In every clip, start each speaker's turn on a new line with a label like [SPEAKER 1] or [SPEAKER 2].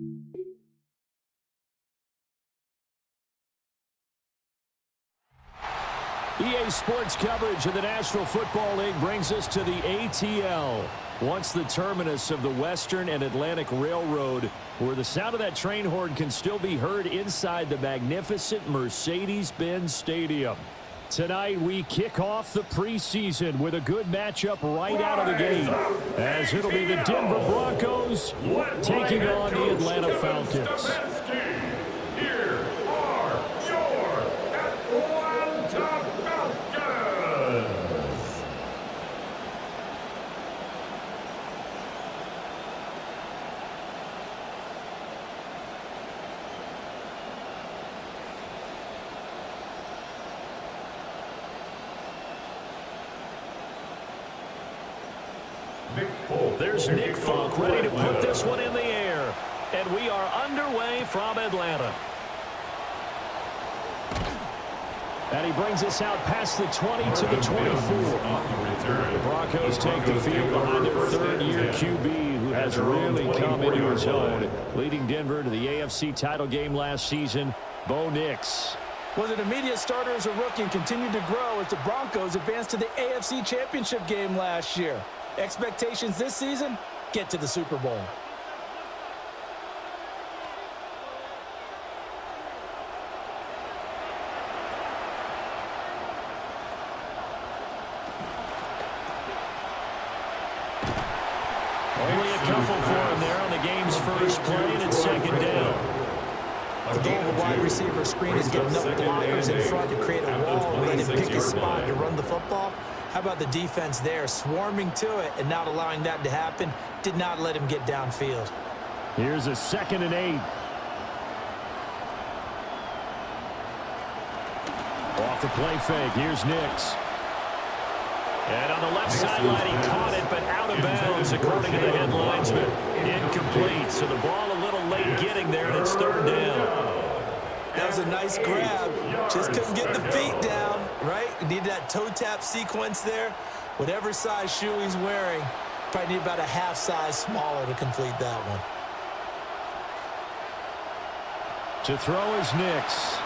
[SPEAKER 1] EA Sports coverage of the National Football League brings us to the ATL. Once the terminus of the Western and Atlantic Railroad, where the sound of that train horn can still be heard inside the magnificent Mercedes-Benz Stadium. Tonight, we kick off the preseason with a good matchup right out of the gate, as it'll be the Denver Broncos taking on the Atlanta Falcons.
[SPEAKER 2] Here are your Atlanta Falcons.
[SPEAKER 1] There's Nick Folk ready to put this one in the air. And we are underway from Atlanta. And he brings us out past the 20 to the 24. The Broncos take the field behind their third-year QB, who has really come into his own, leading Denver to the AFC title game last season, Bo Nix.
[SPEAKER 3] Was an immediate starter as a rookie and continued to grow as the Broncos advanced to the AFC Championship game last year. Expectations this season, get to the Super Bowl.
[SPEAKER 1] Only a couple for him there on the game's first play, and it's second down.
[SPEAKER 3] The goal of a wide receiver screen is getting enough blockers in front to create a wall and let him pick his spot to run the football. How about the defense there, swarming to it and not allowing that to happen? Did not let him get downfield.
[SPEAKER 1] Here's a 2nd and 8. Off the play fake, here's Nix. And on the left sideline, he caught it, but out of bounds, according to the head linesman. Incomplete, so the ball a little late getting there, and it's 3rd down.
[SPEAKER 3] That was a nice grab. Just couldn't get the feet down, right? You need that toe tap sequence there. Whatever size shoe he's wearing, probably need about a half size smaller to complete that one.
[SPEAKER 1] To throw is Nix.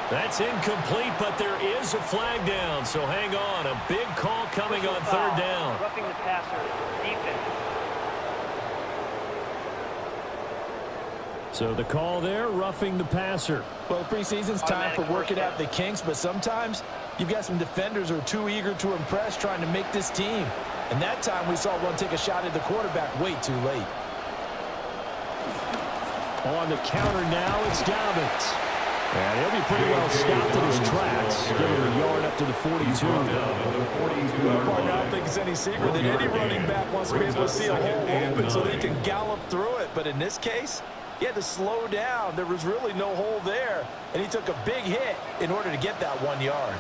[SPEAKER 1] That's incomplete, but there is a flag down, so hang on. A big call coming on 3rd down.
[SPEAKER 4] Roughing the passer, defense.
[SPEAKER 1] So the call there, roughing the passer.
[SPEAKER 3] Well, preseason's time for working out the kinks, but sometimes you've got some defenders who are too eager to impress trying to make this team. And that time we saw one take a shot at the quarterback way too late.
[SPEAKER 1] On the counter now, it's Dobbins. And he'll be pretty well stopped in his tracks. Getting a yard up to the 42.
[SPEAKER 3] Well, partner, I don't think it's any secret that any running back wants to be able to see a hole open so they can gallop through it. But in this case, he had to slow down. There was really no hole there. And he took a big hit in order to get that 1 yard.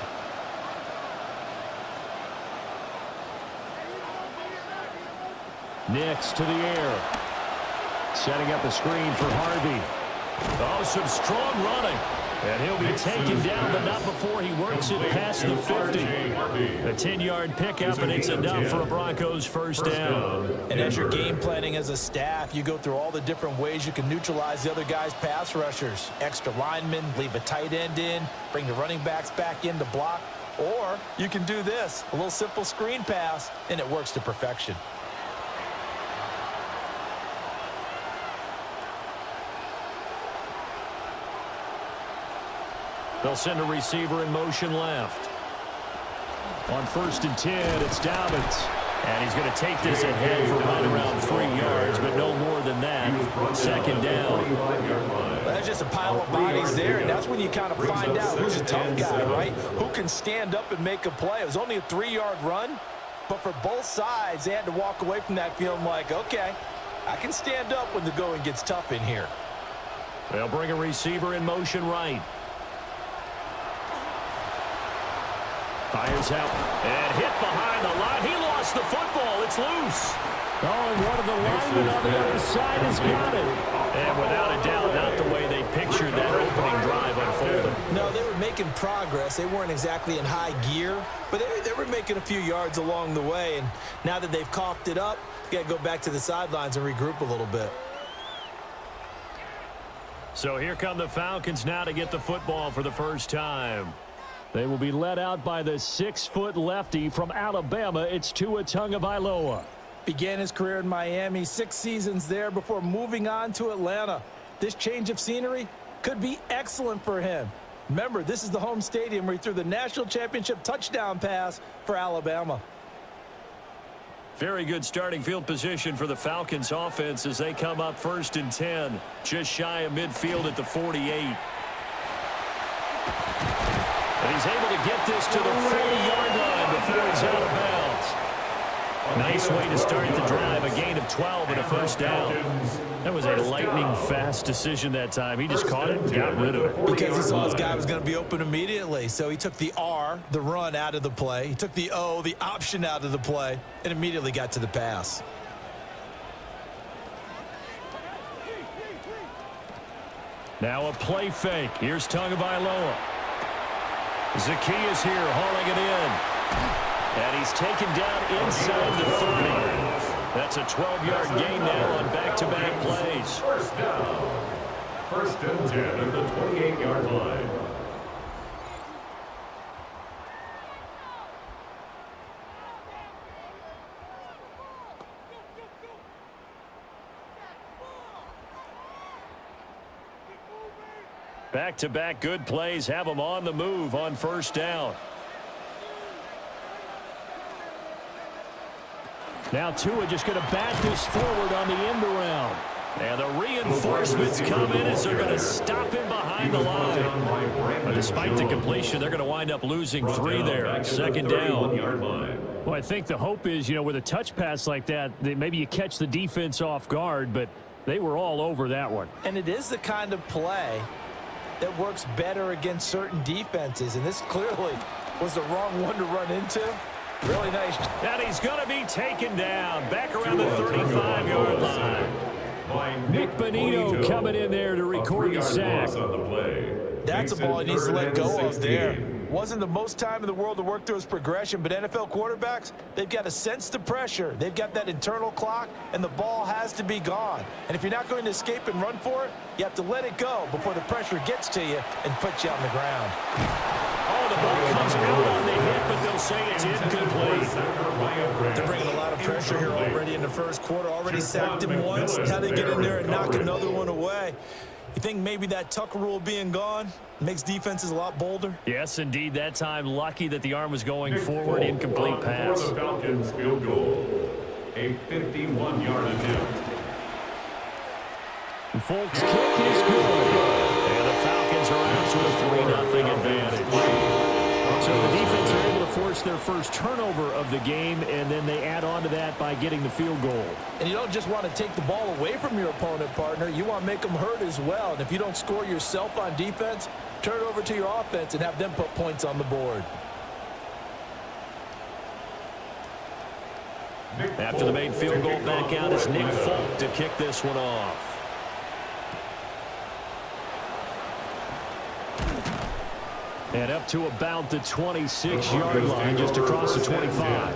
[SPEAKER 1] Nix to the air. Setting up a screen for Harvey. Oh, some strong running. And he'll be taken down, but not before he works it past the 50. A 10-yard pickup, and it's enough for a Broncos first down.
[SPEAKER 3] And as you're game planning as a staff, you go through all the different ways you can neutralize the other guy's pass rushers. Extra linemen, leave a tight end in, bring the running backs back in to block. Or you can do this, a little simple screen pass, and it works to perfection.
[SPEAKER 1] They'll send a receiver in motion left. On 1st and 10, it's Dobbins. And he's going to take this ahead for right around 3 yards, but no more than that. 2nd down.
[SPEAKER 3] Well, that's just a pile of bodies there, and that's when you kind of find out who's a tough guy, right? Who can stand up and make a play. It was only a 3-yard run, but for both sides, they had to walk away from that feeling like, okay, I can stand up when the going gets tough in here.
[SPEAKER 1] They'll bring a receiver in motion right. Fires out and hit behind the line. He lost the football. It's loose. Oh, and one of the linemen on the other side has got it. And without a doubt, not the way they pictured that opening drive unfolding.
[SPEAKER 3] No, they were making making progress. They weren't exactly in high gear, but they were making a few yards along the way. And now that they've coughed it up, you got to go back to the sidelines and regroup a little bit.
[SPEAKER 1] So here come the Falcons now to get the football for the first time. They will be led out by the 6-foot lefty from Alabama. It's Tua Tagovailoa.
[SPEAKER 3] Began his career in Miami, 6 seasons there before moving on to Atlanta. This change of scenery could be excellent for him. Remember, this is the home stadium where he threw the national championship touchdown pass for Alabama.
[SPEAKER 1] Very good starting field position for the Falcons offense as they come up 1st and 10. Just shy of midfield at the 48. And he's able to get this to the 40-yard line before he's out of bounds. Nice way to start the drive. A gain of 12 and a first down. That was a lightning-fast decision that time. He just caught it and got rid of it.
[SPEAKER 3] Because he saw his guy was going to be open immediately. So he took the R, the run, out of the play. He took the O, the option, out of the play, and immediately got to the pass.
[SPEAKER 1] Now a play fake. Here's Tagovailoa. Zacchaeus here hauling it in. And he's taken down inside the 30. That's a 12-yard gain now on back-to-back plays.
[SPEAKER 2] First down. 1st and 10 at the 28-yard line.
[SPEAKER 1] Back-to-back good plays have them on the move on 1st down. Now Tua just going to bat this forward on the end around. And the reinforcements come in as they're going to stop him behind the line. But despite the completion, they're going to wind up losing 3 there. 2nd down. Well, I think the hope is, with a touch pass like that, maybe you catch the defense off guard, but they were all over that one.
[SPEAKER 3] And it is the kind of play that works better against certain defenses. And this clearly was the wrong one to run into. Really nice.
[SPEAKER 1] And he's going to be taken down back around the 35-yard line. Nick Bonito coming in there to record the sack.
[SPEAKER 3] That's a ball he needs to let go of there. Wasn't the most time in the world to work through his progression, but NFL quarterbacks, they've got to sense the pressure. They've got that internal clock, and the ball has to be gone. And if you're not going to escape and run for it, you have to let it go before the pressure gets to you and puts you on the ground.
[SPEAKER 1] Oh, the ball comes out on the hit, but they'll say it's incomplete.
[SPEAKER 3] They're bringing a lot of pressure here already in the 1st quarter. Already sacked him once. Now they get in there and knock another one away. You think maybe that Tucker rule being gone makes defenses a lot bolder?
[SPEAKER 1] Yes, indeed. That time, lucky that the arm was going forward. Incomplete pass.
[SPEAKER 2] For the Falcons field goal. A 51-yard attempt.
[SPEAKER 1] Folks' kick is good. And the Falcons are out to a 3-0 advantage. So the defense are able to force their first turnover of the game, and then they add on to that by getting the field goal.
[SPEAKER 3] And you don't just want to take the ball away from your opponent, partner. You want to make them hurt as well. And if you don't score yourself on defense, turn it over to your offense and have them put points on the board.
[SPEAKER 1] After the made field goal, back out is Nick Folk to kick this one off. And up to about the 26-yard line, just across the 25.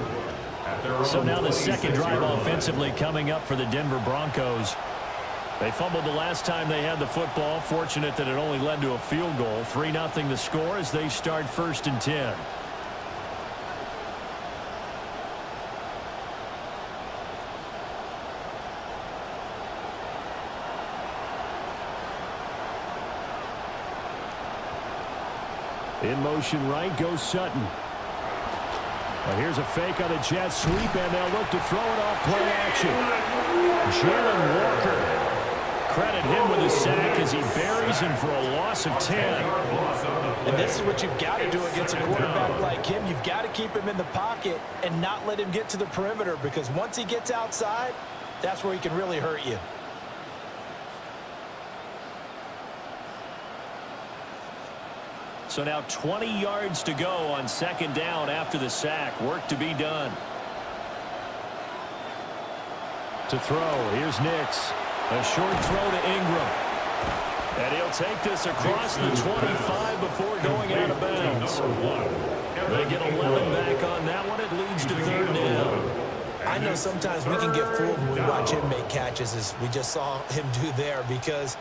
[SPEAKER 1] So now the 2nd drive offensively coming up for the Denver Broncos. They fumbled the last time they had the football. Fortunate that it only led to a field goal. 3-0 the score as they start 1st and 10. In motion right goes Sutton. Well, here's a fake on a jet sweep, and they'll look to throw it off play action. Jalen Walker. Credit him with a sack as he buries him for a loss of 10.
[SPEAKER 3] And this is what you've got to do against a quarterback like him. You've got to keep him in the pocket and not let him get to the perimeter, because once he gets outside, that's where he can really hurt you.
[SPEAKER 1] So now 20 yards to go on 2nd down after the sack. Work to be done. To throw, here's Nix. A short throw to Ingram. And he'll take this across the 25 before going out of bounds. They get 11 back on that one. It leads to third down.
[SPEAKER 3] I know sometimes we can get fooled when we watch him make catches, as we just saw him do there, because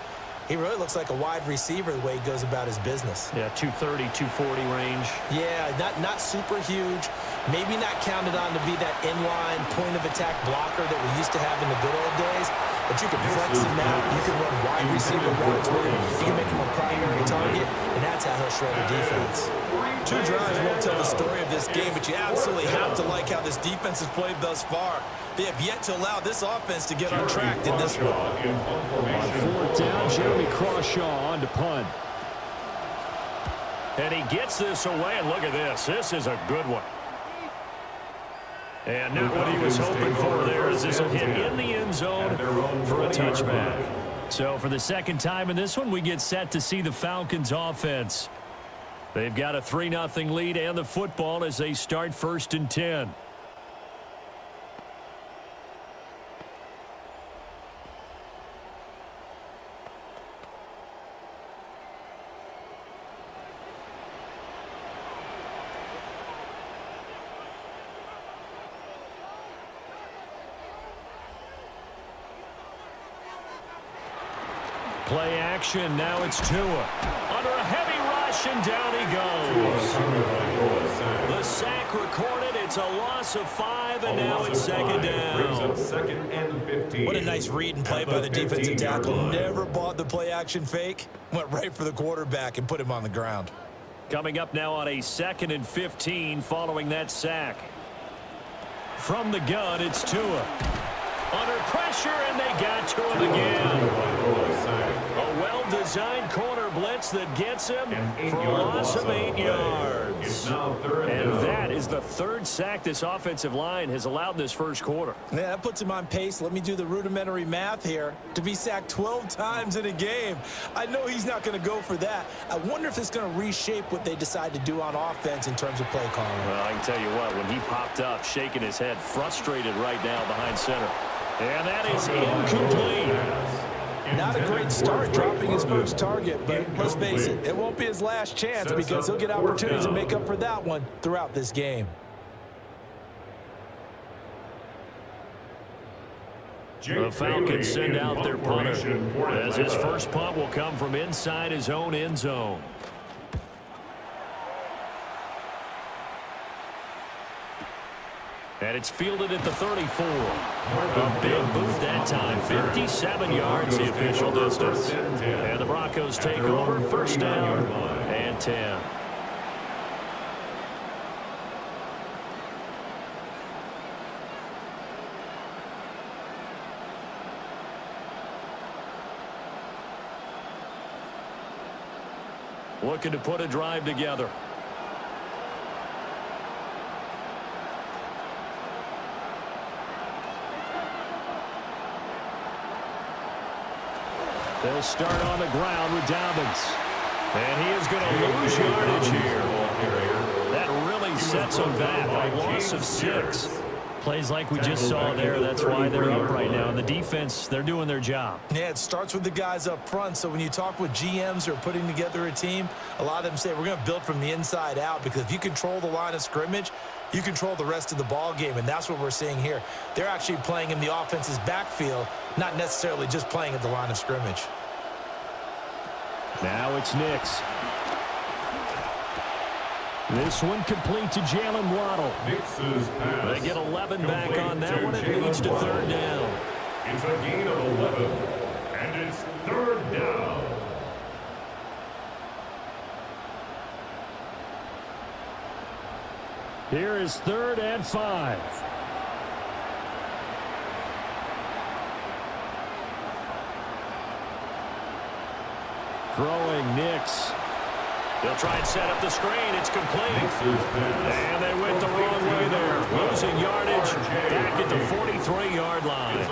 [SPEAKER 3] he really looks like a wide receiver the way he goes about his business.
[SPEAKER 1] Yeah, 230, 240 range.
[SPEAKER 3] Yeah, not super huge. Maybe not counted on to be that inline point-of-attack blocker that we used to have in the good old days. But you can flex him out. You can run wide receiver routes with him. You can make him a primary target, and that's how he'll shred a defense. 2 drives won't tell the story of this game, but you absolutely have to like how this defense has played thus far. They have yet to allow this offense to get on track in this one.
[SPEAKER 1] On fourth down, Jeremy Crawshaw on to punt. And he gets this away, and look at this. This is a good one. And not what he was hoping for there, as this will hit in the end zone for a touchback. So for the second time in this one, we get set to see the Falcons offense. They've got a 3-0 lead and the football as they start 1st and 10. Play action. Now it's Tua. Under a heavy rush, and down he goes. The sack recorded. It's a loss of 5, and now it's 2nd down.
[SPEAKER 2] Second and 15.
[SPEAKER 3] What a nice read and play by the defensive tackle. Never bought the play action fake. Went right for the quarterback and put him on the ground.
[SPEAKER 1] Coming up now on a 2nd and 15 following that sack. From the gun, it's Tua. Under pressure, and they got to him again. A well-designed corner blitz that gets him for a loss of 8 yards. And that is the 3rd sack this offensive line has allowed this first quarter.
[SPEAKER 3] Yeah, that puts him on pace. Let me do the rudimentary math here. To be sacked 12 times in a game. I know he's not going to go for that. I wonder if it's going to reshape what they decide to do on offense in terms of play calling.
[SPEAKER 1] Well, I can tell you what, when he popped up, shaking his head, frustrated right now behind center. And that is incomplete.
[SPEAKER 3] Not a great start dropping his first target, but let's face it, it won't be his last chance because he'll get opportunities to make up for that one throughout this game.
[SPEAKER 1] The Falcons send out their punter, as his first punt will come from inside his own end zone. And it's fielded at the 34. A big boot that time. 57 yards the official distance. And the Broncos take over, 1st down and 10. Looking to put a drive together. They'll start on the ground with Dobbins. And he is going to lose yardage here. That really sets him back. A loss of 6. Plays like we just saw there. That's why they're up right now. And the defense, they're doing their job.
[SPEAKER 3] Yeah, it starts with the guys up front. So when you talk with GMs who are putting together a team, a lot of them say we're going to build from the inside out, because if you control the line of scrimmage, you control the rest of the ball game, and that's what we're seeing here. They're actually playing in the offense's backfield, not necessarily just playing at the line of scrimmage.
[SPEAKER 1] Now it's Nix. This one complete to Jalen Waddle. They get 11 back on that one. It leads to 3rd down.
[SPEAKER 2] It's a gain of 11, and it's 3rd down.
[SPEAKER 1] Here is 3rd and 5. Throwing Nix. They'll try and set up the screen. It's complete. And they went the wrong way there. Losing yardage back at the 43-yard line.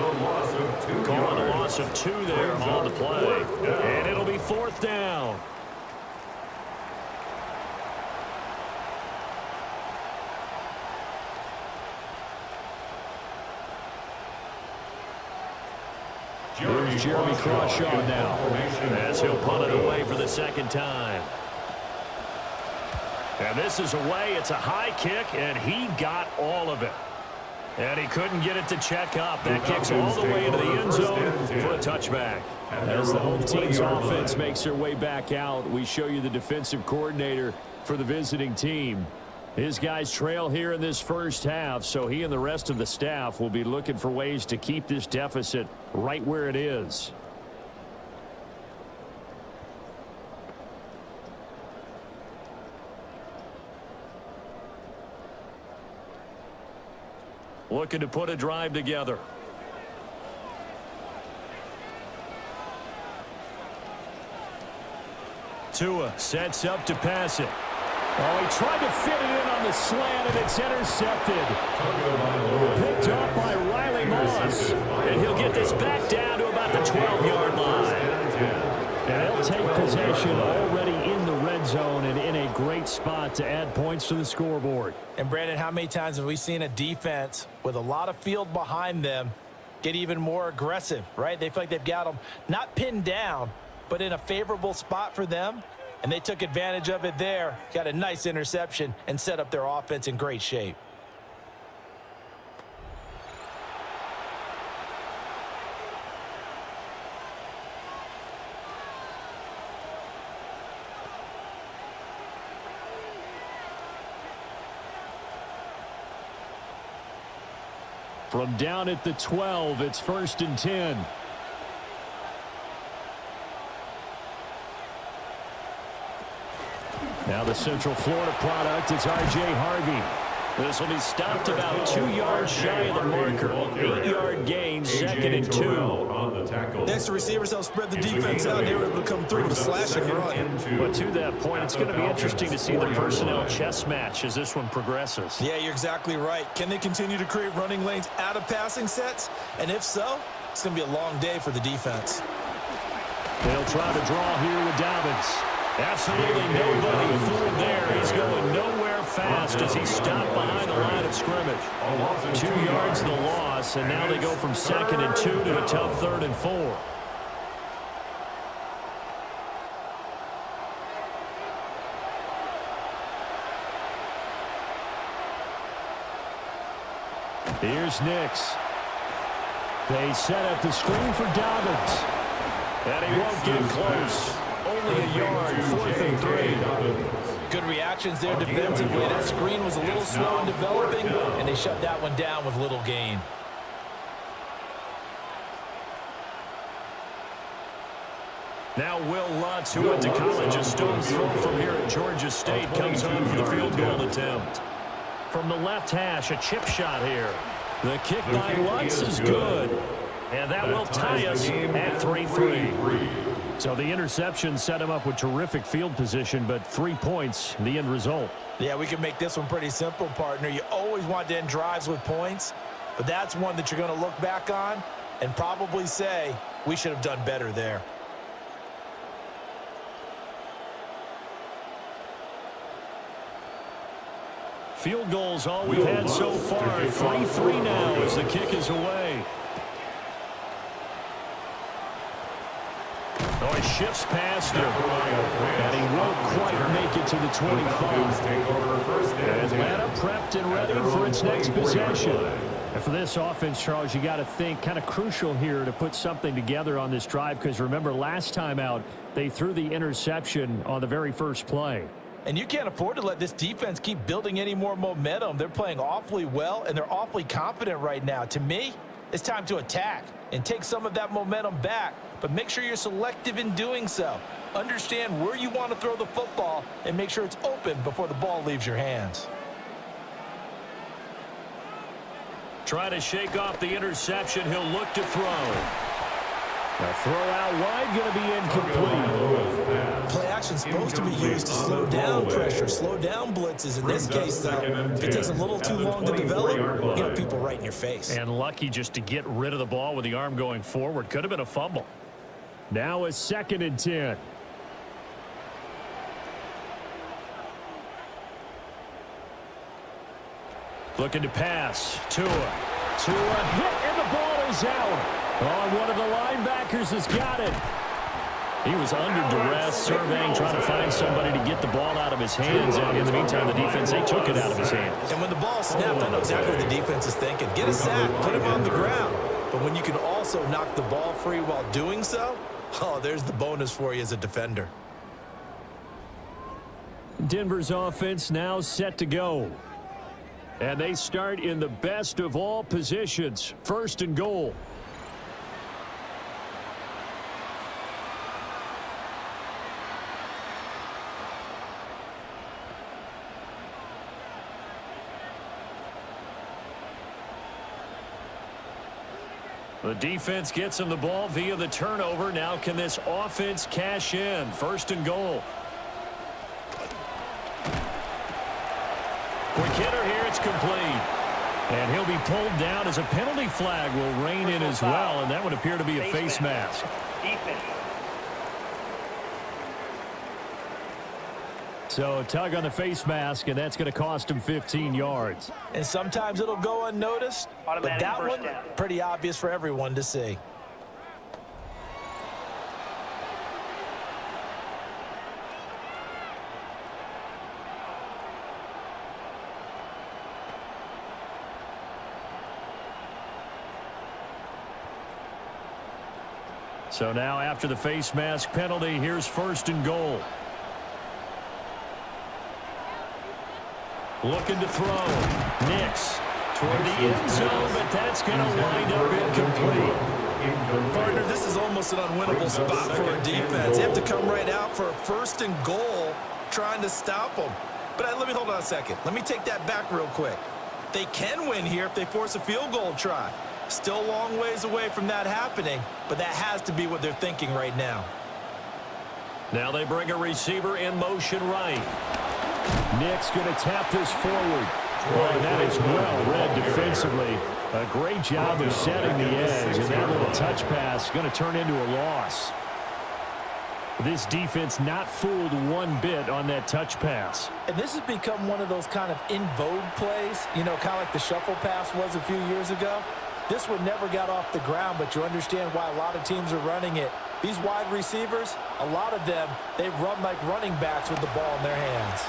[SPEAKER 1] Calling a loss of 2 there on the play. And it'll be 4th down. Here's Jeremy Crawshaw now, as he'll punt it away for the second time. And this is away. It's a high kick, and he got all of it. And he couldn't get it to check up. That kicks all the way into the end zone for a touchback. As the home team's offense makes their way back out, we show you the defensive coordinator for the visiting team. His guys trail here in this first half, so he and the rest of the staff will be looking for ways to keep this deficit right where it is. Looking to put a drive together. Tua sets up to pass it. Oh, he tried to fit it in on the slant, and it's intercepted. Picked up by Riley Moss. And he'll get this back down to about the 12-yard line. And they'll take possession already in the red zone and in a great spot to add points to the scoreboard.
[SPEAKER 3] And, Brandon, how many times have we seen a defense with a lot of field behind them get even more aggressive, right? They feel like they've got them not pinned down, but in a favorable spot for them. And they took advantage of it there, got a nice interception, and set up their offense in great shape.
[SPEAKER 1] From down at the 12, it's 1st and 10. Now the Central Florida product, it's R.J. Harvey. This will be stopped about 2 yards shy of the marker. 8-yard gain, 2nd and 2.
[SPEAKER 3] Next to receivers help spread the defense out. They were able to come through with a slash and run.
[SPEAKER 1] But to that point, it's going to be interesting to see the personnel chess match as this one progresses.
[SPEAKER 3] Yeah, you're exactly right. Can they continue to create running lanes out of passing sets? And if so, it's going to be a long day for the defense.
[SPEAKER 1] They'll try to draw here with Dobbins. Absolutely nobody fooled there. He's going nowhere fast as he's stopped behind the line of scrimmage. 2 yards the loss, and now they go from 2nd and 2 to a tough 3rd and 4. Here's Nix. They set up the screen for Dobbins. And he won't get close. Only a yard, 4th and 3.
[SPEAKER 3] Good reactions there defensively. That screen was a little slow in developing, and they shut that one down with little gain.
[SPEAKER 1] Now Will Lutz, who went to college a stone's throw from here at Georgia State, comes on for the field goal attempt. From the left hash, a chip shot here. The kick by Lutz is good. And that will tie us at 3-3. So the interception set him up with terrific field position, but 3 points, the end result.
[SPEAKER 3] Yeah, we can make this one pretty simple, partner. You always want to end drives with points, but that's one that you're going to look back on and probably say, we should have done better there.
[SPEAKER 1] Field goals all we've had so far. 3-3 now as the kick is away. Oh, he shifts past him. And he won't quite make it to the 25. Atlanta prepped and ready for its next possession. And for this offense, Charles, you got to think kind of crucial here to put something together on this drive, because remember last time out, they threw the interception on the very first play.
[SPEAKER 3] And you can't afford to let this defense keep building any more momentum. They're playing awfully well, and they're awfully confident right now. To me, it's time to attack and take some of that momentum back, but make sure you're selective in doing so. Understand where you want to throw the football and make sure it's open before the ball leaves your hands.
[SPEAKER 1] Try to shake off the interception. He'll look to throw. A throw out wide, going to be incomplete.
[SPEAKER 3] Play action supposed to be used to slow down pressure, slow down blitzes. In this case, though, if it takes a little too long to develop, you have people right in your face.
[SPEAKER 1] And lucky just to get rid of the ball with the arm going forward. Could have been a fumble. Now a 2nd and 10. Looking to pass. Tua hit, and the ball is out. Oh, one of the linebackers has got it. He was under duress, surveying, trying to find somebody to get the ball out of his hands. And in the meantime, the defense, they took it out of his hands.
[SPEAKER 3] And when the ball snapped, I know exactly what the defense is thinking. Get a sack, put him on the ground. But when you can also knock the ball free while doing so, oh, there's the bonus for you as a defender.
[SPEAKER 1] Denver's offense now set to go. And they start in the best of all positions, 1st and goal. The defense gets him the ball via the turnover. Now can this offense cash in? 1st and goal. Quick hitter here. It's complete. And he'll be pulled down as a penalty flag will rein in as well. And that would appear to be a face mask.
[SPEAKER 4] Defense.
[SPEAKER 1] So a tug on the face mask, and that's going to cost him 15 yards.
[SPEAKER 3] And sometimes it'll go unnoticed, but that one, pretty obvious for everyone to see.
[SPEAKER 1] So now after the face mask penalty, here's 1st and goal. Looking to throw. Nix toward the end zone, but that's going to wind up incomplete.
[SPEAKER 3] Partner, this is almost an unwinnable spot for a defense. They have to come right out for a 1st and goal trying to stop them. But let me hold on a second. Let me take that back real quick. They can win here if they force a field goal try. Still a long ways away from that happening, but that has to be what they're thinking right now.
[SPEAKER 1] Now they bring a receiver in motion right. Nick's going to tap this forward. Boy, that is well read defensively. A great job of setting the edge, and that little touch pass is going to turn into a loss. This defense not fooled one bit on that touch pass.
[SPEAKER 3] And this has become one of those kind of in vogue plays, you know, kind of like the shuffle pass was a few years ago. This one never got off the ground, but you understand why a lot of teams are running it. These wide receivers, a lot of them, they run like running backs with the ball in their hands.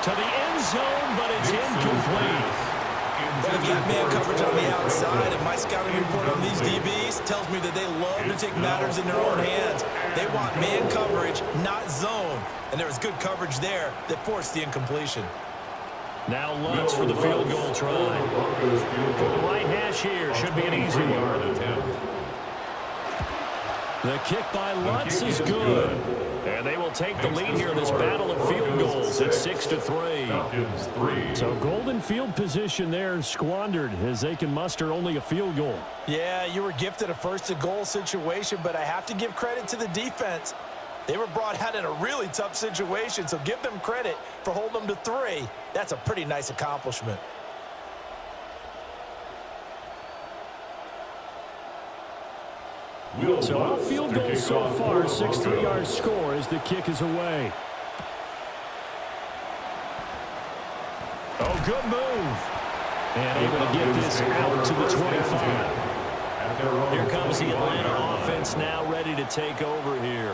[SPEAKER 1] To the end zone, but it's incomplete.
[SPEAKER 3] But if you have man coverage on the outside, and my scouting report on these DBs tells me that they love to take matters in their own hands. They want man coverage, not zone. And there was good coverage there that forced the incompletion.
[SPEAKER 1] Now Lutz for the field goal try. For the right hash here, should be an easy one. The kick by Lutz is good. And they will take the lead here in this battle of field goals at 6-3. So golden field position there squandered as they can muster only a field goal.
[SPEAKER 3] Yeah, you were gifted a 1st and goal situation, but I have to give credit to the defense. They were brought out in a really tough situation, so give them credit for holding them to 3. That's a pretty nice accomplishment.
[SPEAKER 1] So all field goals so far, 6-3-yard score as the kick is away. Oh, good move. And able to get this out to the 25. Here comes the Atlanta offense now ready to take over here.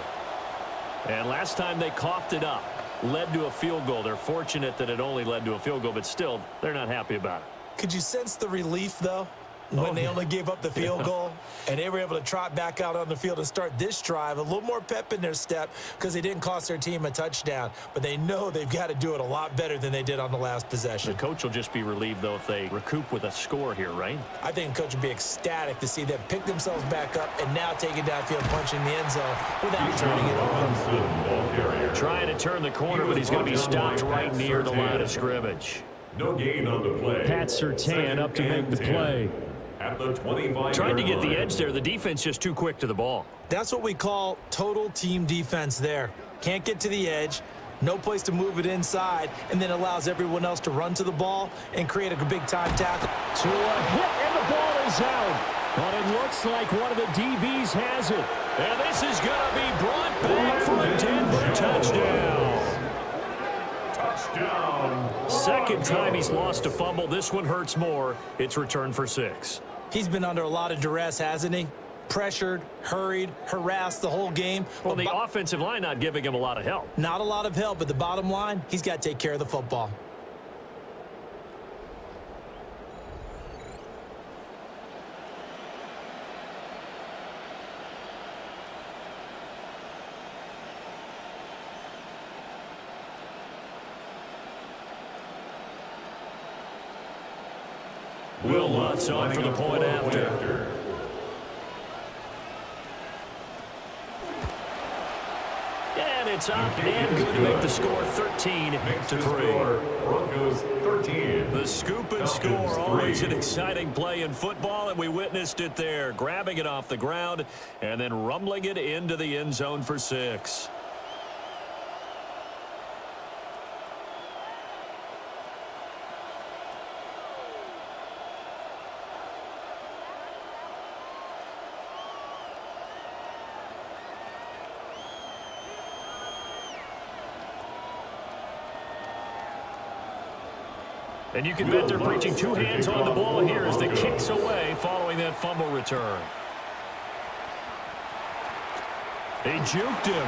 [SPEAKER 1] And last time they coughed it up, led to a field goal. They're fortunate that it only led to a field goal, but still, they're not happy about it.
[SPEAKER 3] Could you sense the relief, though, when they only gave up the field goal and they were able to trot back out on the field and start this drive? A little more pep in their step because they didn't cost their team a touchdown, but they know they've got to do it a lot better than they did on the last possession.
[SPEAKER 1] The coach will just be relieved, though, if they recoup with a score here, right?
[SPEAKER 3] I think the coach would be ecstatic to see them pick themselves back up and now take it downfield, punching the end zone without turning it over.
[SPEAKER 1] Trying to turn the corner, but he's going to be stopped right near the line of scrimmage.
[SPEAKER 2] No gain on the play.
[SPEAKER 1] Pat Surtain up to make the play.
[SPEAKER 2] At the 25-yard
[SPEAKER 1] Trying to get the
[SPEAKER 2] line.
[SPEAKER 1] edge there. The defense just too quick to the ball.
[SPEAKER 3] That's what we call total team defense there. Can't get to the edge, no place to move it inside, and then allows everyone else to run to the ball and create a big-time tackle.
[SPEAKER 1] To a hit, and the ball is out. But it looks like one of the DBs has it. And this is going to be brought back for a Denver touchdown.
[SPEAKER 2] First down.
[SPEAKER 1] Second time he's lost a fumble. This one hurts more. It's returned for 6.
[SPEAKER 3] He's been under a lot of duress, hasn't he? Pressured, hurried, harassed the whole game.
[SPEAKER 1] Well, the offensive line not giving him a lot of help.
[SPEAKER 3] Not a lot of help, but the bottom line, he's got to take care of the football.
[SPEAKER 1] Will Lutz on for the point after. And it's up and good to make the score 13-3.
[SPEAKER 2] Broncos 13.
[SPEAKER 1] The scoop and
[SPEAKER 2] Falcons
[SPEAKER 1] score, always
[SPEAKER 2] 3.
[SPEAKER 1] an exciting play in football, and we witnessed it there. Grabbing it off the ground and then rumbling it into the end zone for 6. And you can bet they're preaching two hands on the ball here as the kick's away following that fumble return. They juked him.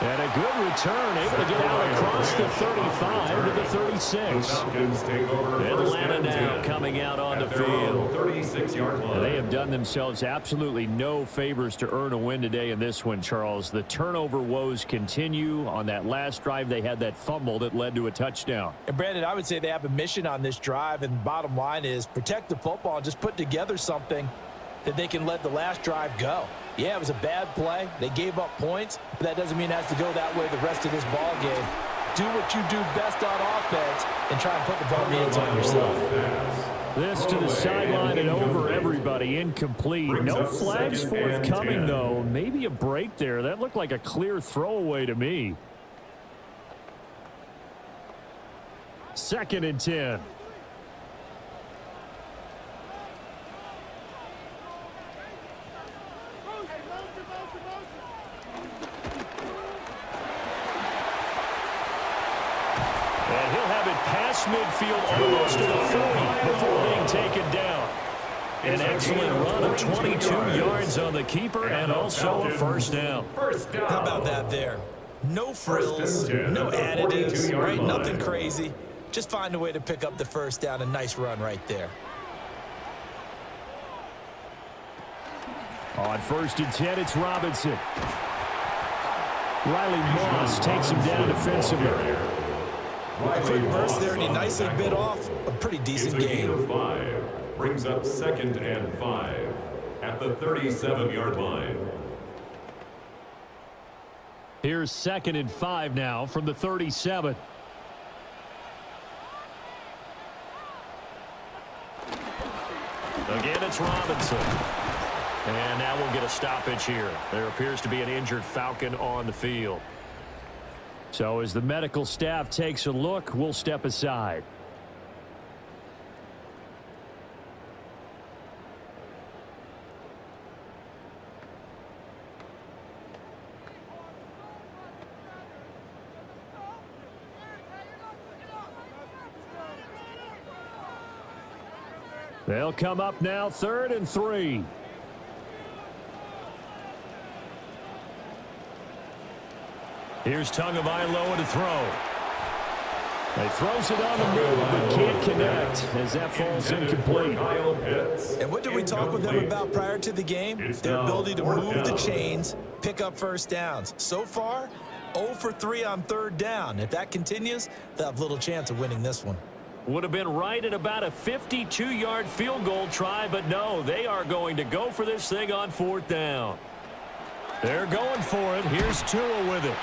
[SPEAKER 1] And a good return, able to get out across the 35 to the 36.
[SPEAKER 2] Falcons take over.
[SPEAKER 1] Atlanta now coming out on the field.
[SPEAKER 2] 36-yard line.
[SPEAKER 1] They have done themselves absolutely no favors to earn a win today in this one, Charles. The turnover woes continue. On that last drive, they had that fumble that led to a touchdown.
[SPEAKER 3] And, Brandon, I would say they have a mission on this drive, and the bottom line is protect the football and just put together something that they can let the last drive go. Yeah, it was a bad play. They gave up points, but that doesn't mean it has to go that way the rest of this ball game. Do what you do best on offense and try and put the ball in the end zone yourself.
[SPEAKER 1] This to the sideline and over everybody. Incomplete. No flags forthcoming, though. Maybe a break there. That looked like a clear throwaway to me. 2nd and 10. And he'll have it past midfield almost to the 40 before being taken down. An excellent run of 22 yards on the keeper and also a first down.
[SPEAKER 3] How about that there? No frills, no additives, right? Nothing crazy. Just find a way to pick up the first down. A nice run right there.
[SPEAKER 1] On 1st and 10, it's Robinson. Riley Moss takes him down defensively.
[SPEAKER 3] A quick burst there, and he nicely bit off a pretty decent game.
[SPEAKER 2] 5 brings up 2nd and 5 at the 37-yard line.
[SPEAKER 1] Here's 2nd and 5 now from the 37. Again, it's Robinson. And now we'll get a stoppage here. There appears to be an injured Falcon on the field. So as the medical staff takes a look, we'll step aside. They'll come up now 3rd and 3. Here's Tagovailoa to throw. He throws it on the move, but can't connect as that falls incomplete.
[SPEAKER 3] And what did we talk with them about prior to the game? Their ability to move the chains, pick up first downs. So far, 0 for 3 on 3rd down. If that continues, they'll have little chance of winning this one.
[SPEAKER 1] Would have been right at about a 52-yard field goal try, but no, they are going to go for this thing on 4th down. They're going for it. Here's Tua with it.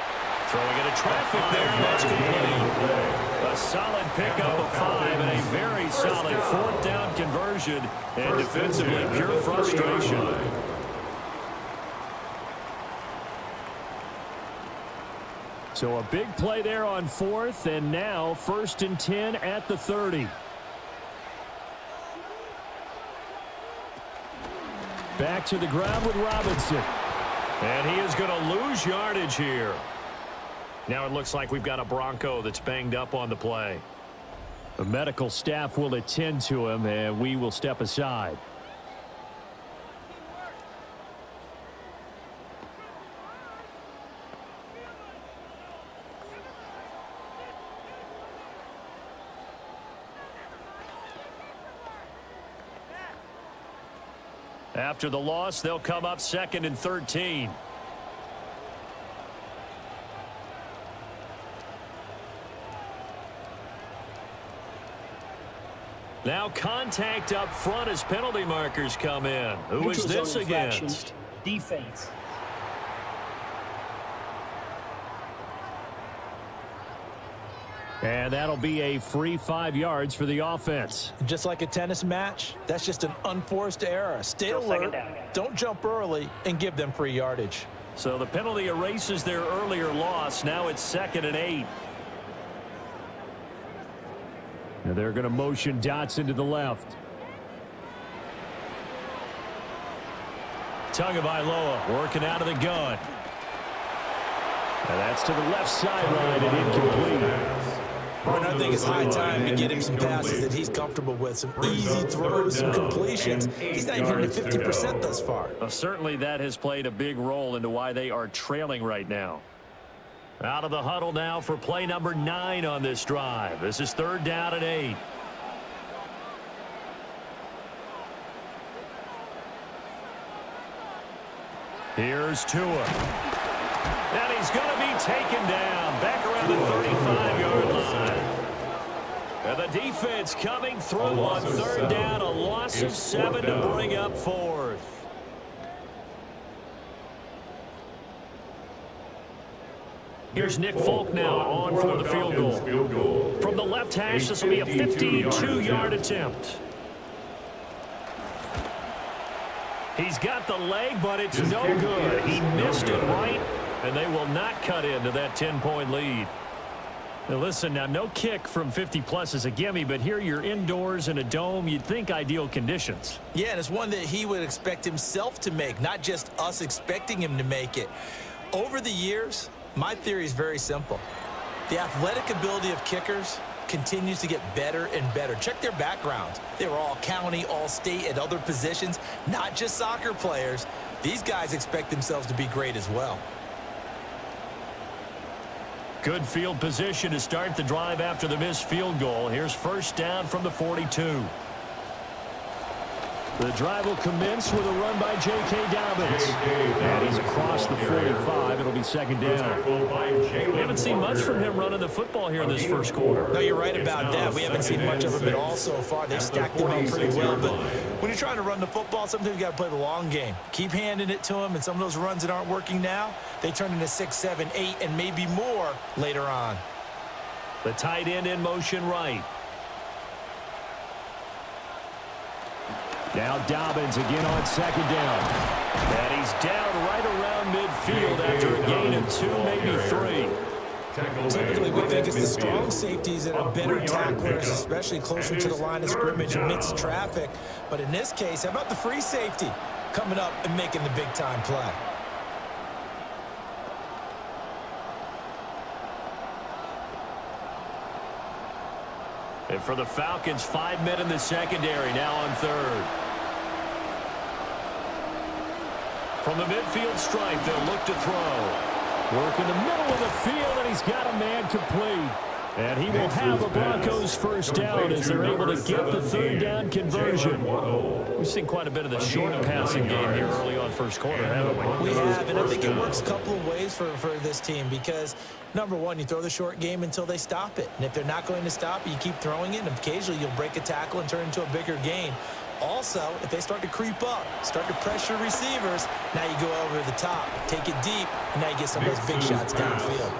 [SPEAKER 1] Throwing into traffic there, and that's complete. A solid pickup of 5 and a very solid 4th down conversion, and defensively pure frustration. So a big play there on 4th, and now 1st and 10 at the 30. Back to the ground with Robinson. And he is going to lose yardage here. Now it looks like we've got a Bronco that's banged up on the play. The medical staff will attend to him, and we will step aside. After the loss, they'll come up 2nd and 13. Now contact up front as penalty markers come in. Who is this against?
[SPEAKER 4] Defense.
[SPEAKER 1] And that'll be a free 5 yards for the offense.
[SPEAKER 3] Just like a tennis match, that's just an unforced error. Stay alert, don't jump early, and give them free yardage.
[SPEAKER 1] So the penalty erases their earlier loss. Now it's 2nd and 8. And they're going to motion Dotson to the left. Tagovailoa working out of the gun. And that's to the left sideline and incomplete.
[SPEAKER 3] And I think it's high time to get him some passes that he's comfortable with. Some easy throws, some completions. He's not even hitting 50% thus far.
[SPEAKER 1] Well, certainly that has played a big role into why they are trailing right now. Out of the huddle now for play number 9 on this drive. This is 3rd down and 8. Here's Tua. And he's going to be taken down back around the 35-yard line. And the defense coming through on 3rd down. A loss of 7 to bring up 4th. Here's Nick Folk now on for the field goal. From the left hash, this will be a 52-yard attempt. He's got the leg, but it's no good. He missed it right, and they will not cut into that 10-point lead. Now listen, now no kick from 50-plus is a gimme, but here you're indoors in a dome. You'd think ideal conditions.
[SPEAKER 3] Yeah, and it's one that he would expect himself to make, not just us expecting him to make it. Over the years, my theory is very simple. The athletic ability of kickers continues to get better and better. Check their backgrounds. They were all county, all state, at other positions, not just soccer players. These guys expect themselves to be great as well.
[SPEAKER 1] Good field position to start the drive after the missed field goal. Here's 1st down from the 42. The drive will commence with a run by J.K. Dobbins. And he's across the 45. It'll be 2nd down. We haven't seen much from him running the football here in this first quarter.
[SPEAKER 3] No, you're right about that. We haven't seen much of him at all so far. They've stacked him up pretty well. But when you're trying to run the football, sometimes you got to play the long game. Keep handing it to him, and some of those runs that aren't working now, they turn into 6, 7, 8, and maybe more later on.
[SPEAKER 1] The tight end in motion right. Now Dobbins again on 2nd down. And he's down right around midfield after a gain of 2, maybe 3.
[SPEAKER 3] Typically, we think it's the strong safeties that are better tacklers, especially closer to the line of scrimmage amidst traffic. But in this case, how about the free safety coming up and making the big-time play?
[SPEAKER 1] And for the Falcons, 5 men in the secondary, now on 3rd. From the midfield stripe, they'll look to throw. Work in the middle of the field, and he's got a man complete. And he will have a Broncos 1st down as they're able to get the 3rd down conversion. We've seen quite a bit of the short passing game here early on first quarter, haven't we?
[SPEAKER 3] We have, and I think it works a couple of ways for this team because, number one, you throw the short game until they stop it. And if they're not going to stop it, you keep throwing it, and occasionally you'll break a tackle and turn it into a bigger gain. Also, if they start to creep up, start to pressure receivers, now you go over the top, take it deep, and now you get some of those big shots downfield.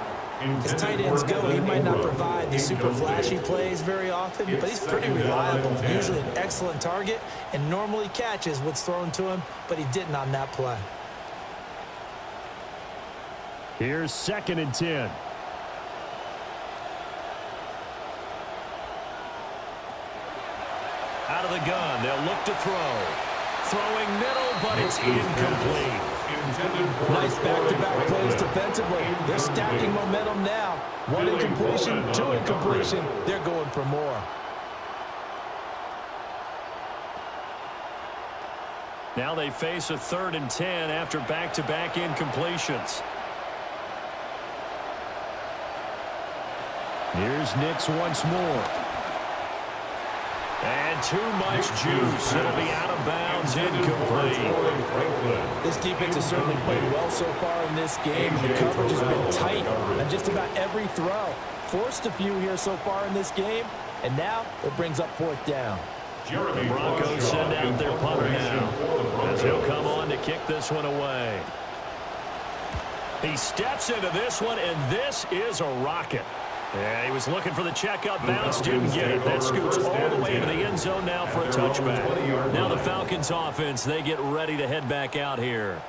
[SPEAKER 3] As tight ends go, he might not provide the super flashy plays very often, but he's pretty reliable. Usually an excellent target and normally catches what's thrown to him, but he didn't on that play.
[SPEAKER 1] Here's 2nd and 10. Out of the gun, they'll look to throw. Throwing middle, but it's incomplete.
[SPEAKER 3] Nice back-to-back plays defensively. They're stacking momentum now. One incompletion, two incompletion. They're going for more.
[SPEAKER 1] Now they face a 3rd and 10 after back-to-back incompletions. Here's Nix once more. And too much juice. It'll be out of bounds, incomplete.
[SPEAKER 3] This defense has certainly played well so far in this game. The coverage has been tight on just about every throw. Forced a few here so far in this game, and now it brings up 4th down.
[SPEAKER 1] The Broncos send out their punter now, as he'll come on to kick this one away. He steps into this one, and this is a rocket. Yeah, he was looking for the checkup bounce, didn't get it. That scoots all the way into the end zone now for a touchback. Now the Falcons offense, they get ready to head back out here.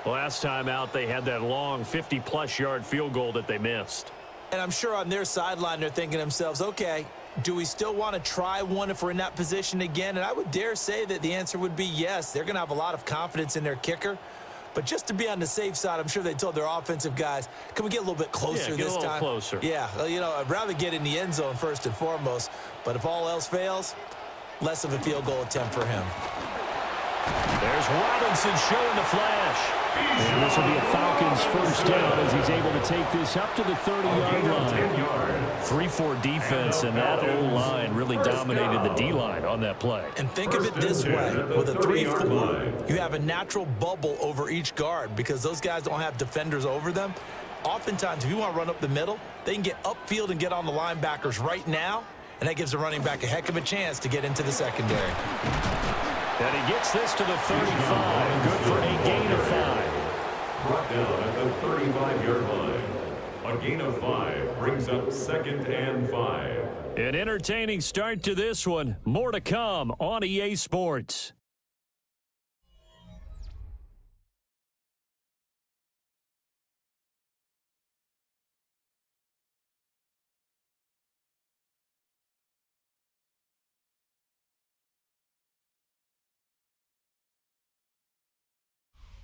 [SPEAKER 1] Last time out, they had that long 50-plus yard field goal that they missed.
[SPEAKER 3] And I'm sure on their sideline they're thinking to themselves, okay, do we still want to try one if we're in that position again? And I would dare say that the answer would be yes. They're going to have a lot of confidence in their kicker. But just to be on the safe side, I'm sure they told their offensive guys, can we get a little bit closer this time?
[SPEAKER 1] Yeah, get a little closer.
[SPEAKER 3] Yeah, you know, I'd rather get in the end zone first and foremost. But if all else fails, less of a field goal attempt for him.
[SPEAKER 1] There's Robinson showing the flash. And this will be a Falcons first down as he's able to take this up to the 30-yard line. 3-4 defense, and that O-line really dominated the D-line on that play.
[SPEAKER 3] And think of it this way. With a 3-4, you have a natural bubble over each guard because those guys don't have defenders over them. Oftentimes, if you want to run up the middle, they can get upfield and get on the linebackers right now, and that gives the running back a heck of a chance to get into the secondary.
[SPEAKER 1] And he gets this to the 35. Good for a gain of 5.
[SPEAKER 2] Brought down at the 35-yard line. A gain of 5 brings up 2nd and 5.
[SPEAKER 1] An entertaining start to this one. More to come on EA Sports.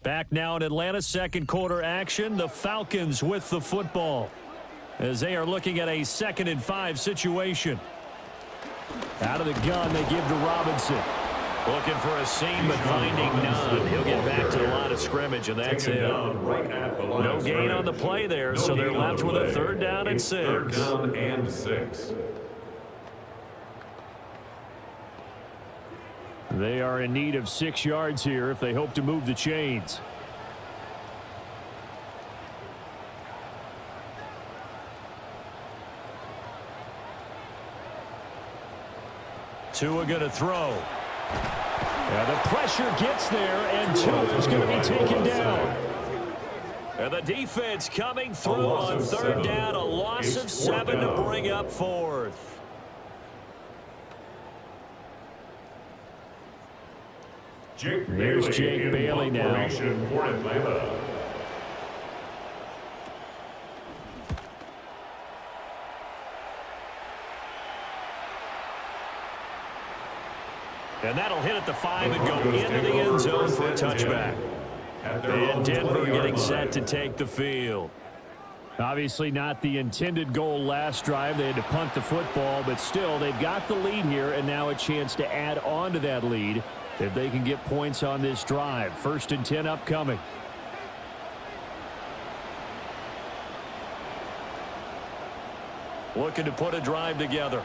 [SPEAKER 1] Back now in Atlanta, second quarter action. The Falcons with the football as they are looking at a 2nd and 5 situation. Out of the gun, they give to Robinson. Looking for a seam, but finding none. He'll get back to the line of scrimmage, and that's it. No gain on the play there, so they're left with a 3rd down and 6.
[SPEAKER 2] 3rd down and 6.
[SPEAKER 1] They are in need of 6 yards here if they hope to move the chains. Tua going to throw. And the pressure gets there, and Tua is going to be taken down. And the defense coming through on 3rd down, a loss of 7 to bring up 4th. Here's Jake Bailey now.
[SPEAKER 2] For Atlanta.
[SPEAKER 1] And that'll hit at the 5 and go into the end zone for a touchback. And Denver getting set to take the field. Obviously not the intended goal last drive. They had to punt the football, but still they've got the lead here, and now a chance to add on to that lead if they can get points on this drive. 1st and 10 upcoming. Looking to put a drive together.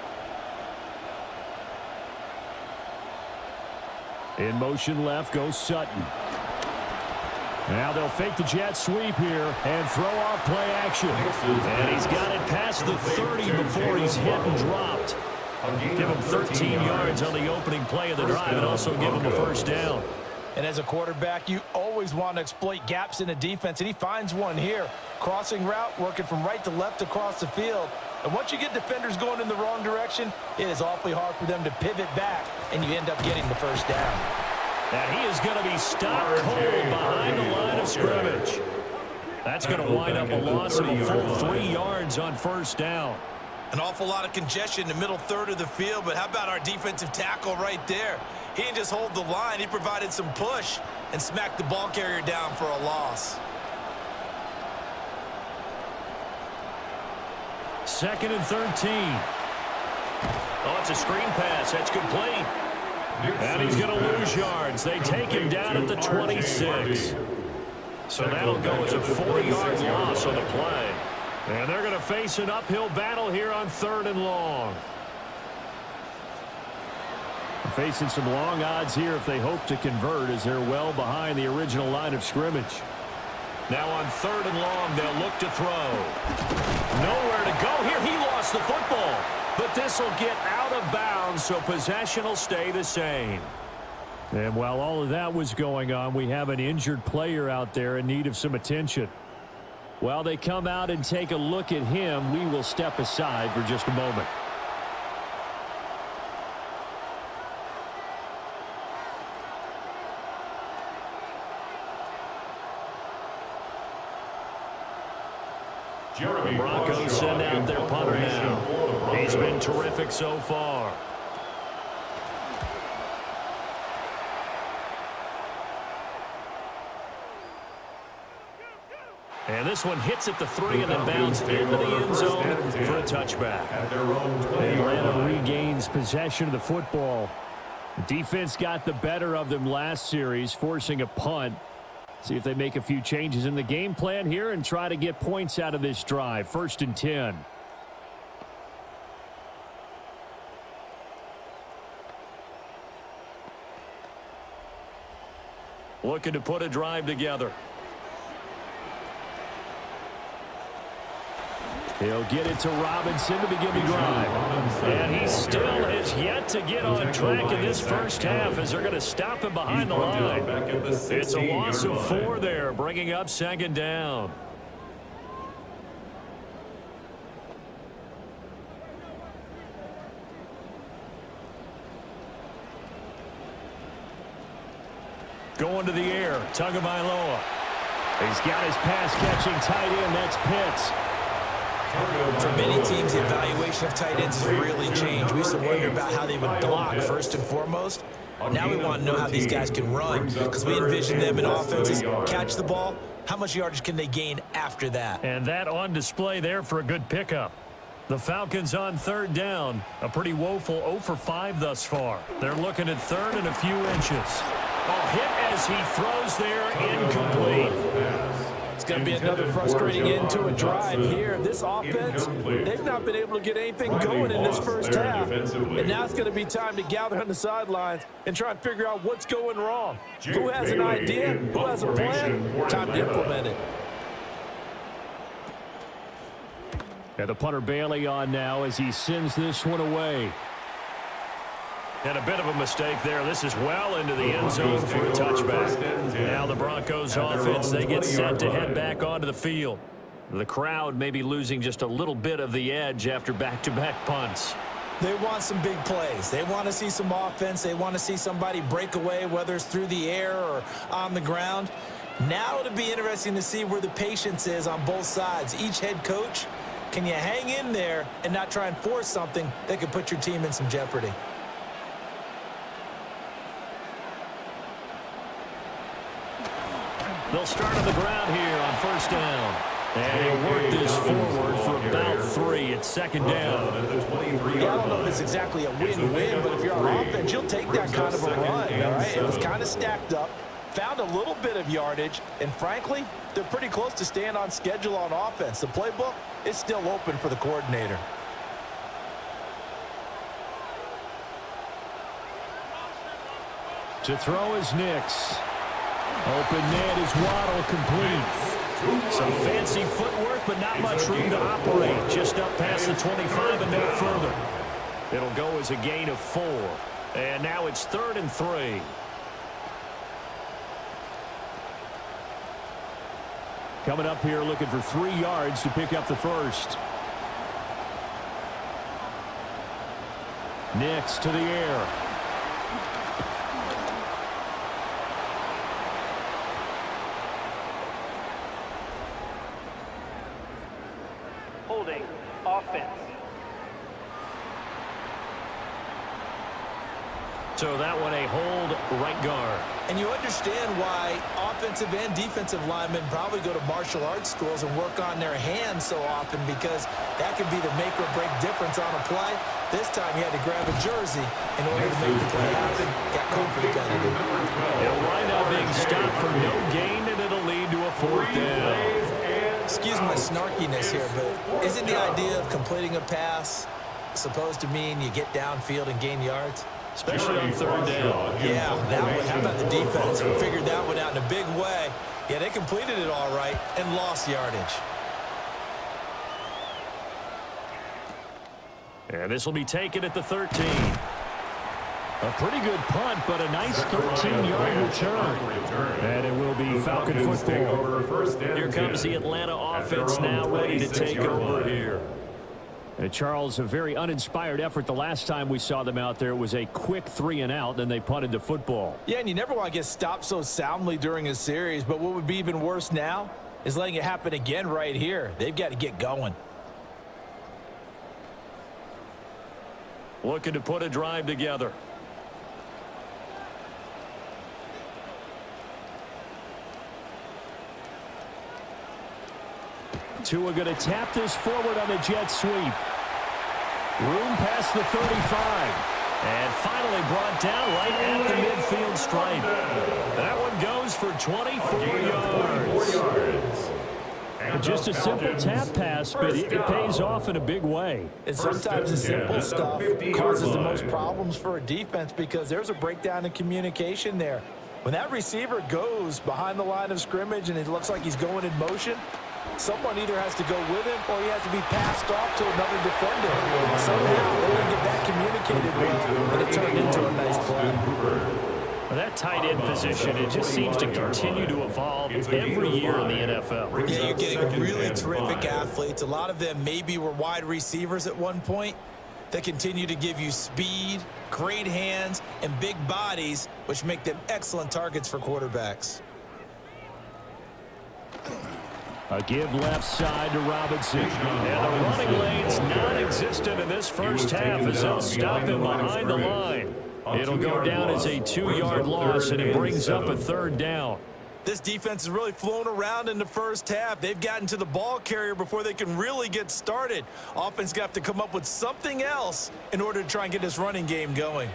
[SPEAKER 1] In motion left goes Sutton. Now they'll fake the jet sweep here and throw off play action. And he's got it past the 30 before he's hit and dropped. Give him 13 yards on the opening play of the drive and also give him a 1st down.
[SPEAKER 3] And as a quarterback, you always want to exploit gaps in the defense, and he finds one here. Crossing route, working from right to left across the field. And once you get defenders going in the wrong direction, it is awfully hard for them to pivot back, and you end up getting the 1st down.
[SPEAKER 1] And he is going to be stopped cold behind the line of scrimmage. That's going to wind up a loss of a full 3 yards on 1st down.
[SPEAKER 3] An awful lot of congestion in the middle third of the field, but how about our defensive tackle right there? He didn't just hold the line. He provided some push and smacked the ball carrier down for a loss.
[SPEAKER 1] 2nd and 13. Oh, it's a screen pass. That's complete. And he's going to lose yards. They take him down at the 26. So that'll go as a 4-yard loss on the play. And they're going to face an uphill battle here on 3rd and long. Facing some long odds here if they hope to convert, as they're well behind the original line of scrimmage. Now on 3rd and long, they'll look to throw. Nowhere to go here. He lost the football. But this will get out of bounds, so possession will stay the same. And while all of that was going on, we have an injured player out there in need of some attention. While they come out and take a look at him, we will step aside for just a moment. The Broncos send out their punter now. He's been terrific so far. And this one hits at the 3 and then bounces into the end zone for a touchback. Atlanta regains possession of the football. Defense got the better of them last series, forcing a punt. See if they make a few changes in the game plan here and try to get points out of this drive. 1st and 10. Looking to put a drive together. He'll get it to Robinson to begin the drive. And he still has yet to get on track in this first half as they're going to stop him behind the line. It's a loss of 4 there, bringing up 2nd down. Going to the air, Tagovailoa. He's got his pass-catching tight end. That's Pitts.
[SPEAKER 3] For many teams, the evaluation of tight ends has really changed. We used to wonder about how they would block first and foremost. Now we want to know how these guys can run, because we envision them in offenses catch the ball. How much yardage can they gain after that?
[SPEAKER 1] And that on display there for a good pickup. The Falcons on 3rd down. A pretty woeful 0 for 5 thus far. They're looking at 3rd and a few inches. Oh, hit as he throws there, incomplete.
[SPEAKER 3] It's going to be another frustrating end to a drive here. This offense, they've not been able to get anything going in this first half. And now it's going to be time to gather on the sidelines and try and figure out what's going wrong. Who has an idea? Who has a plan? Time to implement it.
[SPEAKER 1] And the punter Bailey on now as he sends this one away. And a bit of a mistake there. This is well into the end zone for a touchback. Now the Broncos offense, they get set to head back onto the field. The crowd may be losing just a little bit of the edge after back-to-back punts.
[SPEAKER 3] They want some big plays. They want to see some offense. They want to see somebody break away, whether it's through the air or on the ground. Now it'll be interesting to see where the patience is on both sides. Each head coach, can you hang in there and not try and force something that could put your team in some jeopardy?
[SPEAKER 1] They'll start on the ground here on 1st down. And he'll work this forward for about 3. It's 2nd down.
[SPEAKER 3] Yeah, I don't know if it's exactly a win-win, but if you're on offense, you'll take that kind of a run, all right? It was kind of stacked up, found a little bit of yardage, and frankly, they're pretty close to staying on schedule on offense. The playbook is still open for the coordinator.
[SPEAKER 1] To throw is Nix. Open net is Waddle, complete. Some fancy footwork, but not much room to operate. Just up past the 25 and no further. It'll go as a gain of 4. And now it's 3rd and 3. Coming up here looking for 3 yards to pick up the first. Nix to the air.
[SPEAKER 4] Holding offense.
[SPEAKER 1] So that one a hold right guard.
[SPEAKER 3] And you understand why offensive and defensive linemen probably go to martial arts schools and work on their hands so often, because that can be the make or break difference on a play. This time he had to grab a jersey in order to make the play happen. Got caught for the penalty.
[SPEAKER 1] It'll wind up being stopped for no gain, and it'll lead to a 4th down.
[SPEAKER 3] Excuse my snarkiness here, but isn't the idea of completing a pass supposed to mean you get downfield and gain yards?
[SPEAKER 1] Especially on 3rd down.
[SPEAKER 3] Yeah, that one. How about the defense? Figured that one out in a big way. Yeah, they completed it all right and lost yardage.
[SPEAKER 1] And this will be taken at the 13. A pretty good punt, but a nice 13-yard return. And it will be Falcon football. Here comes the Atlanta offense now ready to take over here. And Charles, a very uninspired effort. The last time we saw them out there, it was a quick 3-and-out, then they punted the football.
[SPEAKER 3] Yeah, and you never want to get stopped so soundly during a series, but what would be even worse now is letting it happen again right here. They've got to get going.
[SPEAKER 1] Looking to put a drive together. Tua going to tap this forward on the jet sweep. Room past the 35. And finally brought down right at the midfield stripe. That one goes for 24 yards. Just a simple tap pass, but it pays off in a big way.
[SPEAKER 3] And sometimes the simple stuff causes the most problems for a defense, because there's a breakdown in communication there. When that receiver goes behind the line of scrimmage and it looks like he's going in motion, someone either has to go with him or he has to be passed off to another defender. Somehow they didn't get that communicated well, and it turned into a nice play.
[SPEAKER 1] Well, that tight end position, it just seems to continue to evolve every year in the NFL.
[SPEAKER 3] Yeah, you're getting really terrific athletes. A lot of them maybe were wide receivers at one point. They continue to give you speed, great hands, and big bodies, which make them excellent targets for quarterbacks.
[SPEAKER 1] A give left side to Robinson. And the running lane's non-existent in this first half as they'll stop him behind the line. It'll go down as a 2-yard loss, and it brings up a 3rd down.
[SPEAKER 3] This defense has really flown around in the first half. They've gotten to the ball carrier before they can really get started. Offense got to come up with something else in order to try and get this running game going.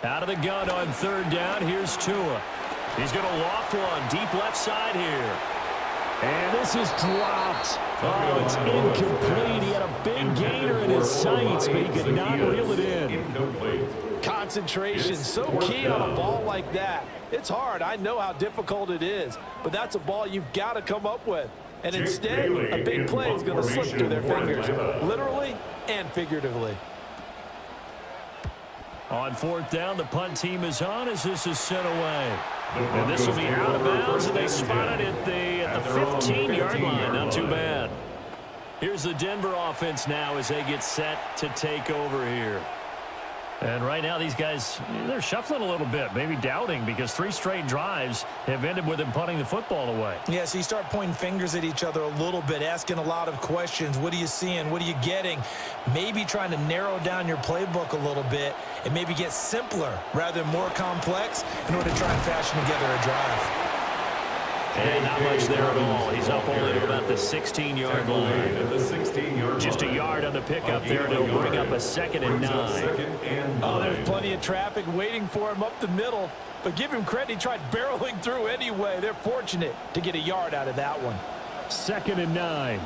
[SPEAKER 1] Out of the gun on 3rd down, here's Tua. He's going to loft one deep left side here. And this is dropped. Oh, it's incomplete. He had a big gainer in his sights, but he could not reel it in.
[SPEAKER 3] Concentration, so key on a ball like that. It's hard. I know how difficult it is, but that's a ball you've got to come up with. And instead, a big play is going to slip through their fingers, literally and figuratively.
[SPEAKER 1] On 4th down, the punt team is on as this is sent away. And this will be out of bounds, and they spot it at the 15-yard line. Not too bad. Here's the Denver offense now as they get set to take over here. And right now, these guys, they're shuffling a little bit, maybe doubting, because 3 straight drives have ended with them punting the football away.
[SPEAKER 3] Yeah, so you start pointing fingers at each other a little bit, asking a lot of questions. What are you seeing? What are you getting? Maybe trying to narrow down your playbook a little bit and maybe get simpler rather than more complex in order to try and fashion together a drive.
[SPEAKER 1] And not much there at all. He's up only to about the 16-yard line. Just a yard on the pickup there, and it'll bring up a 2nd and 9.
[SPEAKER 3] Oh, there's plenty of traffic waiting for him up the middle. But give him credit, he tried barreling through anyway. They're fortunate to get a yard out of that one.
[SPEAKER 1] 2nd and 9.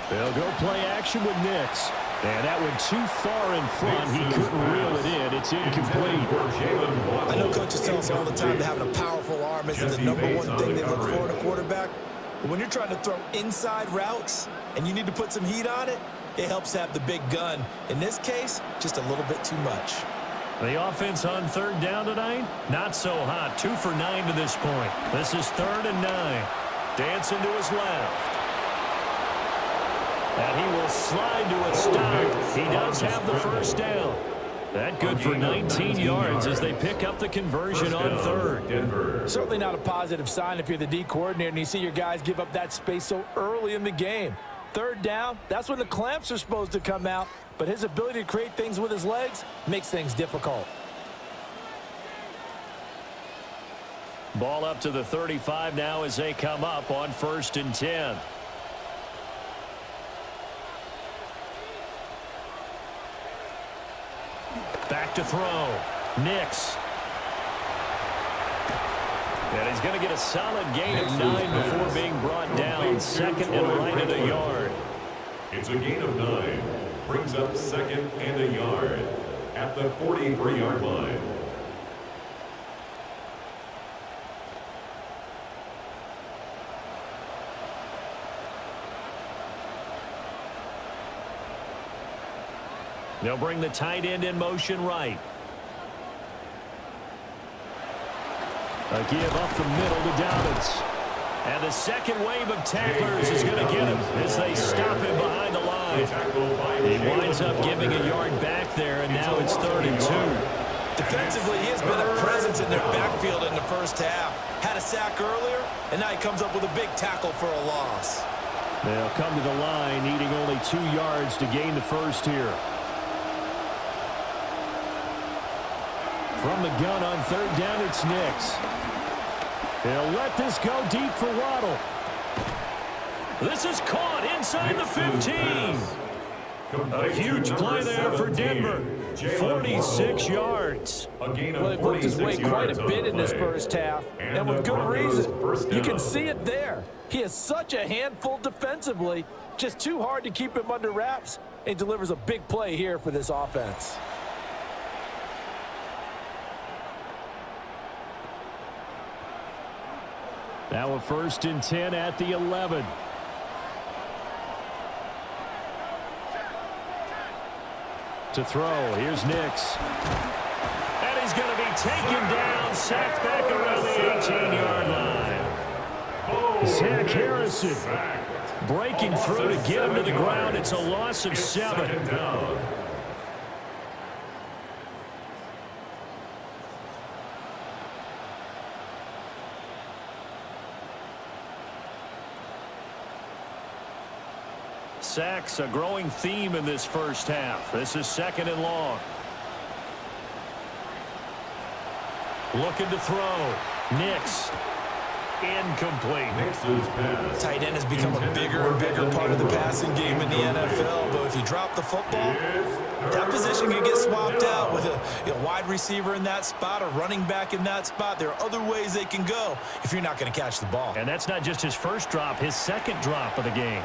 [SPEAKER 1] They'll go play action with Nix. And that went too far in front. He couldn't reel it in. It's incomplete.
[SPEAKER 3] I know coaches tell us all the time that having a powerful arm isn't the #1 thing they look for in a quarterback. But when you're trying to throw inside routes and you need to put some heat on it, it helps have the big gun. In this case, just a little bit too much.
[SPEAKER 1] The offense on 3rd down tonight, not so hot. 2 for 9 to this point. This is 3rd and 9. Dancing to his left. And he will slide to a stop. He does have the 1st down. That good for 19 yards as they pick up the conversion on 3rd.
[SPEAKER 3] Certainly not a positive sign if you're the D coordinator and you see your guys give up that space so early in the game. Third down, that's when the clamps are supposed to come out, but his ability to create things with his legs makes things difficult.
[SPEAKER 1] Ball up to the 35 now as they come up on 1st and 10. Back to throw. Nix. And he's going to get a solid gain of 9 before being brought down. Second and right at a yard.
[SPEAKER 2] It's a gain of 9. Brings up 2nd and a yard at the 43-yard line.
[SPEAKER 1] They'll bring the tight end in motion right. A give up the middle to Dobbins. And the second wave of tacklers is going to get him as they stop him behind the line. He winds up giving a yard back there, and now it's 3rd and 2.
[SPEAKER 3] Defensively, he has been a presence in their backfield in the first half. Had a sack earlier, and now he comes up with a big tackle for a loss.
[SPEAKER 1] They'll come to the line, needing only 2 yards to gain the first here. From the gun on 3rd down, it's Nix. He'll let this go deep for Waddle. This is caught inside the 15. A huge play there for Denver. 46 yards.
[SPEAKER 3] Well, he worked his way quite a bit in this first half, and with good reason. You can see it there. He is such a handful defensively, just too hard to keep him under wraps, and delivers a big play here for this offense.
[SPEAKER 1] Now a 1st and 10 at the 11. To throw, here's Nix. And he's going to be taken down, sacked back around the 18-yard line. Zach Harrison breaking through to get him to the ground. It's a loss of 7. Sacks, a growing theme in this first half. This is 2nd and long. Looking to throw. Nix. Incomplete.
[SPEAKER 3] Tight end has become a bigger and bigger part of the passing game in the NFL, but if you drop the football, that position can get swapped out with a wide receiver in that spot, a running back in that spot. There are other ways they can go if you're not going to catch the ball.
[SPEAKER 1] And that's not just his first drop, his second drop of the game.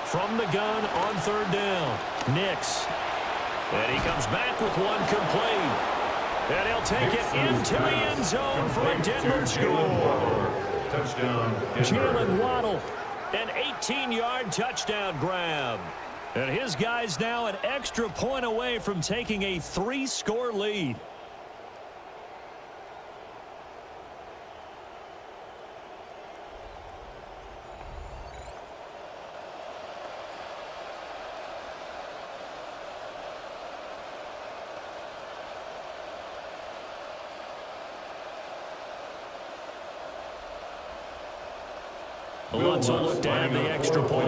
[SPEAKER 1] From the gun on 3rd down, Nix. And he comes back with one complete. And he'll take it into the end zone for a Denver score.
[SPEAKER 2] Touchdown,
[SPEAKER 1] Jalen Waddle, an 18-yard touchdown grab. And his guys now an extra point away from taking a 3-score lead. Alonso looked at the extra point.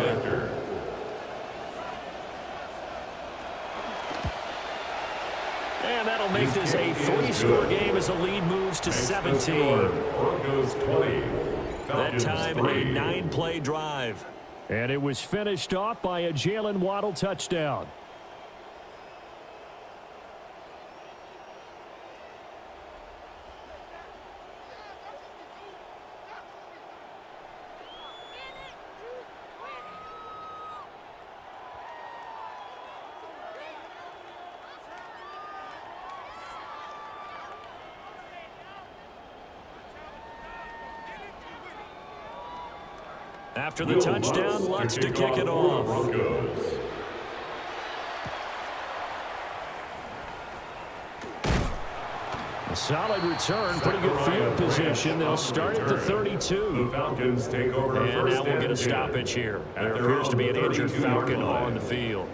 [SPEAKER 1] And that'll make this a 3-score game as the lead moves to 17.
[SPEAKER 2] Broncos 20.
[SPEAKER 1] That time a 9-play drive. And it was finished off by a Jalen Waddle touchdown. After the touchdown, Lutz to kick it off. A solid return, pretty good field position. They'll start at the 32.
[SPEAKER 2] The Falcons take over.
[SPEAKER 1] And now we'll get a stoppage here. There appears to be an injured Falcon on the field.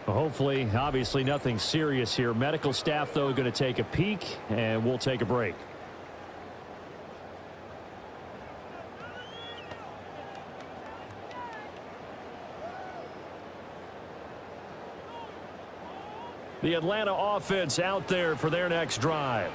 [SPEAKER 1] Well, hopefully, obviously nothing serious here. Medical staff, though, going to take a peek, and we'll take a break. The Atlanta offense out there for their next drive.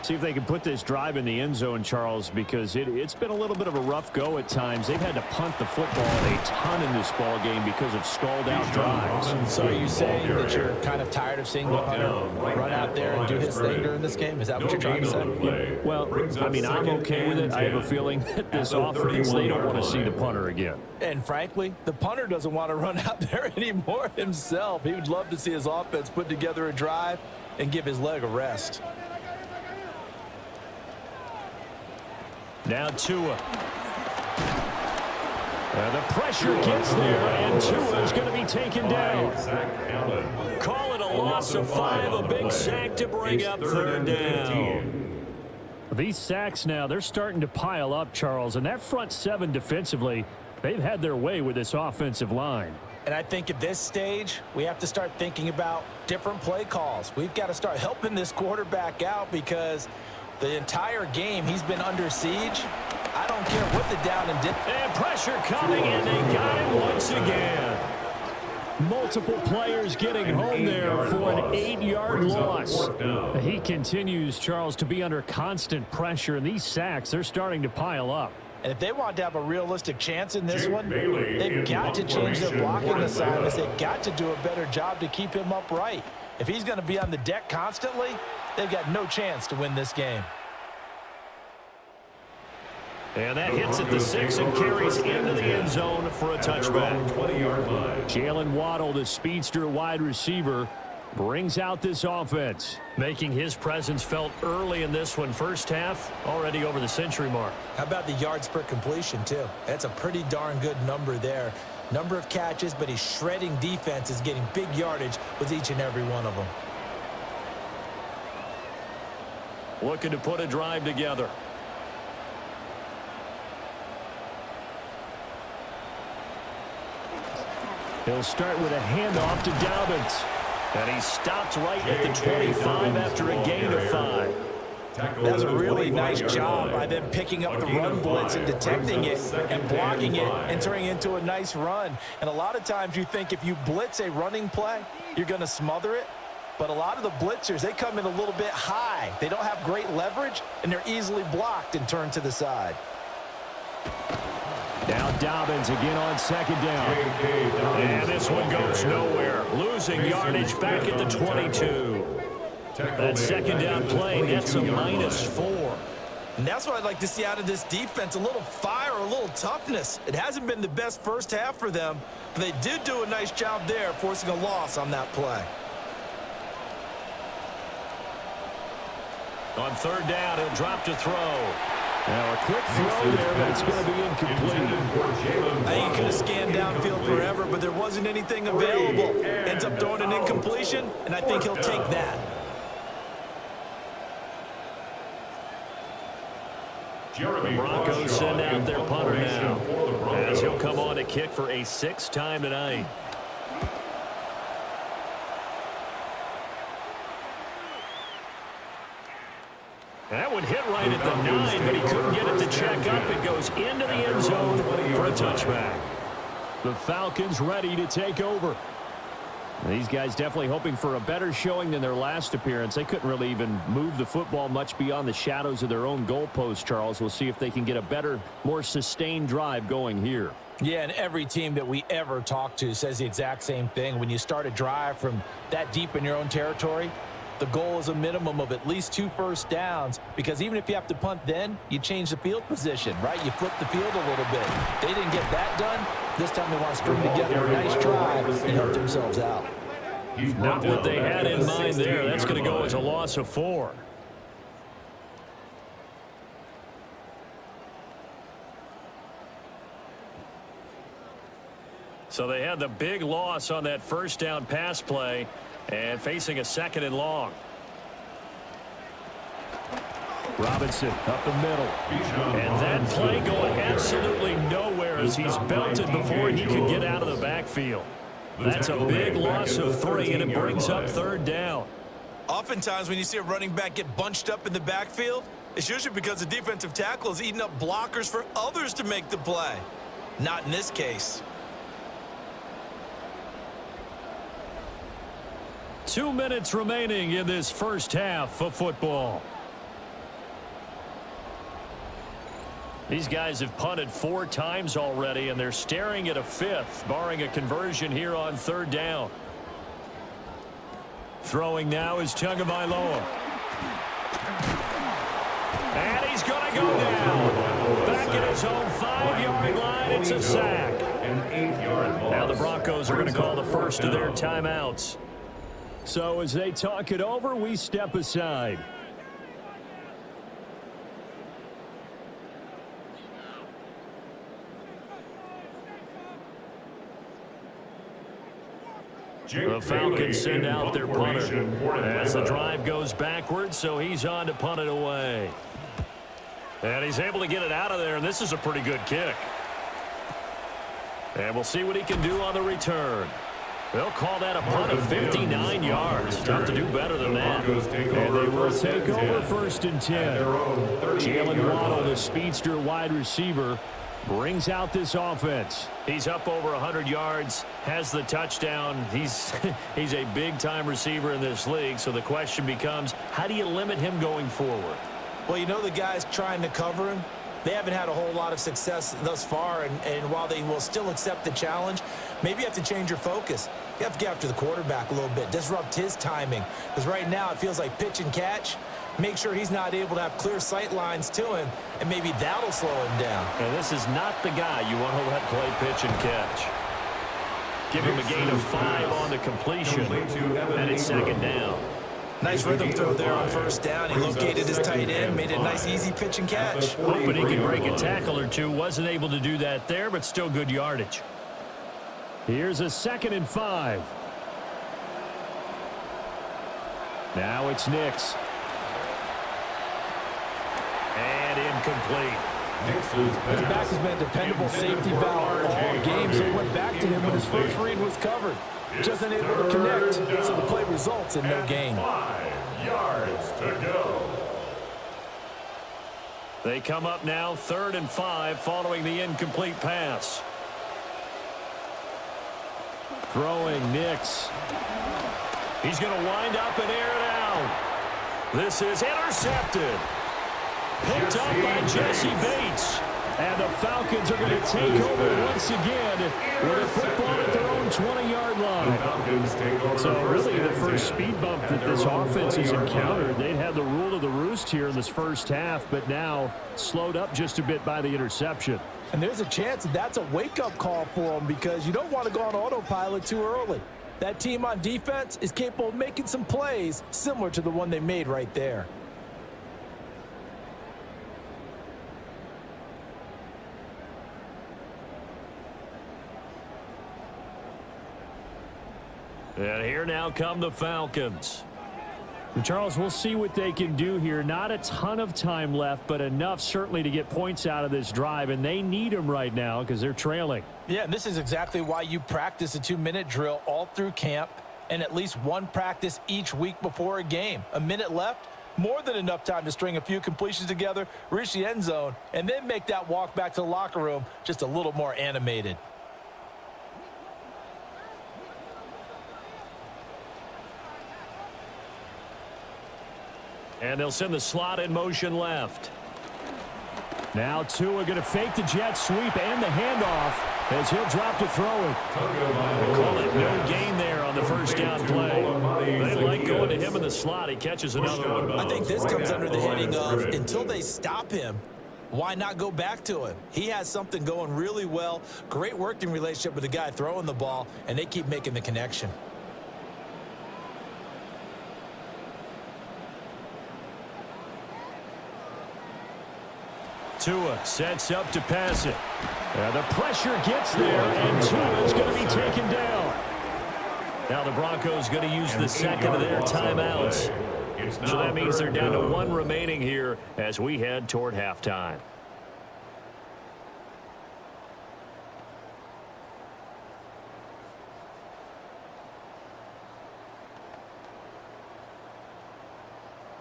[SPEAKER 1] See if they can put this drive in the end zone, Charles, because it's been a little bit of a rough go at times. They've had to punt the football a ton in this ball game because of stalled out drives.
[SPEAKER 3] So are you saying that you're kind of tired of seeing the punter run out there and do his thing during this game? Is that what you're trying to say?
[SPEAKER 1] Well, I mean, I'm okay with it. I have a feeling that this offense, they don't want to see the punter again.
[SPEAKER 3] And frankly, the punter doesn't want to run out there anymore himself. He would love to see his offense put together a drive and give his leg a rest.
[SPEAKER 1] Now Tua. The pressure gets there, and Tua is going to be taken down. Call it a loss of 5, a big sack to bring up third down. These sacks now, they're starting to pile up, Charles, and that front 7 defensively, they've had their way with this offensive line.
[SPEAKER 3] And I think at this stage, we have to start thinking about different play calls. We've got to start helping this quarterback out because the entire game he's been under siege. I don't care what the down and dip.
[SPEAKER 1] And pressure coming, and they got it once again. Multiple players getting home there for an 8-yard loss. He continues, Charles, to be under constant pressure, and these sacks, they're starting to pile up.
[SPEAKER 3] And if they want to have a realistic chance in this one, they've got to change their blocking assignments. They've got to do a better job to keep him upright. If he's going to be on the deck constantly, they've got no chance to win this game.
[SPEAKER 1] And that hits at the 6 and carries into the end zone for a touchback. Jalen Waddle, the speedster wide receiver, brings out this offense, making his presence felt early in this one. First half, already over the century mark.
[SPEAKER 3] How about the yards per completion, too? That's a pretty darn good number there. Number of catches, but he's shredding defenses, getting big yardage with each and every one of them.
[SPEAKER 1] Looking to put a drive together. He'll start with a handoff to Dobbins. And he stopped right at the 25 after a gain of 5.
[SPEAKER 3] That's a really nice job by them picking up the run blitz and detecting it and blocking it and turning it into a nice run. And a lot of times you think if you blitz a running play, you're going to smother it. But a lot of the blitzers, they come in a little bit high. They don't have great leverage, and they're easily blocked and turned to the side.
[SPEAKER 1] Now Dobbins again on second down. And this one goes nowhere. Losing yardage back at the 22. That second down play nets a -4.
[SPEAKER 3] And that's what I'd like to see out of this defense, a little fire, a little toughness. It hasn't been the best first half for them, but they did do a nice job there, forcing a loss on that play.
[SPEAKER 1] On third down, he'll drop to throw. Now a quick throw there, but it's going to be incomplete.
[SPEAKER 3] I think he could have scanned downfield forever, but there wasn't anything available. Ends up throwing an incompletion, and I think he'll take that.
[SPEAKER 1] The Broncos send out their punter now, as he'll come on to kick for a 6th time tonight. That would hit right at the 9, but he couldn't get it to check up. It goes into the end zone for a touchback. The Falcons ready to take over. These guys definitely hoping for a better showing than their last appearance. They couldn't really even move the football much beyond the shadows of their own goalpost, Charles. We'll see if they can get a better, more sustained drive going here.
[SPEAKER 3] Yeah, and every team that we ever talk to says the exact same thing. When you start a drive from that deep in your own territory, the goal is a minimum of at least 2 first downs, because even if you have to punt then, you change the field position, right? You flip the field a little bit. They didn't get that done. This time they want to string together a nice drive and help themselves out.
[SPEAKER 1] Not what they had in mind there. That's going to go as a loss of 4. So they had the big loss on that first down pass play and facing a 2nd and long. Robinson up the middle. And that play going absolutely nowhere as he's belted before he could get out of the backfield. That's a big loss of 3, and it brings up 3rd down.
[SPEAKER 3] Oftentimes when you see a running back get bunched up in the backfield, it's usually because the defensive tackle is eating up blockers for others to make the play. Not in this case.
[SPEAKER 1] 2 minutes remaining in this first half of football. These guys have punted 4 times already, and they're staring at a 5th, barring a conversion here on 3rd down. Throwing now is Tagovailoa. And he's going to go down. Back at his own 5-yard line, it's a sack. Now the Broncos are going to call the first of their timeouts. So as they talk it over, we step aside. The Falcons send out their punter as the drive goes backwards, so he's on to punt it away. And he's able to get it out of there, and this is a pretty good kick. And we'll see what he can do on the return. They'll call that a punt of 59 yards. Tough to do better than that. And they will take over 1st and 10. Jalen Waddle, the speedster wide receiver, brings out this offense. He's up over 100 yards, has the touchdown. He's a big-time receiver in this league, so the question becomes, how do you limit him going forward?
[SPEAKER 3] Well, you know the guys trying to cover him, they haven't had a whole lot of success thus far, and while they will still accept the challenge, maybe you have to change your focus. You have to get after the quarterback a little bit, disrupt his timing, because right now it feels like pitch and catch. Make sure he's not able to have clear sight lines to him, and maybe that'll slow him down.
[SPEAKER 1] And this is not the guy you want to let play pitch and catch. Give him a gain of 5 on the completion, and it's 2nd down.
[SPEAKER 3] Nice rhythm throw there on 1st down. He located his tight end, made it a nice, easy pitch and catch.
[SPEAKER 1] Hoping he could break a tackle or two. Wasn't able to do that there, but still good yardage. Here's a 2nd and 5. Now it's Nix. And incomplete.
[SPEAKER 3] His back has been a dependable safety valve all game, so he went back to him when his first read was covered. Just unable to connect, so the play results in no gain.
[SPEAKER 2] 5 yards to go.
[SPEAKER 1] They come up now 3rd and 5 following the incomplete pass. Throwing Nix. He's going to wind up and air it out. This is intercepted. Picked up by Jesse Bates. And the Falcons are going to take over once again with a football at their own 20-yard line. So really the first speed bump that this offense has encountered. They'd had the rule of the roost here in this first half, but now slowed up just a bit by the interception.
[SPEAKER 3] And there's a chance that's a wake-up call for them because you don't want to go on autopilot too early. That team on defense is capable of making some plays similar to the one they made right there.
[SPEAKER 1] And here now come the Falcons. Charles, we'll see what they can do here. Not a ton of time left, but enough certainly to get points out of this drive, and they need them right now because they're trailing.
[SPEAKER 3] Yeah, and this is exactly why you practice a 2-minute drill all through camp and at least one practice each week before a game. A minute left, more than enough time to string a few completions together, reach the end zone, and then make that walk back to the locker room just a little more animated.
[SPEAKER 1] And they'll send the slot in motion left. Now Tua going to fake the jet sweep and the handoff as he'll drop to throw it. Call it no gain there on the first down play. They like going to him in the slot. He catches another one.
[SPEAKER 3] I think this comes under the heading of until they stop him, why not go back to him? He has something going really well. Great working relationship with the guy throwing the ball, and they keep making the connection.
[SPEAKER 1] Tua sets up to pass it. The pressure gets there, and Tua's going to be taken down. Now the Broncos going to use the second of their timeouts. So that means they're down to 1 remaining here as we head toward halftime.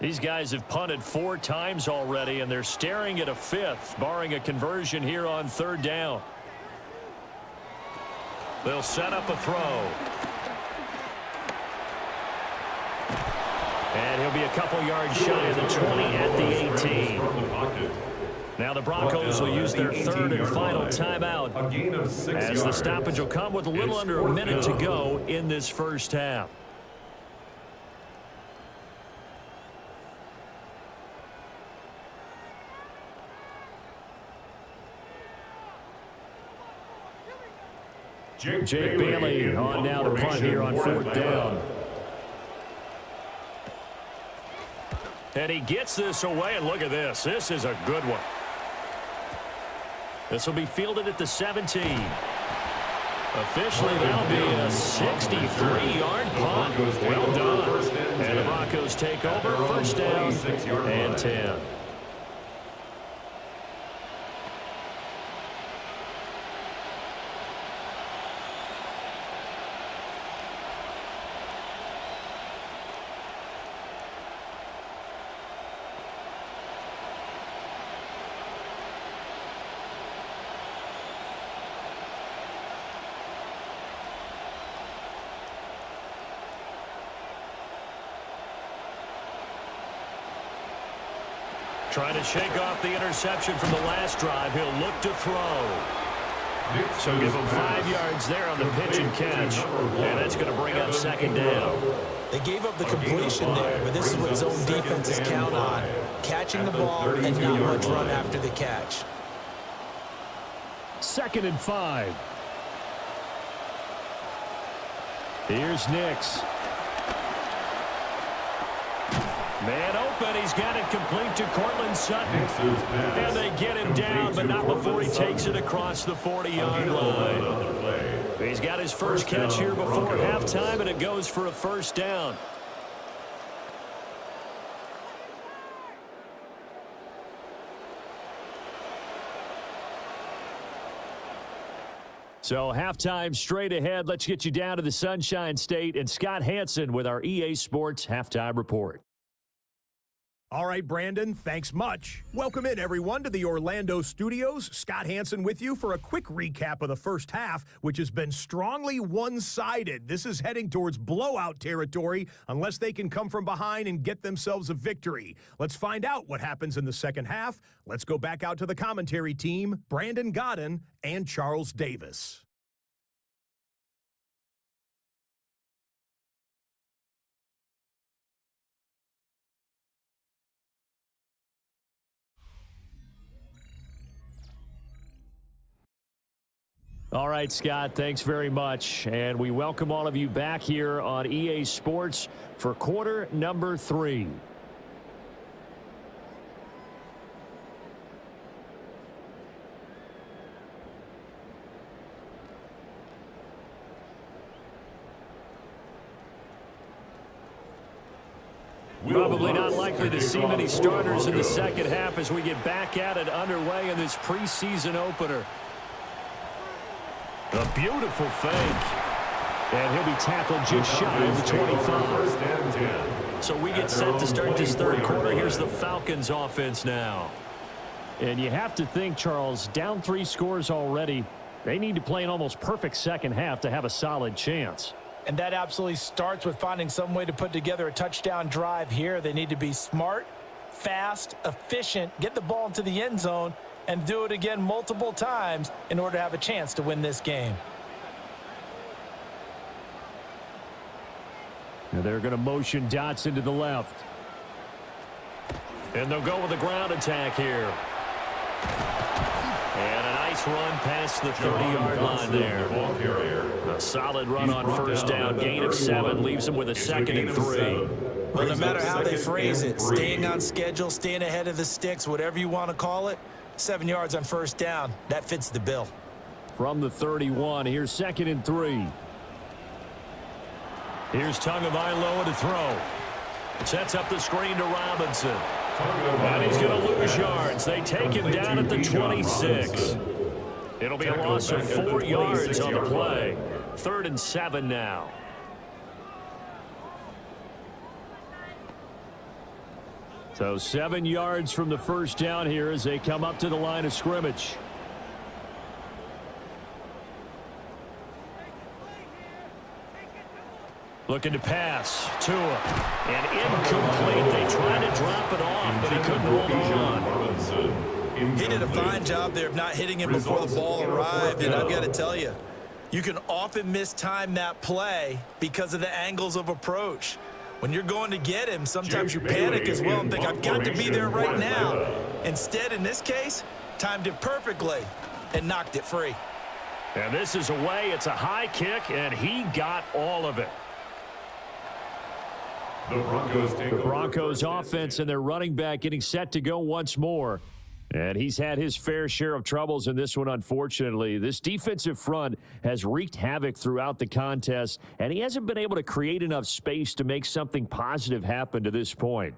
[SPEAKER 1] These guys have punted 4 times already, and they're staring at a 5th, barring a conversion here on 3rd down. They'll set up a throw. And he'll be a couple yards shy of the 20 at the 18. Now the Broncos will use their third and final timeout as the stoppage will come with a little under a minute to go in this first half. Jake Bailey on now to punt here on fourth down. And he gets this away, and look at this. This is a good one. This will be fielded at the 17. Officially, that'll be a 63-yard punt. Well done. And the Broncos take over, first down and 10. Trying to shake off the interception from the last drive. He'll look to throw. So give him 5 yards there on the pitch and catch. And that's going to bring up second down.
[SPEAKER 3] They gave up the completion there, but this is what zone defenses count on. Catching the ball and not much run after the catch.
[SPEAKER 1] 2nd and 5. Here's Nix. Man open. He's got it complete to Cortland Sutton. And they get him down, but not before he takes it across the 40-yard line. He's got his first catch here before halftime, and it goes for a first down. So halftime straight ahead. Let's get you down to the Sunshine State and Scott Hansen with our EA Sports Halftime Report.
[SPEAKER 5] All right, Brandon, thanks much. Welcome in, everyone, to the Orlando studios. Scott Hansen with you for a quick recap of the first half, which has been strongly one-sided. This is heading towards blowout territory unless they can come from behind and get themselves a victory. Let's find out what happens in the second half. Let's go back out to the commentary team, Brandon Godden and Charles Davis.
[SPEAKER 1] All right, Scott, thanks very much. And we welcome all of you back here on EA Sports for quarter number 3. Probably not likely to see many starters in the second half as we get back at it underway in this preseason opener. A beautiful fake. And he'll be tackled just shy of the 25. So we get set to start this third quarter. Here's the Falcons offense now. And you have to think, Charles, down 3 scores already. They need to play an almost perfect second half to have a solid chance.
[SPEAKER 3] And that absolutely starts with finding some way to put together a touchdown drive here. They need to be smart, fast, efficient, get the ball into the end zone, and do it again multiple times in order to have a chance to win this game.
[SPEAKER 1] Now they're going to motion Dotson to the left. And they'll go with a ground attack here. And a nice run past the 30-yard line there. A solid run on first down. Gain of 7 leaves them with a 2nd and 3.
[SPEAKER 3] Well, no matter how they phrase it, staying on schedule, staying ahead of the sticks, whatever you want to call it, 7 yards on first down. That fits the bill.
[SPEAKER 1] From the 31, here's 2nd and 3. Here's Tagovailoa to throw. Sets up the screen to Robinson. And he's going to lose yards. They take him down at the 26. It'll be a loss of 4 yards on the play. 3rd and 7 now. So 7 yards from the first down here as they come up to the line of scrimmage. Looking to pass. Tua. And incomplete. They tried to drop it off, but he couldn't hold on.
[SPEAKER 3] He did a fine job there of not hitting him before the ball arrived. And I've got to tell you, you can often mistime that play because of the angles of approach. When you're going to get him, sometimes you panic as well and think, I've got to be there right now. Instead, in this case, timed it perfectly and knocked it free.
[SPEAKER 1] And this is away. It's a high kick, and he got all of it. The Broncos offense and their running back getting set to go once more. And he's had his fair share of troubles in this one, unfortunately. This defensive front has wreaked havoc throughout the contest, and he hasn't been able to create enough space to make something positive happen to this point.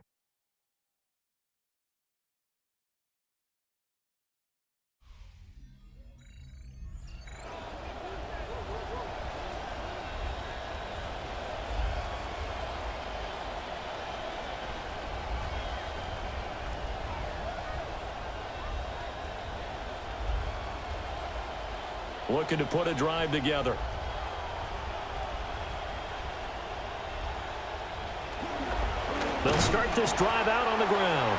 [SPEAKER 1] Looking to put a drive together. They'll start this drive out on the ground.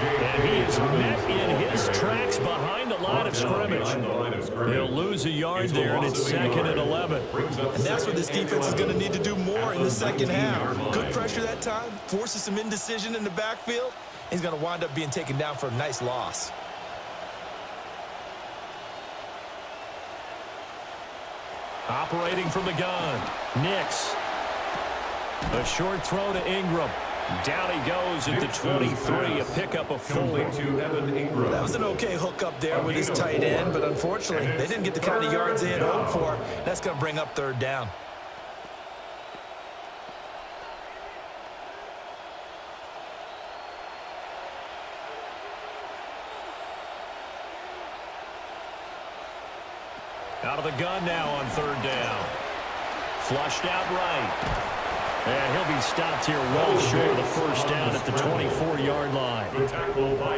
[SPEAKER 1] And he is met in his tracks behind the line of scrimmage. He'll lose a yard there, and it's 2nd and 11.
[SPEAKER 3] And that's what this defense is going to need to do more in the second half. Good pressure that time, forces some indecision in the backfield. He's going to wind up being taken down for a nice loss.
[SPEAKER 1] Operating from the gun, Nix. A short throw to Ingram. Down he goes at the 23, a pickup of 4.
[SPEAKER 3] That was an okay hook up there with his tight end, but unfortunately, they didn't get the kind of yards they had hoped for. That's going to bring up 3rd down.
[SPEAKER 1] Out of the gun now on 3rd down. Flushed out right. And he'll be stopped here well short of the 1st down at the 24-yard line.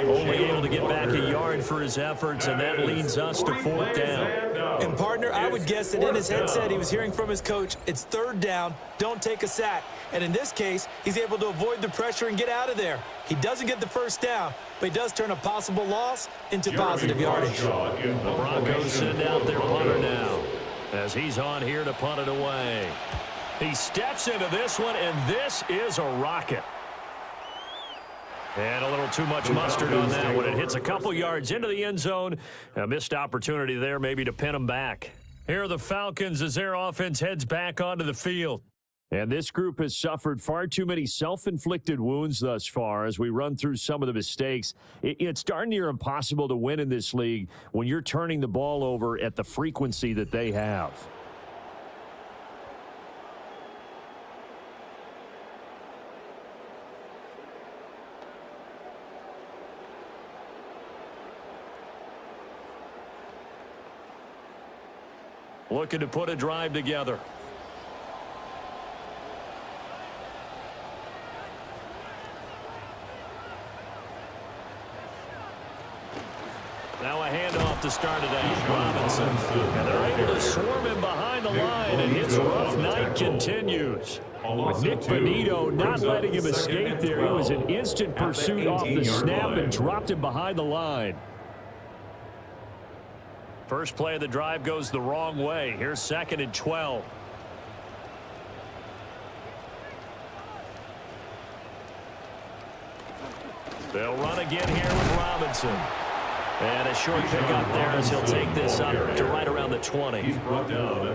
[SPEAKER 1] Only able to get back a yard for his efforts, and that leads us to 4th down.
[SPEAKER 3] And, partner, I would guess that in his headset he was hearing from his coach, it's 3rd down, don't take a sack. And in this case, he's able to avoid the pressure and get out of there. He doesn't get the 1st down, but he does turn a possible loss into positive yardage.
[SPEAKER 1] The Broncos send out their punter now as he's on here to punt it away. He steps into this one, and this is a rocket. And a little too much mustard on that one. It hits a couple yards into the end zone. A missed opportunity there maybe to pin him back. Here are the Falcons as their offense heads back onto the field. And this group has suffered far too many self-inflicted wounds thus far as we run through some of the mistakes. It's darn near impossible to win in this league when you're turning the ball over at the frequency that they have. Looking to put a drive together. Now a handoff to start it out. Robinson. And they're able to swarm him behind the line, and his rough night continues. With Nick Benito not letting him escape there. He was in instant pursuit off the snap and dropped him behind the line. First play of the drive goes the wrong way. Here's 2nd and 12. They'll run again here with Robinson. And a short pickup there as he'll take this up to right around the 20.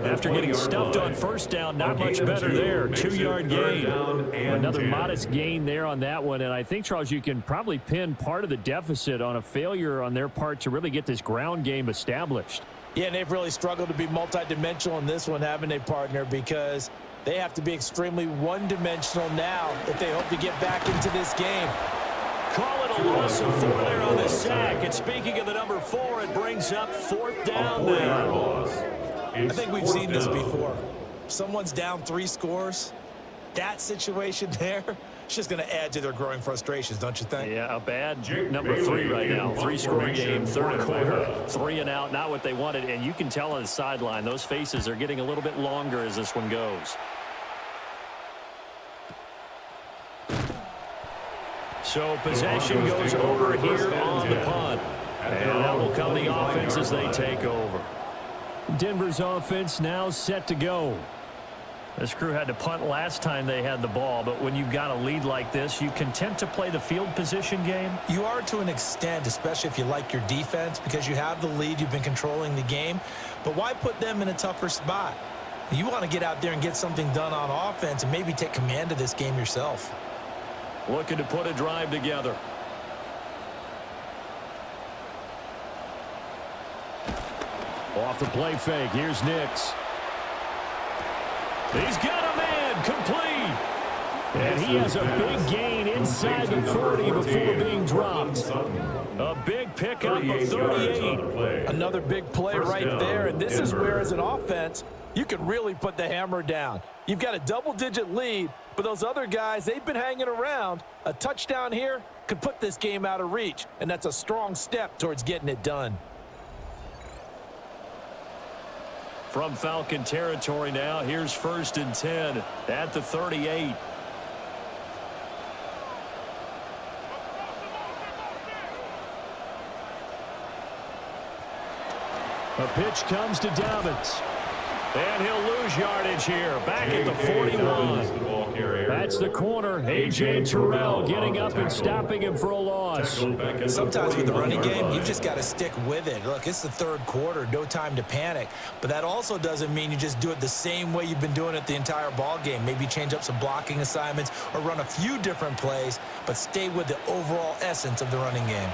[SPEAKER 1] After getting stuffed on 1st down, not much better there. 2-yard gain. Another modest gain there on that one. And I think, Charles, you can probably pin part of the deficit on a failure on their part to really get this ground game established.
[SPEAKER 3] Yeah, and they've really struggled to be multidimensional in this one, haven't they, partner? Because they have to be extremely one-dimensional now if they hope to get back into this game.
[SPEAKER 1] Call it a loss of 4 there on the sack. And speaking of the number 4, it brings up 4th down now.
[SPEAKER 3] I think we've seen this before. Someone's down 3 scores. That situation there, it's just going to add to their growing frustrations, don't you think?
[SPEAKER 1] Yeah, a bad number 3 right now. 3-score game, 3rd quarter, 3 and out, not what they wanted. And you can tell on the sideline, those faces are getting a little bit longer as this one goes. So possession goes over here on the punt. And that will come the offense as they take over. Denver's offense now set to go. This crew had to punt last time they had the ball, but when you've got a lead like this, you content to play the field position game?
[SPEAKER 3] You are to an extent, especially if you like your defense, because you have the lead, you've been controlling the game. But why put them in a tougher spot? You want to get out there and get something done on offense and maybe take command of this game yourself.
[SPEAKER 1] Looking to put a drive together. Off the play fake. Here's Nix. He's got a man complete. And he has a big gain inside the 40 before being dropped. A big pickup of 38.
[SPEAKER 3] Another big play right there. And this is where, as an offense, you can really put the hammer down. You've got a double-digit lead, but those other guys, they've been hanging around. A touchdown here could put this game out of reach, and that's a strong step towards getting it done.
[SPEAKER 1] From Falcon territory now, here's 1st and 10 at the 38. A pitch comes to Dobbins. And he'll lose yardage here. Back at the 41. That's the corner. A.J. Terrell getting up and stopping him for a loss.
[SPEAKER 3] Sometimes with the running game, you've just got to stick with it. Look, it's the third quarter. No time to panic. But that also doesn't mean you just do it the same way you've been doing it the entire ball game. Maybe change up some blocking assignments or run a few different plays, but stay with the overall essence of the running game.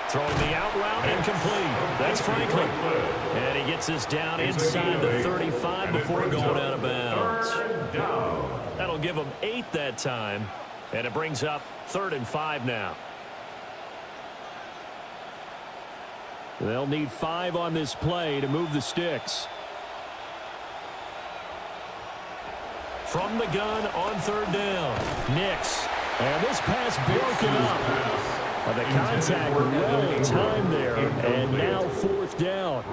[SPEAKER 1] Throwing the out route, incomplete. That's Franklin. And he gets this down inside the 35 before going out of bounds. That'll give him 8 that time. And it brings up 3rd and 5 now. They'll need 5 on this play to move the sticks. From the gun on 3rd down. Nix. And this pass broken up. The contact well timed there, and now 4th down.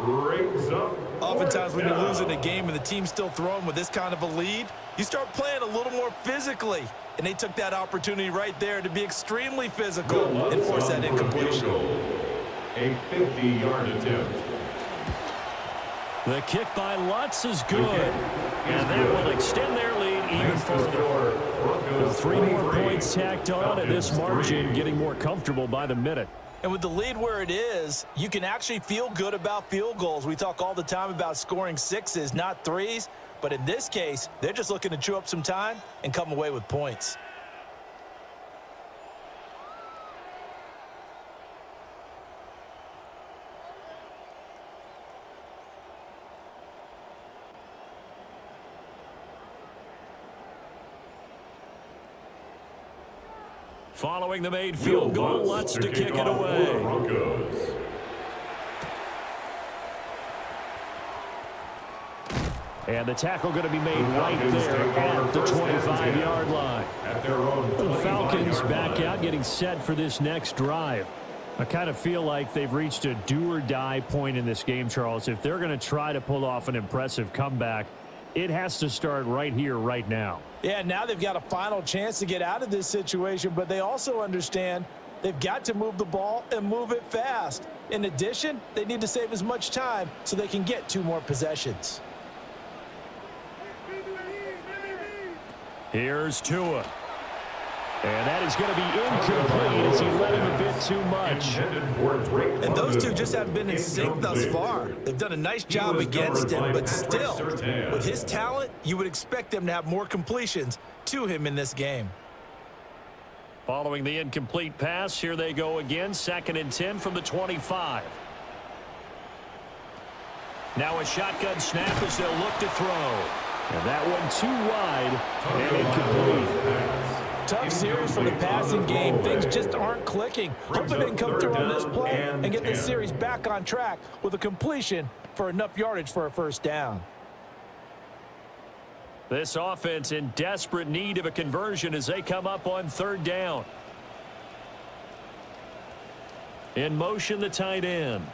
[SPEAKER 3] Oftentimes when you're losing a game and the team's still throwing with this kind of a lead, you start playing a little more physically. And they took that opportunity right there to be extremely physical and force that incompletion.
[SPEAKER 2] A 50-yard attempt.
[SPEAKER 1] The kick by Lutz is good, and that will extend their lead even further. 3 more points tacked on, and this margin getting more comfortable by the minute.
[SPEAKER 3] And with the lead where it is, you can actually feel good about field goals. We talk all the time about scoring 6s, not 3s. But in this case, they're just looking to chew up some time and come away with points.
[SPEAKER 1] Following the made field goal, Lutz to kick it away.
[SPEAKER 2] Broncos.
[SPEAKER 1] And the tackle going to be made right there at the 25-yard line. The Falcons back out, getting set for this next drive. I kind of feel like they've reached a do-or-die point in this game, Charles. If they're going to try to pull off an impressive comeback, it has to start right here, right now.
[SPEAKER 3] Yeah, now they've got a final chance to get out of this situation, but they also understand they've got to move the ball and move it fast. In addition, they need to save as much time so they can get 2 more possessions.
[SPEAKER 1] Here's Tua. And that is going to be incomplete as he let him a bit too much.
[SPEAKER 3] And those two just haven't been in sync thus far. They've done a nice job against him, but still, with his talent, you would expect them to have more completions to him in this game.
[SPEAKER 1] Following the incomplete pass, here they go again. 2nd and 10 from the 25. Now a shotgun snap as they'll look to throw. And that one too wide and incomplete.
[SPEAKER 3] Tough series for the passing game. Things just aren't clicking. Hoping they can come through on this play and get this series back on track with a completion for enough yardage for a 1st down.
[SPEAKER 1] This offense in desperate need of a conversion as they come up on 3rd down. In motion, the tight end.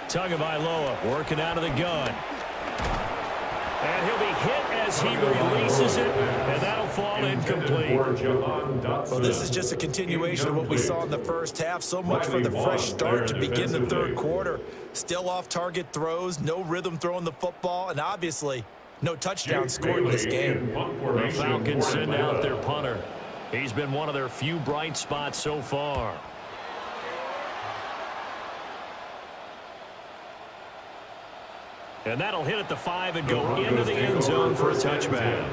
[SPEAKER 1] Tagovailoa working out of the gun. And he'll be hit as he releases it, and that'll fall incomplete.
[SPEAKER 3] Well, this is just a continuation of what we saw in the first half. So much for the fresh start to begin the third quarter. Still off-target throws, no rhythm throwing the football, and obviously no touchdown scored in this game.
[SPEAKER 1] The Falcons send out their punter. He's been one of their few bright spots so far. And that'll hit at the 5 and go into the end zone for a touchback.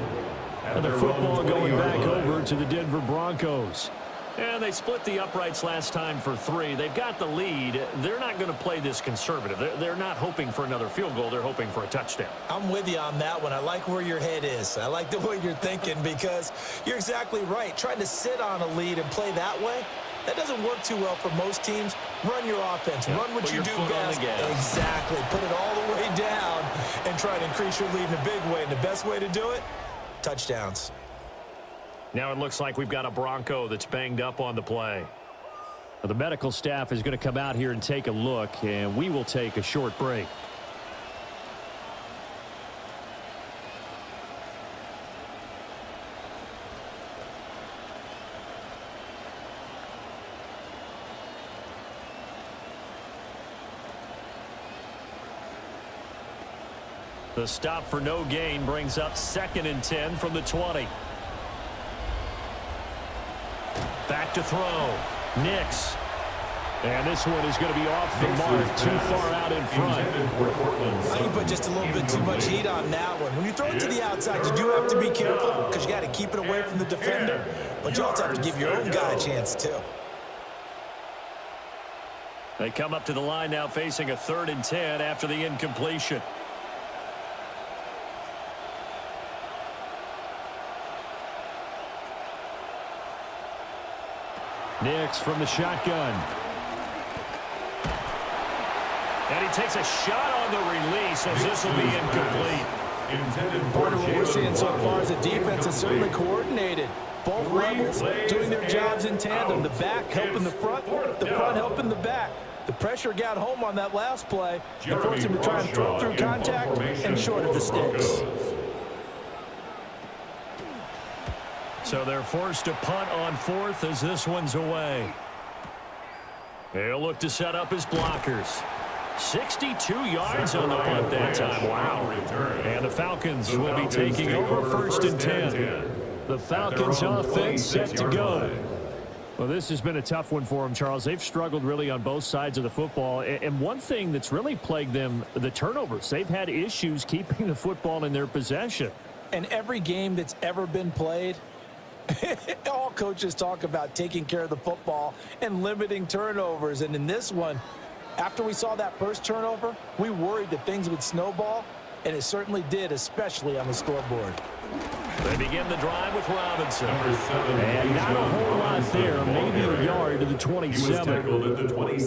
[SPEAKER 1] And the football going back over to the Denver Broncos. And they split the uprights last time for 3. They've got the lead. They're not going to play this conservative. They're not hoping for another field goal. They're hoping for a touchdown.
[SPEAKER 3] I'm with you on that one. I like where your head is. I like the way you're thinking because you're exactly right. Trying to sit on a lead and play that way, that doesn't work too well for most teams. Run your offense. Run what you do best. Exactly. Put it all the way down and try to increase your lead in a big way. And the best way to do it, touchdowns.
[SPEAKER 1] Now it looks like we've got a Bronco that's banged up on the play. Well, the medical staff is going to come out here and take a look, and we will take a short break. The stop for no gain brings up 2nd and 10 from the 20. Back to throw. Nix. And this one is going to be off the mark, too far out in front.
[SPEAKER 3] I think put just a little bit too much heat on that one. When you throw it to the outside, you do have to be careful because you got to keep it away from the defender. But you also have to give your own guy a chance, too.
[SPEAKER 1] They come up to the line now facing a 3rd and 10 after the incompletion. Nix from the shotgun. And he takes a shot on the release as this will be incomplete.
[SPEAKER 3] Part of what we're seeing so far is the defense is certainly coordinated. Both levels doing their jobs in tandem. The back helping the front helping the back. The pressure got home on that last play and forced him to try and throw through contact and short of the sticks.
[SPEAKER 1] So they're forced to punt on 4th as this one's away. They'll look to set up his blockers. 62 yards on the punt that time. Wow. And the Falcons will be taking over 1st and 10. The Falcons offense set to go. Well, this has been a tough one for them, Charles. They've struggled really on both sides of the football. And one thing that's really plagued them, the turnovers. They've had issues keeping the football in their possession.
[SPEAKER 3] And every game that's ever been played, all coaches talk about taking care of the football and limiting turnovers. And in this one, after we saw that first turnover, we worried that things would snowball, and it certainly did, especially on the scoreboard.
[SPEAKER 1] They begin the drive with Robinson. And not a whole lot there, maybe a yard to the 27.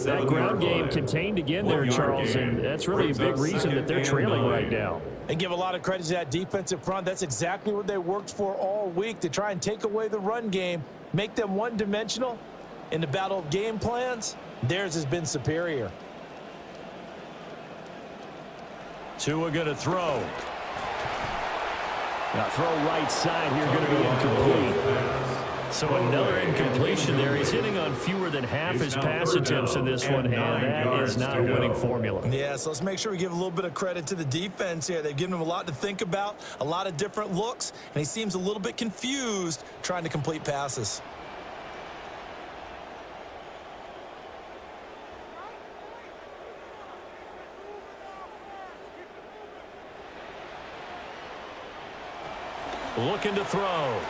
[SPEAKER 1] That ground game contained again there, Charles, and that's really a big reason that they're trailing right now.
[SPEAKER 3] And give a lot of credit to that defensive front. That's exactly what they worked for all week, to try and take away the run game, make them one-dimensional. In the battle of game plans, theirs has been superior.
[SPEAKER 1] Tua going to throw. Now throw right side here, going to be incomplete. So another incompletion there. He's hitting on fewer than half his pass attempts in this one, and that is not a winning formula.
[SPEAKER 3] Yeah, so let's make sure we give a little bit of credit to the defense here. They've given him a lot to think about, a lot of different looks, and he seems a little bit confused trying to complete passes.
[SPEAKER 1] Looking to throw.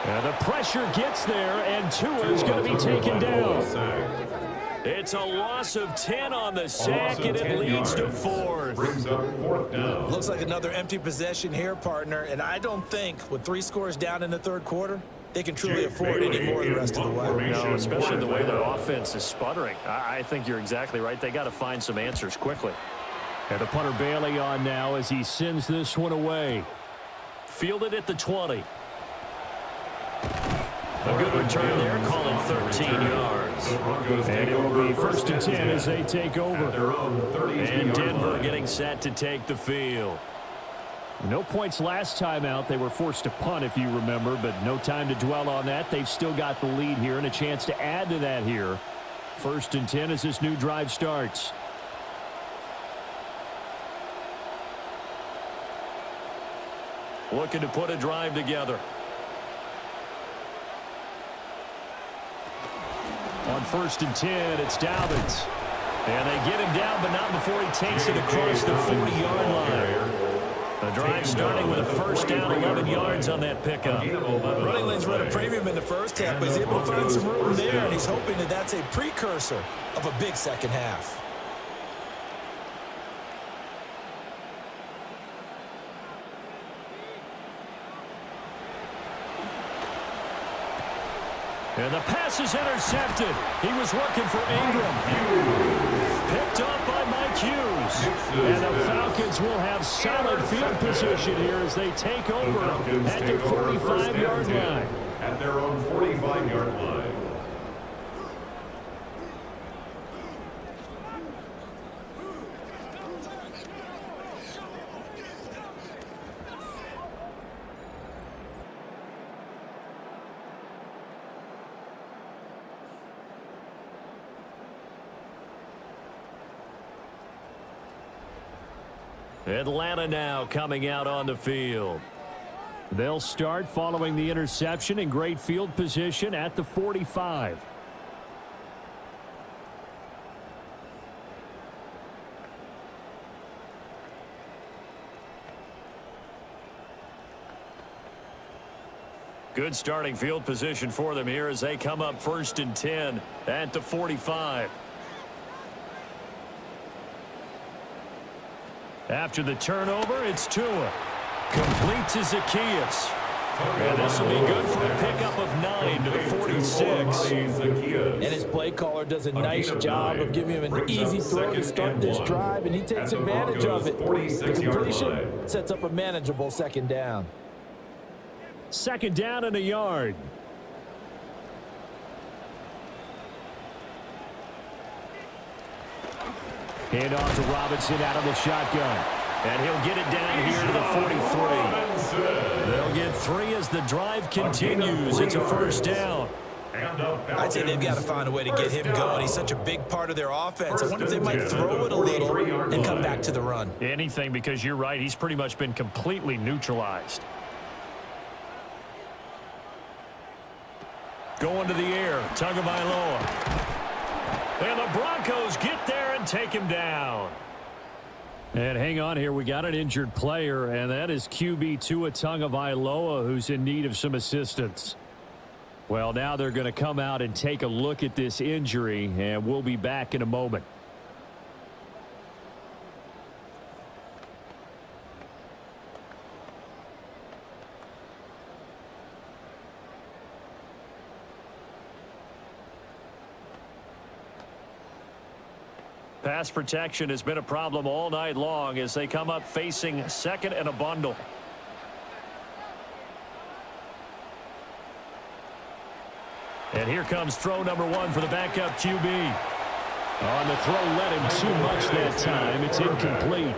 [SPEAKER 1] And the pressure gets there, and Tua is going to be taken down. It's a loss of 10 on the sack, and it leads to 4th.
[SPEAKER 3] Looks like another empty possession here, partner, and I don't think with 3 scores down in the third quarter, they can truly afford any more the rest of the way.
[SPEAKER 1] No, especially the way their offense is sputtering. I think you're exactly right. They got to find some answers quickly. And the punter Bailey on now as he sends this one away. Fielded at the 20. A good return there, call it 13 yards. And it will be 1st and 10 as they take over. And Denver getting set to take the field. No points last time out. They were forced to punt, if you remember, but no time to dwell on that. They've still got the lead here and a chance to add to that here. 1st and 10 as this new drive starts. Looking to put a drive together. On 1st and 10, it's Dobbins. And they get him down, but not before he takes it across the 40-yard line. The drive starting with a 1st down, 11 yards on that pickup.
[SPEAKER 3] Running lanes run a premium in the first half, but he's able to find some room there, and he's hoping that that's a precursor of a big second half.
[SPEAKER 1] And the pass is intercepted. He was looking for Ingram. Picked up by Mike Hughes. And the Falcons will have solid field position here as they take over at the 45-yard line.
[SPEAKER 2] At their own 45-yard line.
[SPEAKER 1] Atlanta now coming out on the field. They'll start following the interception in great field position at the 45. Good starting field position for them here as they come up 1st and 10 at the 45. After the turnover, it's Tua. Complete to Zacchaeus. And this will be good for a pickup of 9 to the 46.
[SPEAKER 3] And his play caller does a nice job of giving him an easy throw to start this drive, and he takes advantage of it. The completion sets up a manageable 2nd down.
[SPEAKER 1] 2nd down and a yard. Hand off to Robinson out of the shotgun. And he'll get it down here to the 43. They'll get 3 as the drive continues. It's a 1st down.
[SPEAKER 3] I'd say they've got to find a way to get him going. He's such a big part of their offense. I wonder if they might throw it a little and come back to the run.
[SPEAKER 1] Anything, because you're right. He's pretty much been completely neutralized. Going to the air. Tagovailoa. And the Broncos get there and take him down. And hang on here. We got an injured player, and that is QB Tua Tagovailoa, who's in need of some assistance. Well, now they're going to come out and take a look at this injury, and we'll be back in a moment. Pass protection has been a problem all night long as they come up facing 2nd and a bundle. And here comes throw number 1 for the backup QB. On the throw, let him too much that time. It's incomplete.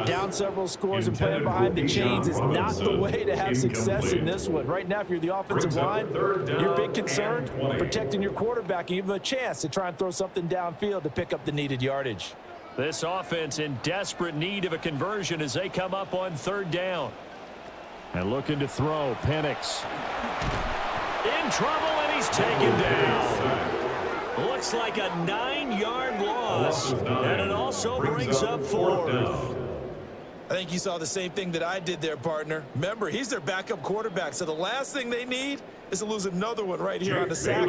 [SPEAKER 3] Down several scores and playing behind the chains is not the way to have success in this one. Right now, if you're the offensive line, your big concern, protecting your quarterback and give him a chance to try and throw something downfield to pick up the needed yardage.
[SPEAKER 1] This offense in desperate need of a conversion as they come up on 3rd down. And looking to throw, Penix. In trouble, and he's taken down. Looks like a 9-yard loss, and it also brings up 4th.
[SPEAKER 3] I think you saw the same thing that I did there, partner. Remember, he's their backup quarterback, so the last thing they need is to lose another one right here on the sack.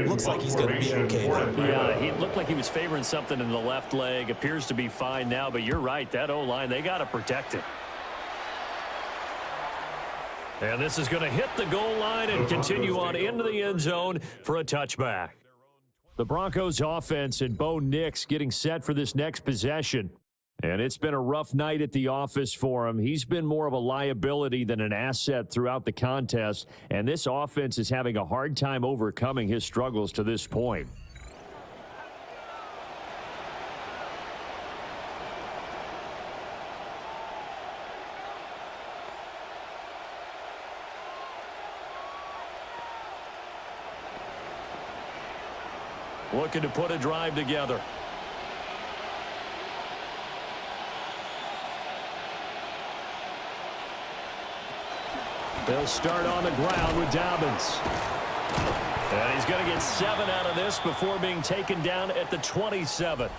[SPEAKER 3] Looks like he's going to be okay, though.
[SPEAKER 1] Yeah, he looked like he was favoring something in the left leg. Appears to be fine now, but you're right. That O-line, they got to protect it. And this is going to hit the goal line and continue on into the end zone for a touchback. The Broncos offense and Bo Nix getting set for this next possession. And it's been a rough night at the office for him. He's been more of a liability than an asset throughout the contest, and this offense is having a hard time overcoming his struggles to this point. Looking to put a drive together. They'll start on the ground with Dobbins. And he's going to get 7 out of this before being taken down at the 27.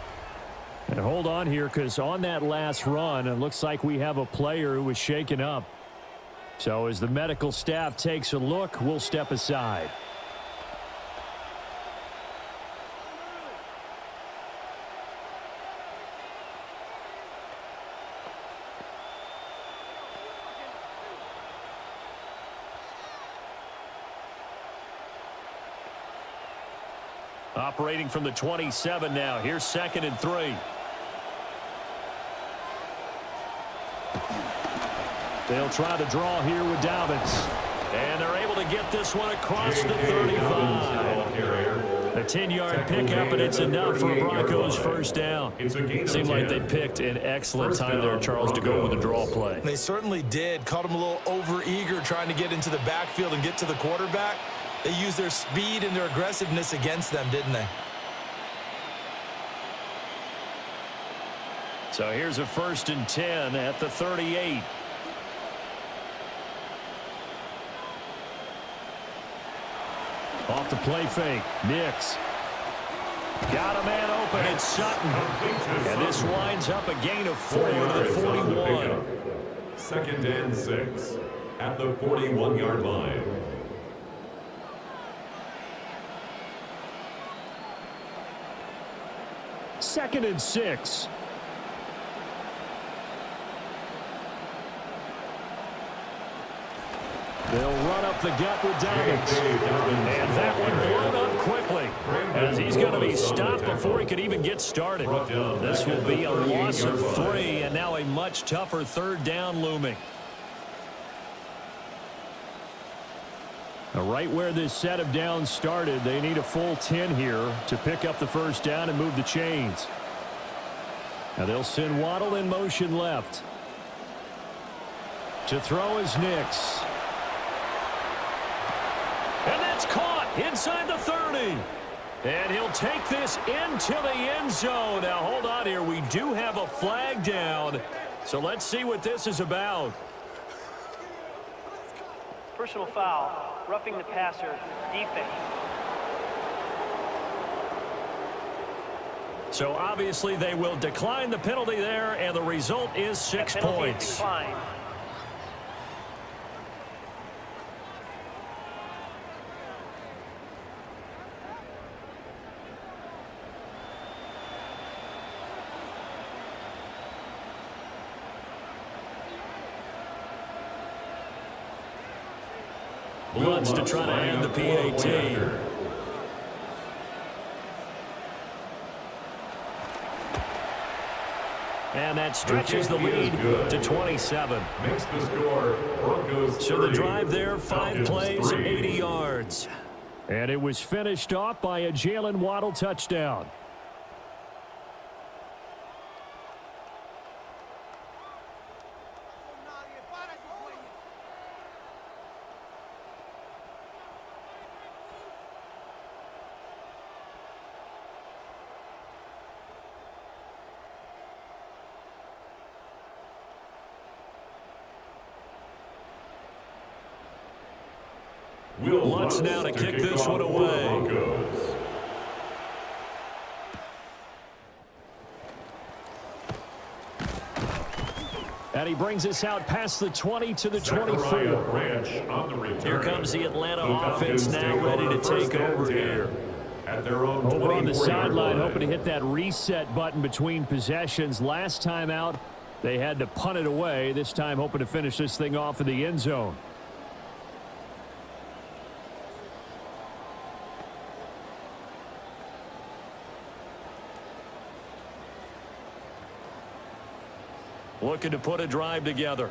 [SPEAKER 1] And hold on here, because on that last run, it looks like we have a player who was shaken up. So as the medical staff takes a look, we'll step aside. Operating from the 27 now. Here's 2nd and 3. They'll try to draw here with Dobbins. And they're able to get this one across the 35. A 10-yard pickup, and it's enough for Broncos first down. Seemed like they picked an excellent time there, Charles, to go with the draw play.
[SPEAKER 3] They certainly did. Caught him a little over-eager trying to get into the backfield and get to the quarterback. They used their speed and their aggressiveness against them, didn't they?
[SPEAKER 1] So here's a 1st and 10 at the 38. Off the play fake. Nix. Got a man open. It's Sutton. And this winds up a gain of 4 to the 41.
[SPEAKER 2] 2nd and 6 at the 41-yard line.
[SPEAKER 1] Second and 6. They'll run up the gut with Dobbins. And that one blown up quickly, as he's going to be stopped before he could even get started. This will be a loss of 3, and now a much tougher 3rd down looming. Now, right where this set of downs started, they need a full 10 here to pick up the 1st down and move the chains. Now they'll send Waddle in motion left. To throw is Nix. And that's caught inside the 30. And he'll take this into the end zone. Now hold on here. We do have a flag down. So let's see what this is about.
[SPEAKER 4] Personal foul, roughing the passer, defense.
[SPEAKER 1] So obviously they will decline the penalty there, and the result is 6 points.
[SPEAKER 4] Declined.
[SPEAKER 1] Bloods to try to end the PAT. And that stretches the lead to 27.
[SPEAKER 2] Makes the score Broncos 30.
[SPEAKER 1] So the drive there, 5 plays, 80 yards. And it was finished off by a Jalen Waddle touchdown. Lutz now to kick this one away. And he brings us out past the 20 to the 24. Here comes the Atlanta offense now ready to take over here. Over on the sideline, hoping to hit that reset button between possessions. Last time out, they had to punt it away. This time hoping to finish this thing off in the end zone. looking to put a drive together.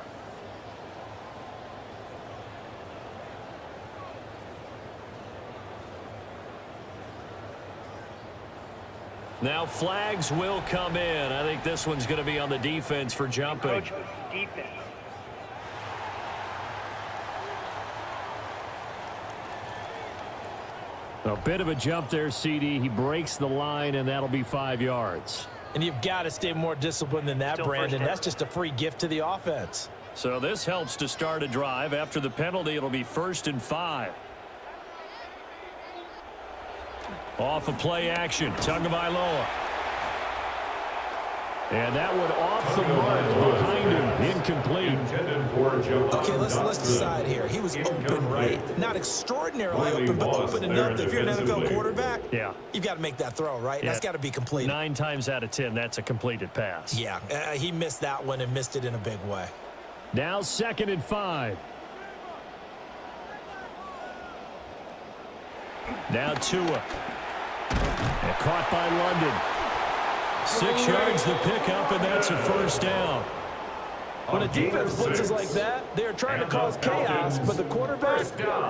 [SPEAKER 1] Now flags will come in. I think this one's going to be on the defense for jumping.
[SPEAKER 4] Encroachment, defense.
[SPEAKER 1] A bit of a jump there, CD. He breaks the line, and that'll be 5 yards.
[SPEAKER 3] And you've got to stay more disciplined than that,
[SPEAKER 4] Still
[SPEAKER 3] Brandon.
[SPEAKER 4] first
[SPEAKER 3] That's just a free gift to the offense.
[SPEAKER 1] So this helps to start a drive. After the penalty, it'll be 1st and 5. Off of play action. Tagovailoa. And that one off the mark behind him. Incomplete.
[SPEAKER 3] Okay, let's decide here. He was open, right? Not extraordinarily open, but open enough that if you're an NFL quarterback, you've got to make that throw, right? That's got to be completed.
[SPEAKER 1] 9 times out of 10, that's a completed pass.
[SPEAKER 3] Yeah, he missed that one and missed it in a big way.
[SPEAKER 1] Now 2nd and 5. Now Tua. And caught by London. 6 yards the pickup, and that's a 1st down.
[SPEAKER 3] When a defense blitzes like that, they're trying to cause chaos, but the quarterback,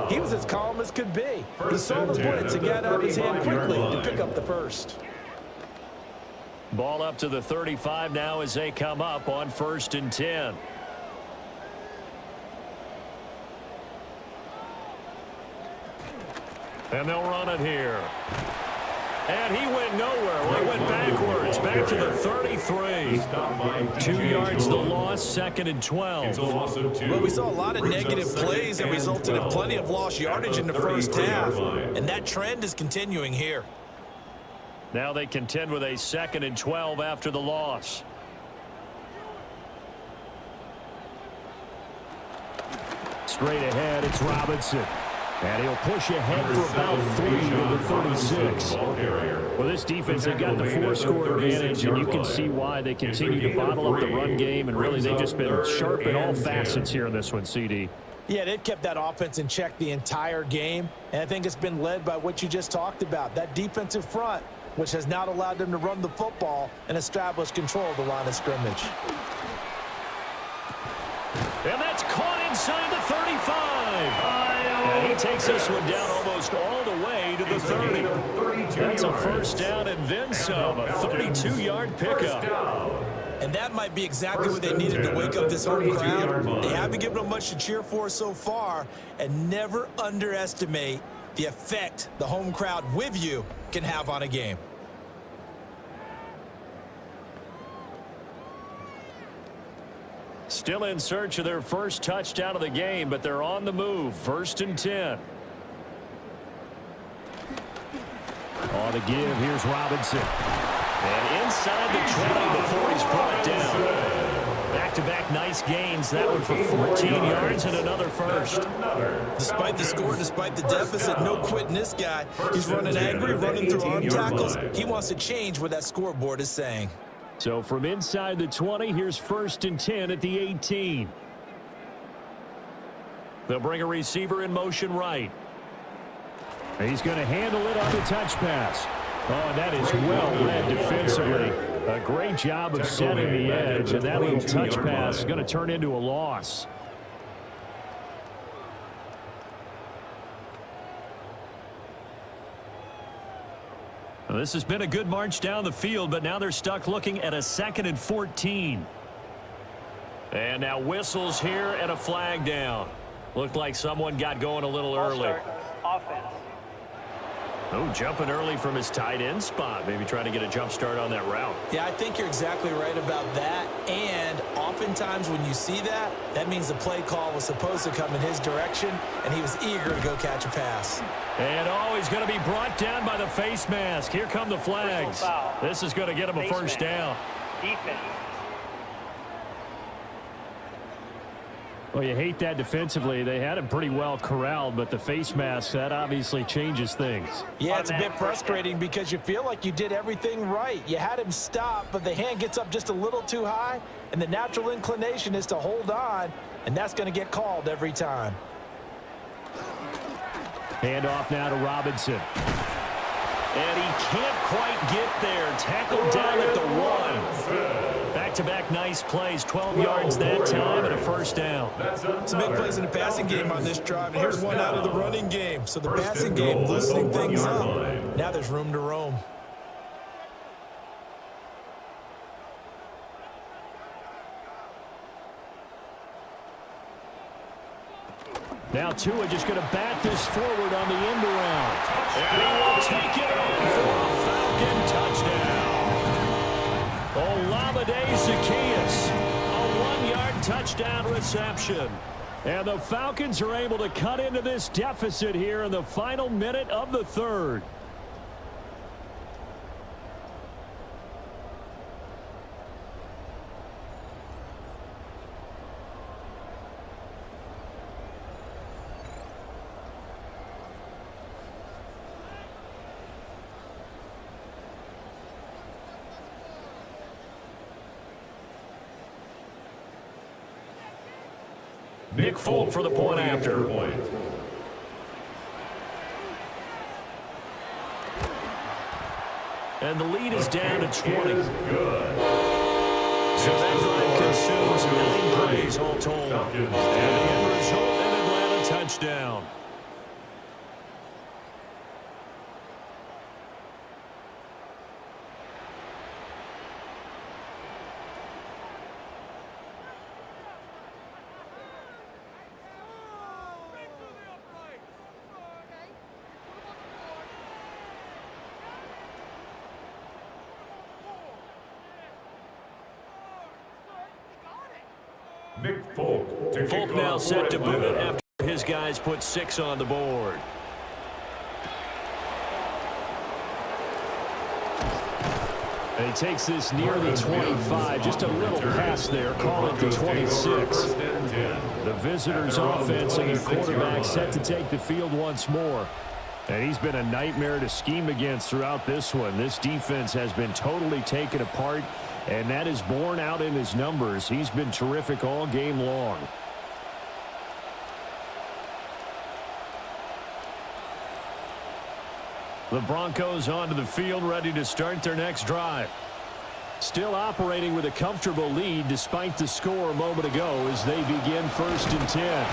[SPEAKER 3] he was as calm as could be. He saw the blitz and got out of his hand quickly to pick up the 1st.
[SPEAKER 1] Ball up to the 35 now as they come up on 1st and 10. And they'll run it here. And he went nowhere. Well, he went backwards. Back to the 33. 2 yards the loss, 2nd and 12.
[SPEAKER 3] Well, we saw a lot of negative plays that resulted in plenty of lost yardage in the first half. And that trend is continuing here.
[SPEAKER 1] Now they contend with a 2nd and 12 after the loss. Straight ahead, it's Robinson. And he'll push ahead for about 3 to the 36. Well, this defense, they've got the 4-score advantage, and you can see why they continue to bottle up the run game, and really they've just been sharp in all facets here in this one, CD.
[SPEAKER 3] Yeah, they've kept that offense in check the entire game, and I think it's been led by what you just talked about, that defensive front, which has not allowed them to run the football and establish control of the line of scrimmage.
[SPEAKER 1] And that's caught inside the 35. And he takes this one down almost all the way to the 30. That's a 1st down and then some, a 32-yard pickup.
[SPEAKER 3] And that might be exactly what they needed to wake up this home crowd. They haven't given them much to cheer for so far, and never underestimate the effect the home crowd with you can have on a game.
[SPEAKER 1] Still in search of their first touchdown of the game, but they're on the move. 1st and 10. On the give, here's Robinson. And inside the 20 before he's brought down. Back-to-back nice gains. That one for 14 yards and another 1st.
[SPEAKER 3] Despite the score, despite the deficit, no quitting this guy. He's running angry, running through arm tackles. He wants to change what that scoreboard is saying.
[SPEAKER 1] So from inside the 20, here's 1st and 10 at the 18. They'll bring a receiver in motion right. He's going to handle it on the touch pass. Oh, that is well led defensively. A great job of setting the edge, and that little touch pass is going to turn into a loss. Well, this has been a good march down the field, but now they're stuck looking at a 2nd and 14. And now whistles here and a flag down. Looked like someone got going a little early.
[SPEAKER 4] Offense.
[SPEAKER 1] Oh, jumping early from his tight end spot. Maybe trying to get a jump start on that route.
[SPEAKER 3] Yeah, I think you're exactly right about that. And oftentimes when you see that, that means the play call was supposed to come in his direction, and he was eager to go catch a pass.
[SPEAKER 1] And he's going to be brought down by the face mask. Here come the flags. This is going to get him a 1st down.
[SPEAKER 4] Defense.
[SPEAKER 1] Well, you hate that defensively. They had him pretty well corralled, but the face mask, that obviously changes things.
[SPEAKER 3] Yeah, it's a bit frustrating because you feel like you did everything right. You had him stop, but the hand gets up just a little too high, and the natural inclination is to hold on, and that's going to get called every time.
[SPEAKER 1] Hand off now to Robinson. And he can't quite get there. Tackled down at the 1. Back back-to-back nice plays. 12 yards that time and a first down.
[SPEAKER 3] Some big plays in the passing game on this drive. And here's one out of the running game. So the passing game loosening things up. Now there's room to roam.
[SPEAKER 1] Now Tua just going to bat this forward on the end around. And he will take it on for a Falcon touchdown. Olamide Zaccheaus, a 1-yard touchdown reception. And the Falcons are able to cut into this deficit here in the final minute of the third. Nick Folk for the point after. And the lead is down to 20. So that drive consumes 9 plays all told. And the end result, an Atlanta touchdown. Folk now set to boot after his guys put 6 on the board. And he takes this near the 25. Just a little pass there. Call it the 26. The visitors' offense and their quarterback set to take the field once more. And he's been a nightmare to scheme against throughout this one. This defense has been totally taken apart, and that is borne out in his numbers. He's been terrific all game long. The Broncos onto the field, ready to start their next drive. Still operating with a comfortable lead despite the score a moment ago as they begin 1st and 10.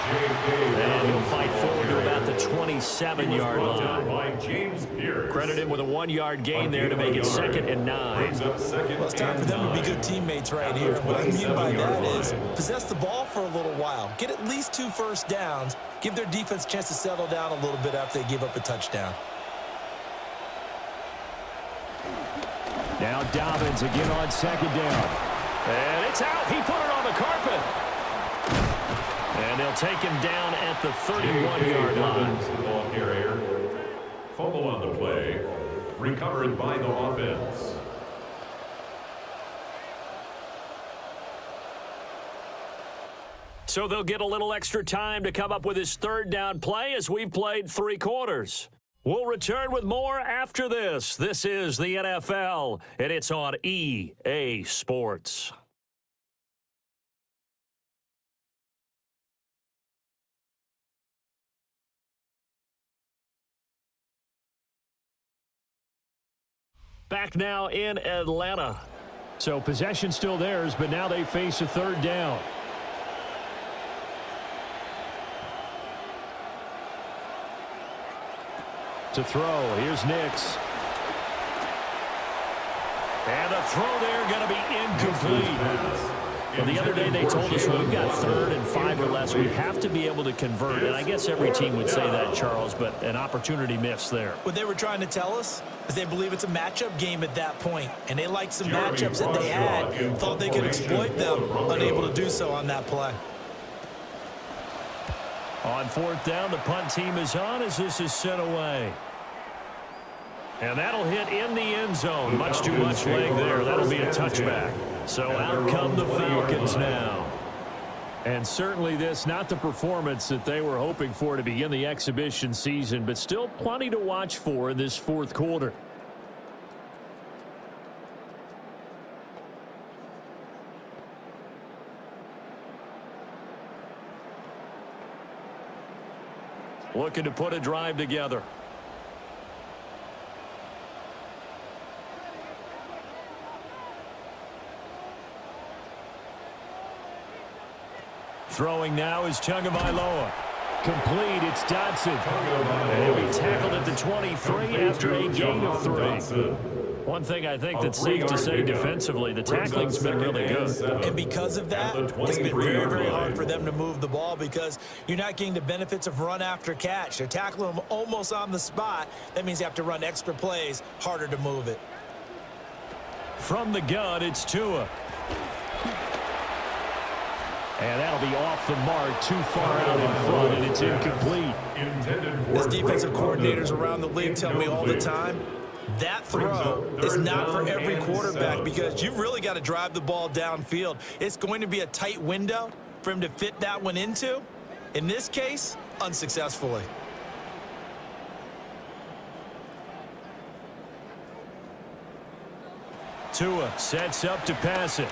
[SPEAKER 1] And he'll fight forward to about the 27-yard line. Credit him with a 1-yard gain there to make it 2nd and 9.
[SPEAKER 3] Well, it's time for them to be good teammates right here. What I mean by that is possess the ball for a little while. Get at least 2 first downs. Give their defense a chance to settle down a little bit after they give up a touchdown.
[SPEAKER 1] Now Dobbins again on 2nd down. And it's out. He put it on the carpet. And they'll take him down at the 31-yard line.
[SPEAKER 2] The ball carrier. Fumble on the play. Recovered by the offense.
[SPEAKER 1] So they'll get a little extra time to come up with his 3rd down play as we've played 3 quarters. We'll return with more after this. This is the NFL, and it's on EA Sports. Back now in Atlanta. So possession still theirs, but now they face a 3rd down. To throw. Here's Nix. And the throw there going to be incomplete. Well, the other day they told us when we've got 3rd and 5 or less, we have to be able to convert. And I guess every team would say that, Charles, but an opportunity missed there.
[SPEAKER 3] What they were trying to tell us is they believe it's a matchup game at that point, and they liked some matchups that they had, thought they could exploit them, unable to do so on that play.
[SPEAKER 1] On 4th down, the punt team is on as this is sent away. And that'll hit in the end zone. Much too much leg there. That'll be a touchback. So out come the Falcons now. And certainly this, not the performance that they were hoping for to begin the exhibition season, but still plenty to watch for in this 4th quarter. Looking to put a drive together. Throwing now is Tagovailoa. Complete, it's Dotson. And he'll be tackled at the 23 after a gain of 3. One thing I think that's safe to say defensively, the tackling's been really good.
[SPEAKER 3] And because of that, it's been very, very hard for them to move the ball because you're not getting the benefits of run after catch. They're tackling them almost on the spot. That means you have to run extra plays, harder to move it.
[SPEAKER 1] From the gun, it's Tua. And that'll be off the mark, too far out in front, and it's incomplete.
[SPEAKER 3] As defensive coordinators around the league tell me all the time, that throw is not for every quarterback because you've really got to drive the ball downfield. It's going to be a tight window for him to fit that one into. In this case, unsuccessfully.
[SPEAKER 1] Tua sets up to pass it.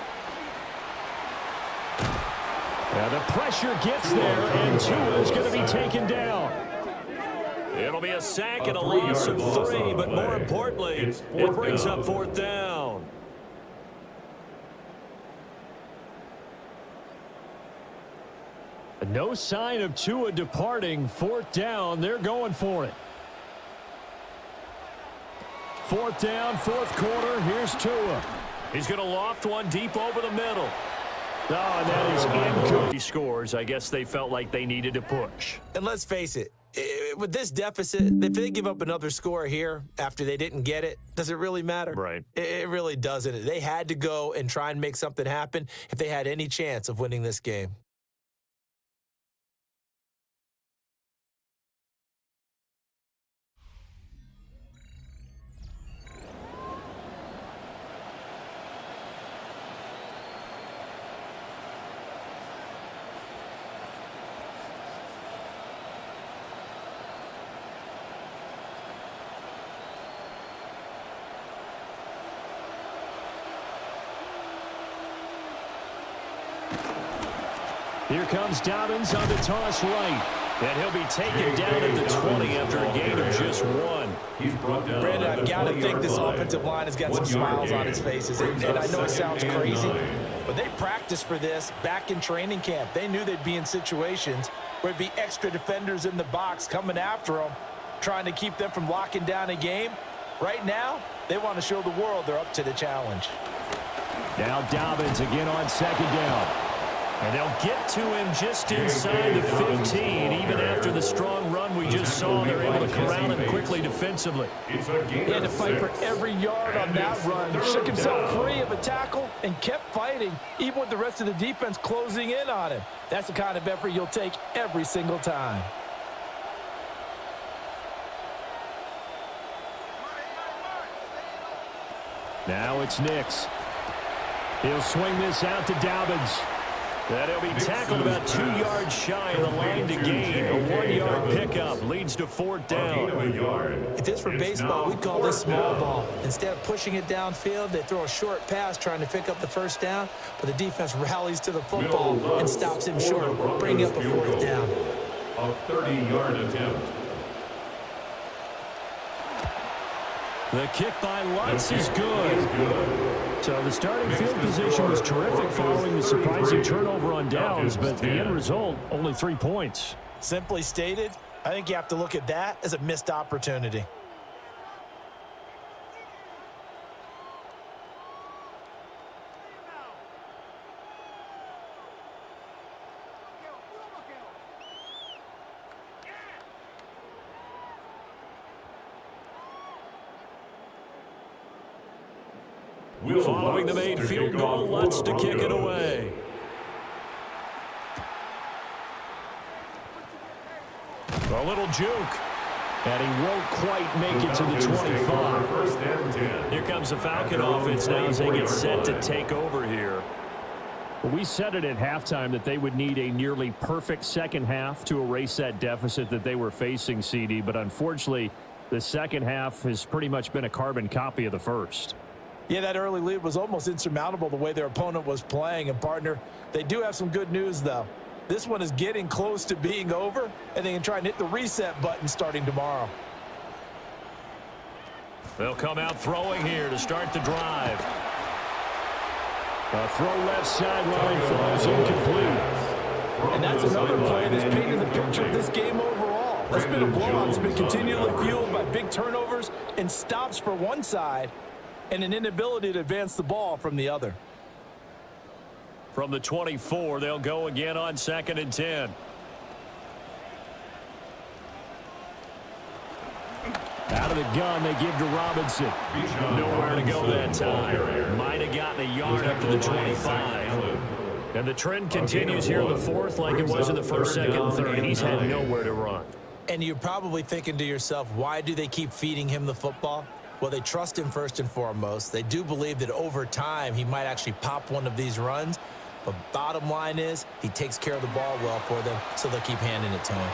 [SPEAKER 1] Now the pressure gets there, and Tua is going to be taken down. It'll be a sack and a loss of 3, but more importantly, it brings up 4th down. No sign of Tua departing. 4th down, they're going for it. 4th down, 4th quarter, here's Tua. He's going to loft one deep over the middle. Oh, and that is incomplete. He scores. I guess they felt like they needed to push.
[SPEAKER 3] And let's face it, with this deficit, if they give up another score here after they didn't get it, does it really matter?
[SPEAKER 1] Right.
[SPEAKER 3] It really doesn't. They had to go and try and make something happen if they had any chance of winning this game.
[SPEAKER 1] Here comes Dobbins on the toss right. And he'll be taken down at the 20 after a gain of just 1.
[SPEAKER 2] He's brought down.
[SPEAKER 3] Brandon, I've got to think this offensive line has got some smiles on its faces. And I know it sounds crazy, but they practiced for this back in training camp. They knew they'd be in situations where it'd be extra defenders in the box coming after them, trying to keep them from locking down a game. Right now, they want to show the world they're up to the challenge.
[SPEAKER 1] Now Dobbins again on 2nd down. And they'll get to him just inside the 15. Even after the strong run we just saw, they're able to corral him quickly defensively.
[SPEAKER 3] He had to fight for every yard on that run. He shook himself free of a tackle and kept fighting, even with the rest of the defense closing in on him. That's the kind of effort you'll take every single time.
[SPEAKER 1] Now it's Nix. He'll swing this out to Dobbins. And he'll be tackled about 2 yards shy of the line to gain. A 1-yard pickup leads to 4th down.
[SPEAKER 3] If this were baseball, we'd call this small ball. Instead of pushing it downfield, they throw a short pass trying to pick up the 1st down, but the defense rallies to the football and stops him short, bringing up a 4th down.
[SPEAKER 2] A 30-yard attempt.
[SPEAKER 1] The kick by Lutz is good. So the starting field position was terrific following the surprising turnover on downs, but the end result, only 3 points.
[SPEAKER 3] Simply stated, I think you have to look at that as a missed opportunity.
[SPEAKER 1] Following the made field goal, Lutz to kick it away. A little juke. And he won't quite make it to the 25. Here comes the Falcon offense now as they get set to take over here. We said it at halftime that they would need a nearly perfect second half to erase that deficit that they were facing, CD. But unfortunately, the second half has pretty much been a carbon copy of the first.
[SPEAKER 3] Yeah, that early lead was almost insurmountable the way their opponent was playing. And, partner, they do have some good news, though. This one is getting close to being over, and they can try and hit the reset button starting tomorrow.
[SPEAKER 1] They'll come out throwing here to start the drive. A throw left sideline falls incomplete.
[SPEAKER 3] And that's another play that's painted the picture of this game overall. It's been a blowout. It's been continually fueled by big turnovers and stops for one side and an inability to advance the ball from the other.
[SPEAKER 1] From the 24, they'll go again on 2nd and 10. Out of the gun, they give to Robinson. Nowhere to go that time. Might have gotten a yard up to the 25. And the trend continues here in the fourth like it was in the first, second, and third. He's had nowhere to run.
[SPEAKER 3] And you're probably thinking to yourself, why do they keep feeding him the football? Well, they trust him first and foremost. They do believe that over time he might actually pop one of these runs. But bottom line is he takes care of the ball well for them, so they'll keep handing it to him.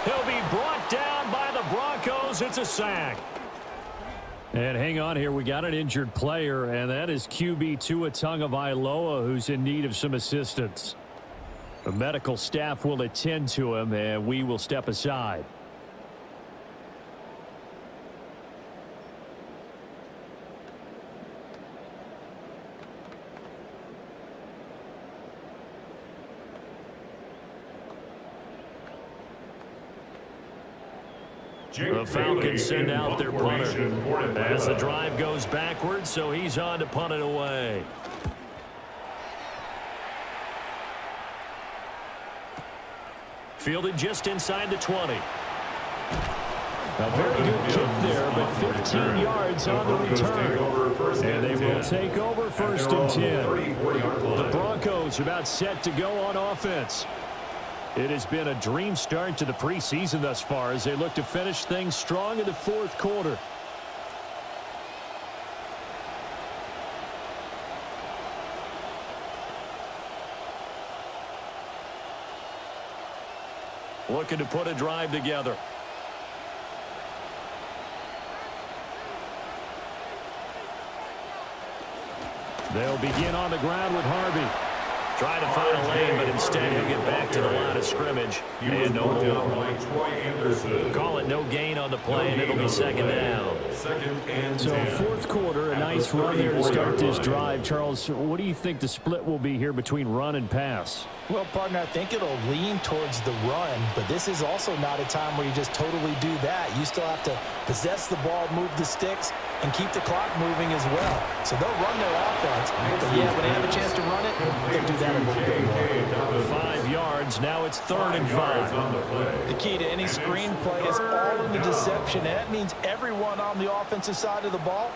[SPEAKER 1] He'll be brought down by the Broncos. It's a sack. And hang on here. We got an injured player, and that is QB Tua Tagovailoa, who's in need of some assistance. The medical staff will attend to him, and we will step aside. The Falcons send out their punter as the drive goes backwards, so he's on to punt it away. Fielded just inside the 20. A very good kick there, but 15 yards on the return. And they will take over 1st and 10. The Broncos are about set to go on offense. It has been a dream start to the preseason thus far as they look to finish things strong in the fourth quarter. Looking to put a drive together. They'll begin on the ground with Harvey. Try to find a lane, but instead he'll get back to the line of scrimmage. And no more. Call it no gain on the play, and it'll be 2nd down. So fourth quarter, a nice run there to start this drive. Charles, what do you think the split will be here between run and pass?
[SPEAKER 3] Well, partner, I think it'll lean towards the run, but this is also not a time where you just totally do that. You still have to possess the ball, move the sticks, and keep the clock moving as well. So they'll run their offense, but yeah, when they have a chance to run it, they'll do that a little bit more.
[SPEAKER 1] 5 yards, now it's 3rd and 5.
[SPEAKER 3] The key to any screen play is all in the deception, and that means everyone on the offensive side of the ball,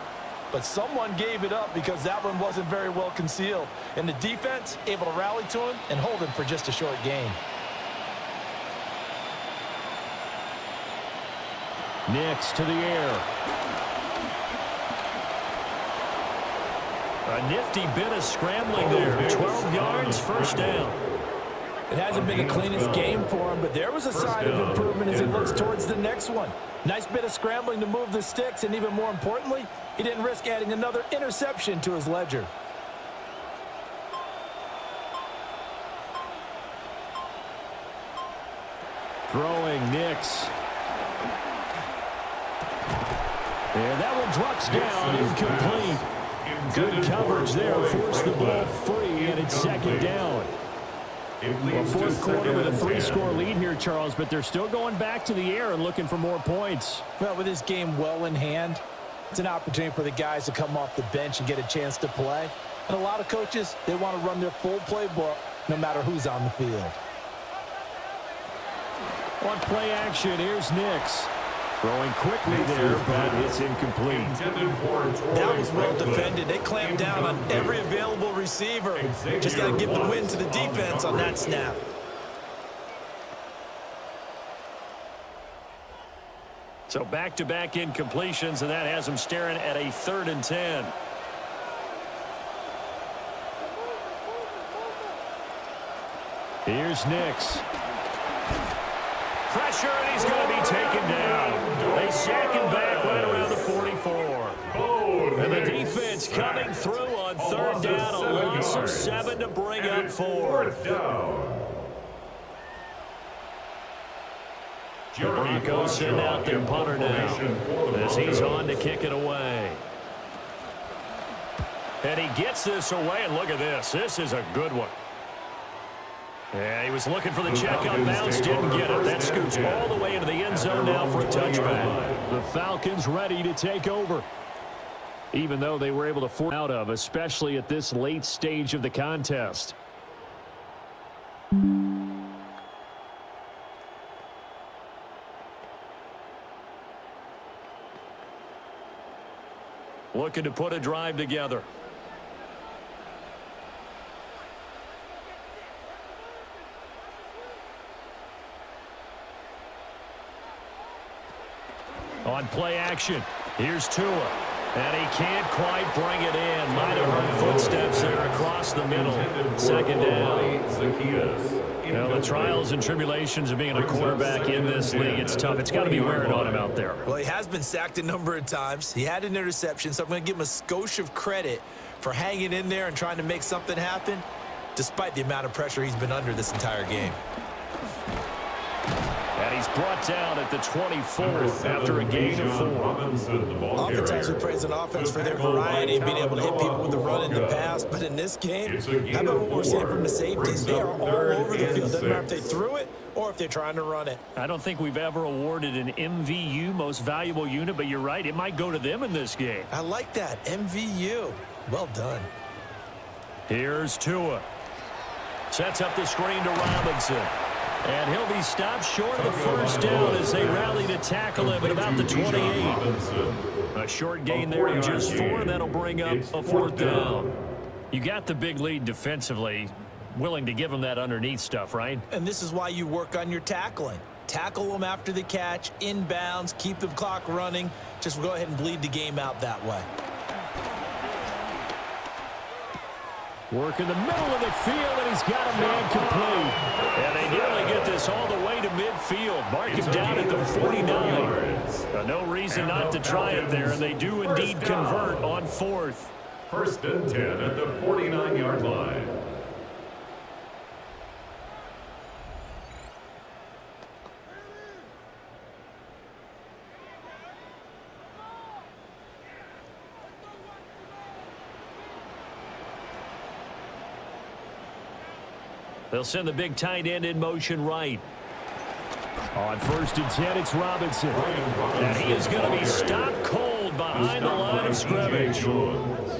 [SPEAKER 3] but someone gave it up because that one wasn't very well concealed. And the defense able to rally to him and hold him for just a short gain.
[SPEAKER 1] Nix to the air. A nifty bit of scrambling there. 12 yards, 1st down.
[SPEAKER 3] It hasn't been the cleanest game for him, but there was a sign of improvement as he looks towards the next one. Nice bit of scrambling to move the sticks, and even more importantly, he didn't risk adding another interception to his ledger.
[SPEAKER 1] Throwing Nix. And that one drops down, incomplete. Good coverage there, forced the ball free, and it's 2nd down. Well, fourth quarter with a 3-score lead here, Charles, but they're still going back to the air and looking for more points.
[SPEAKER 3] Well, with this game well in hand, it's an opportunity for the guys to come off the bench and get a chance to play. And a lot of coaches, they want to run their full playbook no matter who's on the field.
[SPEAKER 1] On play action, here's Nix. Throwing quickly there, but it's incomplete.
[SPEAKER 3] That was well defended. They clamped down on every available receiver. Just got to give the win to the defense on that snap.
[SPEAKER 1] So back-to-back incompletions, and that has them staring at a 3rd and 10. Here's Nix. Pressure, and he's going to be taken down. They sack him back right around the 44. And the defense coming through on 3rd down. A loss of 7 to bring up 4th. The Broncos send out their punter now as he's on to kick it away. And he gets this away, and look at this. This is a good one. Yeah, he was looking for the check on bounce, didn't get it. That scoots all the way into the end zone now for a touchback. The Falcons ready to take over. Even though they were able to force out of, especially at this late stage of the contest. Looking to put a drive together. On play action, here's Tua. And he can't quite bring it in. Might have heard footsteps there across the middle. Second down. The trials and tribulations of being a quarterback in this league, it's tough. It's got to be wearing on him out there.
[SPEAKER 3] Well, he has been sacked a number of times. He had an interception, so I'm going to give him a skosh of credit for hanging in there and trying to make something happen, despite the amount of pressure he's been under this entire game.
[SPEAKER 1] And he's brought down at the 24 after a gain of 4.
[SPEAKER 3] Oftentimes we praise an offense for their variety, being able to hit people with the run in the pass. But in this game, how about what we're seeing from the safeties? They are all over the field. Doesn't matter if they threw it or if they're trying to run it.
[SPEAKER 1] I don't think we've ever awarded an MVU, most valuable unit, but you're right. It might go to them in this game.
[SPEAKER 3] I like that. MVU. Well done.
[SPEAKER 1] Here's Tua. Sets up the screen to Robinson. And he'll be stopped short of the first down as they rally to tackle him at about the 28. A short gain there of just 4. That'll bring up a 4th down. You got the big lead defensively. Willing to give him that underneath stuff, right?
[SPEAKER 3] And this is why you work on your tackling. Tackle them after the catch, inbounds, keep the clock running. Just go ahead and bleed the game out that way.
[SPEAKER 1] Work in the middle of the field, and he's got a man complete. And they nearly get this all the way to midfield. Mark him down at the 49. No reason not to try it there, and they do indeed convert on 4th.
[SPEAKER 2] 1st and 10 at the 49-yard line.
[SPEAKER 1] They'll send the big tight end in motion right. On 1st and 10, it's Robinson. And he is going to be stopped cold behind the line of scrimmage.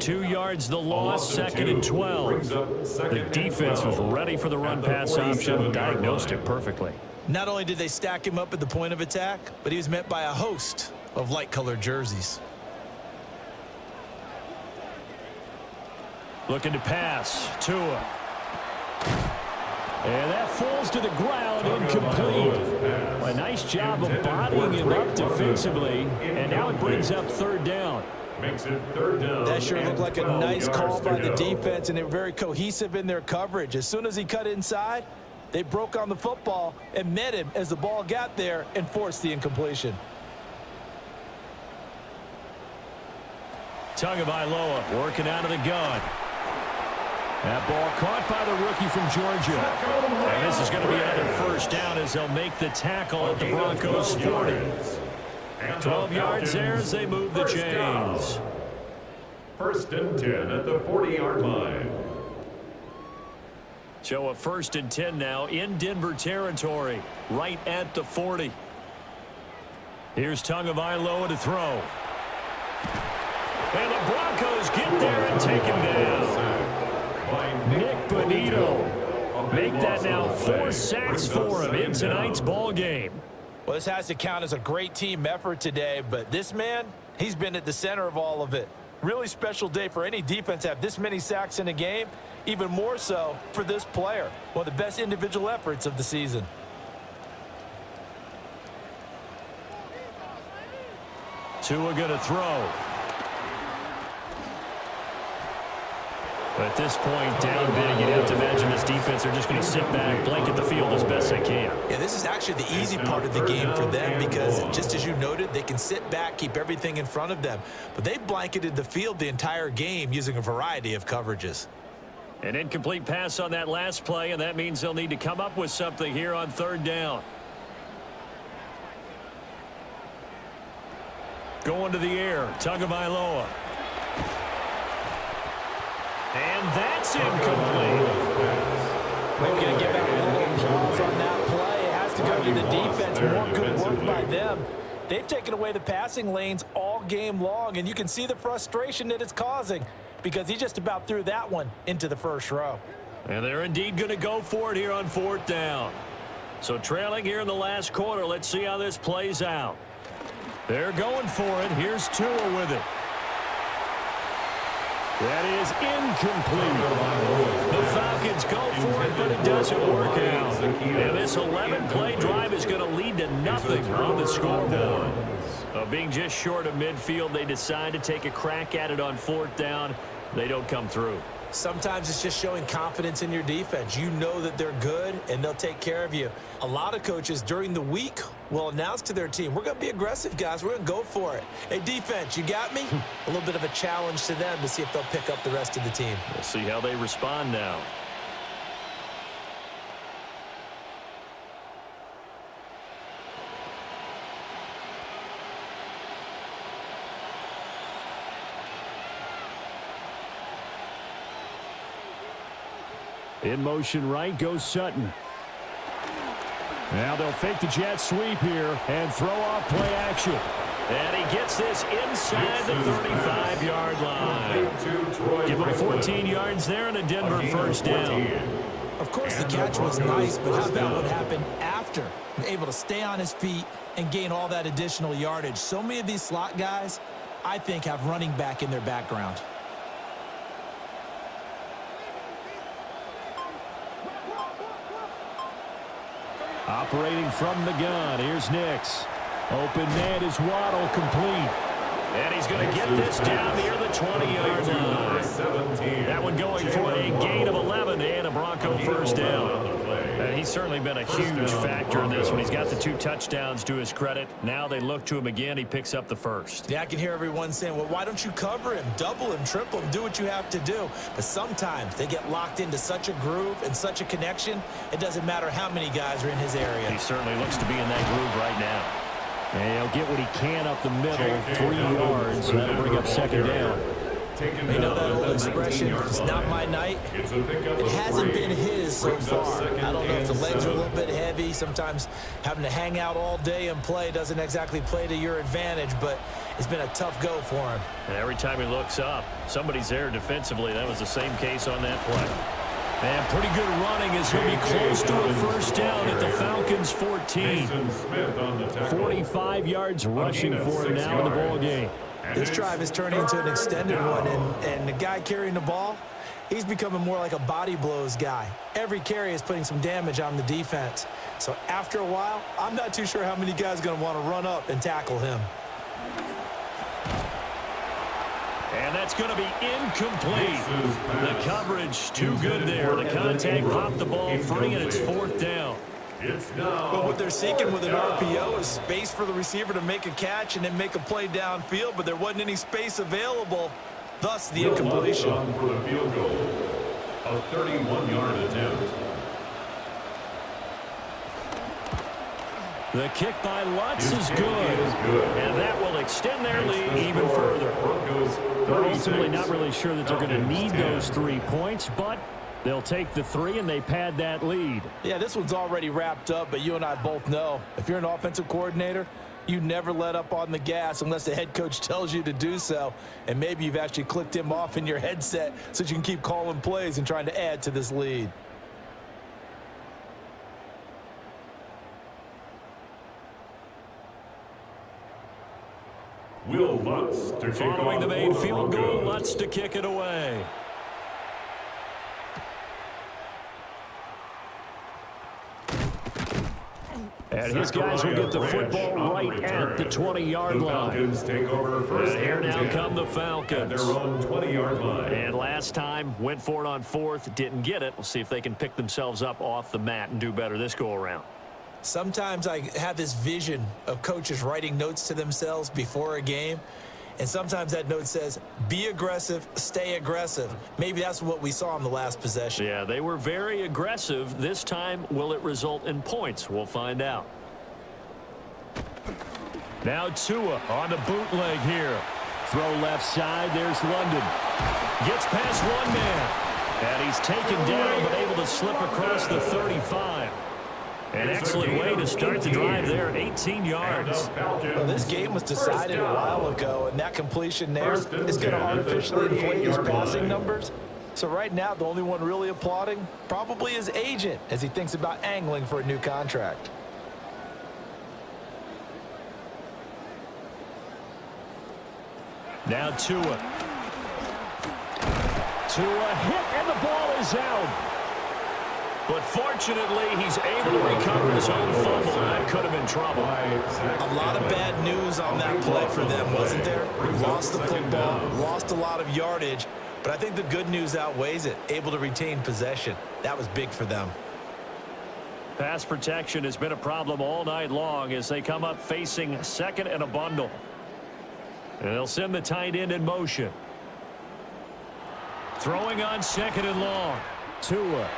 [SPEAKER 1] 2 yards the loss, 2nd and 12. The defense was ready for the run-pass option. Diagnosed it perfectly.
[SPEAKER 3] Not only did they stack him up at the point of attack, but he was met by a host of light-colored jerseys.
[SPEAKER 1] Looking to pass. Tua. And that falls to the ground, incomplete. A nice job of bodying him up defensively, and now it brings up 3rd down.
[SPEAKER 2] Makes it 3rd down.
[SPEAKER 3] That sure looked like a nice call by the defense, and they were very cohesive in their coverage. As soon as he cut inside, they broke on the football and met him as the ball got there and forced the incompletion.
[SPEAKER 1] Tagovailoa working out of the gun. That ball caught by the rookie from Georgia. And this is going to be another 1st down as they'll make the tackle at the Broncos 40. 12 yards there as they move the chains.
[SPEAKER 2] 1st and 10 at the 40-yard line.
[SPEAKER 1] So a 1st and 10 now in Denver territory, right at the 40. Here's Tagovailoa to throw. And the Broncos get there and take him down. Nick Bonito make that now 4 sacks for him in tonight's ball game.
[SPEAKER 3] Well, this has to count as a great team effort today, but this man, he's been at the center of all of it. Really special day for any defense to have this many sacks in a game, even more so for this player. One of the best individual efforts of the season.
[SPEAKER 1] Tua going to throw. But at this point, down big, you'd have to imagine this defense are just going to sit back, blanket the field as best they can.
[SPEAKER 3] Yeah, this is actually the easy part of the game for them because, just as you noted, they can sit back, keep everything in front of them. But they've blanketed the field the entire game using a variety of coverages.
[SPEAKER 1] An incomplete pass on that last play, and that means they'll need to come up with something here on 3rd down. Going to the air, Tagovailoa. And that's incomplete.
[SPEAKER 3] We're going to give out a little applause on that play. It has to go to the defense. More good work by them. They've taken away the passing lanes all game long, and you can see the frustration that it's causing because he just about threw that one into the first row.
[SPEAKER 1] And they're indeed going to go for it here on 4th down. So trailing here in the last quarter, let's see how this plays out. They're going for it. Here's Tua with it. That is incomplete. The Falcons go for it, but it doesn't work out. And this 11-play drive is going to lead to nothing on the scoreboard. Being just short of midfield, they decide to take a crack at it on 4th down. They don't come through.
[SPEAKER 3] Sometimes it's just showing confidence in your defense. You know that they're good, and they'll take care of you. A lot of coaches during the week will announce to their team, we're going to be aggressive, guys. We're going to go for it. Hey, defense, you got me? A little bit of a challenge to them to see if they'll pick up the rest of the team.
[SPEAKER 1] We'll see how they respond now. In motion right goes Sutton. Now they'll fake the jet sweep here and throw off play action. And he gets this inside the 35-yard line. Give him 14 yards there and a Denver first down.
[SPEAKER 3] Of course, the catch was nice, but how about what happened after? Able to stay on his feet and gain all that additional yardage. So many of these slot guys, I think, have running back in their background.
[SPEAKER 1] Operating from the gun, here's Nix. Open man is Waddle, complete. And he's going to get this down near the 20-yard line. That one going for a gain of 11 and a Bronco first down. He's certainly been a huge factor in this one. He's got the 2 touchdowns to his credit. Now they look to him again. He picks up the first.
[SPEAKER 3] Yeah, I can hear everyone saying, well, why don't you cover him, double him, triple him, do what you have to do. But sometimes they get locked into such a groove and such a connection, it doesn't matter how many guys are in his area.
[SPEAKER 1] He certainly looks to be in that groove right now. And he'll get what he can up the middle, 3 yards. That'll bring up second down.
[SPEAKER 3] You know that old expression, it's not my night. It hasn't been his so far. I don't know if the legs are a little bit heavy. Sometimes having to hang out all day and play doesn't exactly play to your advantage, but it's been a tough go for him.
[SPEAKER 1] And every time he looks up, somebody's there defensively. That was the same case on that play. And pretty good running as he'll be close to a first down at the Falcons' 14. 45 yards rushing for him now in the ball game.
[SPEAKER 3] This drive is turning into an extended one, and the guy carrying the ball, he's becoming more like a body blows guy. Every carry is putting some damage on the defense. So after a while, I'm not too sure how many guys are going to want to run up and tackle him.
[SPEAKER 1] And that's going to be incomplete. The coverage too good there. The contact popped the ball free, and it's 4th down.
[SPEAKER 3] But what they're seeking with an RPO is space for the receiver to make a catch and then make a play downfield, but there wasn't any space available, thus the incompletion.
[SPEAKER 2] For the field goal, a 31-yard attempt.
[SPEAKER 1] The kick by Lutz is good, and that will extend their lead even further. They're ultimately not really sure that they're going to need those 3 points, but they'll take the 3 and they pad that lead.
[SPEAKER 3] Yeah, this one's already wrapped up, but you and I both know if you're an offensive coordinator, you never let up on the gas unless the head coach tells you to do so. And maybe you've actually clicked him off in your headset so you can keep calling plays and trying to add to this lead.
[SPEAKER 2] Will Lutz to kick
[SPEAKER 1] Following the
[SPEAKER 2] off
[SPEAKER 1] made
[SPEAKER 2] for
[SPEAKER 1] field
[SPEAKER 2] the
[SPEAKER 1] goal,
[SPEAKER 2] Broncos.
[SPEAKER 1] Lutz to kick it away. And his guys will get the football right at the 20-yard line.
[SPEAKER 2] Falcons take over first.
[SPEAKER 1] And here now
[SPEAKER 2] 10
[SPEAKER 1] come the
[SPEAKER 2] at
[SPEAKER 1] Falcons.
[SPEAKER 2] their own 20-yard line.
[SPEAKER 1] And last time, went for it on 4th, didn't get it. We'll see if they can pick themselves up off the mat and do better this go-around.
[SPEAKER 3] Sometimes I have this vision of coaches writing notes to themselves before a game, and sometimes that note says, be aggressive, stay aggressive. Maybe that's what we saw in the last possession.
[SPEAKER 1] Yeah, they were very aggressive. This time, will it result in points? We'll find out. Now Tua on the bootleg here. Throw left side. There's London. Gets past one man. And he's taken down but able to slip across the 35. An excellent way to start the drive there, 18 yards.
[SPEAKER 3] Well, this game was decided a while ago, and that completion there is going to artificially inflate his passing numbers. So right now, the only one really applauding probably his agent as he thinks about angling for a new contract.
[SPEAKER 1] Now Tua. Tua hit, and the ball is out. But fortunately, he's able to recover his own fumble. That could have been trouble.
[SPEAKER 3] A lot of bad news on that play for them, wasn't there? Lost the football, lost a lot of yardage, but I think the good news outweighs it. Able to retain possession. That was big for them.
[SPEAKER 1] Pass protection has been a problem all night long as they come up facing second and a bundle. And they'll send the tight end in motion. Throwing on second and long. Tua.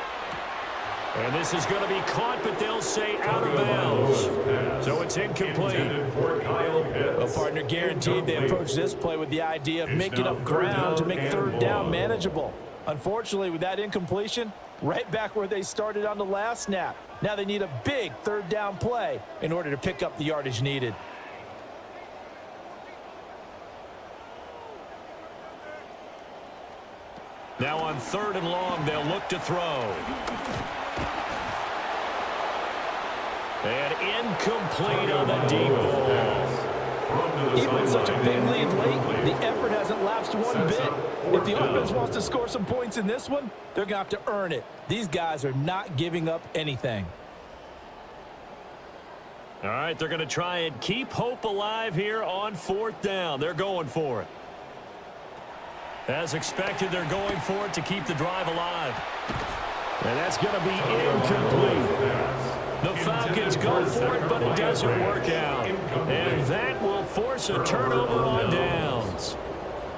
[SPEAKER 1] And this is going to be caught, but they'll say out of bounds. So it's incomplete.
[SPEAKER 3] Well, partner, guaranteed they approach this play with the idea of making up ground to make third down manageable. Unfortunately, with that incompletion, right back where they started on the last snap. Now they need a big third down play in order to pick up the yardage needed.
[SPEAKER 1] Now on third and long, they'll look to throw. And incomplete on the deep ball.
[SPEAKER 3] Even with such a big lead late, the effort hasn't lapsed one bit. If the offense wants to score some points in this one, they're going to have to earn it. These guys are not giving up anything.
[SPEAKER 1] All right, they're going to try and keep hope alive here on fourth down. They're going for it. As expected, they're going for it to keep the drive alive. And that's going to be incomplete. The Falcons go for it, but it doesn't work out. And that will force a turnover on downs.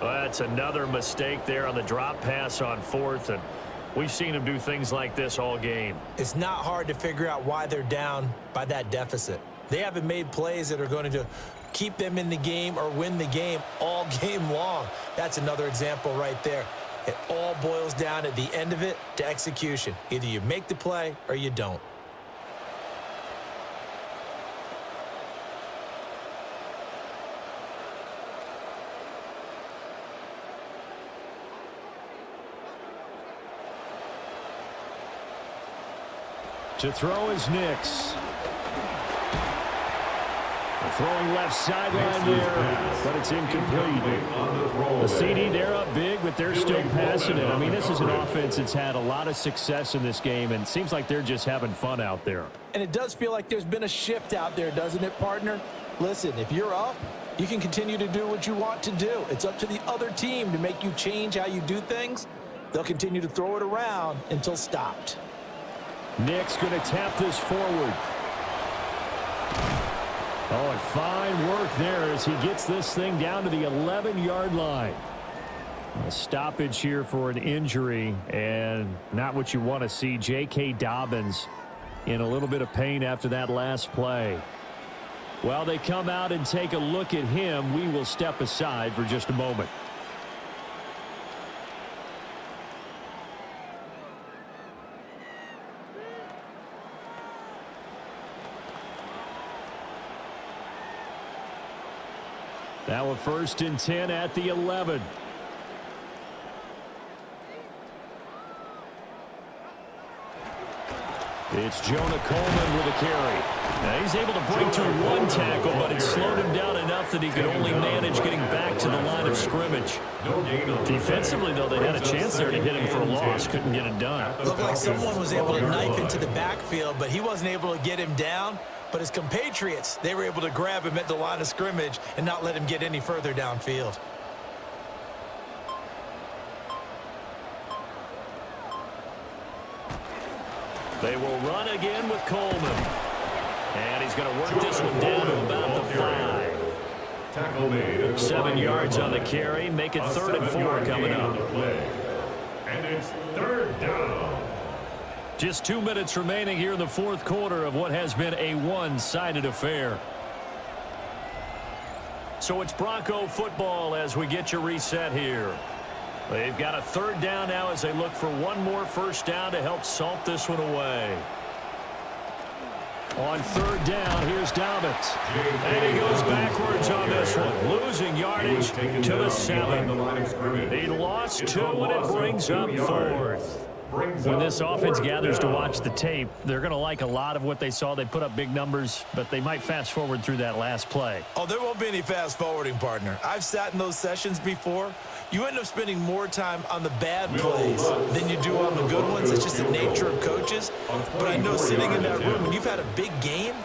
[SPEAKER 1] Well, that's another mistake there on the drop pass on fourth, and we've seen them do things like this all game.
[SPEAKER 3] It's not hard to figure out why they're down by that deficit. They haven't made plays that are going to keep them in the game or win the game all game long. That's another example right there. It all boils down at the end of it to execution. Either you make the play or you don't.
[SPEAKER 1] To throw is Nix. Throwing left sideline there, but it's incomplete. The CD, they're up big, but they're still passing it. I mean, this is an offense that's had a lot of success in this game, and it seems like they're just having fun out there.
[SPEAKER 3] And it does feel like there's been a shift out there, doesn't it, partner? Listen, if you're up, you can continue to do what you want to do. It's up to the other team to make you change how you do things. They'll continue to throw it around until stopped.
[SPEAKER 1] Nick's going to tap this forward. Oh, and fine work there as he gets this thing down to the 11-yard line. A stoppage here for an injury, and not what you want to see. J.K. Dobbins in a little bit of pain after that last play. While they come out and take a look at him, we will step aside for just a moment. Now a 1st and 10 at the 11. It's Jonah Coleman with a carry. Now he's able to break to one tackle, but it slowed him down enough that he could only manage getting back to the line of scrimmage. Defensively, though, they had a chance there to hit him for a loss. Couldn't get it done.
[SPEAKER 3] Looked like someone was able to knife into the backfield, but he wasn't able to get him down. But his compatriots, they were able to grab him at the line of scrimmage and not let him get any further downfield.
[SPEAKER 1] They will run again with Coleman. And he's going to work this one down to about the 5. 7 yards on the carry. Make it 3rd and 4 coming up.
[SPEAKER 2] And it's 3rd down.
[SPEAKER 1] Just 2 minutes remaining here in the 4th quarter of what has been a one-sided affair. So it's Bronco football as we get your reset here. They've got a third down now as they look for one more first down to help salt this one away. On third down, here's Dobbins. And he goes backwards on this one, losing yardage to the 7. He lost 2, and it brings up 4th. When this offense gathers to watch the tape, they're going to like a lot of what they saw. They put up big numbers, but they might fast forward through that last play.
[SPEAKER 3] Oh, there won't be any fast forwarding, partner. I've sat in those sessions before. You end up spending more time on the bad plays than you do on the good ones. It's just the nature of coaches. But I know sitting in that room, when you've had a big game,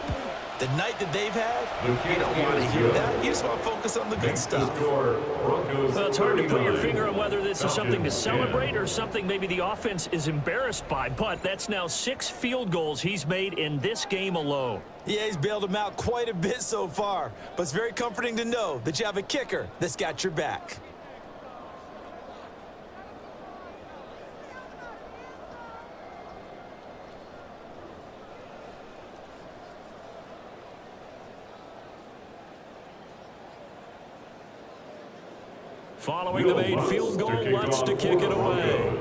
[SPEAKER 3] the night that they've had, you don't want to hear that. You just want to focus on the good stuff.
[SPEAKER 1] Well, it's hard to put your finger on whether this is something to celebrate or something maybe the offense is embarrassed by. But that's now 6 field goals he's made in this game alone.
[SPEAKER 3] Yeah, he's bailed them out quite a bit so far. But it's very comforting to know that you have a kicker that's got your back.
[SPEAKER 1] Following the made field goal, Lutz to kick it away.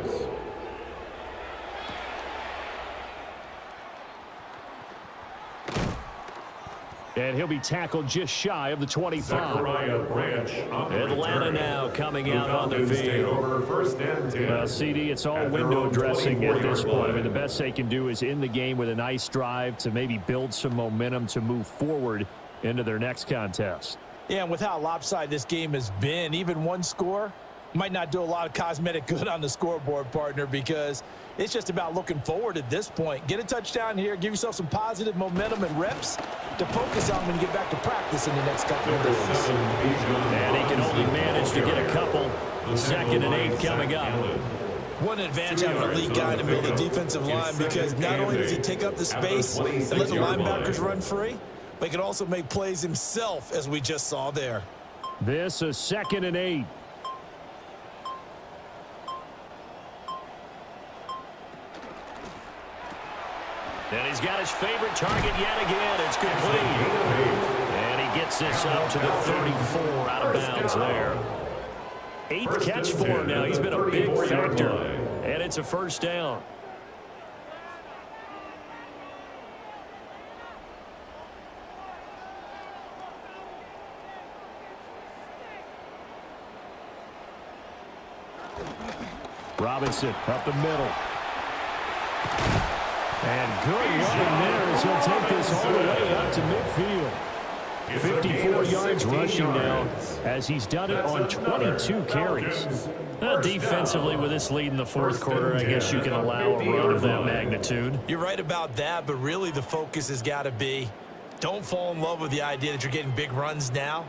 [SPEAKER 1] And he'll be tackled just shy of the 25. Atlanta now coming out on the field. Well, CD, it's all window dressing at this point. I mean, the best they can do is in the game with a nice drive to maybe build some momentum to move forward into their next contest.
[SPEAKER 3] Yeah, and with how lopsided this game has been, even one score might not do a lot of cosmetic good on the scoreboard, partner, because it's just about looking forward at this point. Get a touchdown here, give yourself some positive momentum and reps to focus on when you get back to practice in the next couple of days.
[SPEAKER 1] And he can only manage to get a couple. 2nd and 8 coming up.
[SPEAKER 3] One advantage having a lead guy to build a defensive line, because not only does he take up the space and let the linebackers run free, but he can also make plays himself, as we just saw there.
[SPEAKER 1] This is 2nd and 8. And he's got his favorite target yet again. It's complete. And he gets this up to the 34 out of bounds there. 8th catch for him now. He's been a big factor. And it's a first down. Robinson up the middle. And good running there as he'll take this all the way up to midfield. 54 yards rushing now as he's done it on 22 carries. Defensively, with this lead in the 4th quarter, I guess you can allow a run of that magnitude.
[SPEAKER 3] You're right about that, but really the focus has got to be, don't fall in love with the idea that you're getting big runs now.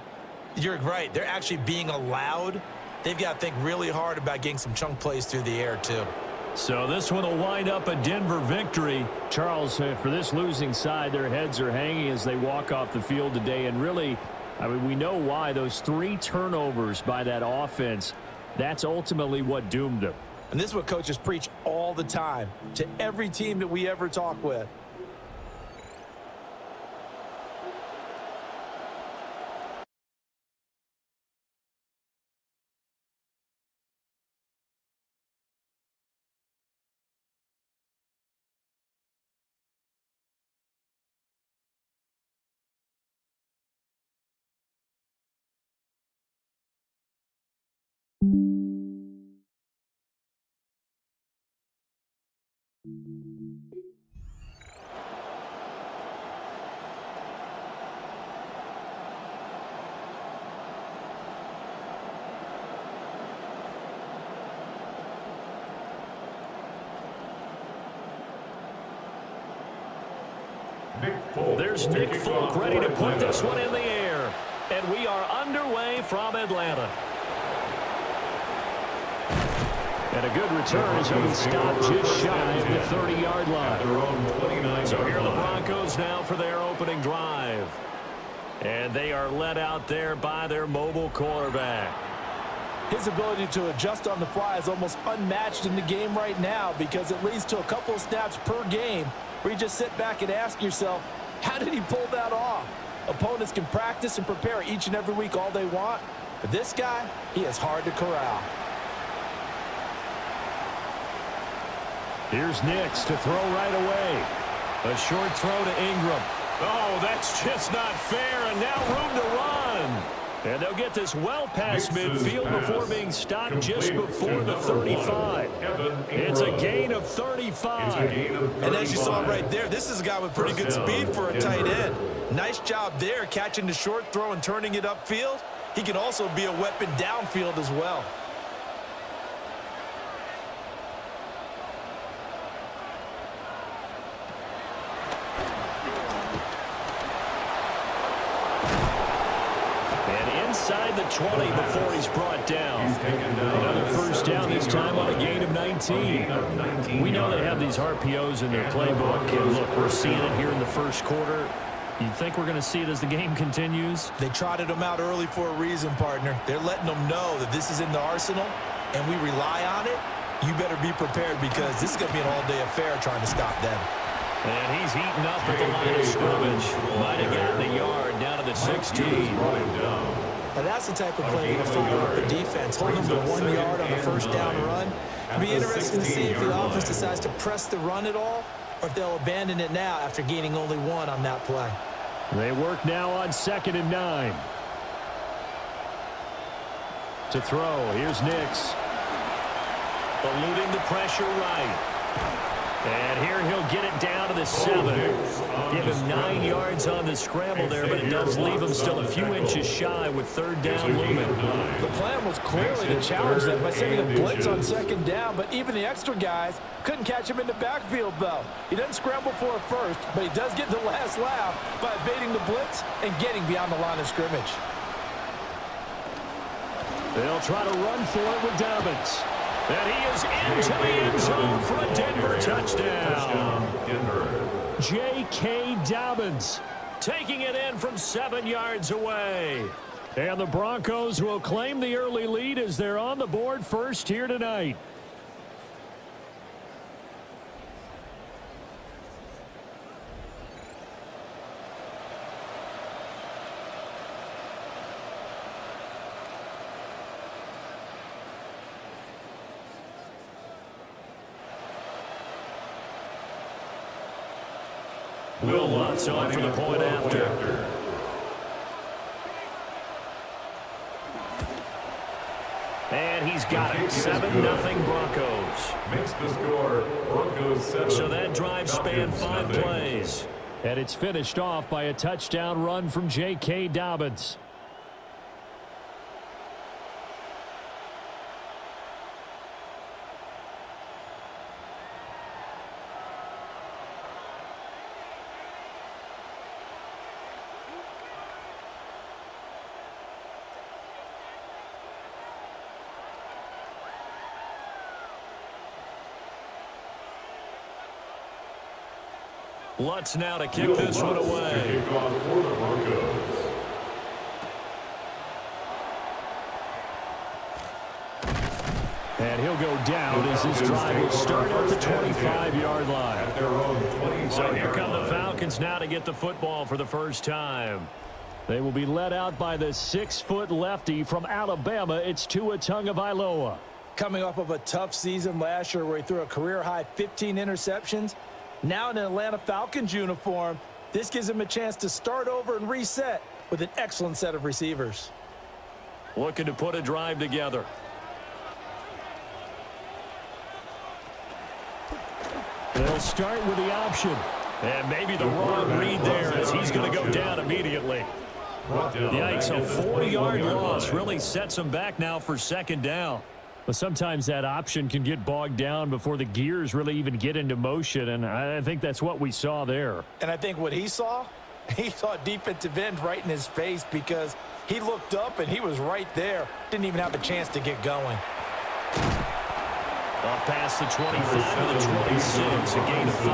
[SPEAKER 3] You're right. They're actually being allowed. They've got to think really hard about getting some chunk plays through the air, too.
[SPEAKER 1] So this one will wind up a Denver victory. Charles, for this losing side, their heads are hanging as they walk off the field today. And really, I mean, we know why. Those 3 turnovers by that offense, that's ultimately what doomed them.
[SPEAKER 3] And this is what coaches preach all the time to every team that we ever talk with.
[SPEAKER 1] There's Nick Folk ready to put this one in the air. And we are underway from Atlanta. And a good return as he'll be stopped just shy of the 30-yard line. So here are the Broncos now for their opening drive. And they are led out there by their mobile quarterback.
[SPEAKER 3] His ability to adjust on the fly is almost unmatched in the game right now, because it leads to a couple of snaps per game where you just sit back and ask yourself, how did he pull that off? Opponents can practice and prepare each and every week all they want, but this guy, he is hard to corral.
[SPEAKER 1] Here's Nix to throw right away. A short throw to Ingram. Oh, that's just not fair, and now room to run. And they'll get this well past midfield before being stopped just before the 35. It's a gain of 35.
[SPEAKER 3] And as you saw right there, this is a guy with pretty good speed for a tight end. Nice job there catching the short throw and turning it upfield. He can also be a weapon downfield as well.
[SPEAKER 1] Inside the 20 before he's brought down. Another first down, this time on a gain of 19. We know they have these RPOs in their playbook, and look, we're seeing it here in the first quarter. You think we're going to see it as the game continues?
[SPEAKER 3] They trotted them out early for a reason, partner. They're letting them know that this is in the arsenal, and we rely on it. You better be prepared because this is going to be an all-day affair trying to stop them.
[SPEAKER 1] And he's heating up at the line of scrimmage. Might have gotten a yard down to the 16.
[SPEAKER 3] Now that's the type of play to fire up the defense. Hold them to 1 yard on a first down run. It'll be interesting to see if the offense decides to press the run at all or if they'll abandon it now after gaining only 1 on that play.
[SPEAKER 1] They work now on 2nd and 9. To throw, here's Nix. Eluding the pressure right. And here he'll get it down to the 7. Give him 9 yards on the scramble there, but it does leave him still a few inches shy with 3rd down looming.
[SPEAKER 3] The plan was clearly to challenge them by sending a blitz on 2nd down, but even the extra guys couldn't catch him in the backfield, though. He doesn't scramble for a first, but he does get the last laugh by evading the blitz and getting beyond the line of scrimmage.
[SPEAKER 1] They'll try to run for it with Dobbins. And he is into the end zone for a Denver touchdown. J.K. Dobbins taking it in from 7 yards away. And the Broncos will claim the early lead as they're on the board first here tonight. Will Lutz on for the point after. And he's got it. 7-0 Broncos.
[SPEAKER 2] Makes the score Broncos 7.
[SPEAKER 1] So that drive spanned 5 plays. And it's finished off by a touchdown run from J.K. Dobbins. Lutz now to kick this one away. And he'll go down as this drive will start at the 25-yard line. So here come the Falcons now to get the football for the first time. They will be led out by the 6-foot lefty from Alabama. It's Tua Tagovailoa.
[SPEAKER 3] Coming off of a tough season last year where he threw a career-high 15 interceptions, now in an Atlanta Falcons uniform, this gives him a chance to start over and reset with an excellent set of receivers.
[SPEAKER 1] Looking to put a drive together. They'll start with the option. And maybe the wrong read there as he's going to go down immediately. Yikes, a 4-yard loss really sets him back now for 2nd down. But sometimes that option can get bogged down before the gears really even get into motion, and I think that's what we saw there.
[SPEAKER 3] And I think what he saw a defensive end right in his face because he looked up and he was right there. Didn't even have a chance to get going.
[SPEAKER 1] Up past the 25 to the 26, a gain of 5.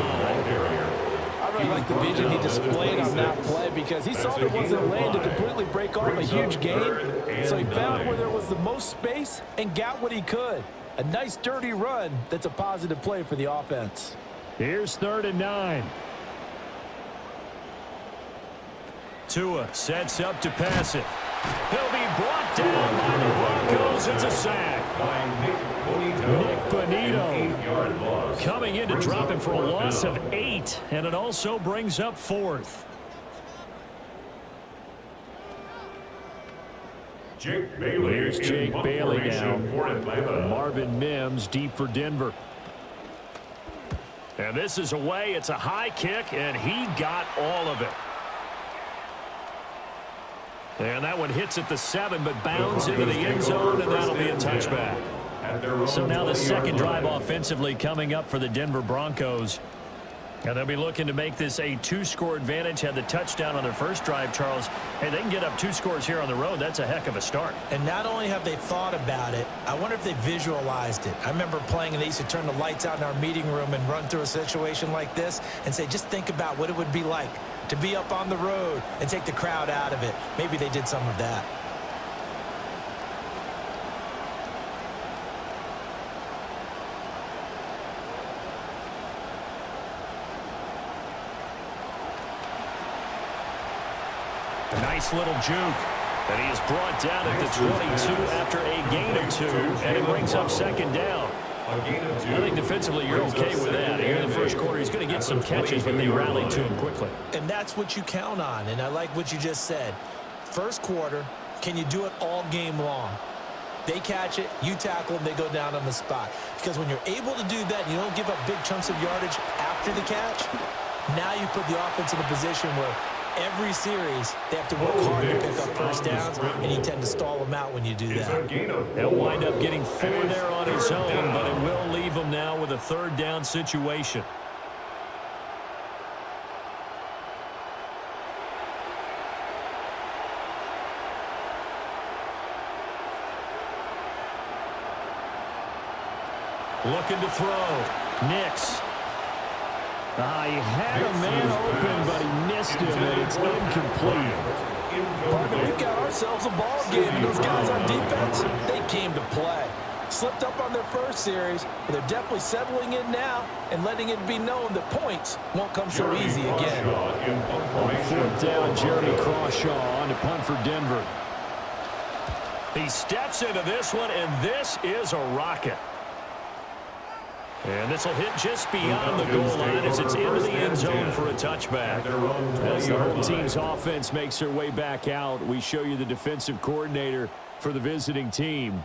[SPEAKER 3] I really like the vision he displayed on that play because he saw there wasn't a lane to completely break off a huge gain. So he found where there was the most space and got what he could. A nice dirty run that's a positive play for the offense.
[SPEAKER 1] Here's 3rd and 9. Tua sets up to pass it. He'll be brought down by the Broncos. It's a sack.
[SPEAKER 2] By Nick
[SPEAKER 1] Bonito Marino
[SPEAKER 2] 8-yard loss.
[SPEAKER 1] coming in to drop him for a loss of 8, and it also brings up 4th.
[SPEAKER 2] Jake Bailey.
[SPEAKER 1] Here's Jake Bailey now.
[SPEAKER 2] For Atlanta.
[SPEAKER 1] Marvin Mims deep for Denver. And this is away. It's a high kick, and he got all of it. And that one hits at the 7, but bounds into the end zone, and that'll be a touchback. So now the second drive offensively coming up for the Denver Broncos. And they'll be looking to make this a 2-score advantage. Had the touchdown on their first drive, Charles. Hey, they can get up 2 scores here on the road. That's a heck of a start.
[SPEAKER 3] And not only have they thought about it, I wonder if they visualized it. I remember playing, and they used to turn the lights out in our meeting room and run through a situation like this and say, just think about what it would be like to be up on the road and take the crowd out of it. Maybe they did some of that.
[SPEAKER 1] A nice little juke. And he is brought down at the 22 after a gain of 2, and it brings up second down. I think defensively you're okay with that. Here in the first quarter, he's going to get some catches, but they rallied to him quickly.
[SPEAKER 3] And that's what you count on, and I like what you just said. First quarter, can you do it all game long? They catch it, you tackle them, they go down on the spot. Because when you're able to do that, you don't give up big chunks of yardage after the catch, now you put the offense in a position where every series, they have to work hard to pick up first downs, and you tend to stall them out when you do that.
[SPEAKER 1] He'll wind up getting 4 there on his own, but it will leave him now with a 3rd down situation. Looking to throw. Nix. He had a man open, but he missed him, and it's incomplete.
[SPEAKER 3] Partner, we've got ourselves a ball game, and those guys on defense, they came to play. Slipped up on their first series, but they're definitely settling in now and letting it be known that points won't come so easy again.
[SPEAKER 1] On 4th down, Jeremy Crawshaw on to punt for Denver. He steps into this one, and this is a rocket. And this will hit just beyond the goal line as it's into the end zone for a touchback. As the home team's offense makes their way back out, we show you the defensive coordinator for the visiting team.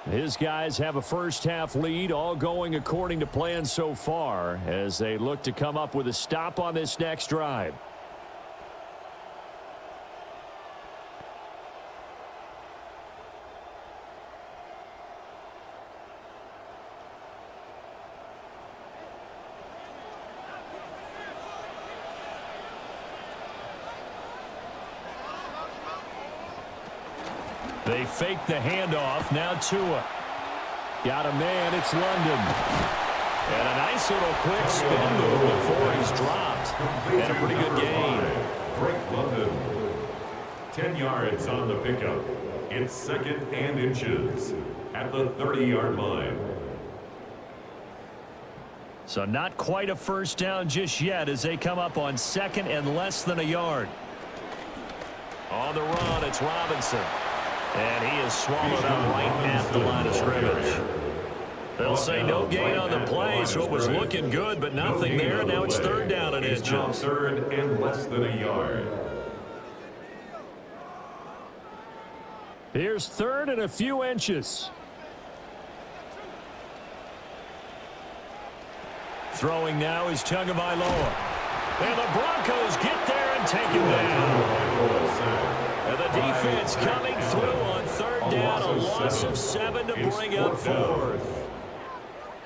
[SPEAKER 1] His guys have a first-half lead, all going according to plan so far, as they look to come up with a stop on this next drive. They fake the handoff. Now Tua. Got a man. It's London. And a nice little quick spin move before he's dropped. And a pretty good gain.
[SPEAKER 2] Drake London. 10 yards on the pickup. It's 2nd and inches at the 30-yard line.
[SPEAKER 1] So not quite a first down just yet as they come up on 2nd and less than a yard. On the run, it's Robinson. And he is swallowed up right at the line of scrimmage. They'll say no gain on the play, so it was looking good, but nothing there. Now it's 3rd down and inches.
[SPEAKER 2] 3rd and less than a yard.
[SPEAKER 1] Here's 3rd and a few inches. Throwing now is Tagovailoa. And the Broncos get there and take him down. And the defense coming through on 3rd down, a loss of 7 to bring up 4th.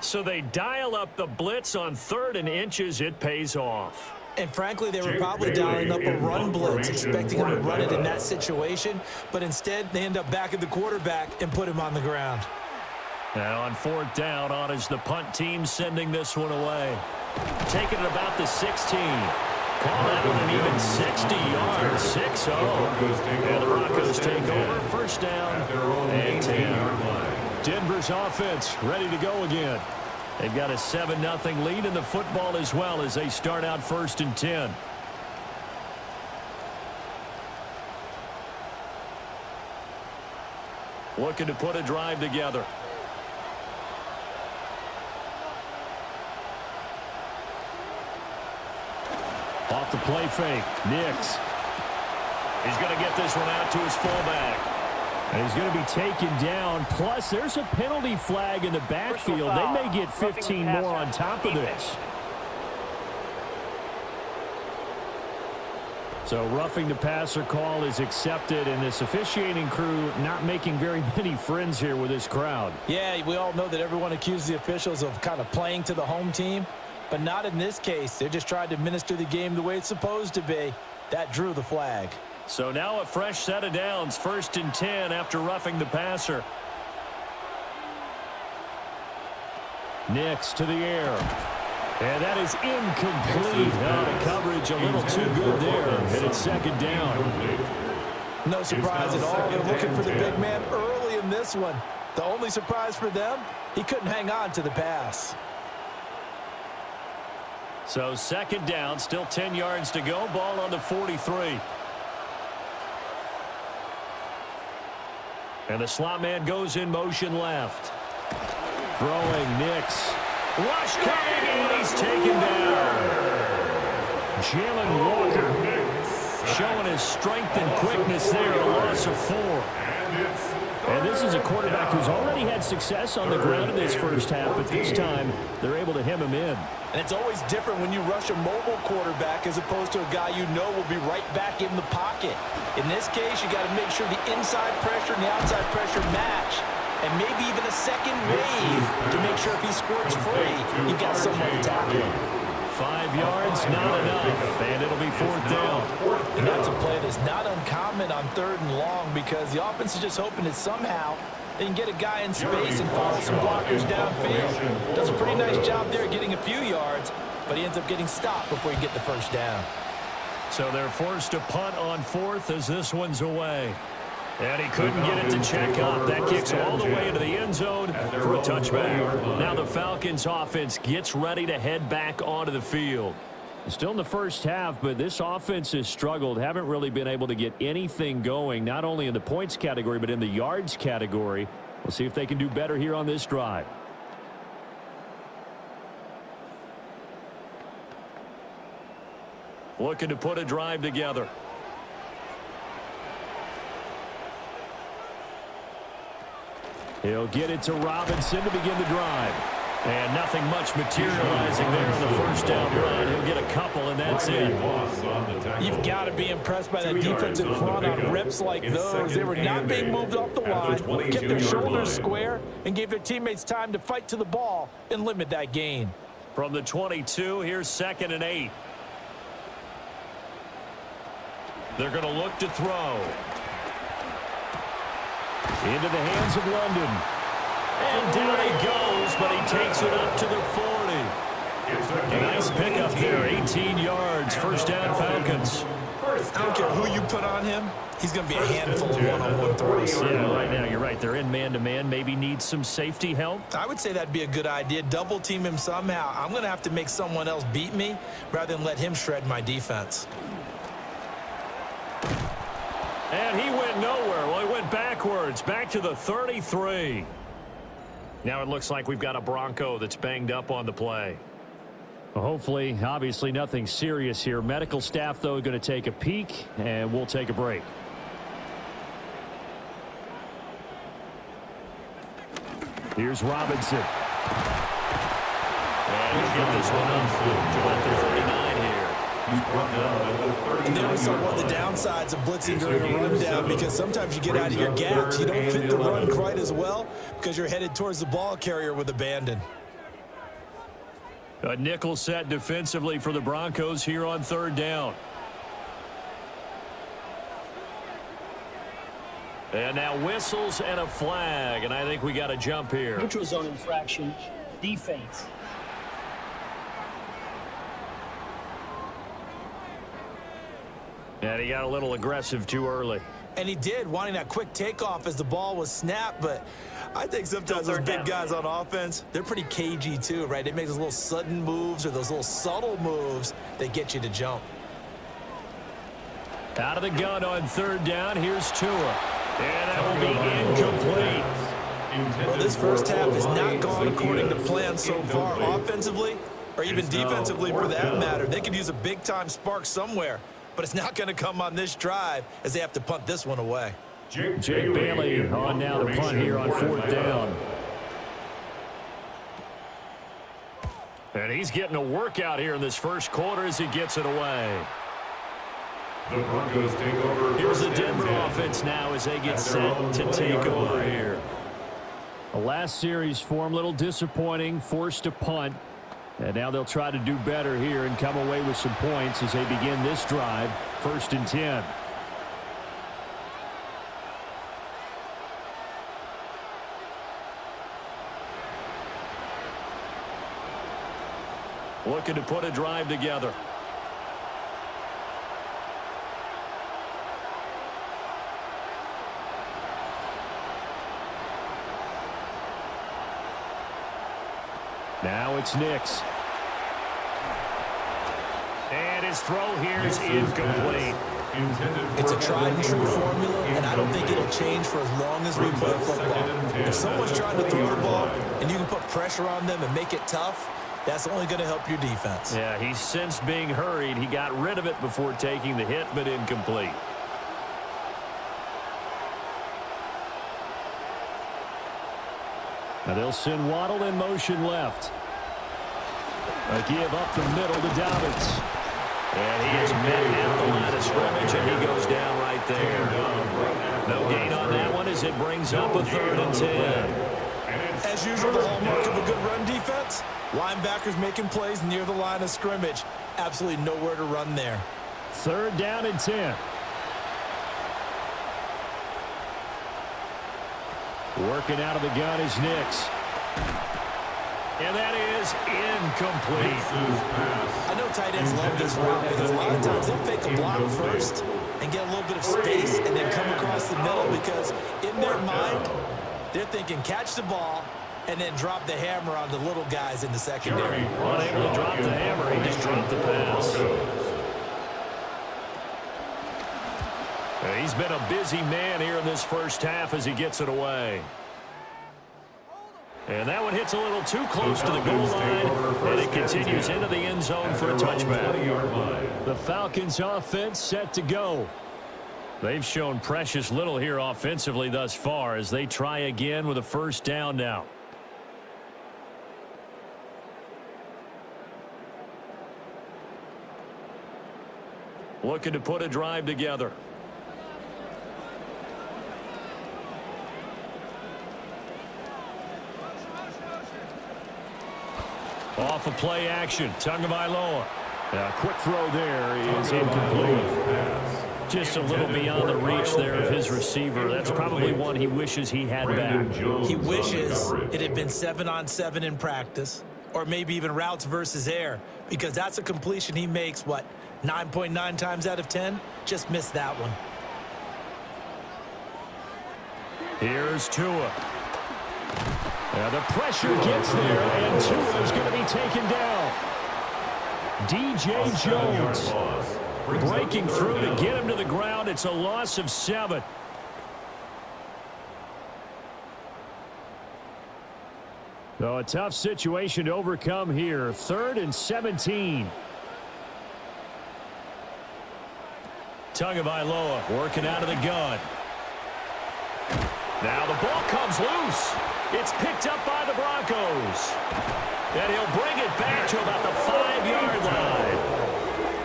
[SPEAKER 1] So they dial up the blitz on 3rd and inches. It pays off.
[SPEAKER 3] And frankly, they were probably dialing up a run blitz, expecting him to run it in that situation. But instead, they end up back at the quarterback and put him on the ground.
[SPEAKER 1] Now on 4th down, on is the punt team sending this one away. Taking it about the 16. Call out an even 60 yards, 6-0. And the Broncos take over, 1st down and 10. Denver's offense ready to go again. They've got a 7-0 lead in the football as well as they start out 1st and 10. Looking to put a drive together. Off the play fake. Nix. He's going to get this one out to his fullback. And he's going to be taken down. Plus, there's a penalty flag in the backfield. They may get 15 more on top of this. So roughing the passer call is accepted, and this officiating crew not making very many friends here with this crowd.
[SPEAKER 3] Yeah, we all know that everyone accuses the officials of kind of playing to the home team, but not in this case. They're just trying to administer the game the way it's supposed to be. That drew the flag.
[SPEAKER 1] So now a fresh set of downs, 1st and 10 after roughing the passer. Nix to the air. And that is incomplete. The coverage a little too good there. And it's 2nd down.
[SPEAKER 3] No surprise at all. They're looking for the big man early in this one. The only surprise for them, he couldn't hang on to the pass.
[SPEAKER 1] So 2nd down, still 10 yards to go. Ball on the 43. And the slot man goes in motion left. Throwing Nix. Rush coming, and he's taken down. Jalen Walker showing his strength and quickness there, a loss of 4. And this is a quarterback who's already had success on the ground in this first half, but this time they're able to hem him in.
[SPEAKER 3] And it's always different when you rush a mobile quarterback as opposed to a guy you know will be right back in the pocket. In this case, you got to make sure the inside pressure and the outside pressure match. And maybe even a second wave to make sure if he squirts free, you got someone to tackle him.
[SPEAKER 1] 5 yards, not enough, and it'll be 4th down.
[SPEAKER 3] And that's a play that's not uncommon on 3rd and long because the offense is just hoping that somehow they can get a guy in space and follow some blockers downfield. Does a pretty nice job there getting a few yards, but he ends up getting stopped before he get the 1st down.
[SPEAKER 1] So they're forced to punt on 4th as this one's away. And he couldn't get it to check up. That kicks all the way into the end zone for a touchback. Now the Falcons offense gets ready to head back onto the field. Still in the first half, but this offense has struggled. Haven't really been able to get anything going, not only in the points category, but in the yards category. We'll see if they can do better here on this drive. Looking to put a drive together. He'll get it to Robinson to begin the drive. And nothing much materializing there on the 1st down run. He'll get a couple, and that's it.
[SPEAKER 3] You've got to be impressed by that defensive front on reps like those. They were not being moved off the line, kept their shoulders square, and gave their teammates time to fight to the ball and limit that gain.
[SPEAKER 1] From the 22, here's 2nd and 8. They're going to look to throw. Into the hands of London. And down he goes, but he takes it up to the 40. A nice pickup there, 18 yards, 1st down Falcons.
[SPEAKER 3] I don't care who you put on him, he's going to be a handful of one-on-one throws.
[SPEAKER 1] Yeah, right now you're right. They're in man-to-man, maybe need some safety help.
[SPEAKER 3] I would say that'd be a good idea. Double team him somehow. I'm going to have to make someone else beat me rather than let him shred my defense.
[SPEAKER 1] And he went nowhere. Well, he went backwards, back to the 33. Now it looks like we've got a Bronco that's banged up on the play. Well, hopefully, obviously nothing serious here. Medical staff, though, going to take a peek, and we'll take a break. Here's Robinson. And he'll get this one up to the 39 here.
[SPEAKER 3] And there was one of the downsides of blitzing during a rundown because sometimes you get out of your gaps. You don't fit the run quite as well because you're headed towards the ball carrier with abandon.
[SPEAKER 1] A nickel set defensively for the Broncos here on 3rd down. And now whistles and a flag, and I think we got a jump here.
[SPEAKER 4] Neutral zone infraction, defense.
[SPEAKER 1] And he got a little aggressive too early.
[SPEAKER 3] And he did, wanting that quick takeoff as the ball was snapped, but I think sometimes those big guys on offense, they're pretty cagey too, right? They make those little sudden moves or those little subtle moves that get you to jump.
[SPEAKER 1] Out of the gun on 3rd down, here's Tua. And that will be incomplete.
[SPEAKER 3] Well, this first half has not gone according to plan so far offensively, or even defensively for that matter. They could use a big-time spark somewhere, but it's not going to come on this drive as they have to punt this one away.
[SPEAKER 1] Jake Bailey on now to punt here on 4th down. And he's getting a workout here in this first quarter as he gets it away.
[SPEAKER 2] The Broncos take over.
[SPEAKER 1] Here's the Denver offense now as they get set to take over here. The last series form, a little disappointing, forced to punt. And now they'll try to do better here and come away with some points as they begin this drive, 1st and 10. Looking to put a drive together. Now it's Nix. And his throw here is incomplete.
[SPEAKER 3] It's a tried-and-true formula, and I don't think it'll change for as long as we play football. If someone's trying to throw the ball and you can put pressure on them and make it tough, that's only going to help your defense.
[SPEAKER 1] Yeah, he's sensed being hurried. He got rid of it before taking the hit, but incomplete. Now they'll send Waddle in motion left. A give up the middle to Dobbins. And he is met at the line of scrimmage, and he goes down right there. No gain on that one as it brings up a 3rd and 10.
[SPEAKER 3] As usual, the hallmark of a good run defense, linebackers making plays near the line of scrimmage. Absolutely nowhere to run there.
[SPEAKER 1] 3rd down and 10. Working out of the gun is Nix. And that is incomplete.
[SPEAKER 3] I know tight ends love this route because a lot of times they'll fake a block first and get a little bit of space and then come across the middle because in their mind, they're thinking catch the ball and then drop the hammer on the little guys in the secondary.
[SPEAKER 1] Unable to drop the hammer, he just dropped the pass. He's been a busy man here in this first half as he gets it away. And that one hits a little too close to the goal line, and it continues into the end zone for a touchback. The Falcons offense set to go. They've shown precious little here offensively thus far as they try again with a 1st down now. Looking to put a drive together. Off of play action, Tagovailoa. A quick throw there is incomplete. Just a little beyond the reach there of his receiver. That's probably one he wishes he had back.
[SPEAKER 3] He wishes it had been 7-on-7 in practice, or maybe even routes versus air, because that's a completion he makes, 9.9 times out of 10? Just missed that one.
[SPEAKER 1] Here's Tua. The pressure gets there, and Tua is going to be taken down. DJ Jones breaking through to get him to the ground. It's a loss of 7. So a tough situation to overcome here. 3rd and 17. Tagovailoa working out of the gun. Now the ball comes loose. It's picked up by the Broncos. And he'll bring it back to about the 5-yard line.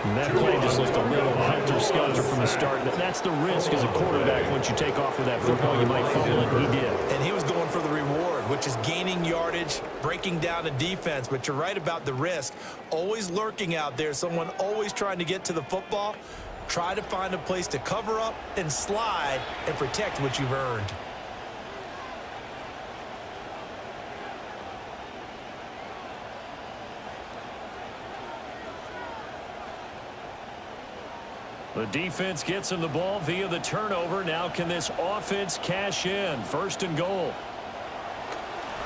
[SPEAKER 1] And that play just looked a little helter-skelter from the start. That's the risk as a quarterback. Once you take off with that football, you might fumble it. He did.
[SPEAKER 3] And he was going for the reward, which is gaining yardage, breaking down the defense. But you're right about the risk. Always lurking out there. Someone always trying to get to the football. Try to find a place to cover up and slide and protect what you've earned.
[SPEAKER 1] The defense gets him the ball via the turnover. Now can this offense cash in? 1st and goal.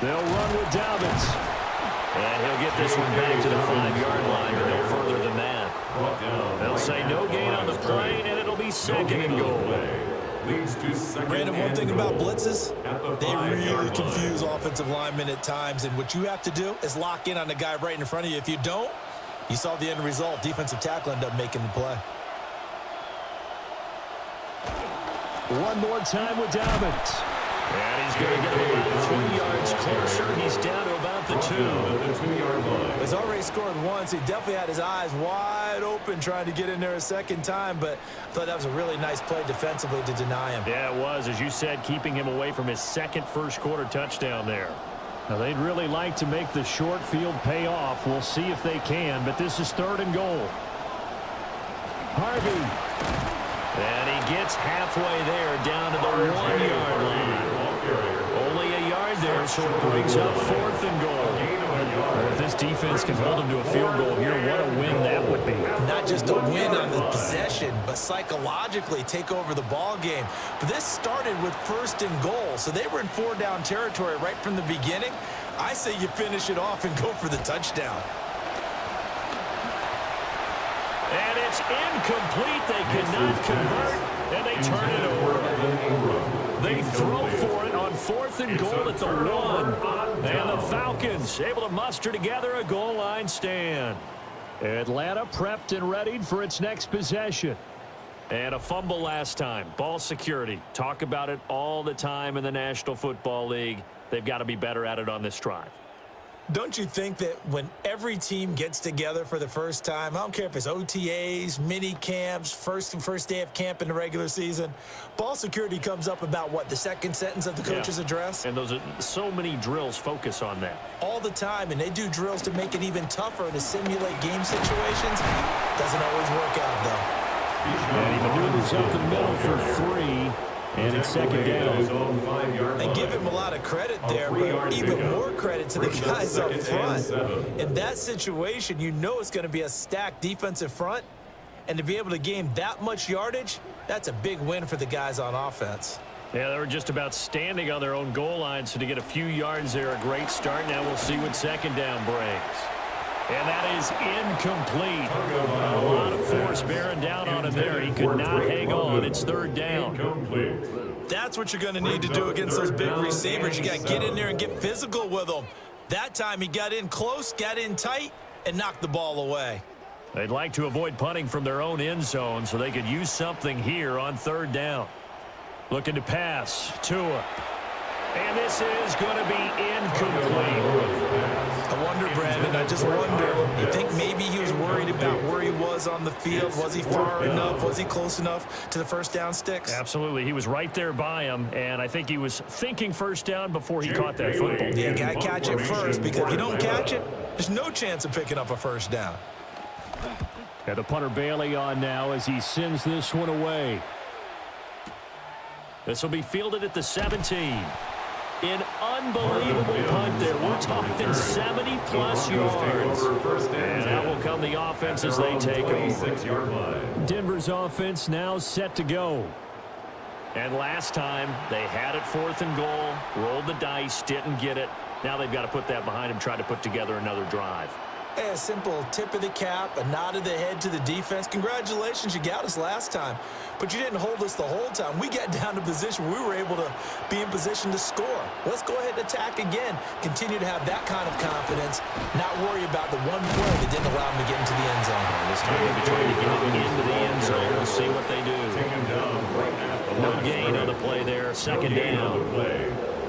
[SPEAKER 1] They'll run with Dobbins. And he'll get this one back to the 5-yard line, but no further than that. They'll say no gain on the play, and it'll be 2nd and goal.
[SPEAKER 2] leads to second
[SPEAKER 3] Brandon, one
[SPEAKER 2] and
[SPEAKER 3] thing
[SPEAKER 2] goal
[SPEAKER 3] about blitzes,
[SPEAKER 2] at the
[SPEAKER 3] they
[SPEAKER 2] 5-yard
[SPEAKER 3] really
[SPEAKER 2] line.
[SPEAKER 3] confuse offensive linemen at times, and what you have to do is lock in on the guy right in front of you. If you don't, you saw the end result. Defensive tackle ended up making the play.
[SPEAKER 1] One more time with Dobbins. And he's going to get about 3 yards closer. He's down to about the 2.
[SPEAKER 2] At the 2-yard line.
[SPEAKER 3] He's already scored once. He definitely had his eyes wide open trying to get in there a second time, but I thought that was a really nice play defensively to deny him.
[SPEAKER 1] Yeah, it was, as you said, keeping him away from his second first-quarter touchdown there. Now, they'd really like to make the short field pay off. We'll see if they can, but this is 3rd and goal. Harvey. And he gets halfway there, down to the 1-yard line. Only a yard there, so it brings up 4th and goal. Well, if this defense can hold him to a field goal here, what a win that would be.
[SPEAKER 3] Not just a win on the possession, but psychologically take over the ball game. But this started with 1st and goal, so they were in 4-down territory right from the beginning. I say you finish it off and go for the touchdown.
[SPEAKER 1] And it's incomplete. They cannot convert, and they turn it over. They throw for it on 4th and goal at the 1. And the Falcons able to muster together a goal line stand. Atlanta prepped and readied for its next possession. And a fumble last time. Ball security. Talk about it all the time in the National Football League. They've got to be better at it on this drive.
[SPEAKER 3] Don't you think that when every team gets together for the first time, I don't care if it's OTAs, mini camps, first day of camp in the regular season, ball security comes up about what, the second sentence of the coach's address?
[SPEAKER 1] And those are so many drills focus on that.
[SPEAKER 3] All the time, and they do drills to make it even tougher to simulate game situations. Doesn't always work out, though.
[SPEAKER 1] And he maneuvers up the middle for 3. And it's 2nd down.
[SPEAKER 3] And give him a lot of credit there, but even more credit to the guys up front. In that situation, you know it's going to be a stacked defensive front. And to be able to gain that much yardage, that's a big win for the guys on offense.
[SPEAKER 1] Yeah, they were just about standing on their own goal line, so to get a few yards there, a great start. Now we'll see what 2nd down brings. And that is incomplete. A lot of force bearing down on him there. He could not hang on. It's 3rd down.
[SPEAKER 3] That's what you're going to need to do against those big receivers. You got to get in there and get physical with them. That time he got in close, got in tight, and knocked the ball away.
[SPEAKER 1] They'd like to avoid punting from their own end zone so they could use something here on 3rd down. Looking to pass. Tua. And this is going to be incomplete.
[SPEAKER 3] I wonder, Brandon, I just wonder, you think maybe he was worried about where he was on the field? Was he far enough? Was he close enough to the first down sticks?
[SPEAKER 1] Absolutely. He was right there by him, and I think he was thinking first down before he caught that football.
[SPEAKER 3] Yeah, you got to catch it first, because if you don't catch it, there's no chance of picking up a first down.
[SPEAKER 1] And the punter Bailey on now as he sends this one away. This will be fielded at the 17. An unbelievable punt there. We're talking 70-plus yards. And out will come the offense as they take over. Denver's offense now set to go. And last time, they had it 4th and goal, rolled the dice, didn't get it. Now they've got to put that behind them, try to put together another drive.
[SPEAKER 3] Hey, a simple tip of the cap, a nod of the head to the defense. Congratulations, you got us last time. But you didn't hold us the whole time. We got down to position where we were able to be in position to score. Let's go ahead and attack again. Continue to have that kind of confidence, not worry about the one play that didn't allow them to get into the end zone.
[SPEAKER 1] This time they'll be trying to get into the end zone. We'll see what they do. No gain on the play there. 2nd down.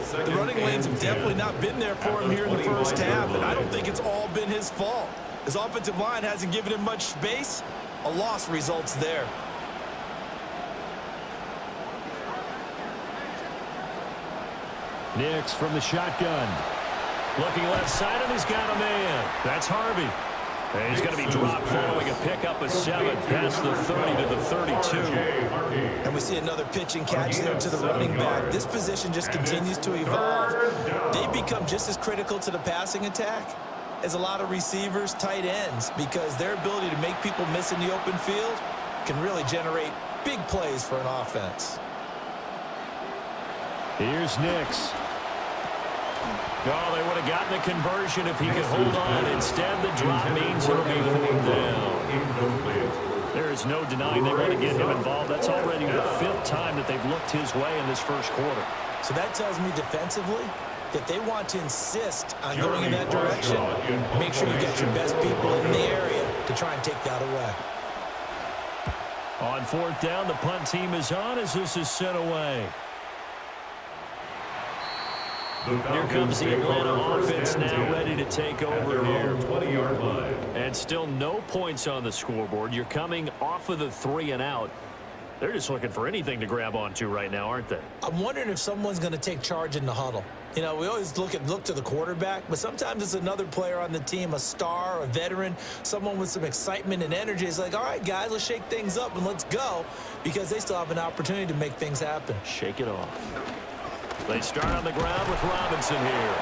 [SPEAKER 3] The running lanes have definitely not been there for him here in the first half, and I don't think it's all been his fault. His offensive line hasn't given him much space. A loss results there.
[SPEAKER 1] Nix from the shotgun. Looking left side, and he's got a man. That's Harvey. And he's going to be dropped following a pickup of 7 past the 30 to the 32.
[SPEAKER 3] And we see another pitch and catch there to the running back. This position just continues to evolve. They become just as critical to the passing attack as a lot of receivers, tight ends, because their ability to make people miss in the open field can really generate big plays for an offense.
[SPEAKER 1] Here's Nix. Oh, they would have gotten the conversion if he could hold on. Instead, the drop means it'll be 4th down. There is no denying they want to get him involved. That's already the 5th time that they've looked his way in this first quarter.
[SPEAKER 3] So that tells me defensively that they want to insist on going in that direction. Make sure you get your best people in the area to try and take that away.
[SPEAKER 1] On 4th down, the punt team is on as this is sent away. Here comes the Atlanta offense now ready to take over here.
[SPEAKER 2] 20-yard line.
[SPEAKER 1] And still no points on the scoreboard. You're coming off of the 3 and out. They're just looking for anything to grab onto right now, aren't they?
[SPEAKER 3] I'm wondering if someone's going to take charge in the huddle. You know, we always look to the quarterback, but sometimes it's another player on the team, a star, a veteran, someone with some excitement and energy. It's like, all right, guys, let's shake things up and let's go, because they still have an opportunity to make things happen.
[SPEAKER 1] Shake it off. They start on the ground with Robinson here.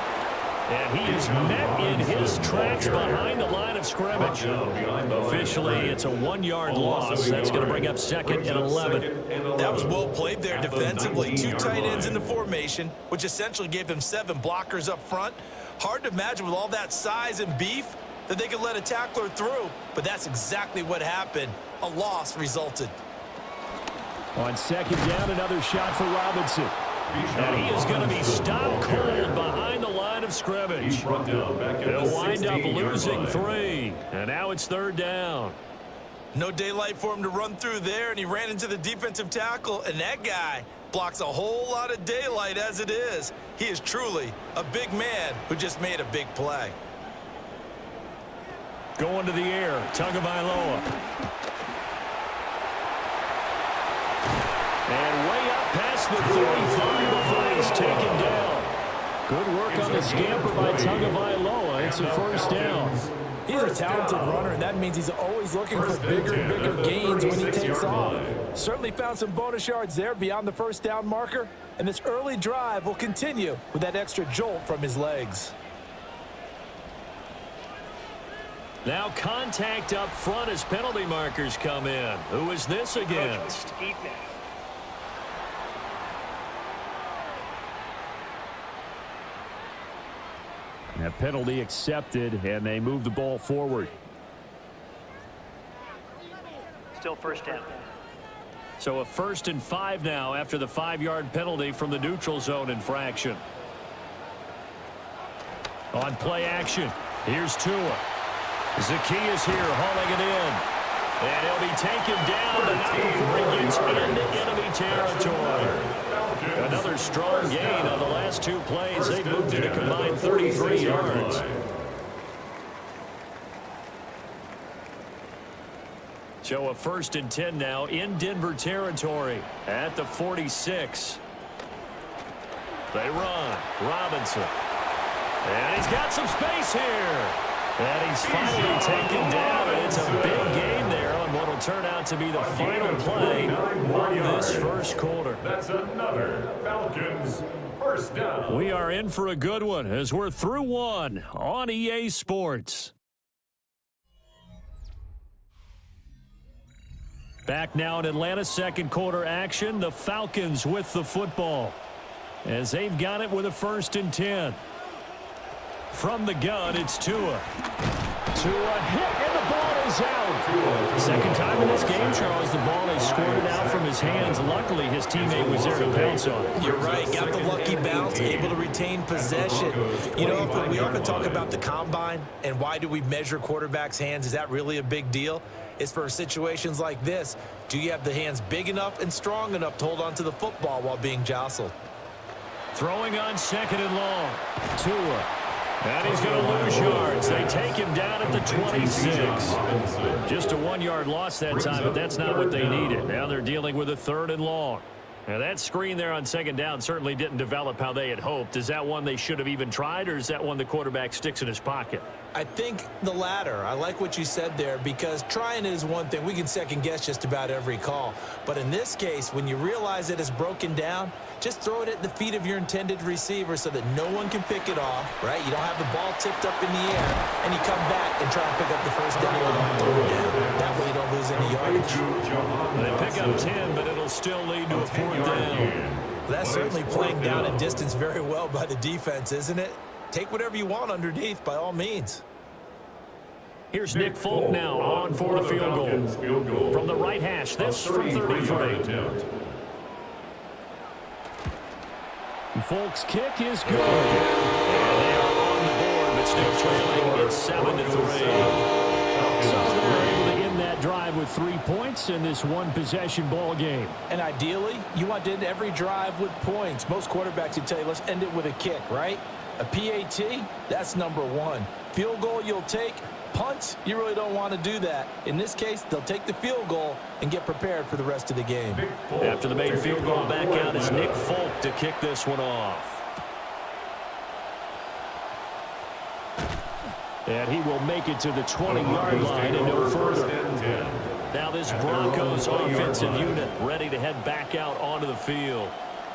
[SPEAKER 1] And he is met in his tracks behind the line of scrimmage. Officially, it's a 1-yard loss. That's going to bring up 2nd and 11.
[SPEAKER 3] That was well played there defensively. 2 tight ends in the formation, which essentially gave them 7 blockers up front. Hard to imagine with all that size and beef that they could let a tackler through, but that's exactly what happened. A loss resulted.
[SPEAKER 1] On 2nd down, another shot for Robinson. And he is going to be stopped cold behind the line of scrimmage. They'll wind up losing 3. And now it's 3rd down.
[SPEAKER 3] No daylight for him to run through there, and he ran into the defensive tackle, and that guy blocks a whole lot of daylight as it is. He is truly a big man who just made a big play.
[SPEAKER 1] Going to the air, Tagovailoa. And way up past the 35 before he's taken down. Good work on the scamper by Tagovailoa. It's a 1st down.
[SPEAKER 3] He's a talented runner, and that means he's always looking for bigger and bigger gains when he takes off. Certainly found some bonus yards there beyond the 1st down marker, and this early drive will continue with that extra jolt from his legs.
[SPEAKER 1] Now contact up front as penalty markers come in. Who is this against?
[SPEAKER 4] Defense.
[SPEAKER 1] A penalty accepted, and they move the ball forward.
[SPEAKER 4] Still 1st down.
[SPEAKER 1] So a 1st and 5 now after the 5-yard penalty from the neutral zone infraction. On play action, here's Tua. Zacchaeus here hauling it in. And he'll be taken down, but not before he gets into enemy territory. Another strong gain on the last 2 plays. They moved it a combined 33 yards. So a 1st and 10 now in Denver territory at the 46. They run. Robinson. And he's got some space here. And he's finally taken down, and it's a big gain there on what will turn out to be the final play of this first quarter.
[SPEAKER 2] That's another Falcons 1st down.
[SPEAKER 1] We are in for a good one as we're through 1 on EA Sports. Back now in Atlanta, 2nd quarter action. The Falcons with the football as they've got it with a 1st and 10. From the gun, it's Tua. Tua hit, and the ball is out. 2nd time in this game, Charles, the ball is squirted out from his hands. Luckily, his teammate was there to pounce on it.
[SPEAKER 3] You're right. Got the lucky bounce, able to retain possession. You know, we often talk about the combine and why do we measure quarterbacks' hands. Is that really a big deal? It's for situations like this. Do you have the hands big enough and strong enough to hold on to the football while being jostled?
[SPEAKER 1] Throwing on 2nd and long. Tua. And he's going to lose yards. They take him down at the 26. Just a 1-yard loss that time, but that's not what they needed. Now they're dealing with a 3rd and long. Now that screen there on 2nd down certainly didn't develop how they had hoped. Is that one they should have even tried, or is that one the quarterback sticks in his pocket?
[SPEAKER 3] I think the latter. I like what you said there, because trying it is one thing. We can second guess just about every call. But in this case, when you realize it is broken down, just throw it at the feet of your intended receiver so that no one can pick it off, right? You don't have the ball tipped up in the air, and you come back and try and pick up the 1st down and throw it down. That way you don't lose any yardage.
[SPEAKER 1] They pick up 10, but it'll still lead to a 4th down.
[SPEAKER 3] That's certainly playing down and distance very well by the defense, isn't it? Take whatever you want underneath, by all means.
[SPEAKER 1] Here's Nick Folk now on for the field goal. From the right hash, this from 33. Folk's kick is good. And they are on the board, but still trailing. It's 7-3. So they're able to end that drive with 3 points in this one-possession ball game.
[SPEAKER 3] And ideally, you want to end every drive with points. Most quarterbacks would tell you, let's end it with a kick, right? A PAT, that's number one. Field goal you'll take. Punts, you really don't want to do that. In this case, they'll take the field goal and get prepared for the rest of the game.
[SPEAKER 1] After the main field goal, back out is Nick Folk to kick this one off. And he will make it to the 20-yard line and no further. Now this Broncos offensive unit ready to head back out onto the field.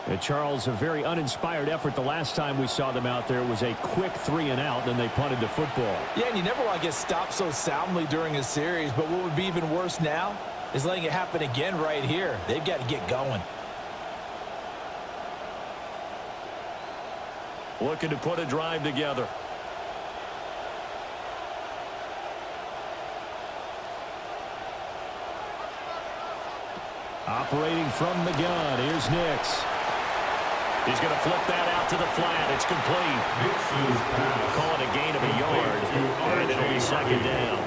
[SPEAKER 1] And Charles, a very uninspired effort the last time we saw them out there was a quick 3-and-out, then they punted the football.
[SPEAKER 3] Yeah, and you never want to get stopped so soundly during a series, but what would be even worse now is letting it happen again right here. They've got to get going.
[SPEAKER 1] Looking to put a drive together. Operating from the gun, here's Nix. He's going to flip that out to the flat. It's complete. Call it a gain of a yard, and it'll be second down.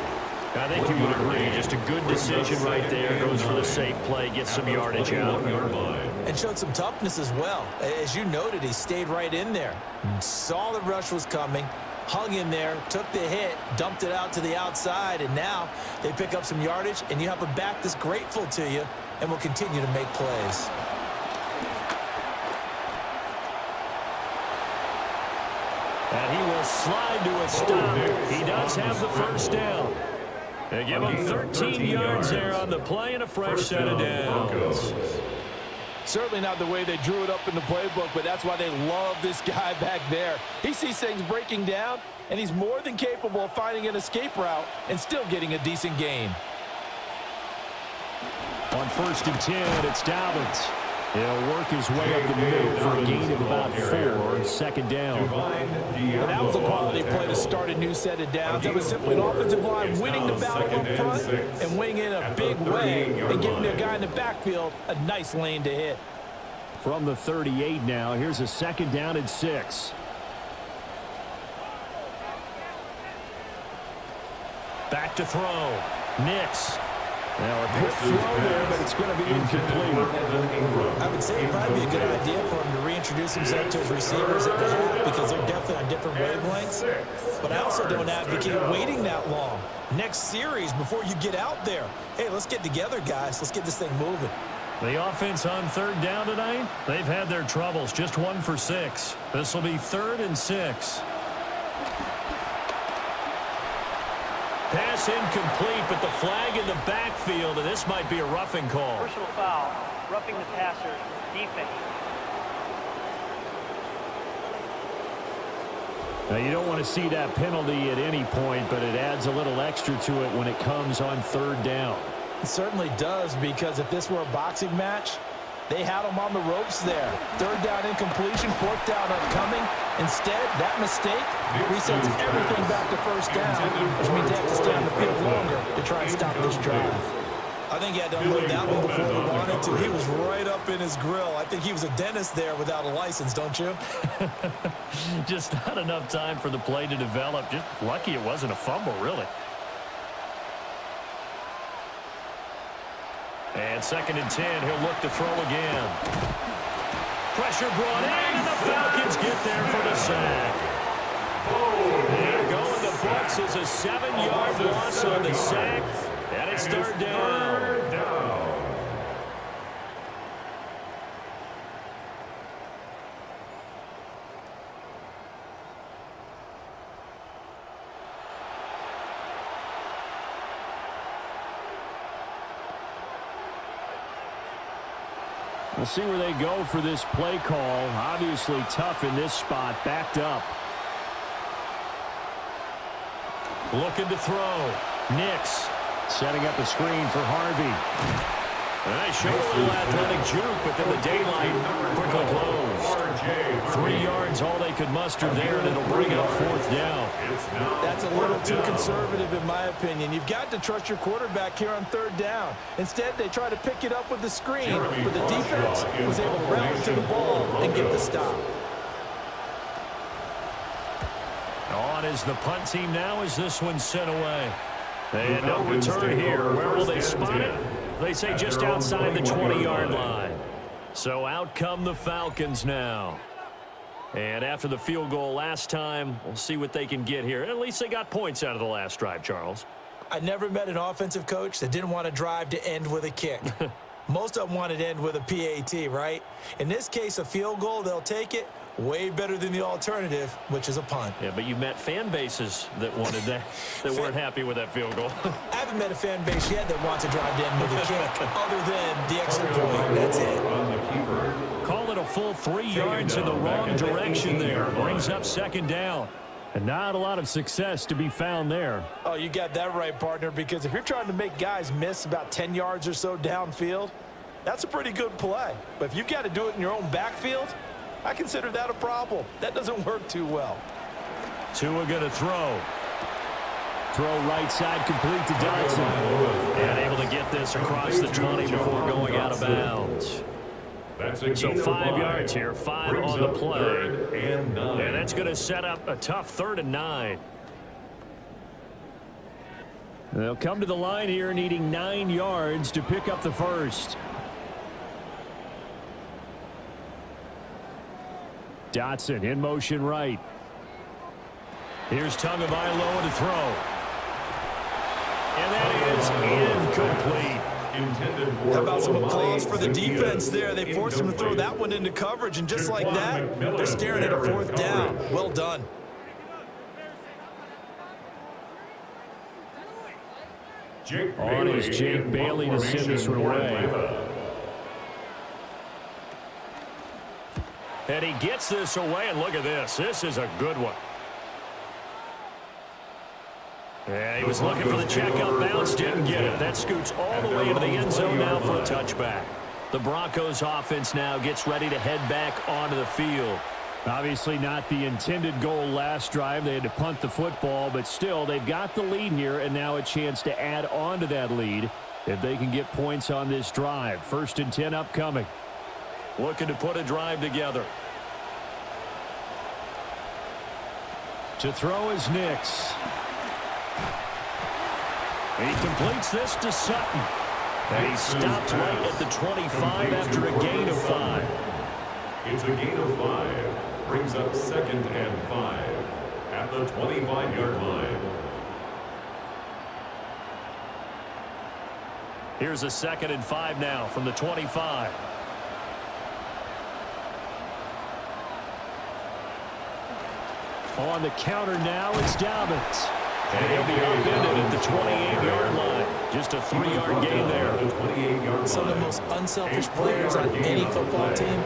[SPEAKER 1] I think you would agree. Just a good decision right there. Goes for the safe play, gets some yardage out.
[SPEAKER 3] And showed some toughness as well. As you noted, he stayed right in there. Saw the rush was coming, hung in there, took the hit, dumped it out to the outside, and now they pick up some yardage, and you have a back that's grateful to you and will continue to make plays.
[SPEAKER 1] And he will slide to a stop. He does have the first down. They give him 13 yards there on the play and a fresh set of downs.
[SPEAKER 3] Certainly not the way they drew it up in the playbook, but that's why they love this guy back there. He sees things breaking down, and he's more than capable of finding an escape route and still getting a decent gain.
[SPEAKER 1] On 1st and 10, it's Dobbins. He'll work his way up the middle for a gain of about 4 on second down.
[SPEAKER 3] And that was a quality play to start a new set of downs. That was simply an offensive line winning the battle up front and winning in a big way and giving their guy in the backfield a nice lane to hit.
[SPEAKER 1] From the 38 now, here's a second down and 6. Back to throw. Nix. Now a quick throw there, but it's going to be incomplete.
[SPEAKER 3] I would say it'd probably be a good idea for him to reintroduce himself to his receivers at the half because they're definitely on different wavelengths. But I also don't advocate waiting that long. Next series before you get out there. Hey, let's get together, guys. Let's get this thing moving.
[SPEAKER 1] The offense on third down tonight, they've had their troubles. Just 1 for 6. This will be 3rd and 6. Pass incomplete, but the flag in the backfield, and this might be a roughing call.
[SPEAKER 4] Personal foul, roughing the passer, defense.
[SPEAKER 1] Now, you don't want to see that penalty at any point, but it adds a little extra to it when it comes on third down.
[SPEAKER 3] It certainly does, because if this were a boxing match, they had him on the ropes there. 3rd down incompletion, 4th down upcoming. Instead, that mistake resets everything back to 1st down, which means they have to stay on the field longer to try and stop this drive. I think he had to unload that one before he wanted to. He was right up in his grill. I think he was a dentist there without a license, don't you?
[SPEAKER 1] Just not enough time for the play to develop. Just lucky it wasn't a fumble, really. And 2nd and 10, he'll look to throw again. Pressure brought in, and the Falcons get there for the sack. They're going to books as a 7-yard loss on the sack, and it's 3rd down. We'll see where they go for this play call. Obviously tough in this spot, backed up. Looking to throw. Nix setting up a screen for Harvey. And they show a little athletic juke, but then the daylight quickly closed. 3 yards, all they could muster there, and it'll bring up 4th down.
[SPEAKER 3] That's a little too conservative in my opinion. You've got to trust your quarterback here on 3rd down. Instead, they try to pick it up with the screen, but the defense was able to rally to the ball and get the stop.
[SPEAKER 1] On is the punt team now as this one's sent away. And no return here. Where will they spot it? They say just outside the 20-yard line. So out come the Falcons now. And after the field goal last time, we'll see what they can get here. At least they got points out of the last drive, Charles.
[SPEAKER 3] I never met an offensive coach that didn't want to drive to end with a kick. Most of them wanted to end with a PAT, right? In this case, a field goal, they'll take it. Way better than the alternative, which is a punt.
[SPEAKER 1] Yeah, but you met fan bases that wanted that, that weren't happy with that field goal.
[SPEAKER 3] I haven't met a fan base yet that wants to drive to end with a kick, other than the extra point. That's it.
[SPEAKER 1] Call it a full 3 yards in the wrong direction there. Brings up 2nd down. And not a lot of success to be found there.
[SPEAKER 3] Oh, you got that right, partner, because if you're trying to make guys miss about 10 yards or so downfield, that's a pretty good play. But if you've got to do it in your own backfield, I consider that a problem. That doesn't work too well.
[SPEAKER 1] Tua going to throw. Throw right side complete to Dotson. And able to get this across the 20 before going out of bounds. So 5 yards here, 5 on the play. And that's going to set up a tough 3rd and 9. They'll come to the line here needing 9 yards to pick up the first. Dotson in motion right. Here's Tagovailoa to throw. And that is incomplete.
[SPEAKER 3] How about some applause for the defense there? They forced him to throw that one into coverage, and just like that, they're staring at a 4th down. Well done.
[SPEAKER 1] On is Jake Bailey to send this one away. And he gets this away, and look at this. This is a good one. Yeah, he was looking for the check-up bounce, didn't get it. That scoots all the way into the end zone now for a touchback. The Broncos offense now gets ready to head back onto the field. Obviously not the intended goal last drive. They had to punt the football, but still, they've got the lead here, and now a chance to add on to that lead if they can get points on this drive. 1st and 10 upcoming. Looking to put a drive together. To throw is Nix. He completes this to Sutton. And he stopped right at the 25 after a gain of 5.
[SPEAKER 2] It's a gain of 5. Brings up 2nd and 5 at the 25-yard line.
[SPEAKER 1] Here's a 2nd and 5 now from the 25. On the counter now, it's Dobbins. And he'll be upended at the 28-yard line. Just a 3-yard gain there.
[SPEAKER 3] Some of the most unselfish players on any football team,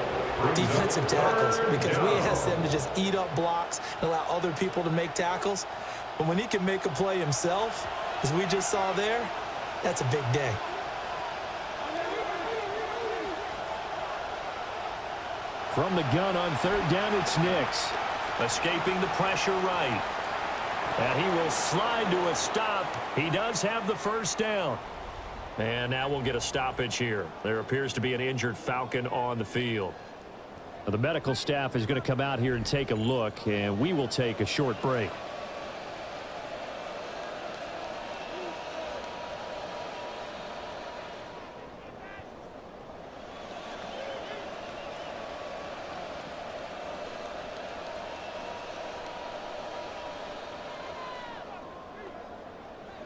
[SPEAKER 3] defensive tackles, because we ask them to just eat up blocks and allow other people to make tackles. But when he can make a play himself, as we just saw there, that's a big day.
[SPEAKER 1] From the gun on 3rd down, it's Nix. Escaping the pressure right. And he will slide to a stop. He does have the 1st down. And now we'll get a stoppage here. There appears to be an injured Falcon on the field. Now, the medical staff is going to come out here and take a look, and we will take a short break.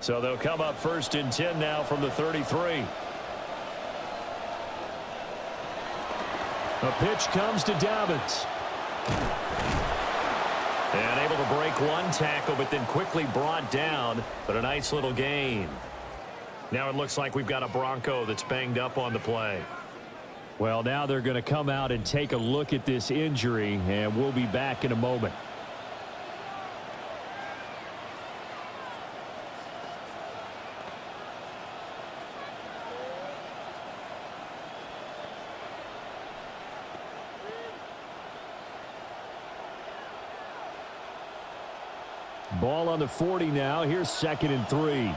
[SPEAKER 1] So they'll come up 1st and 10 now from the 33. A pitch comes to Dobbins. And able to break one tackle, but then quickly brought down. But a nice little gain. Now it looks like we've got a Bronco that's banged up on the play. Well, now they're going to come out and take a look at this injury, and we'll be back in a moment. Ball on the 40 now. Here's 2nd and 3.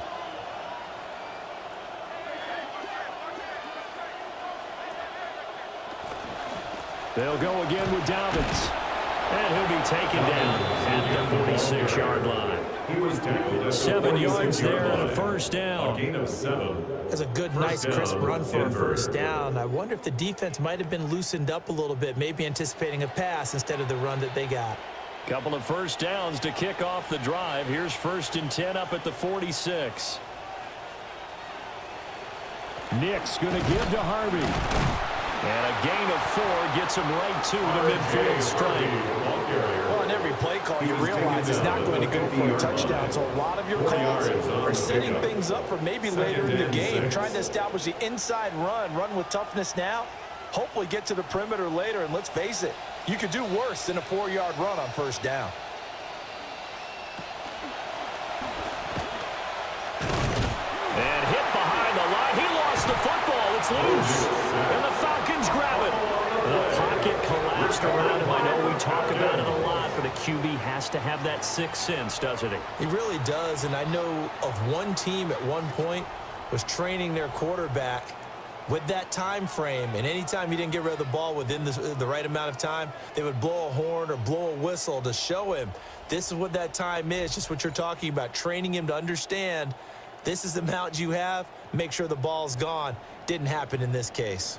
[SPEAKER 1] They'll go again with Dobbins. And he'll be taken down at the 46-yard line.
[SPEAKER 2] He was tackled
[SPEAKER 1] 7 yards there and a first down.
[SPEAKER 2] A gain of 7.
[SPEAKER 3] That's a good, nice, crisp run for a first down. I wonder if the defense might have been loosened up a little bit, maybe anticipating a pass instead of the run that they got.
[SPEAKER 1] Couple of first downs to kick off the drive. Here's 1st and 10 up at the 46. Nick's going to give to Harvey. And a gain of 4 gets him right to the midfield stripe.
[SPEAKER 3] Well, on every play call, you realize it's not going to go for a touchdown. So a lot of your calls are setting things up for maybe later in the game, trying to establish the inside run with toughness now, hopefully get to the perimeter later. And let's face it, you could do worse than a 4-yard run on first down.
[SPEAKER 1] And hit behind the line. He lost the football. It's loose. And the Falcons grab it. The pocket collapsed around him. I know we talk about it a lot, but a QB has to have that sixth sense, doesn't he?
[SPEAKER 3] He really does. And I know of one team at one point was training their quarterback with that time frame, and anytime he didn't get rid of the ball within the right amount of time, they would blow a horn or blow a whistle to show him this is what that time is, just what you're talking about, training him to understand this is the amount you have, make sure the ball's gone. Didn't happen in this case.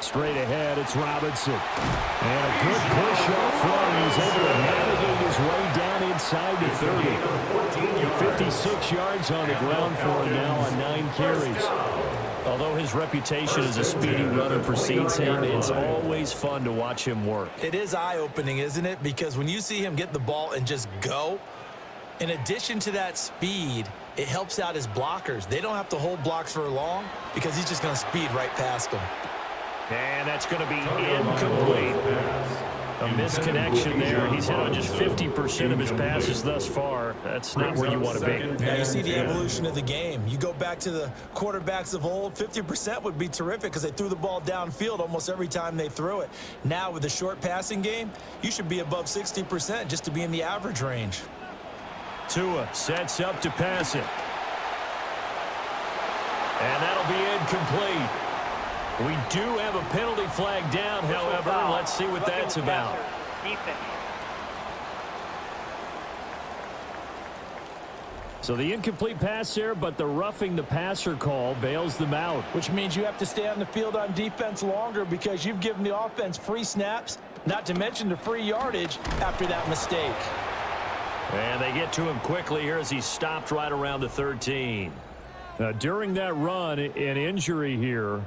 [SPEAKER 1] Straight ahead, it's Robinson. And a good push up front. He's able to navigate his way down inside the 30. 56 yards on the ground for him now on 9 carries. Although his reputation as a speedy runner precedes him, it's always fun to watch him work.
[SPEAKER 3] It is eye-opening, isn't it? Because when you see him get the ball and just go, in addition to that speed, it helps out his blockers. They don't have to hold blocks for long because he's just going to speed right past them.
[SPEAKER 1] And that's going to be incomplete. A misconnection there. He's hit on just 50% of his passes thus far. That's not where you want to be.
[SPEAKER 3] Now you see the evolution of the game. You go back to the quarterbacks of old, 50% would be terrific because they threw the ball downfield almost every time they threw it. Now with the short passing game, you should be above 60% just to be in the average range.
[SPEAKER 1] Tua sets up to pass it. And that'll be incomplete. We do have a penalty flag down, however. Let's see what that's about. So the incomplete pass there, but the roughing the passer call bails them out.
[SPEAKER 3] Which means you have to stay on the field on defense longer because you've given the offense free snaps, not to mention the free yardage after that mistake.
[SPEAKER 1] And they get to him quickly here as he stopped right around the 13. During that run, an injury here.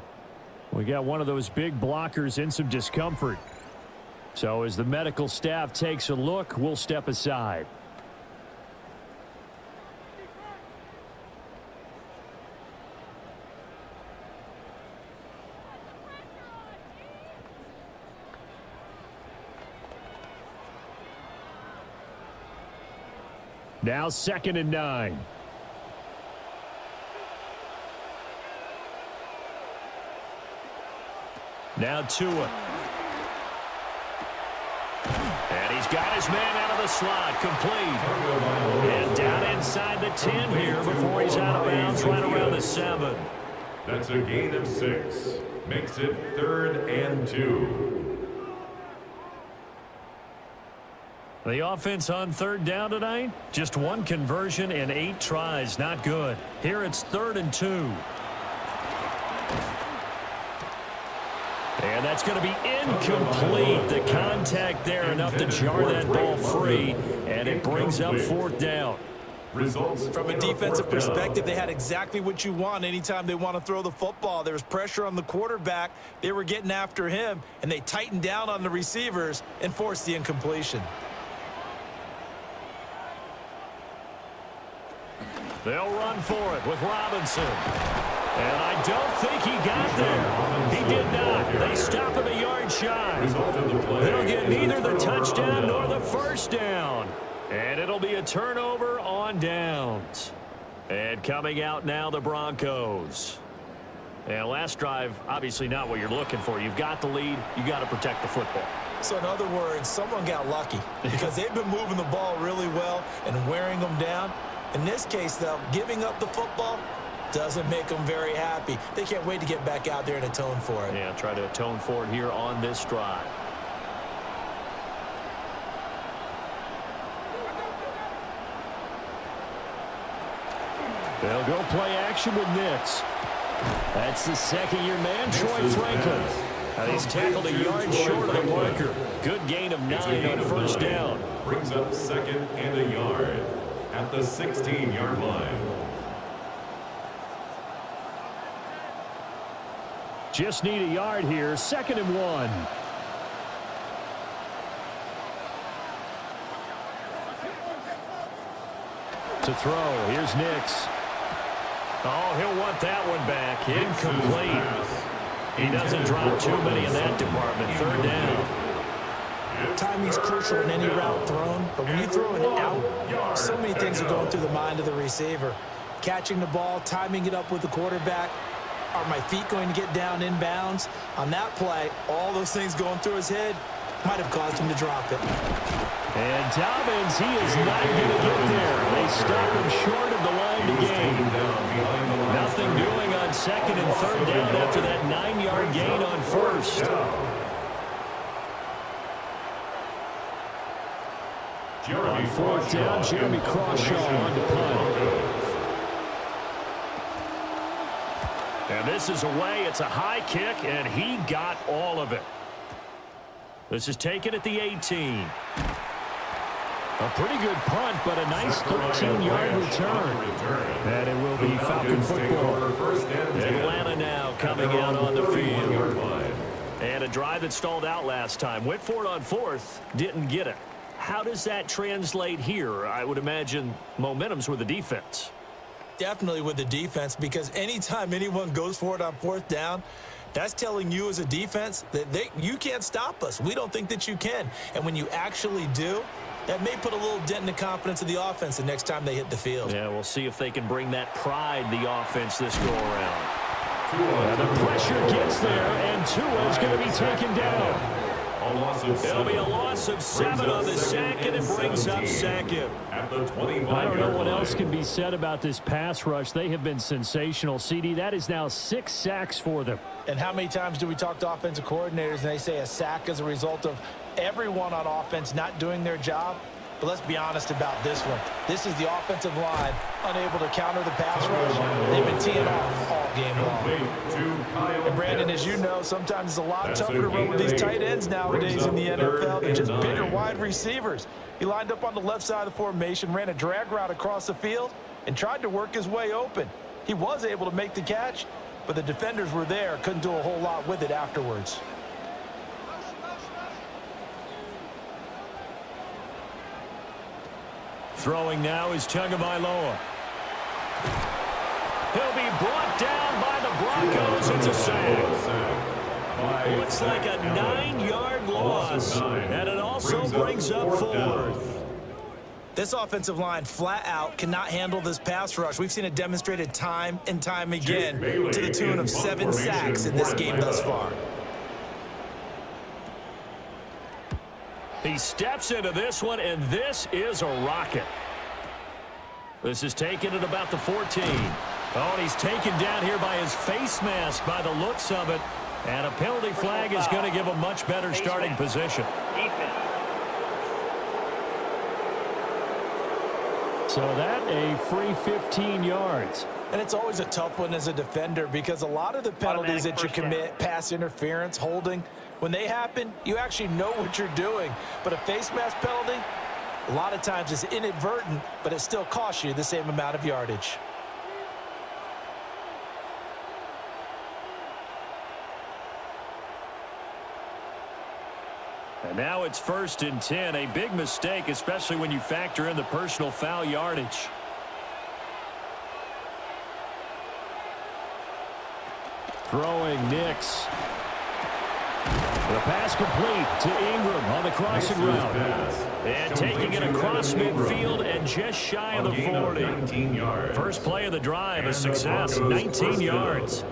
[SPEAKER 1] We got one of those big blockers in some discomfort. So as the medical staff takes a look, we'll step aside. Now 2nd and 9. Now Tua. And he's got his man out of the slot, complete. And down inside the 10 here before he's out of bounds right around the 7.
[SPEAKER 2] That's a gain of 6. Makes it 3rd and 2.
[SPEAKER 1] The offense on 3rd down tonight, just 1 conversion and 8 tries. Not good. Here it's 3rd and 2. And that's going to be incomplete. The contact there enough to jar that ball free, and it brings up 4th down.
[SPEAKER 3] From a defensive perspective, they had exactly what you want anytime they want to throw the football. There was pressure on the quarterback. They were getting after him, and they tightened down on the receivers and forced the incompletion.
[SPEAKER 1] They'll run for it with Robinson. And I don't think he got there. He did not. They stop him a yard shy. They'll get neither the touchdown nor the first down. And it'll be a turnover on downs. And coming out now, the Broncos. And last drive, obviously not what you're looking for. You've got the lead. You got to protect the football.
[SPEAKER 3] So in other words, someone got lucky because they've been moving the ball really well and wearing them down. In this case, though, giving up the football doesn't make them very happy. They can't wait to get back out there and atone for it.
[SPEAKER 1] Yeah, try to atone for it here on this drive. They'll go play action with Nix. That's the second-year man, Troy Franklin. He's tackled a yard short of the marker. Good gain of 9 on first down.
[SPEAKER 2] Brings up second and a yard at the 16-yard line.
[SPEAKER 1] Just need a yard here. 2nd and 1. To throw. Here's Nix. Oh, he'll want that one back. Incomplete. He doesn't drop too many in that department. 3rd down.
[SPEAKER 3] Timing's crucial in any route thrown, but when you throw it out, so many things are going through the mind of the receiver. Catching the ball, timing it up with the quarterback. Are my feet going to get down inbounds? On that play, all those things going through his head might have caused him to drop it.
[SPEAKER 1] And Dobbins, he is not going to get there. They stop him short of the line to gain. Nothing doing on 2nd and 3rd down after that 9-yard gain on 1st. On 4th down, Jeremy Crawshaw on the punt. And this is away. It's a high kick, and he got all of it. This is taken at the 18. A pretty good punt, but a nice 13-yard return. And it will be Falcon football. Atlanta now coming out on the field. And a drive that stalled out last time. Went for it on 4th, didn't get it. How does that translate here? I would imagine momentum's with the defense.
[SPEAKER 3] Definitely with the defense, because anytime anyone goes for it on 4th down, that's telling you as a defense that you can't stop us. We don't think that you can. And when you actually do, that may put a little dent in the confidence of the offense the next time they hit the field.
[SPEAKER 1] Yeah, we'll see if they can bring that pride, the offense, this go-around. The pressure gets there, and Tua is going to be taken down. It'll be a loss of 7 on the sack, and it brings up 2nd. I don't know what else can be said about this pass rush. They have been sensational, CD. That is now 6 sacks for them.
[SPEAKER 3] And how many times do we talk to offensive coordinators and they say a sack is a result of everyone on offense not doing their job? But let's be honest about this one. This is the offensive line unable to counter the pass rush. They've been teeing off all game long. And Brandon, as you know, sometimes it's a lot tougher to run with these tight ends nowadays in the NFL than just bigger wide receivers. He lined up on the left side of the formation, ran a drag route across the field, and tried to work his way open. He was able to make the catch, but the defenders were there, couldn't do a whole lot with it afterwards.
[SPEAKER 1] Throwing now is Tagovailoa. He'll be brought down by the Broncos. It's a sack. Looks like a 9-yard loss, and it also brings up 4th.
[SPEAKER 3] This offensive line flat out cannot handle this pass rush. We've seen it demonstrated time and time again to the tune of 7 sacks in this game thus far.
[SPEAKER 1] He steps into this one, and this is a rocket. This is taken at about the 14. Oh, and he's taken down here by his face mask by the looks of it. And a penalty flag is going to give a much better starting position. So that a free 15 yards.
[SPEAKER 3] And it's always a tough one as a defender because a lot of the penalties that you commit, pass interference, holding, when they happen, you actually know what you're doing. But a face mask penalty, a lot of times it's inadvertent, but it still costs you the same amount of yardage.
[SPEAKER 1] And now it's 1st and 10. A big mistake, especially when you factor in the personal foul yardage. Throwing Nix. The pass complete to Ingram on the crossing route. And taking it across midfield and just shy of the 40. First play of the drive, a success, 19 yards.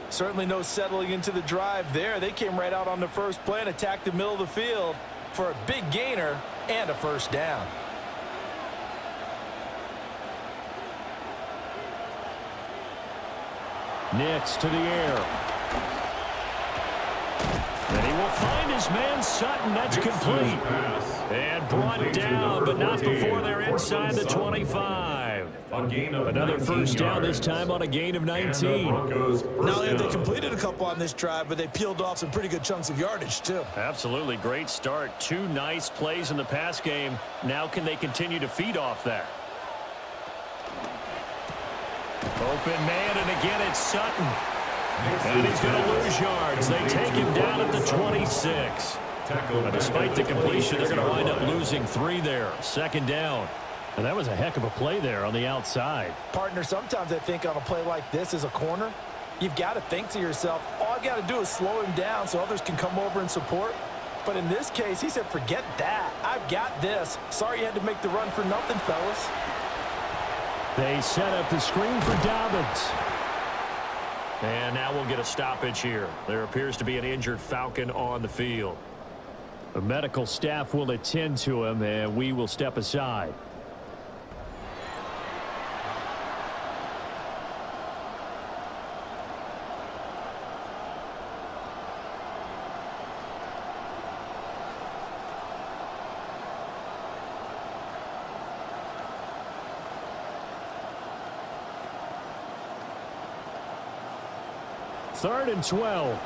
[SPEAKER 3] Certainly no settling into the drive there. They came right out on the first play and attacked the middle of the field for a big gainer and a first down.
[SPEAKER 1] Nix to the air. And he will find his man Sutton. That's complete. And brought down, but not before they're inside the 25. Another first down, this time on a gain of 19.
[SPEAKER 3] Not only have they completed a couple on this drive, but they peeled off some pretty good chunks of yardage, too.
[SPEAKER 1] Absolutely great start. Two nice plays in the pass game. Now can they continue to feed off that? Open man, and again it's Sutton. And he's going to lose yards. They take him down at the 26. But despite the completion, they're going to wind up losing 3 there. Second down. And that was a heck of a play there on the outside.
[SPEAKER 3] Partner, sometimes I think on a play like this as a corner, you've got to think to yourself, all I got to do is slow him down so others can come over and support. But in this case, he said, forget that. I've got this. Sorry you had to make the run for nothing, fellas.
[SPEAKER 1] They set up the screen for Dobbins. And now we'll get a stoppage here. There appears to be an injured Falcon on the field. The medical staff will attend to him, and we will step aside. Third and 12.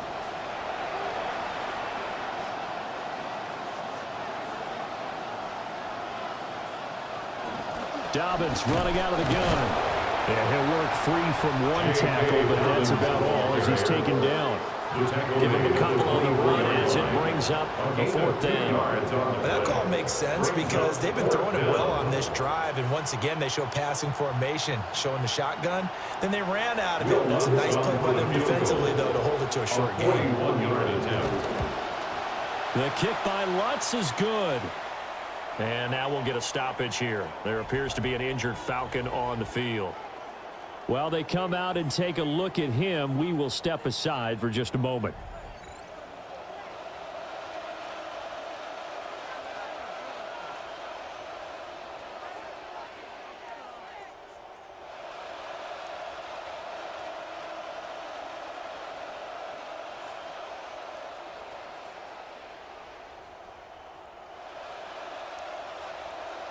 [SPEAKER 1] Dobbins running out of the gun. And he'll work free from one tackle, but that's about all as he's taken down. Give him a couple on the run as it brings up the 4th down.
[SPEAKER 3] That call makes sense because they've been throwing it well on this drive, and once again they show passing formation, showing the shotgun. Then they ran out of it. That's a nice play by them defensively, though, to hold it to a short game.
[SPEAKER 1] The kick by Lutz is good. And now we'll get a stoppage here. There appears to be an injured Falcon on the field. While they come out and take a look at him, we will step aside for just a moment.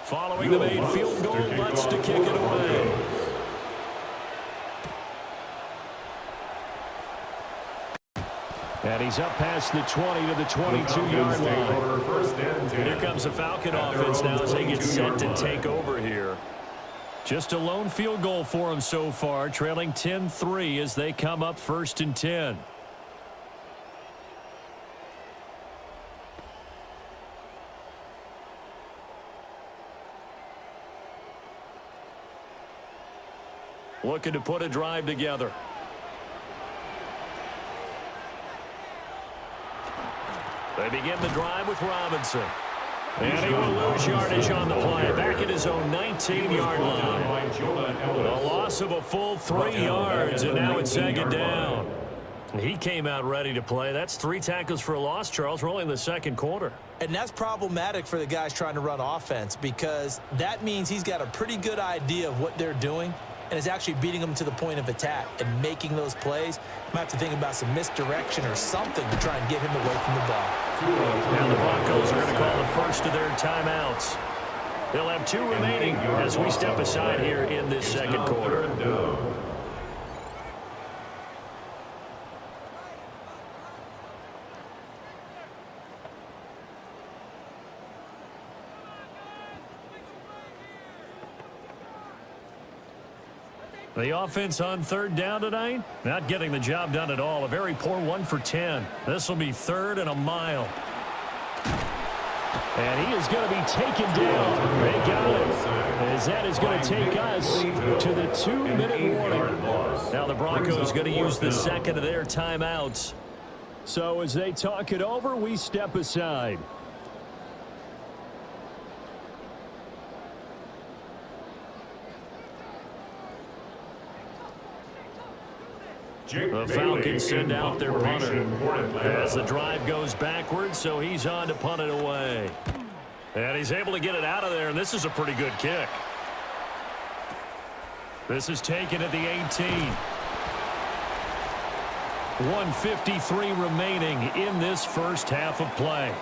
[SPEAKER 1] Following the made field goal, Lutz to kick it away. And he's up past the 20 to the 22-yard line. Here comes the Falcon offense now as they get set to take over here. Just a lone field goal for them so far, trailing 10-3 as they come up 1st and 10. Looking to put a drive together. They begin the drive with Robinson. And he will lose yardage on the play. Back at his own 19-yard line. A loss of a full 3 yards, and now it's 2nd down. He came out ready to play. That's 3 tackles for a loss, Charles. We're only in the 2nd quarter.
[SPEAKER 3] And that's problematic for the guys trying to run offense because that means he's got a pretty good idea of what they're doing and is actually beating them to the point of attack and making those plays. Might have to think about some misdirection or something to try and get him away from the ball.
[SPEAKER 1] Now the Broncos are going to call the first of their timeouts. They'll have 2 remaining as we step aside here in this 2nd quarter. The offense on 3rd down tonight, not getting the job done at all. A very poor 1 for 10. This will be 3rd and a mile. And he is going to be taken down. They got him. As that is going to take us to the 2-minute warning. Now the Broncos going to use the 2nd of their timeouts. So as they talk it over, we step aside. The Falcons send out their punter as the drive goes backwards, so he's on to punt it away. And he's able to get it out of there, and this is a pretty good kick. This is taken at the 18. 1:53 remaining in this first half of play.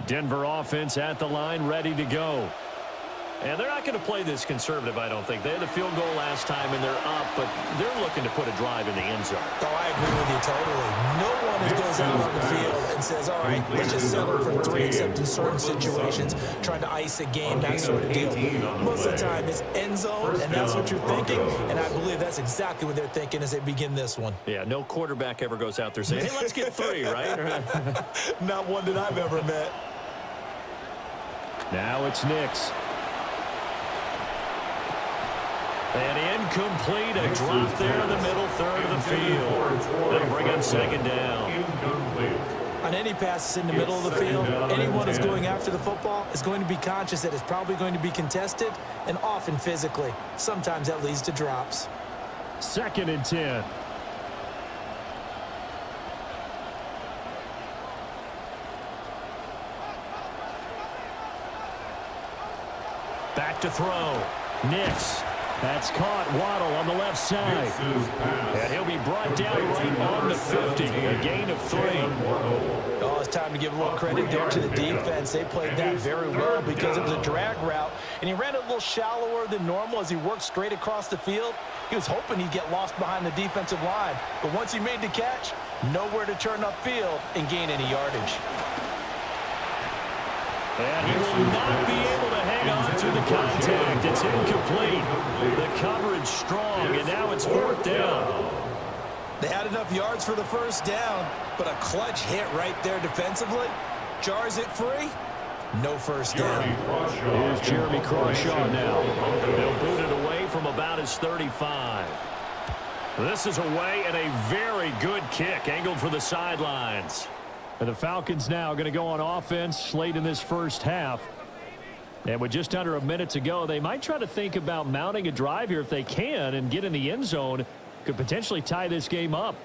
[SPEAKER 1] Denver offense at the line, ready to go. And they're not going to play this conservative, I don't think. They had the field goal last time, and they're up, but they're looking to put a drive in the end zone.
[SPEAKER 3] Oh, I agree with you totally. No one goes out on the field and says, all right, let's just settle for 3, except in certain situations, trying to ice a game, that sort of deal. Most of the time, it's end zone, and that's what you're thinking, and I believe that's exactly what they're thinking as they begin this one.
[SPEAKER 1] Yeah, no quarterback ever goes out there saying, hey, let's get 3, right?
[SPEAKER 3] Not one that I've ever met.
[SPEAKER 1] Now it's Nix. And incomplete, a drop there in the middle third of the field. They'll bring up second down.
[SPEAKER 3] On any passes in the middle of the field, anyone who's going after the football is going to be conscious that it's probably going to be contested, and often physically. Sometimes that leads to drops.
[SPEAKER 1] 2nd and 10. Back to throw. Nix. That's caught. Waddle on the left side. And he'll be brought down right on the 50. A gain of 3.
[SPEAKER 3] Oh, it's time to give a little credit there to the defense. They played that very well because it was a drag route, and he ran it a little shallower than normal as he worked straight across the field. He was hoping he'd get lost behind the defensive line, but once he made the catch, nowhere to turn upfield and gain any yardage.
[SPEAKER 1] And he will not be able to hang on to the contact. It's incomplete. The coverage strong, and now it's 4th down.
[SPEAKER 3] They had enough yards for the first down, but a clutch hit right there defensively. Jars it free. No first down.
[SPEAKER 1] Here's Jeremy Crawshaw now. They'll boot it away from about his 35. This is away, and a very good kick angled for the sidelines. And the Falcons now going to go on offense late in this first half. And with just under a minute to go, they might try to think about mounting a drive here if they can and get in the end zone. Could potentially tie this game up.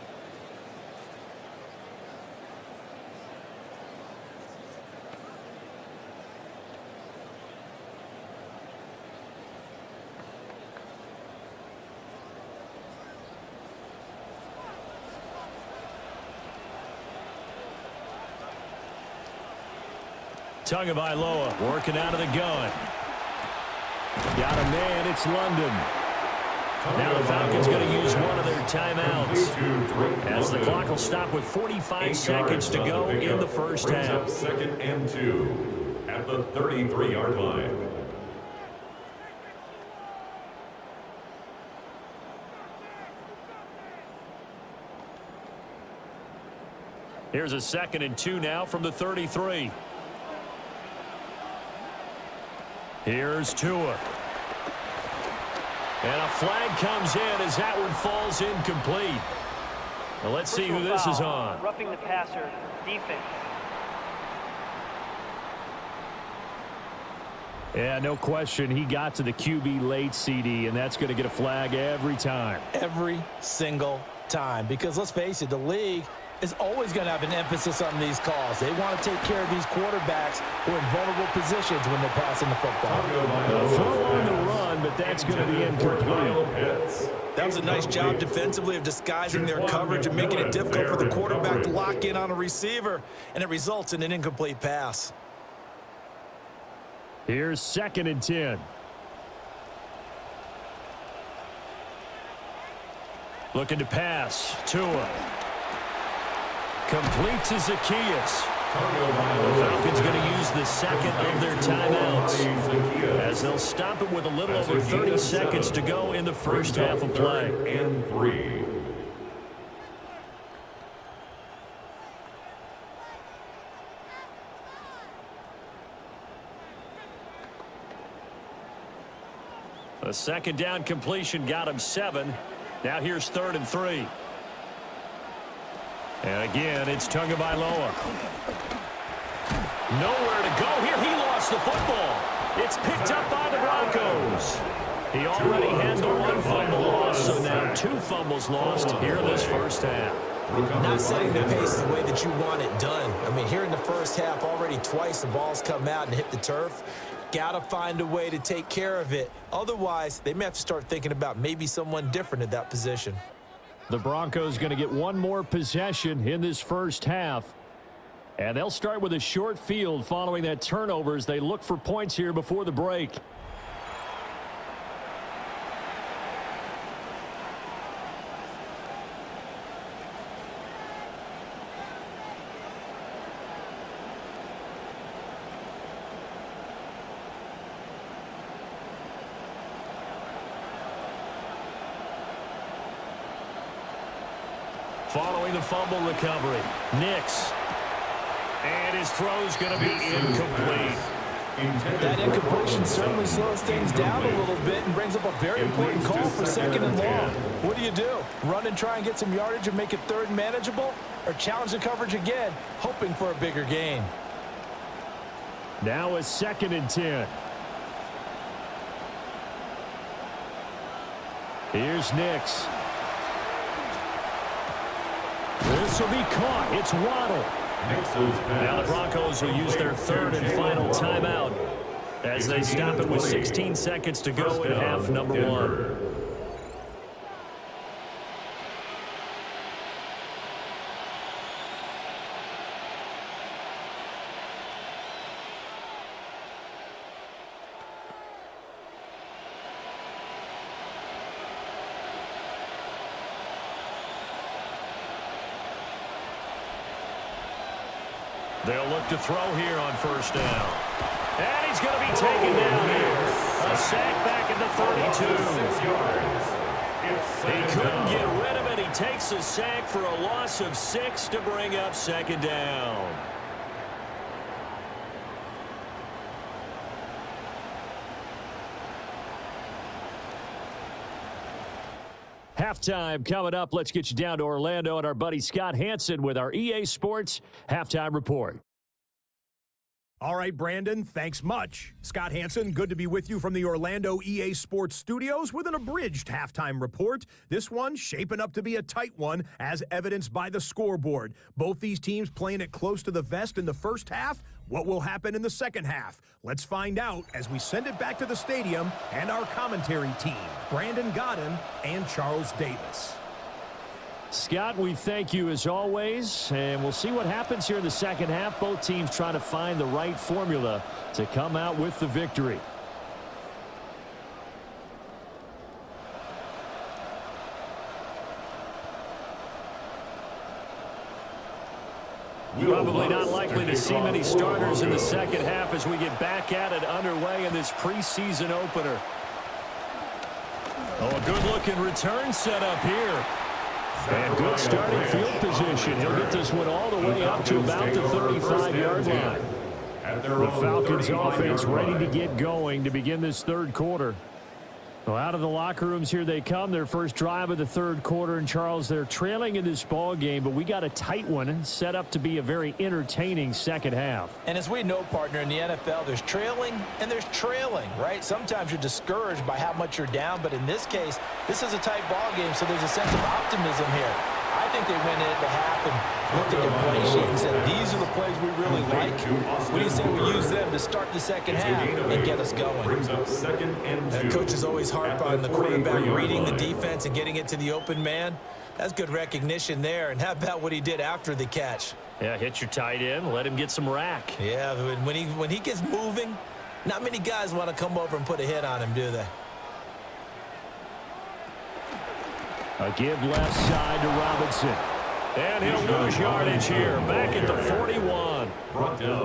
[SPEAKER 1] Tagovailoa working out of the gun. Got a man, it's London. Now the Falcons going to use one of their timeouts as the clock will stop with 45 seconds to go in the first half.
[SPEAKER 2] 2nd and 2 at the 33-yard line.
[SPEAKER 1] Here's a 2nd and 2 now from the 33. Here's Tua. And a flag comes in as that one falls incomplete. Now let's see who this is on.
[SPEAKER 4] Roughing the passer, defense.
[SPEAKER 1] Yeah, no question. He got to the QB late, CD, and that's going to get a flag every time.
[SPEAKER 3] Every single time. Because let's face it, the league is always going to have an emphasis on these calls. They want to take care of these quarterbacks who are in vulnerable positions when they're passing the football.
[SPEAKER 1] Throw on the run, but that's going to be incomplete.
[SPEAKER 3] That was a nice job defensively of disguising their coverage and making it difficult for the quarterback to lock in on a receiver, and it results in an incomplete pass.
[SPEAKER 1] Here's 2nd and 10. Looking to pass. Tua. Complete to Zacchaeus. The Falcons going to use the 2nd of their timeouts as they'll stop it with a little over 30 seconds to go in the first half of play.
[SPEAKER 2] And 3.
[SPEAKER 1] A second down completion got him 7. Now here's 3rd and 3. And again, it's Tagovailoa. Nowhere to go here. He lost the football. It's picked up by the Broncos. He already had the 1 fumble loss, so now 2 fumbles lost here in this first half.
[SPEAKER 3] Not setting the pace the way that you want it done. I mean, here in the first half, already twice the ball's come out and hit the turf. Got to find a way to take care of it. Otherwise, they may have to start thinking about maybe someone different at that position.
[SPEAKER 1] The Broncos going to get one more possession in this first half. And they'll start with a short field following that turnover as they look for points here before the break. Following the fumble recovery, Nix. And his throw's going to be incomplete.
[SPEAKER 3] That incompletion certainly slows things down a little bit and brings up a very important call for 2nd and long. What do? Run and try and get some yardage and make it 3rd and manageable? Or challenge the coverage again, hoping for a bigger gain?
[SPEAKER 1] Now a 2nd and 10. Here's Nix. This will be caught. It's Waddle. Now the Broncos will use their 3rd and final timeout as they stop it with 16 seconds to go in half number 1. They'll look to throw here on 1st down. And he's going to be taken down here. A sack back at the 32. He couldn't get rid of it. He takes a sack for a loss of 6 to bring up 2nd down. Halftime coming up. Let's get you down to Orlando and our buddy Scott Hansen with our EA Sports Halftime Report.
[SPEAKER 5] All right, Brandon, thanks much. Scott Hansen, good to be with you from the Orlando EA Sports Studios with an abridged halftime report. This one shaping up to be a tight one, as evidenced by the scoreboard. Both these teams playing it close to the vest in the first half. What will happen in the second half? Let's find out as we send it back to the stadium and our commentary team, Brandon Godden and Charles Davis.
[SPEAKER 1] Scott, we thank you as always, and we'll see what happens here in the second half. Both teams trying to find the right formula to come out with the victory. Probably not likely to see many starters in the second half as we get back at it underway in this preseason opener. Oh, a good-looking return set up here. And good starting field position. He'll get this one all the way up to about the 35-yard line. The Falcons offense ready to get going to begin this 3rd quarter. Well, out of the locker rooms here they come. Their first drive of the 3rd quarter. And, Charles, they're trailing in this ball game, but we got a tight one set up to be a very entertaining second half.
[SPEAKER 3] And as we know, partner, in the NFL, there's trailing and there's trailing, right? Sometimes you're discouraged by how much you're down, but in this case, this is a tight ball game, so there's a sense of optimism here. I think they went in at the half and looked at their play sheet and said, these are the plays we really like. What do you say we use them to start the second half and get us going? And coaches always harp on the quarterback reading the defense and getting it to the open man. That's good recognition there. And how about what he did after the catch?
[SPEAKER 1] Yeah, hit your tight end, let him get some rack.
[SPEAKER 3] Yeah, when he gets moving, not many guys want to come over and put a hit on him, do they?
[SPEAKER 1] A give left side to Robinson. And he'll lose yardage here, back at the 41.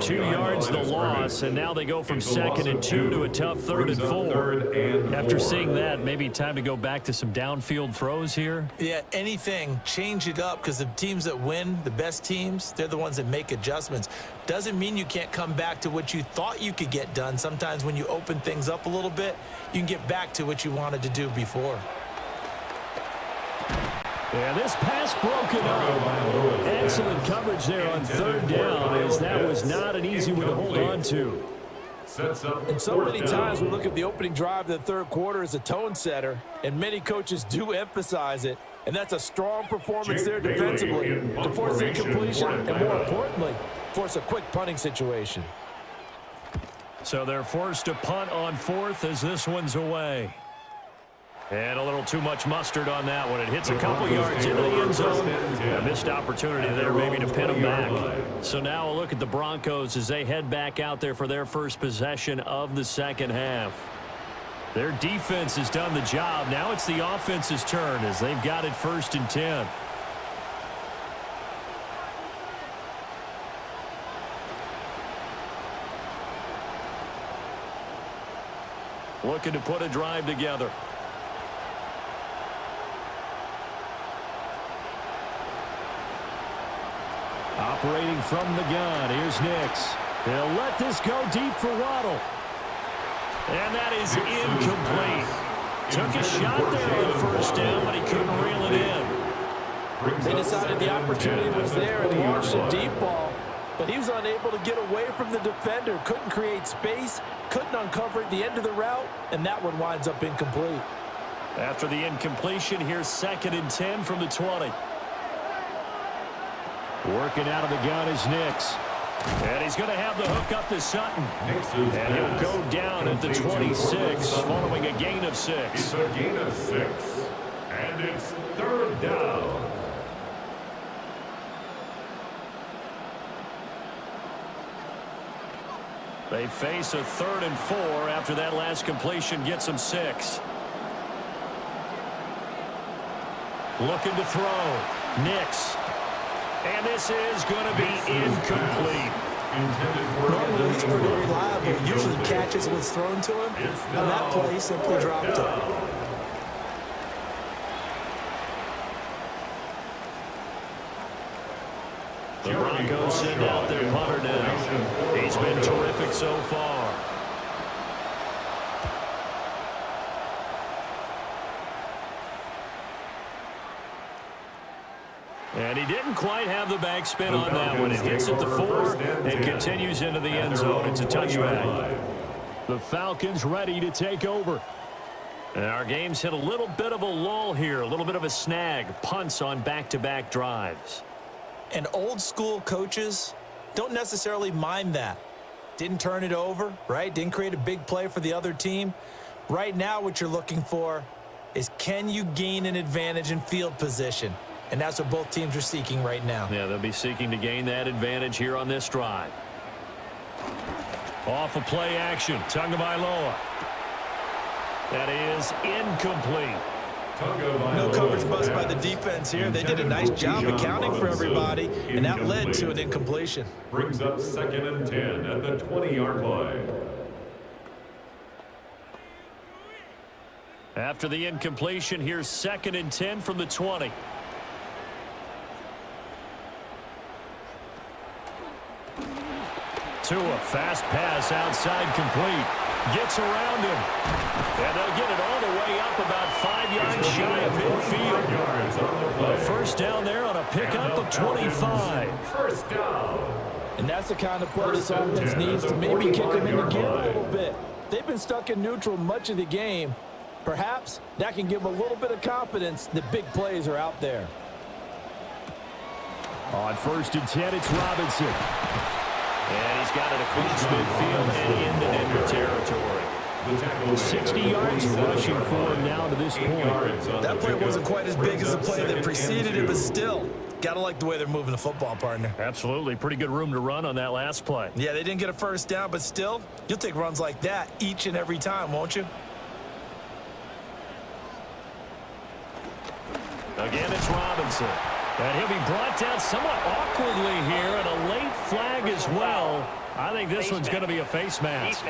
[SPEAKER 1] 2 yards the loss, and now they go from 2nd and 2 to a tough 3rd and 4. After seeing that, maybe time to go back to some downfield throws here.
[SPEAKER 3] Yeah, anything, change it up, because the teams that win, the best teams, they're the ones that make adjustments. Doesn't mean you can't come back to what you thought you could get done. Sometimes when you open things up a little bit, you can get back to what you wanted to do before.
[SPEAKER 1] Yeah, this pass broken up. Excellent coverage there on 3rd down, as that was not an easy one to hold on to.
[SPEAKER 3] And so many times we look at the opening drive of the 3rd quarter as a tone setter, and many coaches do emphasize it. And that's a strong performance there defensively to force incompletion and, more importantly, force a quick punting situation.
[SPEAKER 1] So they're forced to punt on 4th as this one's away. And a little too much mustard on that one. It hits a couple yards into the end zone. A missed opportunity there maybe to pin them back. So now a look at the Broncos as they head back out there for their first possession of the 2nd half. Their defense has done the job. Now it's the offense's turn as they've got it 1st and 10. Looking to put a drive together. Operating from the gun, here's Nix. They'll let this go deep for Waddle. And that is incomplete. Took a shot there on 1st down, but he couldn't reel it in.
[SPEAKER 3] They decided the opportunity was there and launched a deep ball, but he was unable to get away from the defender. Couldn't create space, couldn't uncover at the end of the route, and that one winds up incomplete.
[SPEAKER 1] After the incompletion, here's 2nd and 10 from the 20. Working out of the gun is Nix. And he's going to have the hook up to Sutton. And he'll go down at the 26 following a gain of 6.
[SPEAKER 2] It's a gain of 6. And it's 3rd down.
[SPEAKER 1] They face a 3rd and 4 after that last completion gets them 6. Looking to throw. Nix. And this is going to be incomplete.
[SPEAKER 3] Normally he's pretty reliable. Usually catches what's thrown to him. On that play, he simply dropped it.
[SPEAKER 1] The Broncos send out their punter now. He's been terrific so far. And he didn't quite have the backspin on that one. It hits at the 4 and continues into the end zone. It's a touchback. The Falcons ready to take over. And our game's hit a little bit of a lull here, a little bit of a snag. Punts on back-to-back drives.
[SPEAKER 3] And old school coaches don't necessarily mind that. Didn't turn it over, right? Didn't create a big play for the other team. Right now what you're looking for is, can you gain an advantage in field position? And that's what both teams are seeking right now.
[SPEAKER 1] Yeah, they'll be seeking to gain that advantage here on this drive. Off of play action, Tagovailoa. That is incomplete.
[SPEAKER 3] No coverage bust by the defense here. They did a nice job accounting for everybody, and that led to an incompletion.
[SPEAKER 2] Brings up 2nd and 10 at the 20-yard line.
[SPEAKER 1] After the incompletion, here's 2nd and 10 from the 20. Tua, fast pass outside complete. Gets around him. And they'll get it all the way up about 5 yards shy of midfield. A 1st down there on a pickup of 25.
[SPEAKER 2] 1st down.
[SPEAKER 3] And that's the kind of play this offense needs to maybe kick them into gear a little bit. They've been stuck in neutral much of the game. Perhaps that can give them a little bit of confidence that big plays are out there.
[SPEAKER 1] On 1st and 10, it's Robinson. And he's got it across midfield and into Denver territory. 60 yards rushing for him now to this point.
[SPEAKER 3] That play wasn't quite as big as the play that preceded it, but still, got to like the way they're moving the football, partner.
[SPEAKER 1] Absolutely. Pretty good room to run on that last play.
[SPEAKER 3] Yeah, they didn't get a 1st down, but still, you'll take runs like that each and every time, won't you?
[SPEAKER 1] Again, it's Robinson. And he'll be brought down somewhat awkwardly here, and a late flag as well. I think this one's going to be a face mask.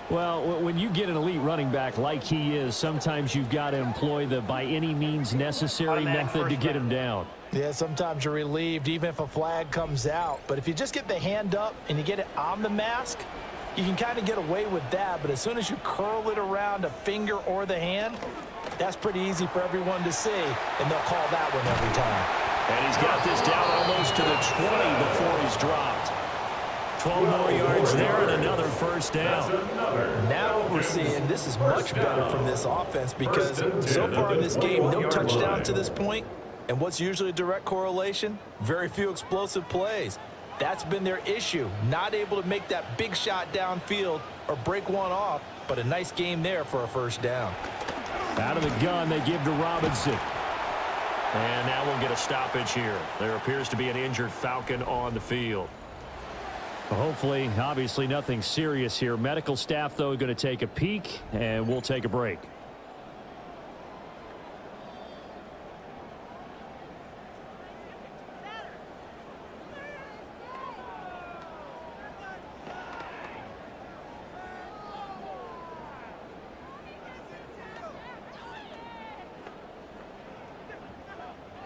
[SPEAKER 1] Well, when you get an elite running back like he is, sometimes you've got to employ the by any means necessary method to get him down.
[SPEAKER 3] Yeah, sometimes you're relieved even if a flag comes out. But if you just get the hand up and you get it on the mask, you can kind of get away with that. But as soon as you curl it around a finger or the hand, that's pretty easy for everyone to see, and they'll call that one every time.
[SPEAKER 1] And he's got this down almost to the 20 before he's dropped. 12 more yards there and another first down.
[SPEAKER 3] Now what we're seeing, this is much better from this offense because so far in this game, no touchdown to this point. And what's usually a direct correlation? Very few explosive plays. That's been their issue, not able to make that big shot downfield or break one off, but a nice game there for a first down.
[SPEAKER 1] Out of the gun, they give to Robinson. And now we'll get a stoppage here. There appears to be an injured Falcon on the field. Hopefully, obviously nothing serious here. Medical staff, though, going to take a peek, and we'll take a break.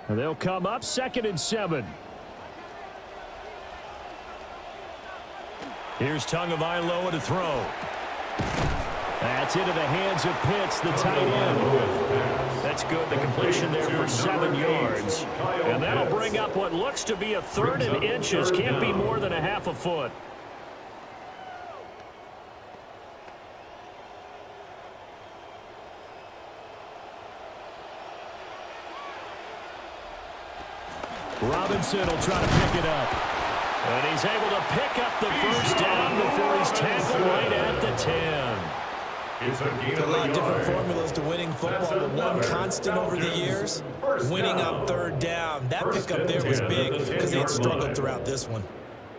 [SPEAKER 1] They'll come up 2nd and 7. Here's Tagovailoa to throw. That's into the hands of Pitts, the tight end. That's good. The completion there for 7 yards. And that'll bring up what looks to be a 3rd and inches. Can't be more than a half a foot. Robinson will try to pick it up. And he's able to pick up the first down before he's tackled right at the 10.
[SPEAKER 3] There are a lot of different formulas to winning football, but one constant over the years, winning on 3rd down. That pickup there was big because they had struggled throughout this one.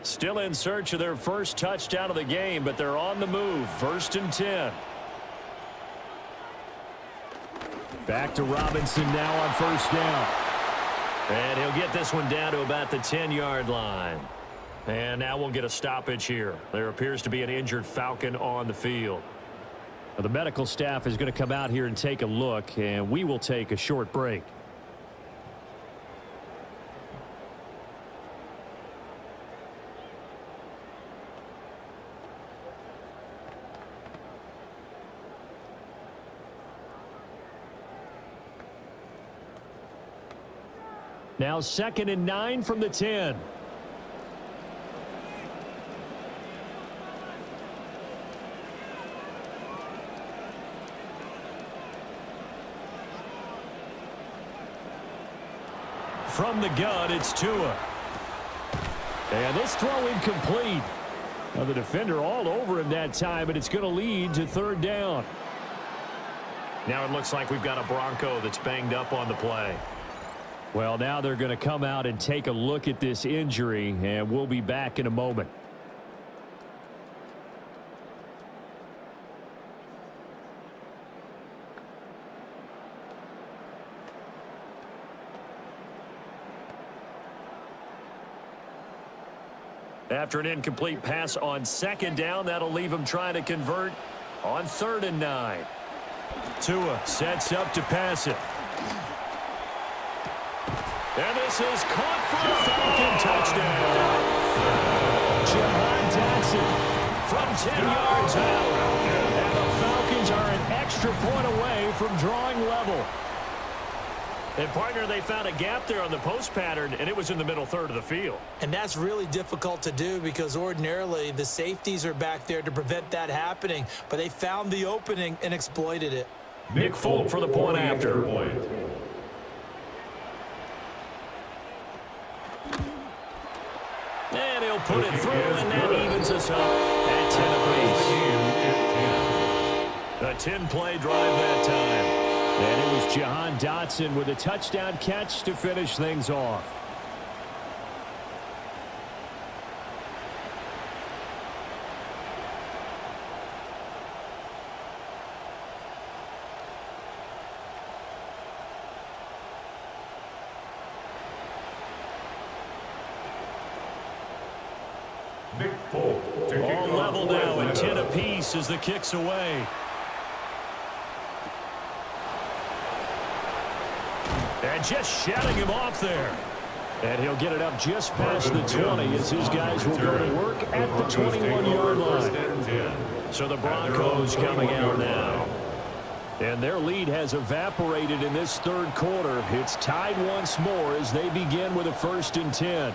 [SPEAKER 1] Still in search of their first touchdown of the game, but they're on the move. 1st and 10. Back to Robinson now on 1st down. And he'll get this one down to about the 10-yard line. And now we'll get a stoppage here. There appears to be an injured Falcon on the field. Now, the medical staff is going to come out here and take a look, and we will take a short break. Now 2nd and 9 from the 10. From the gun, it's Tua. And this throw incomplete. Now the defender all over him that time, and it's going to lead to 3rd down. Now it looks like we've got a Bronco that's banged up on the play. Well, now they're going to come out and take a look at this injury, and we'll be back in a moment. After an incomplete pass on 2nd down, that'll leave him trying to convert on 3rd and 9. Tua sets up to pass it. And this is caught for a Falcon touchdown. Jahan Dotson from 10 yards out. And the Falcons are an extra point away from drawing level. And, partner, they found a gap there on the post pattern, and it was in the middle 3rd of the field.
[SPEAKER 3] And that's really difficult to do because ordinarily the safeties are back there to prevent that happening. But they found the opening and exploited it.
[SPEAKER 1] Nick Folk for the point after. And he'll put it through, and that evens us up at 10 apiece. A 10-play drive that time. And it was Jahan Dotson with a touchdown catch to finish things off.
[SPEAKER 2] picked Folk to kick
[SPEAKER 1] All
[SPEAKER 2] off
[SPEAKER 1] level
[SPEAKER 2] for
[SPEAKER 1] now at
[SPEAKER 2] Atlanta.
[SPEAKER 1] 10 apiece as the kick's away. And just shutting him off there. And he'll get it up just past the 20 as his guys will go to work at the 21-yard line. So the Broncos coming out now. And their lead has evaporated in this third quarter. It's tied once more as they begin with a 1st and 10.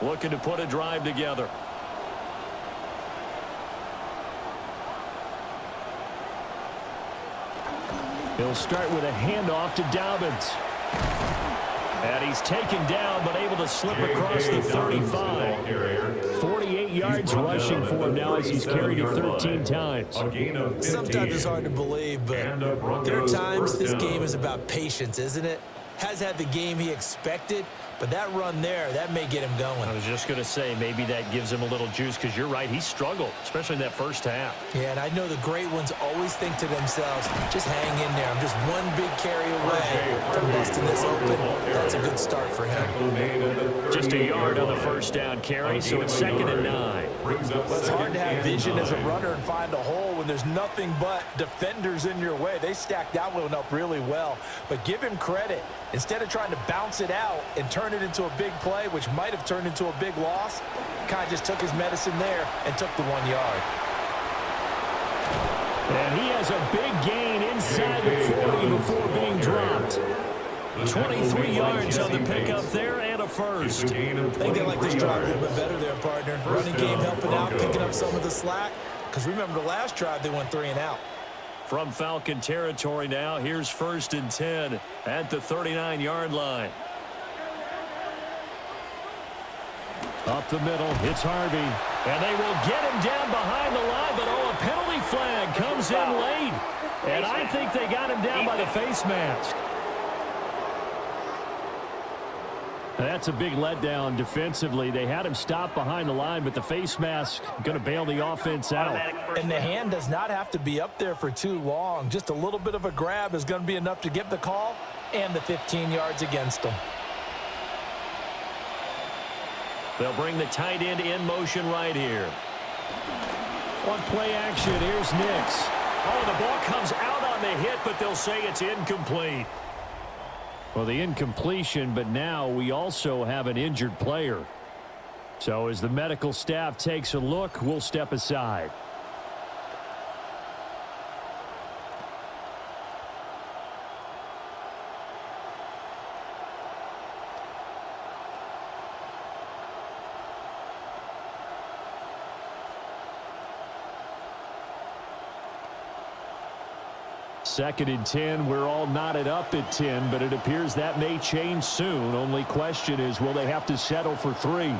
[SPEAKER 1] Looking to put a drive together. He'll start with a handoff to Dobbins. And he's taken down, but able to slip across the 35. 48 yards rushing for him now as he's carried it 13 times.
[SPEAKER 3] Sometimes it's hard to believe, but there are times this game is about patience, isn't it? Has had the game he expected, but that run there, that may get him going.
[SPEAKER 1] I was just going to say, maybe that gives him a little juice, because you're right, he struggled, especially in that first half.
[SPEAKER 3] Yeah, and I know the great ones always think to themselves, just hang in there. I'm just one big carry away from busting this open. That's a good start for him.
[SPEAKER 1] Just a yard on the first down carry, so it's 2nd and 9.
[SPEAKER 3] It's hard to have vision as a runner and find a hole when there's nothing but defenders in your way. They stacked that one up really well, but give him credit. Instead of trying to bounce it out and turn it into a big play, which might have turned into a big loss, kind of just took his medicine there and took the 1 yard.
[SPEAKER 1] And he has a big gain inside the 40 before being dropped. 23 yards on the pickup there and a first.
[SPEAKER 3] I think they like this drive a little bit better there, partner. Running game helping out, picking up some of the slack. Because remember, the last drive they went 3 and out.
[SPEAKER 1] From Falcon territory now, here's 1st and 10 at the 39-yard line. Up the middle, it's Harvey. And they will get him down behind the line, but a penalty flag comes in late. And I think they got him down by the face mask. That's a big letdown defensively. They had him stop behind the line, but the face mask going to bail the offense out.
[SPEAKER 3] And the hand does not have to be up there for too long. Just a little bit of a grab is going to be enough to get the call and the 15 yards against them.
[SPEAKER 1] They'll bring the tight end in motion right here. On play action, here's Nix. Oh, the ball comes out on the hit, but they'll say it's incomplete. Well, the incompletion, but now we also have an injured player. So as the medical staff takes a look, we'll step aside. Second and 10, we're all knotted up at 10, but it appears that may change soon. Only question is, will they have to settle for 3?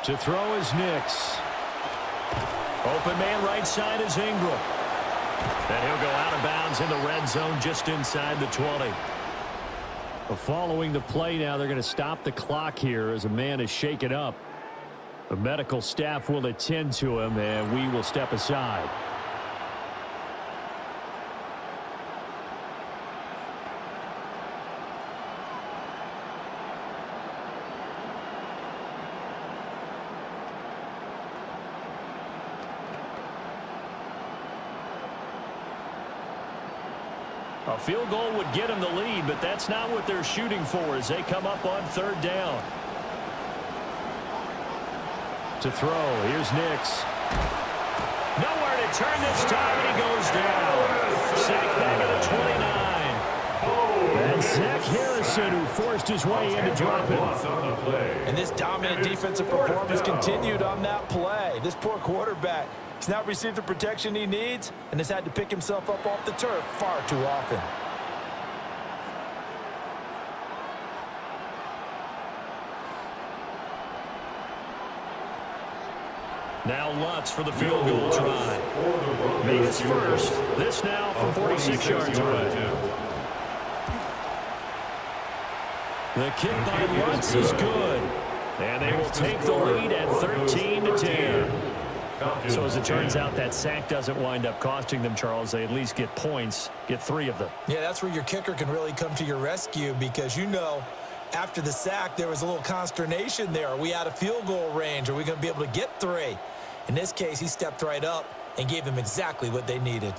[SPEAKER 1] To throw is Nix. Open man right side is Ingram. And he'll go out of bounds in the red zone just inside the 20. Well, following the play now, they're going to stop the clock here as a man is shaken up. The medical staff will attend to him, and we will step aside. A field goal would get them the lead, but that's not what they're shooting for as they come up on 3rd down. To throw, here's Nix. Nowhere to turn this time, and he goes down. Sack back at the 29. And Zach Harrison, who forced his way in to drop it.
[SPEAKER 3] And this dominant defensive performance continued on that play. This poor quarterback, he's not received the protection he needs and has had to pick himself up off the turf far too often.
[SPEAKER 1] Now Lutz for the field goal try. Made his first. This now from 46 yards away. The kick by Lutz is good. And they will take the lead at 13-10.
[SPEAKER 2] Falcons
[SPEAKER 1] So as it turns out, that sack doesn't wind up costing them, Charles. They at least get points, get 3 of them.
[SPEAKER 3] Yeah, that's where your kicker can really come to your rescue because, after the sack, there was a little consternation there. Are we out of field goal range? Are we going to be able to get 3? In this case, he stepped right up and gave them exactly what they needed.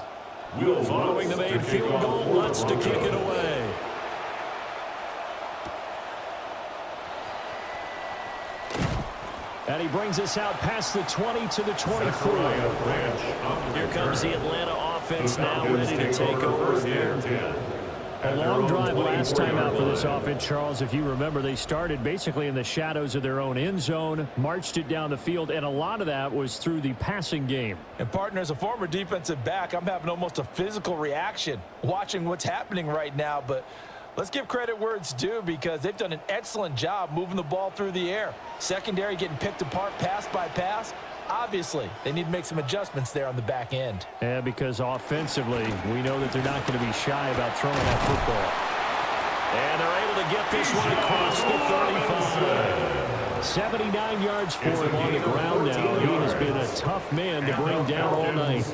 [SPEAKER 1] Following the made field goal, wants to kick it away. And he brings us out past the 20 to the 24. Here comes the Atlanta offense now ready to take over here. A long drive last time out for this offense, Charles. If you remember, they started basically in the shadows of their own end zone, marched it down the field, and a lot of that was through the passing game.
[SPEAKER 3] And, partner, as a former defensive back, I'm having almost a physical reaction watching what's happening right now. But let's give credit where it's due because they've done an excellent job moving the ball through the air. Secondary getting picked apart pass by pass. Obviously, they need to make some adjustments there on the back end.
[SPEAKER 1] Yeah, because offensively, we know that they're not going to be shy about throwing that football. And they're able to get this one across the 35. 79 yards for him on the ground now. He has been a tough man to bring down all night.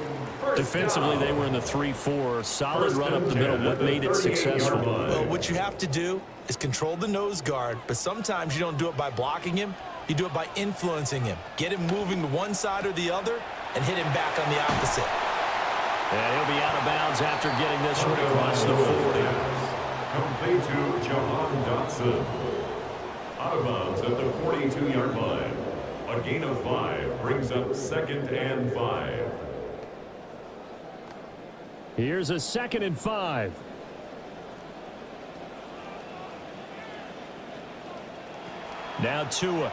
[SPEAKER 1] Defensively, they were in the 3-4. Solid run up the middle. What made it successful?
[SPEAKER 3] Well, what you have to do is control the nose guard, but sometimes you don't do it by blocking him. You do it by influencing him. Get him moving to one side or the other and hit him back on the opposite.
[SPEAKER 1] And he'll be out of bounds after getting this one across the 40.
[SPEAKER 2] Complete to Jahan Dotson. Out of bounds at the 42-yard line. A gain of 5 brings up 2nd and 5.
[SPEAKER 1] Here's a 2nd and 5. Now Tua.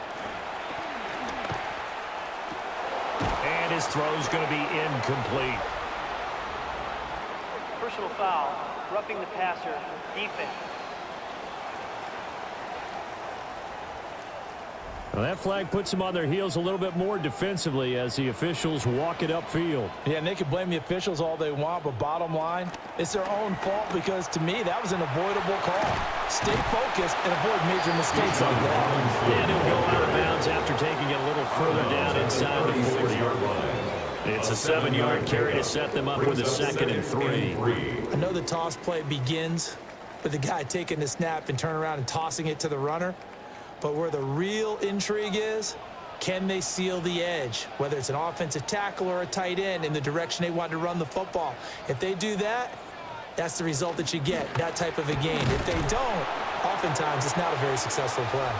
[SPEAKER 1] And his throw's going to be incomplete.
[SPEAKER 4] Personal foul, roughing the passer, defense.
[SPEAKER 1] Well, that flag puts them on their heels a little bit more defensively as the officials walk it upfield.
[SPEAKER 3] Yeah, and they can blame the officials all they want, but bottom line, it's their own fault because, to me, that was an avoidable call. Stay focused and avoid major mistakes like that.
[SPEAKER 1] And he'll go out of bounds after taking it a little further down inside the 40-yard line. It's a 7-yard carry to set them up with a 2nd and 3.
[SPEAKER 3] I know the toss play begins with the guy taking the snap and turning around and tossing it to the runner. But where the real intrigue is, can they seal the edge, whether it's an offensive tackle or a tight end in the direction they want to run the football? If they do that, that's the result that you get, that type of a gain. If they don't, oftentimes it's not a very successful play.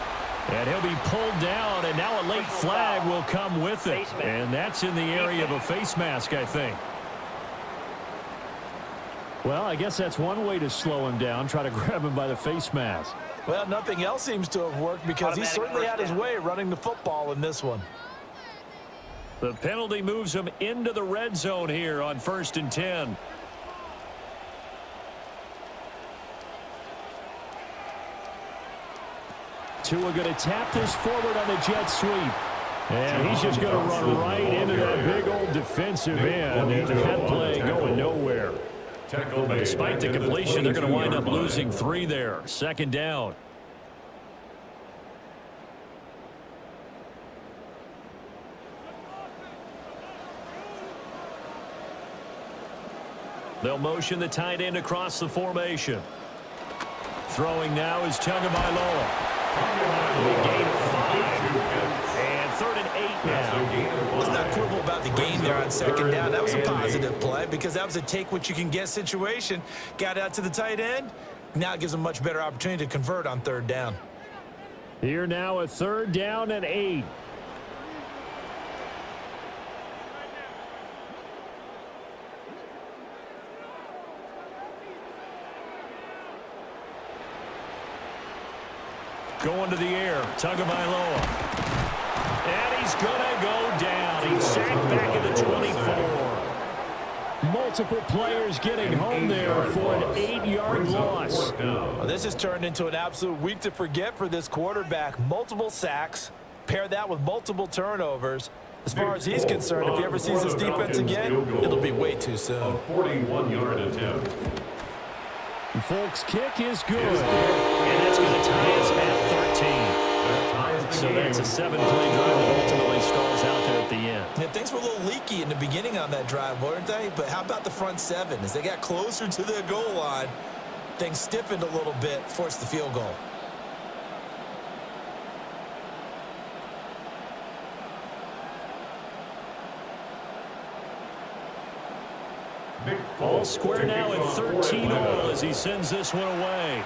[SPEAKER 1] And he'll be pulled down, and now a late flag will come with it. And that's in the area of a face mask, I think. Well, I guess that's one way to slow him down, try to grab him by the face mask.
[SPEAKER 3] Well, nothing else seems to have worked because he certainly had his way running the football in this one.
[SPEAKER 1] The penalty moves him into the red zone here on 1st and 10. Tua going to tap this forward on the jet sweep. And he's just going to run right into that big old defensive end. And that play going nowhere. Despite the completion, they're going to wind up losing 3 there. 2nd down. They'll motion the tight end across the formation. Throwing now is Tagovailoa. The gain of 5. And 3rd and 8 now.
[SPEAKER 3] Let's not quibble about the gain there on 2nd down. That was a positive play because that was a take-what-you-can-get situation. Got out to the tight end. Now it gives them a much better opportunity to convert on 3rd down.
[SPEAKER 1] Here now a 3rd down and 8. Going to the air, Tagovailoa. And he's going to go down. He's sacked back at the 24. Multiple players getting home there for an 8-yard loss.
[SPEAKER 3] Well, this has turned into an absolute week to forget for this quarterback. Multiple sacks. Pair that with multiple turnovers. As far as he's concerned, if he ever sees this defense again, it'll be way too soon.
[SPEAKER 2] A 41-yard attempt.
[SPEAKER 1] Folks, kick is good. And that's going to tie us at 13. So that's a 7-play drive that ultimately stalls out there at the end.
[SPEAKER 3] Yeah, things were a little leaky in the beginning on that drive, weren't they? But how about the front seven? As they got closer to the goal line, things stiffened a little bit, forced the field goal.
[SPEAKER 1] All square now at 13 all as he sends this one away.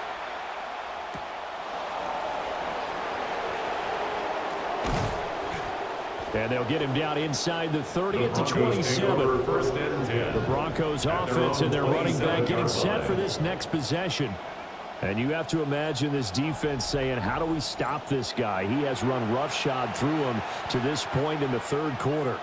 [SPEAKER 1] And they'll get him down inside the 30 at the 27. The Broncos offense and their running back getting set for this next possession. And you have to imagine this defense saying, how do we stop this guy? He has run roughshod through him to this point in the third quarter.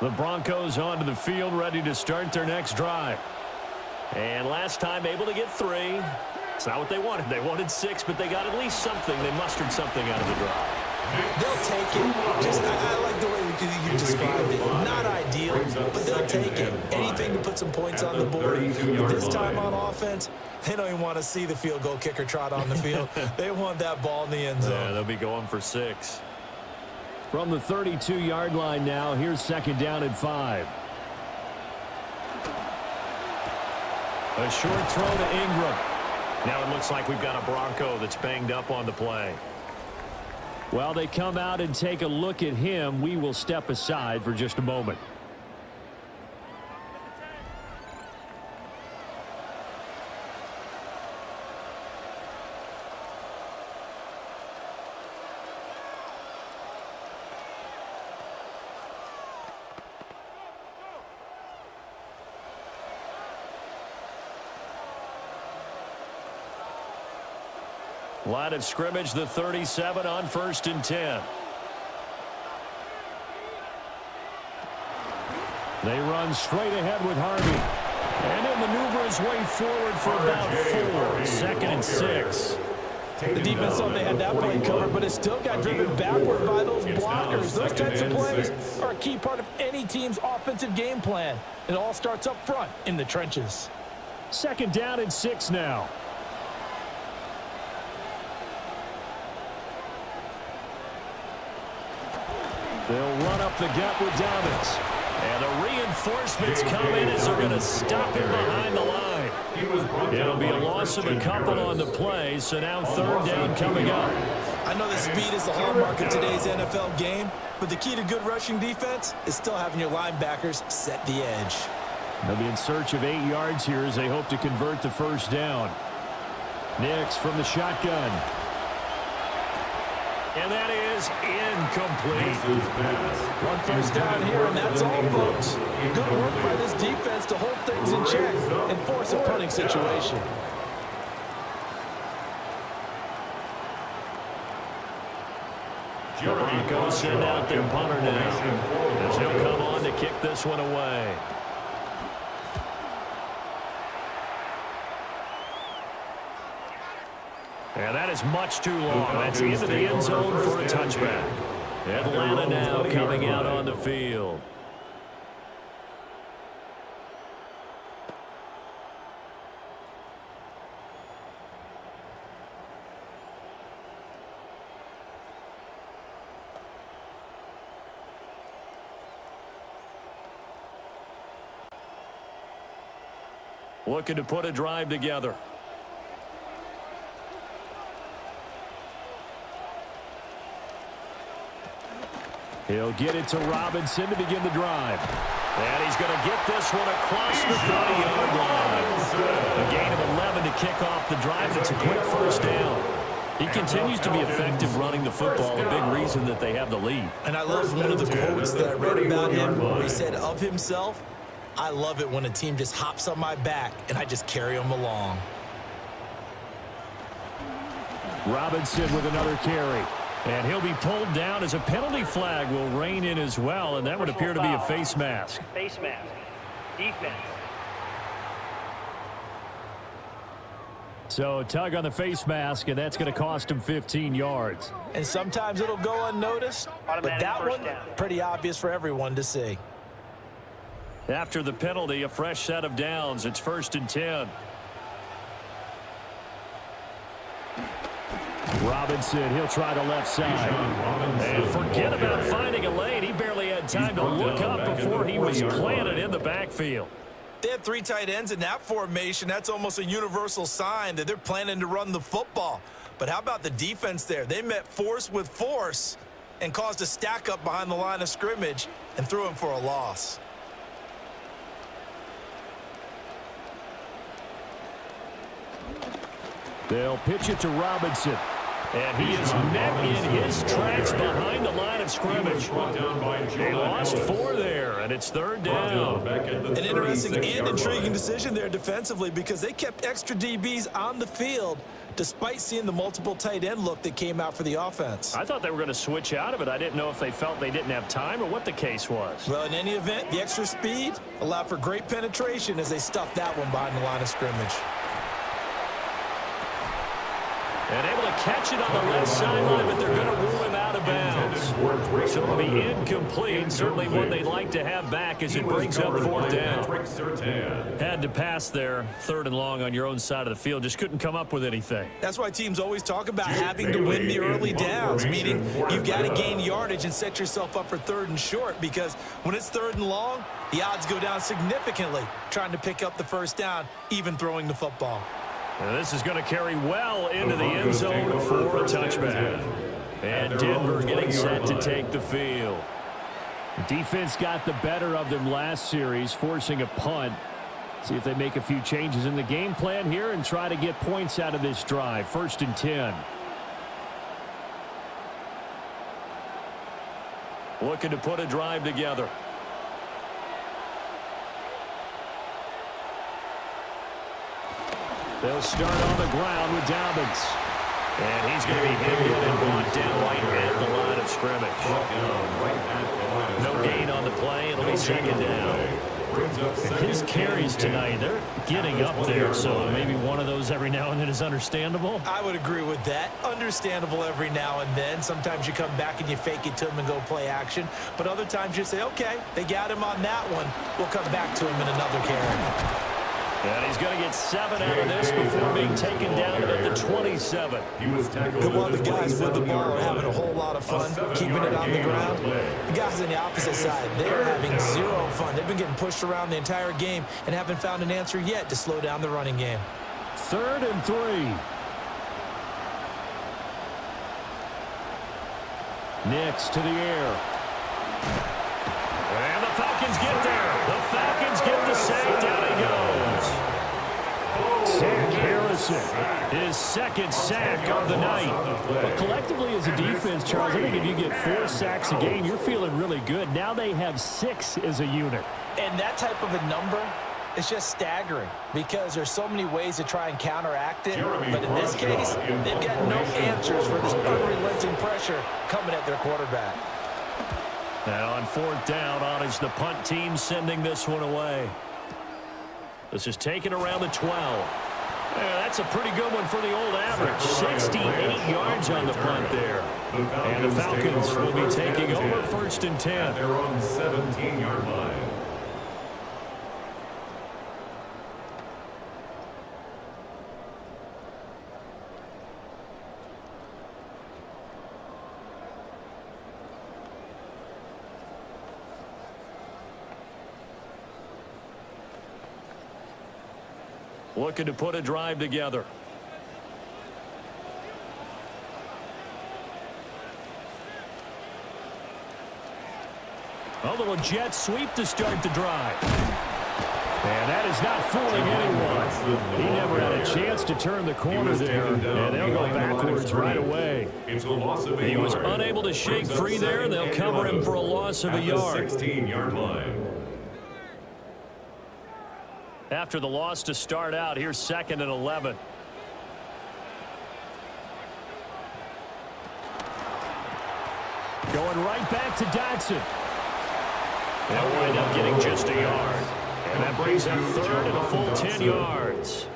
[SPEAKER 1] The Broncos onto the field, ready to start their next drive. And last time able to get 3. It's not what they wanted. They wanted 6, but they got at least something. They mustered something out of the drive.
[SPEAKER 3] They'll take it. I like the way you described it. Not ideal, but they'll take it. Anything to put some points on the board. But this time on offense, they don't even want to see the field goal kicker trot on the field. They want that ball in the end zone.
[SPEAKER 1] Yeah, they'll be going for 6. From the 32-yard line now, here's second down at 5. A short throw to Ingram. Now it looks like we've got a Bronco that's banged up on the play. While they come out and take a look at him, we will step aside for just a moment. Line of scrimmage, the 37 on 1st and 10. They run straight ahead with Harvey. And he'll maneuver his way forward for about 4. 2nd and 6.
[SPEAKER 3] The defense thought they had that play covered, but it still got driven backward by those blockers. Those types of plays are a key part of any team's offensive game plan. It all starts up front in the trenches.
[SPEAKER 1] 2nd down and 6 now. They'll run up the gut with Dobbins. And the reinforcements come in as they're going to stop him behind the line. It'll be a loss of a couple on the play, so now 3rd down coming up.
[SPEAKER 3] I know that speed is the hallmark of today's NFL game, but the key to good rushing defense is still having your linebackers set the edge.
[SPEAKER 1] They'll be in search of 8 yards here as they hope to convert the 1st down. Nix from the shotgun. And that is incomplete.
[SPEAKER 3] 1 first down here, and that's all, folks. Good work by this defense to hold things in check and force a punting situation.
[SPEAKER 1] The Broncos send out their punter now as he'll come on to kick this one away. And that is much too long. That's into the end zone for a touchback. Atlanta now coming out on the field. Looking to put a drive together. He'll get it to Robinson to begin the drive. And he's going to get this one across the 30-yard line. A gain of 11 to kick off the drive. It's a quick 1st down. He continues to be effective running the football, a big reason that they have the lead.
[SPEAKER 3] And I love one of the quotes that I read about him where he said of himself, I love it when a team just hops on my back and I just carry them along.
[SPEAKER 1] Robinson with another carry. And he'll be pulled down as a penalty flag will rein in as well, and that would appear to be a face mask.
[SPEAKER 4] Face mask. Defense.
[SPEAKER 1] So a tug on the face mask, and that's going to cost him 15 yards.
[SPEAKER 3] And sometimes it'll go unnoticed, but that one, pretty obvious for everyone to see.
[SPEAKER 1] After the penalty, a fresh set of downs. It's 1st and 10. Robinson, he'll try the left side. And forget about finding a lane. He barely had time to look up before he was planted in the backfield.
[SPEAKER 3] They have 3 tight ends in that formation. That's almost a universal sign that they're planning to run the football. But how about the defense there? They met force with force and caused a stack up behind the line of scrimmage and threw him for a loss.
[SPEAKER 1] They'll pitch it to Robinson. And he is met in his tracks behind the line of scrimmage. They lost 4 there, and it's 3rd down.
[SPEAKER 3] An interesting and intriguing decision there defensively because they kept extra DBs on the field despite seeing the multiple tight end look that came out for the offense.
[SPEAKER 1] I thought they were going to switch out of it. I didn't know if they felt they didn't have time or what the case was.
[SPEAKER 3] Well, in any event, the extra speed allowed for great penetration as they stuffed that one behind the line of scrimmage.
[SPEAKER 1] And able to catch it on the left sideline, but they're going to rule him out of bounds. So it'll be incomplete. Certainly one they'd like to have back as it brings up 4th down. Had to pass there, 3rd and long on your own side of the field. Just couldn't come up with anything.
[SPEAKER 3] That's why teams always talk about having to win the early downs, meaning you've got to gain yardage and set yourself up for 3rd and short, because when it's 3rd and long, the odds go down significantly trying to pick up the 1st down, even throwing the football.
[SPEAKER 1] And this is going to carry well into the end zone for a touchback. And Denver getting set to take the field. Defense got the better of them last series, forcing a punt. See if they make a few changes in the game plan here and try to get points out of this drive. 1st and 10. Looking to put a drive together. They'll start on the ground with Dobbins. And he's going to be hit and brought down right at the line of scrimmage. No gain on the play. It'll be 2nd down. And his carries tonight, they're getting up there, so maybe one of those every now and then is understandable.
[SPEAKER 3] I would agree with that. Understandable every now and then. Sometimes you come back and you fake it to him and go play action. But other times you say, okay, they got him on that one. We'll come back to him in another carry.
[SPEAKER 1] And he's going to get 7 out of this before being taken down at the 27.
[SPEAKER 3] And while the guys with the ball are having a whole lot of fun, keeping it on the ground, the guys on the opposite side, they're having 0 fun. They've been getting pushed around the entire game and haven't found an answer yet to slow down the running game.
[SPEAKER 1] 3rd and 3. Nix to the air. And the Falcons get there. The Falcons get the sack. Down he goes. Zach Harrison, his 2nd sack of the night. But collectively as a defense, Charles, I think if you get 4 sacks a game, you're feeling really good. Now they have 6 as a unit.
[SPEAKER 3] And that type of a number is just staggering because there's so many ways to try and counteract it. But in this case, they've got no answers for this unrelenting pressure coming at their quarterback.
[SPEAKER 1] Now on 4th down, on is the punt team sending this one away. This is taken around the 12. Yeah, that's a pretty good one for the old average. 68 yards on the punt there. And the Falcons will be taking over 1st and 10.
[SPEAKER 2] They're on 17-yard line.
[SPEAKER 1] Looking to put a drive together. A little jet sweep to start the drive. And that is not fooling anyone. He never had a chance to turn the corner there, and they'll go backwards right away. He was unable to shake free there, and they'll cover him for a loss of a yard.
[SPEAKER 2] 16-yard line.
[SPEAKER 1] After the loss to start out, here's 2nd and 11. Going right back to Dodson. They'll wind up getting just a yard. And that brings up 3rd and a full 10 yards.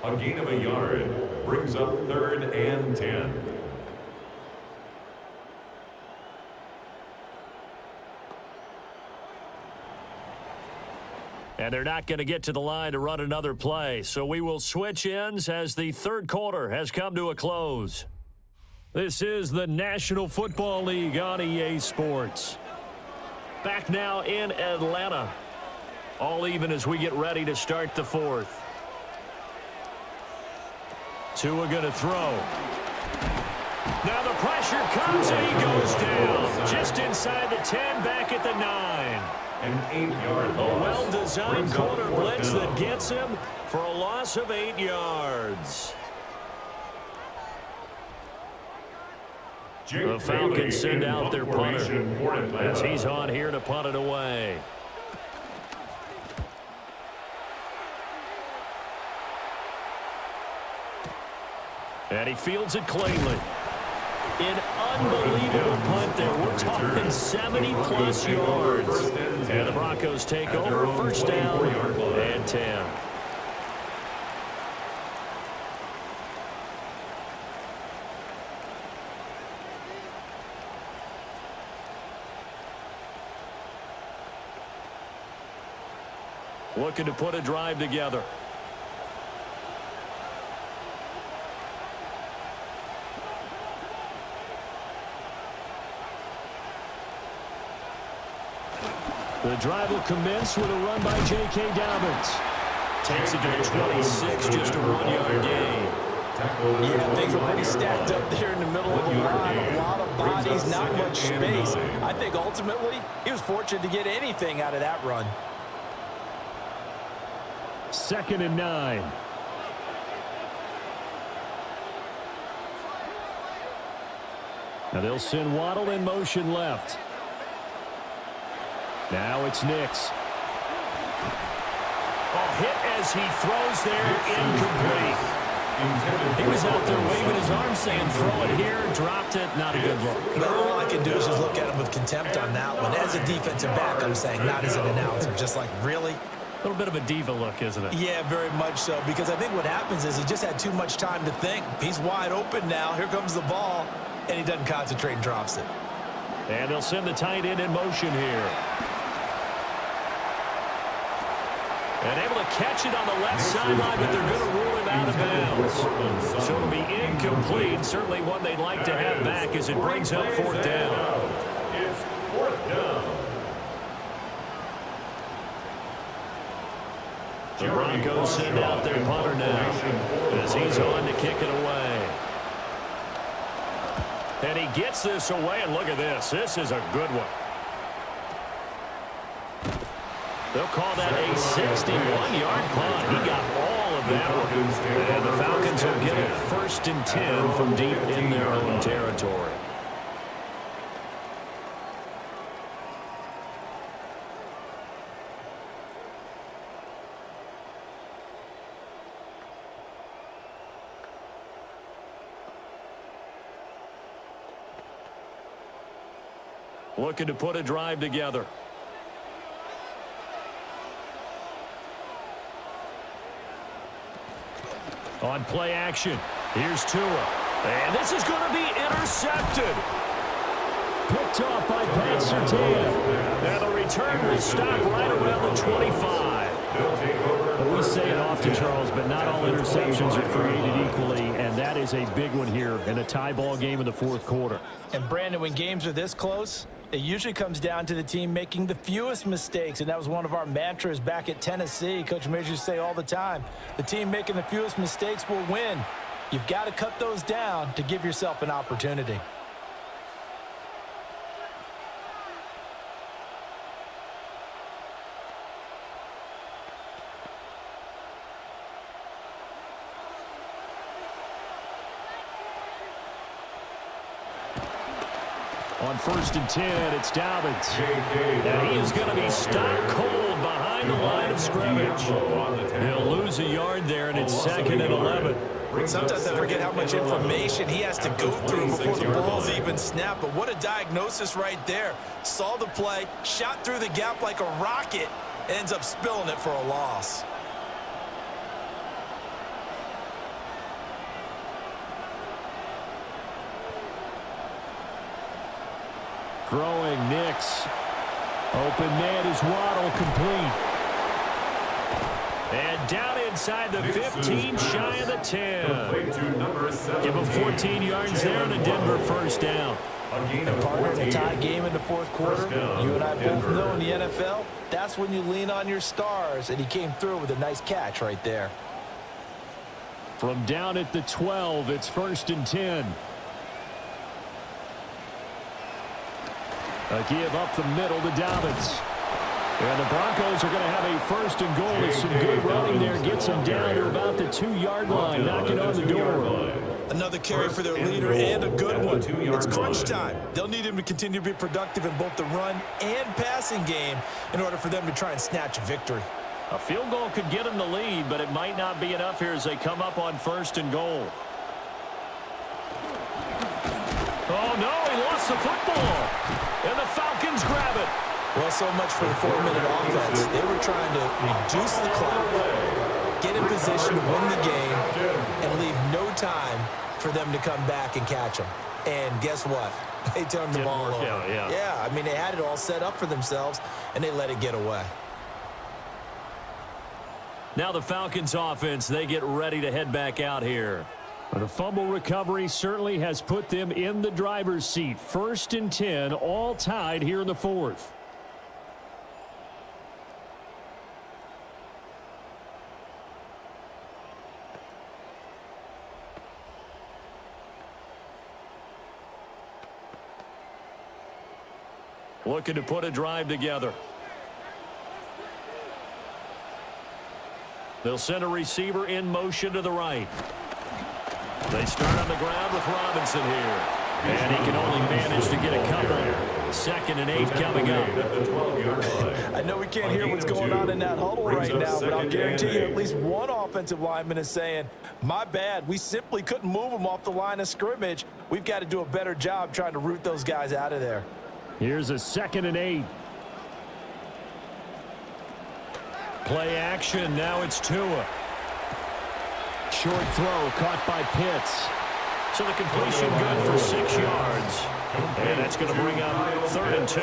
[SPEAKER 2] A gain of a yard brings up 3rd and 10.
[SPEAKER 1] And they're not going to get to the line to run another play. So we will switch ends as the third quarter has come to a close. This is the National Football League on EA Sports. Back now in Atlanta. All even as we get ready to start the fourth. Tua going to throw. Now the pressure comes and he goes down. Just inside the 10, back at the 9.
[SPEAKER 2] An 8-yard
[SPEAKER 1] A well-designed corner blitz that gets him for a loss of 8 yards. The Falcons send out their punter as he's on here to punt it away. And he fields it cleanly. An unbelievable punt there. We're talking 70-plus yards. And the Broncos take over, first down and 10. Looking to put a drive together. The drive will commence with a run by J.K. Dobbins. Takes it to the 26, just a 1-yard gain.
[SPEAKER 3] Yeah, things were pretty stacked up there in the middle of the line. A lot of bodies, not much space. I think ultimately he was fortunate to get anything out of that run.
[SPEAKER 1] 2nd and 9. Now they'll send Waddle in motion left. Now it's Nix. Hit as he throws there, incomplete. He was out there waving his arm saying throw it here, dropped it, not a good look.
[SPEAKER 3] But all I can do is just look at him with contempt on that one. As a defensive back, I'm saying, not as an announcer. Just like, really?
[SPEAKER 1] A little bit of a diva look, isn't it?
[SPEAKER 3] Yeah, very much so, because I think what happens is he just had too much time to think. He's wide open now. Here comes the ball, and he doesn't concentrate and drops it.
[SPEAKER 1] And they'll send the tight end in motion here. And able to catch it on the left sideline, but they're going to rule him out of bounds. So it'll be incomplete. Certainly one they'd like to have back as it brings up 4th down.
[SPEAKER 2] It's 4th down.
[SPEAKER 1] The Broncos send out their punter now as he's on to kick it away. And he gets this away, and look at this. This is a good one. They'll call that a 61-yard punt. He got all of that one. And the Falcons will get it 1st and 10 from deep in their own territory. Looking to put a drive together. On play action, here's Tua. And this is going to be intercepted. Picked off by Pat Surtain. And the return will stop right around the 25. Well, we say it often, Charles, but not all interceptions are created equally, and that is a big one here in a tie ball game in the 4th quarter.
[SPEAKER 3] And, Brandon, when games are this close, it usually comes down to the team making the fewest mistakes, and that was one of our mantras back at Tennessee. Coach Majors used to say all the time, the team making the fewest mistakes will win. You've got to cut those down to give yourself an opportunity.
[SPEAKER 1] On 1st and 10, it's Dobbins. And he is going to be stopped cold behind the line of scrimmage. He'll lose a yard there, and it's 2nd and 11.
[SPEAKER 3] Sometimes I forget how much information he has to go through before the ball's even snapped. But what a diagnosis right there. Saw the play, shot through the gap like a rocket, ends up spilling it for a loss.
[SPEAKER 1] Throwing Nix. Open net is Waddle, complete. And down inside the 15, shy of the 10. Give him 14 yards there and a Denver first down.
[SPEAKER 3] And partner, in a tie game in the fourth quarter, you and I both know in the NFL, that's when you lean on your stars, and he came through with a nice catch right there.
[SPEAKER 1] From down at the 12, it's 1st and 10. A give up the middle to Dobbins. And the Broncos are going to have a 1st and goal with some good running there. Gets them down to about the 2-yard line. Knocking on the door.
[SPEAKER 3] Another carry for their leader and a good one. It's crunch time. They'll need him to continue to be productive in both the run and passing game in order for them to try and snatch a victory.
[SPEAKER 1] A field goal could get them the lead, but it might not be enough here as they come up on 1st and goal. Oh, no, he lost the football. And the Falcons grab it.
[SPEAKER 3] Well, so much for the 4-minute offense. They were trying to reduce the clock, get in position to win the game, and leave no time for them to come back and catch them. And guess what? They turned the ball over. Yeah, I mean, they had it all set up for themselves, and they let it get away.
[SPEAKER 1] Now the Falcons offense, they get ready to head back out here. The fumble recovery certainly has put them in the driver's seat. 1st and 10, all tied here in the 4th. Looking to put a drive together. They'll send a receiver in motion to the right. They start on the ground with Robinson here. And he can only manage to get a couple. 2nd and 8 coming up.
[SPEAKER 3] I know we can't hear what's going on in that huddle right now, but I'll guarantee you at least one offensive lineman is saying, my bad, we simply couldn't move them off the line of scrimmage. We've got to do a better job trying to root those guys out of there.
[SPEAKER 1] Here's a 2nd and 8. Play action. Now it's Tua. Short throw caught by Pitts. So the completion good for 6 yards. And that's going to bring up 3rd and 2.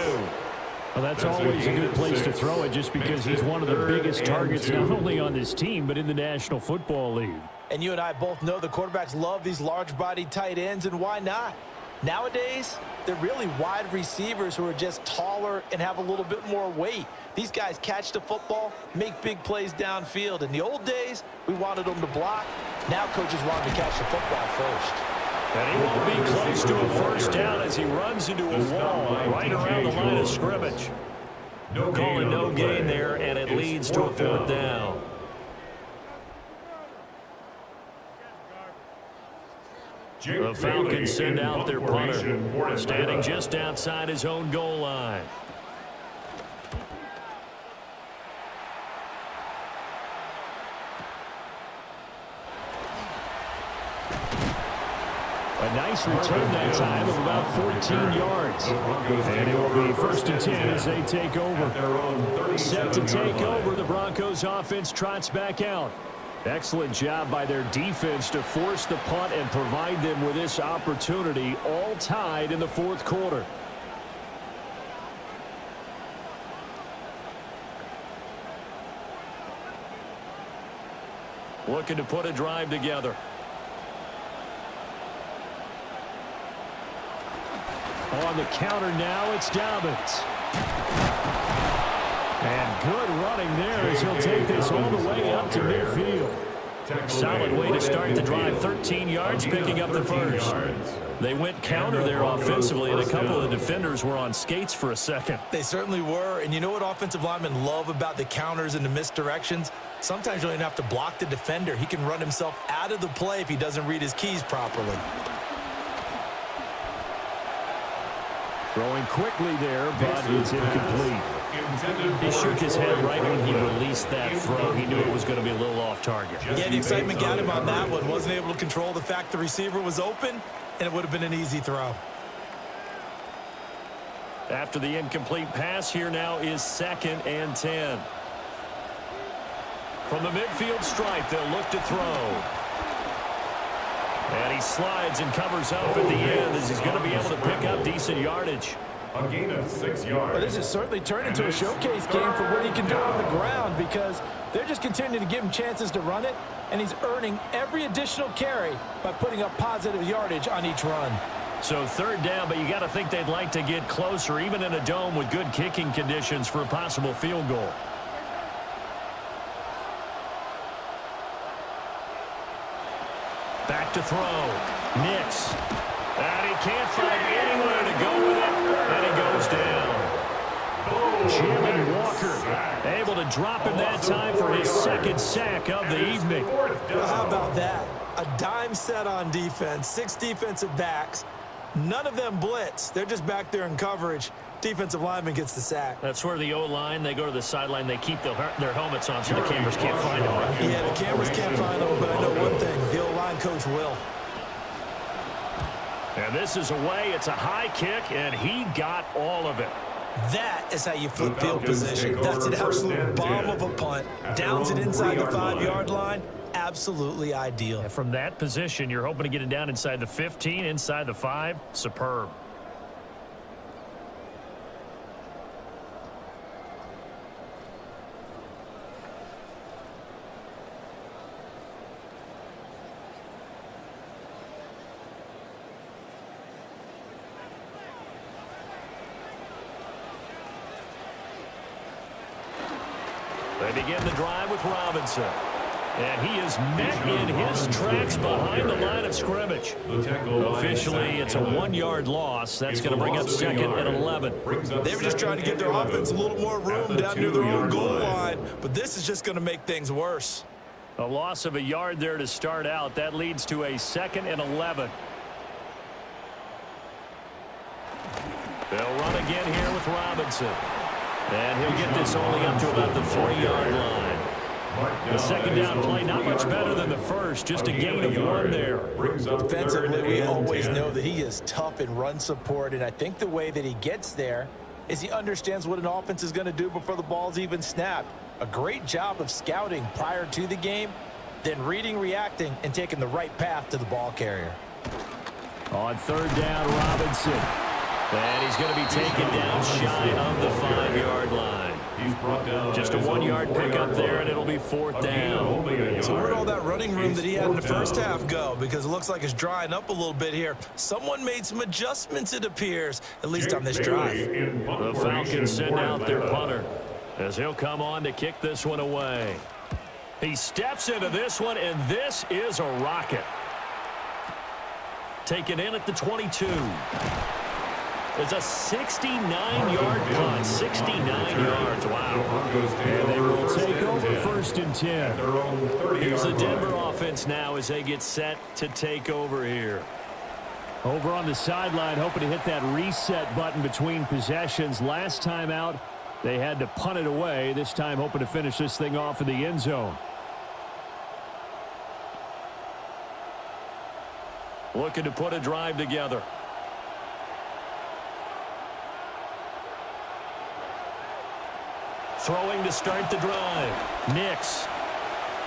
[SPEAKER 1] Well, that's always a good place to throw it just because he's one of the biggest targets not only on this team but in the National Football League.
[SPEAKER 3] And you and I both know the quarterbacks love these large-bodied tight ends, and why not? Nowadays, they're really wide receivers who are just taller and have a little bit more weight. These guys catch the football, make big plays downfield. In the old days, we wanted them to block. Now coaches want them to catch the football first.
[SPEAKER 1] And he won't be close to a first down as he runs into a wall right around the line of scrimmage. Calling no gain there, and it leads to a 4th down. The Falcons send out their punter, standing just outside his own goal line. A nice return that time of about 14 yards. And it will be 1st and 10 as they take over. Set to take over, the Broncos offense trots back out. Excellent job by their defense to force the punt and provide them with this opportunity, all tied in the 4th quarter. Looking to put a drive together. On the counter now, it's Dobbins. And good running there as he'll take this all the way up to midfield. Solid way to start the drive. 13 yards, picking up the first. They went counter there offensively, and a couple of defenders were on skates for a second.
[SPEAKER 3] They certainly were, and you know what offensive linemen love about the counters and the misdirections? Sometimes you don't even have to block the defender. He can run himself out of the play if he doesn't read his keys properly.
[SPEAKER 1] Throwing quickly there, but it's incomplete. He shook his head right when he released that throw. He knew it was going to be a little off target.
[SPEAKER 3] Yeah, the excitement got him on that one. Wasn't able to control the fact the receiver was open, and it would have been an easy throw.
[SPEAKER 1] After the incomplete pass, here now is 2nd and 10. From the midfield stripe, they'll look to throw. And he slides and covers up at the end as he's going to be able to pick up decent yardage.
[SPEAKER 2] A gain of 6 yards.
[SPEAKER 3] But this has certainly turned into a showcase game for what he can do on the ground, because They're just continuing to give him chances to run it, and he's earning every additional carry by putting up positive yardage on each run.
[SPEAKER 1] So third down, but you got to think they'd like to get closer, even in a dome with good kicking conditions for a possible field goal. Back to throw. Nix. And he can't find anywhere to go with it, and he goes down. Jalen Walker able to drop him that time for his second sack of the evening.
[SPEAKER 3] Well, how about that? A dime set on defense, 6 defensive backs. None of them blitz. They're just back there in coverage. Defensive lineman gets the sack.
[SPEAKER 1] That's where the O-line, they go to the sideline, they keep their helmets on so the cameras can't find them.
[SPEAKER 3] Yeah, the cameras can't find them, but I know one thing. The O-line coach will.
[SPEAKER 1] And this is away. It's a high kick, and he got all of it.
[SPEAKER 3] That is how you flip field position. That's an absolute bomb of a punt. Downs it inside the 5-yard line. Absolutely ideal.
[SPEAKER 1] And from that position, you're hoping to get it down inside the 15, inside the 5. Superb. They begin the drive with Robinson. And he is met in his tracks behind the line of scrimmage. Officially, it's a 1-yard loss. That's going to bring up second and 11.
[SPEAKER 3] They were just trying to give their offense a little more room down near their own goal line, but this is just going to make things worse.
[SPEAKER 1] A loss of a yard there to start out. That leads to a second and 11. They'll run again here with Robinson. And he'll get this only up to about the 3-yard line. The second down play, not much better than the first, just a gain of 1 there.
[SPEAKER 3] Defensively, we always know that he is tough in run support, and I think the way that he gets there is he understands what an offense is going to do before the ball's even snapped. A great job of scouting prior to the game, then reading, reacting, and taking the right path to the ball carrier.
[SPEAKER 1] On third down, Robinson. And he's going to be taken down shy of the 5-yard line. Just a 1-yard pickup there, and it'll be fourth down.
[SPEAKER 3] So where'd all that running room that he had in the first half go? Because it looks like it's drying up a little bit here. Someone made some adjustments, it appears, at least on this drive.
[SPEAKER 1] The Falcons send out their punter as he'll come on to kick this one away. He steps into this one, and this is a rocket. Taken in at the 22. It's a 69-yard punt. 69 yards. Wow. And they will take over first and 10. Here's the Denver offense now as they get set to take over here. Over on the sideline, hoping to hit that reset button between possessions. Last time out, they had to punt it away. This time hoping to finish this thing off in the end zone. Looking to put a drive together. Throwing to start the drive. Nix.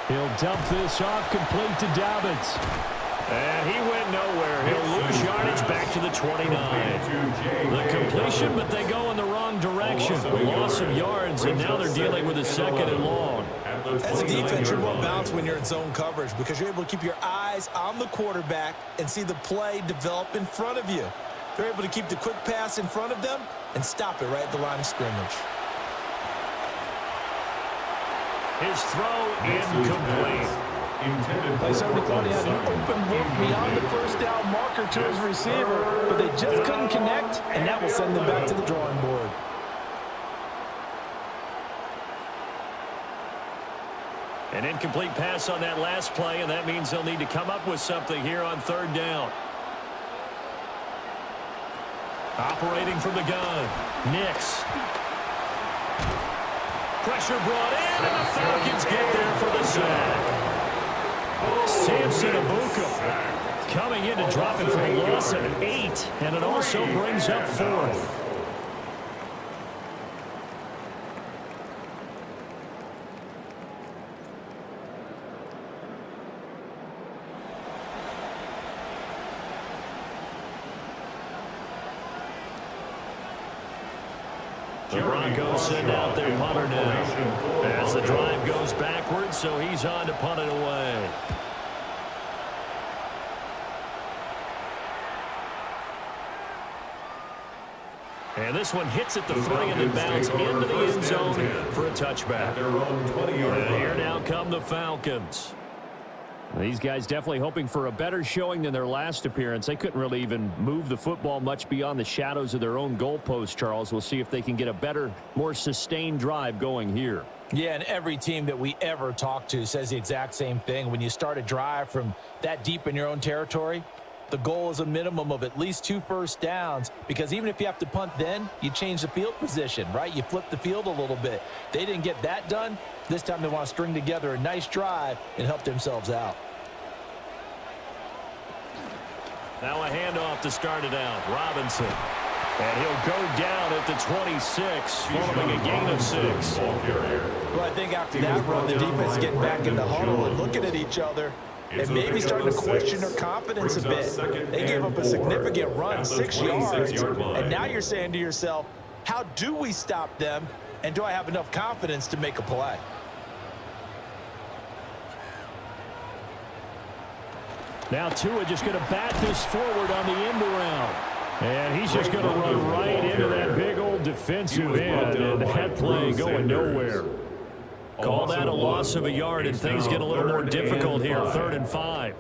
[SPEAKER 1] He'll dump this off complete to Dobbins. And he went nowhere. He'll lose yardage back to the 29. The completion, but they go in the wrong direction. Loss of yards, and now they're dealing with a second and long.
[SPEAKER 3] As a defense, you're more balanced when you're in zone coverage because you're able to keep your eyes on the quarterback and see the play develop in front of you. They're able to keep the quick pass in front of them and stop it right at the line of scrimmage.
[SPEAKER 1] His throw incomplete.
[SPEAKER 3] They certainly thought he had an open look beyond the first down marker to his receiver, but they just couldn't connect, and that will send them back to the drawing board.
[SPEAKER 1] An incomplete pass on that last play, and that means they'll need to come up with something here on third down. Operating from the gun, Nix. Pressure brought in, and the Falcons get there for the sack. Samson Abuka coming in to drop it for a loss of 8, and it also brings up fourth. The Broncos send out their punter now. As the drive goes backwards, so he's on to punt it away. And this one hits at the 3 and then bounces into the end zone for a touchback. And here now come the Falcons. These guys definitely hoping for a better showing than their last appearance. They couldn't really even move the football much beyond the shadows of their own goalpost, Charles. We'll see if they can get a better, more sustained drive going here.
[SPEAKER 3] Yeah, and every team that we ever talk to says the exact same thing. When you start a drive from that deep in your own territory, the goal is a minimum of at least 2 first downs, because even if you have to punt then, you change the field position, right? You flip the field a little bit. They didn't get that done. This time they want to string together a nice drive and help themselves out.
[SPEAKER 1] Now a handoff to start it out. Robinson. And he'll go down at the 26, following a gain of 6.
[SPEAKER 3] Well, I think after that run, the defense getting back in the huddle and looking at each other and maybe starting to question their confidence a bit. They gave up a significant run, 6 yards, and now you're saying to yourself, how do we stop them, and do I have enough confidence to make a play?
[SPEAKER 1] Now Tua just going to bat this forward on the end around. And he's just going to run right into that big old defensive end, and that play going nowhere. Call that a loss of a yard, and things get a little more difficult here, 3rd and 5.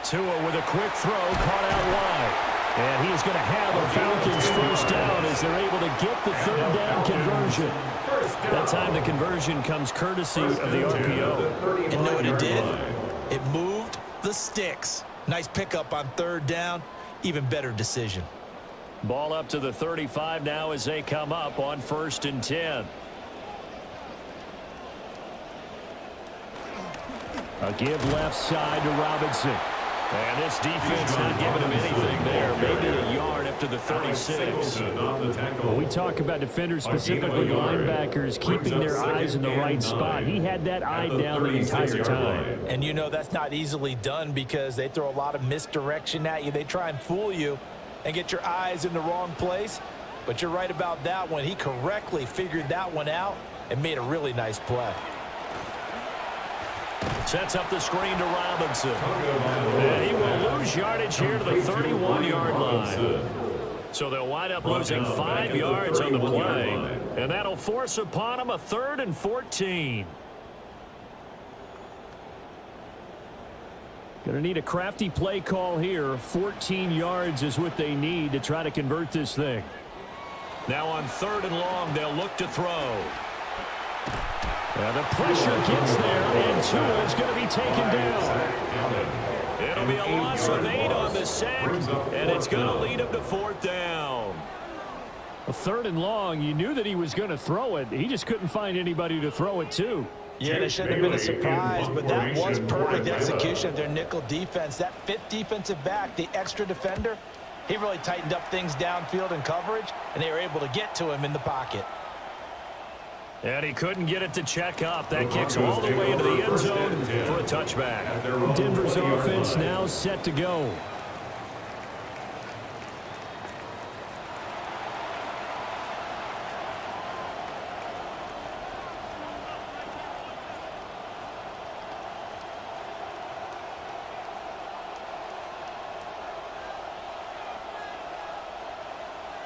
[SPEAKER 1] Tua with a quick throw, caught out wide. And he's going to have a Falcons first down as they're able to get the 3rd down conversion. That time the conversion comes courtesy of the RPO.
[SPEAKER 3] And know what it did? It moved the sticks. Nice pickup on 3rd down. Even better decision.
[SPEAKER 1] Ball up to the 35 now as they come up on 1st and 10. A give left side to Robinson. And this defense not giving him anything there. Maybe a yard up to the 36. We talk about defenders, specifically linebackers, keeping their eyes in the right spot. He had that eye down the entire time.
[SPEAKER 3] And you know that's not easily done because they throw a lot of misdirection at you. They try and fool you and get your eyes in the wrong place. But you're right about that one. He correctly figured that one out and made a really nice play.
[SPEAKER 1] Sets up the screen to Robinson. And he will lose yardage here to the 31-yard line. So they'll wind up losing 5 yards on the play. And that'll force upon him a 3rd and 14. Going to need a crafty play call here. 14 yards is what they need to try to convert this thing. Now on 3rd and long, they'll look to throw. And the pressure gets there, and Tua is going to be taken down. It'll be a loss of 8 on the sack, and it's going to lead him to 4th down. A 3rd and long, you knew that he was going to throw it. He just couldn't find anybody to throw it to.
[SPEAKER 3] Yeah, it shouldn't have been a surprise, but that was perfect execution of their nickel defense. That 5th defensive back, the extra defender, he really tightened up things downfield in coverage, and they were able to get to him in the pocket.
[SPEAKER 1] And he couldn't get it to check up. That kicks all the way into the end zone for a touchback. Denver's offense now set to go.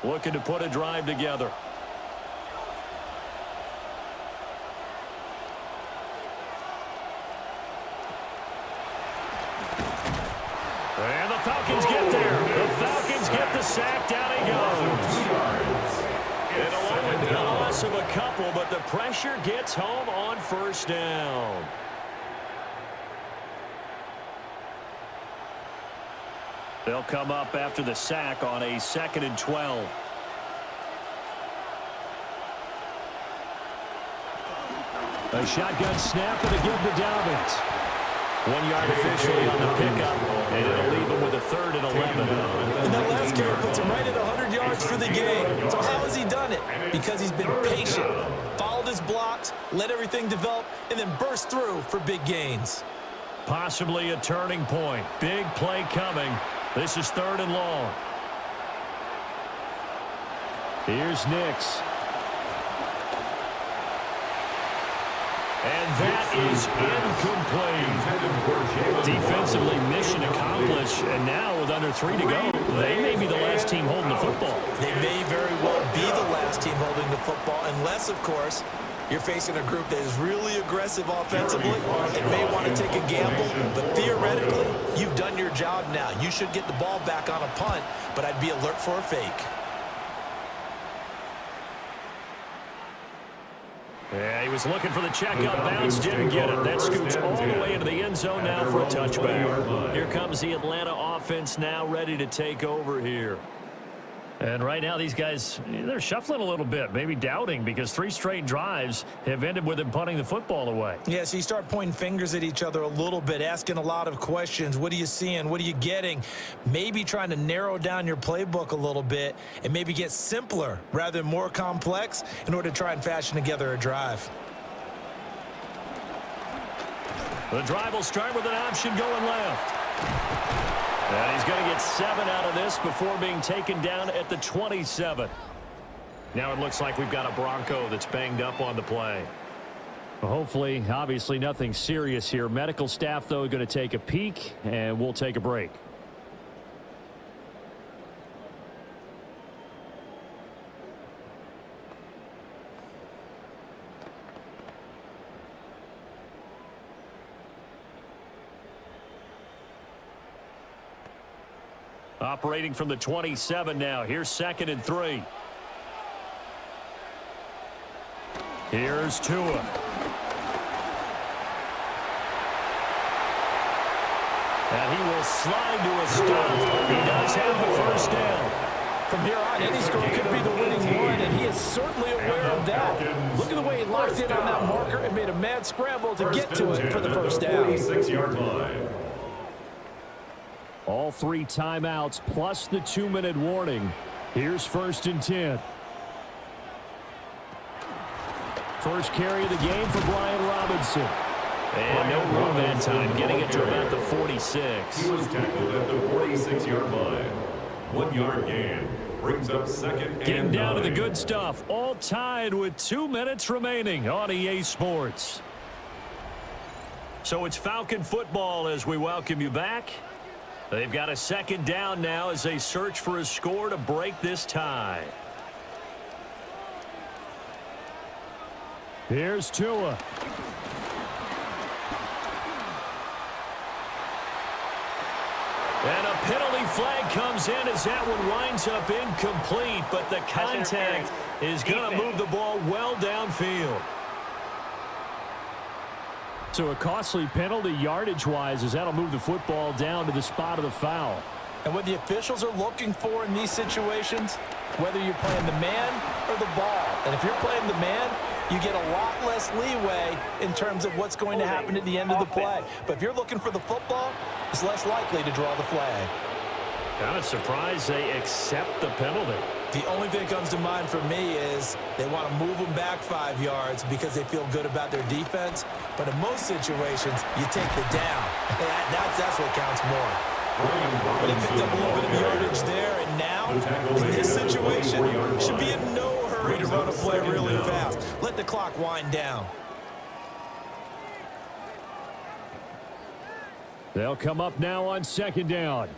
[SPEAKER 1] Looking to put a drive together. And the Falcons get there. The Falcons get the sack. Down he goes. It'll only be a loss of a couple, but the pressure gets home on 1st down. They'll come up after the sack on a 2nd and 12. A shotgun snap and a give to Dobbins. 1 yard officially on the pickup, and it'll leave him with a 3rd and 11.
[SPEAKER 3] And that last carry puts him right at 100 yards for the game. So how has he done it? Because he's been patient, followed his blocks, let everything develop, and then burst through for big gains.
[SPEAKER 1] Possibly a turning point. Big play coming. This is 3rd and long. Here's Nix. And that is incomplete. Defensively, mission accomplished. And now with under 3 to go, they may be the last team holding the football.
[SPEAKER 3] They may very well be the last team holding the football, unless, of course, you're facing a group that is really aggressive offensively and may want to take a gamble. But theoretically, you've done your job now. You should get the ball back on a punt, but I'd be alert for a fake.
[SPEAKER 1] Yeah, he was looking for the check-up bounce, didn't get it. That scoots all the way into the end zone now for a touchback. Here comes the Atlanta offense now ready to take over here. And right now these guys, they're shuffling a little bit, maybe doubting, because 3 straight drives have ended with them punting the football away.
[SPEAKER 3] Yeah, so you start pointing fingers at each other a little bit, asking a lot of questions. What are you seeing? What are you getting? Maybe trying to narrow down your playbook a little bit and maybe get simpler rather than more complex in order to try and fashion together a drive.
[SPEAKER 1] The drive will start with an option going left. And he's going to get 7 out of this before being taken down at the 27. Now it looks like we've got a Bronco that's banged up on the play. Well, hopefully, obviously nothing serious here. Medical staff, though, going to take a peek, and we'll take a break. Operating from the 27 now. Here's 2nd and 3. Here's Tua. And he will slide to a stop. He does have the 1st down.
[SPEAKER 3] From here on, any score could be the winning one, and he is certainly aware of that. Look at the way he locked in on that marker and made a mad scramble to get to it for the 1st down.
[SPEAKER 2] 46-yard line.
[SPEAKER 1] All 3 timeouts plus the 2-minute warning. Here's 1st and 10. First carry of the game for Brian Robinson. And no room that time, getting it to about the 46.
[SPEAKER 2] He was tackled at the 46-yard line. 1-yard gain. Brings up 2nd and 9.
[SPEAKER 1] Getting down to the good stuff. All tied with 2 minutes remaining on EA Sports. So it's Falcon football as we welcome you back. They've got a 2nd down now as they search for a score to break this tie. Here's Tua. And a penalty flag comes in as that one winds up incomplete, but the contact is going to move the ball well downfield. So a costly penalty yardage-wise as that'll move the football down to the spot of the foul.
[SPEAKER 3] And what the officials are looking for in these situations, whether you're playing the man or the ball. And if you're playing the man, you get a lot less leeway in terms of what's going to happen at the end of the play. But if you're looking for the football, it's less likely to draw the flag.
[SPEAKER 1] Kind of surprised they accept the penalty.
[SPEAKER 3] The only thing that comes to mind for me is they want to move them back 5 yards because they feel good about their defense. But in most situations, you take the down. That's what counts more. But he picked up a little bit of yardage there, and now, in this situation, should be in no hurry to run a play really fast. Let the clock wind down.
[SPEAKER 1] They'll come up now on 2nd down.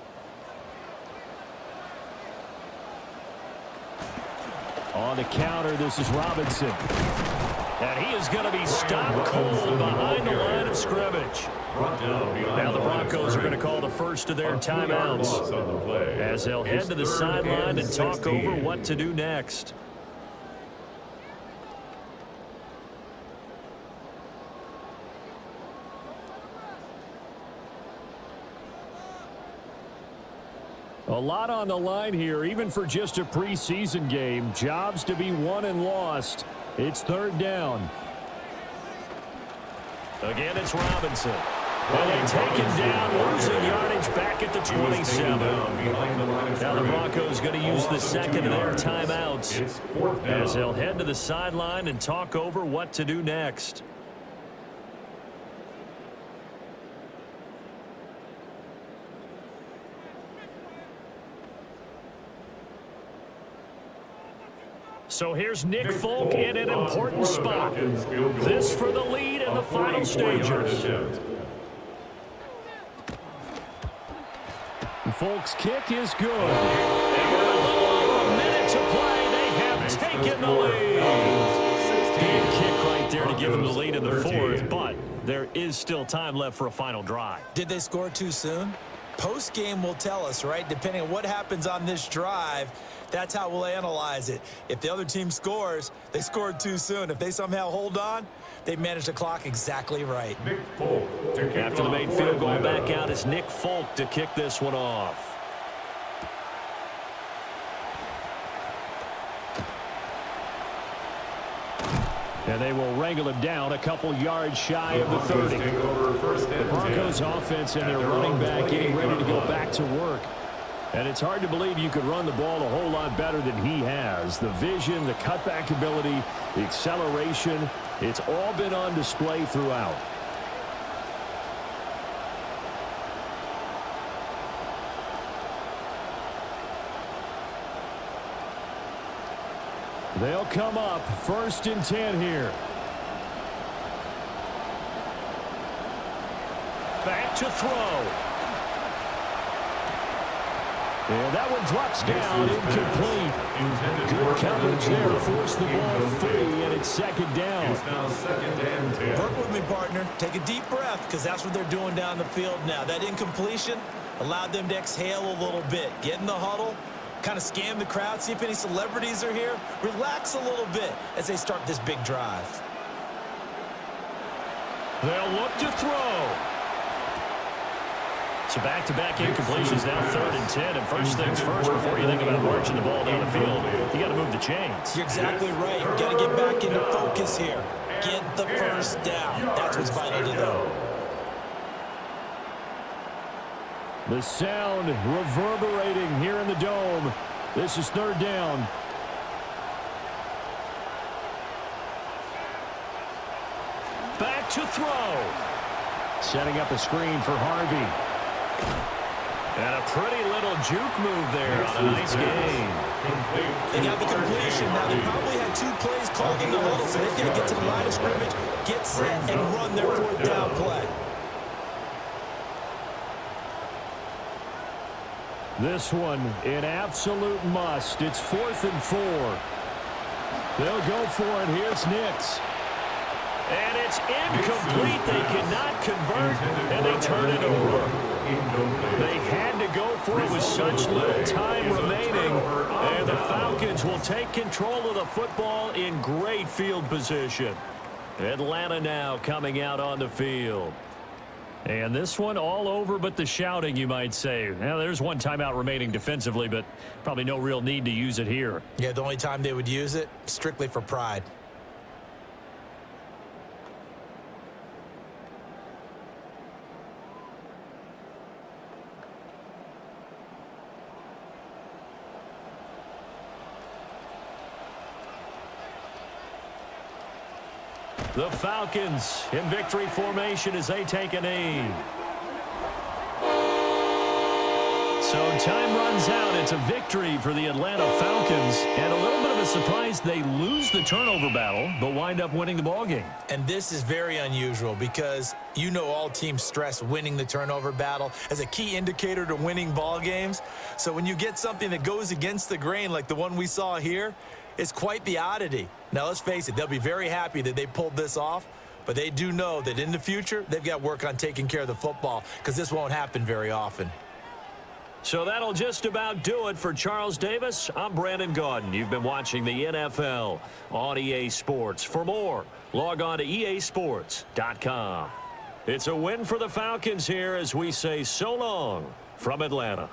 [SPEAKER 1] On the counter, this is Robinson. And he is going to be stopped cold behind the line of scrimmage. Now the Broncos are going to call the first of their timeouts as they'll head to the sideline and talk over what to do next. A lot on the line here, even for just a preseason game. Jobs to be won and lost. It's 3rd down. Again, it's Robinson. And they're taken down, losing yardage back at the 27. Now the Broncos going to use the second of their timeouts as they'll head to the sideline and talk over what to do next. So here's Nick Folk in an important spot. This for the lead in the final stages. Folk's kick is good. And with a little over a minute to play, they have taken the lead. Big kick right there to give them the lead in the fourth, but there is still time left for a final drive.
[SPEAKER 3] Did they score too soon? Post-game will tell us, right? Depending on what happens on this drive, that's how we'll analyze it. If the other team scores, they scored too soon. If they somehow hold on, they managed to clock exactly right.
[SPEAKER 1] After the made field goal, back out is Nick Folk to kick this one off. And they will wrangle him down a couple yards shy of the 30. The Broncos offense and their running back getting ready to go back to work. And it's hard to believe you could run the ball a whole lot better than he has. The vision, the cutback ability, the acceleration, it's all been on display throughout. They'll come up 1st and 10 here. Back to throw. And that one drops down, incomplete. Good coverage there, forced the ball free, and it's 2nd down.
[SPEAKER 2] It's now 2nd and 10.
[SPEAKER 3] Work with me, partner. Take a deep breath, because that's what they're doing down the field now. That incompletion allowed them to exhale a little bit. Get in the huddle, kind of scan the crowd, see if any celebrities are here. Relax a little bit as they start this big drive.
[SPEAKER 1] They'll look to throw. So back-to-back incompletions, now 3rd and 10. And first things first, before you think about marching the ball down the field, you got to move the chains.
[SPEAKER 3] You're exactly right. You got to get back into focus here. Get the first down. That's what's vital to them.
[SPEAKER 1] The sound reverberating here in the dome. This is 3rd down. Back to throw. Setting up a screen for Harvey. And a pretty little juke move there on a nice game.
[SPEAKER 3] They got the completion. Now, they probably had 2 plays called in the huddle, so they've got to get to the line of scrimmage, get set, and run their 4th down play.
[SPEAKER 1] This one, an absolute must. It's 4th and 4. They'll go for it. Here's Nix. And it's incomplete. They cannot convert, and they turn it over. They had to go for it with such little time remaining, and the Falcons will take control of the football in great field position. Atlanta now coming out on the field. And this one all over but the shouting, you might say. Now, there's one timeout remaining defensively, but probably no real need to use it here.
[SPEAKER 3] Yeah, the only time they would use it, strictly for pride.
[SPEAKER 1] The Falcons in victory formation as they take a knee. So time runs out. It's a victory for the Atlanta Falcons. And a little bit of a surprise, they lose the turnover battle, but wind up winning the ballgame.
[SPEAKER 3] And this is very unusual because you know all teams stress winning the turnover battle as a key indicator to winning ball games. So when you get something that goes against the grain like the one we saw here, it's quite the oddity. Now, let's face it, they'll be very happy that they pulled this off, but they do know that in the future, they've got work on taking care of the football because this won't happen very often.
[SPEAKER 1] So that'll just about do it for Charles Davis. I'm Brandon Gaudin. You've been watching the NFL on EA Sports. For more, log on to easports.com. It's a win for the Falcons here as we say so long from Atlanta.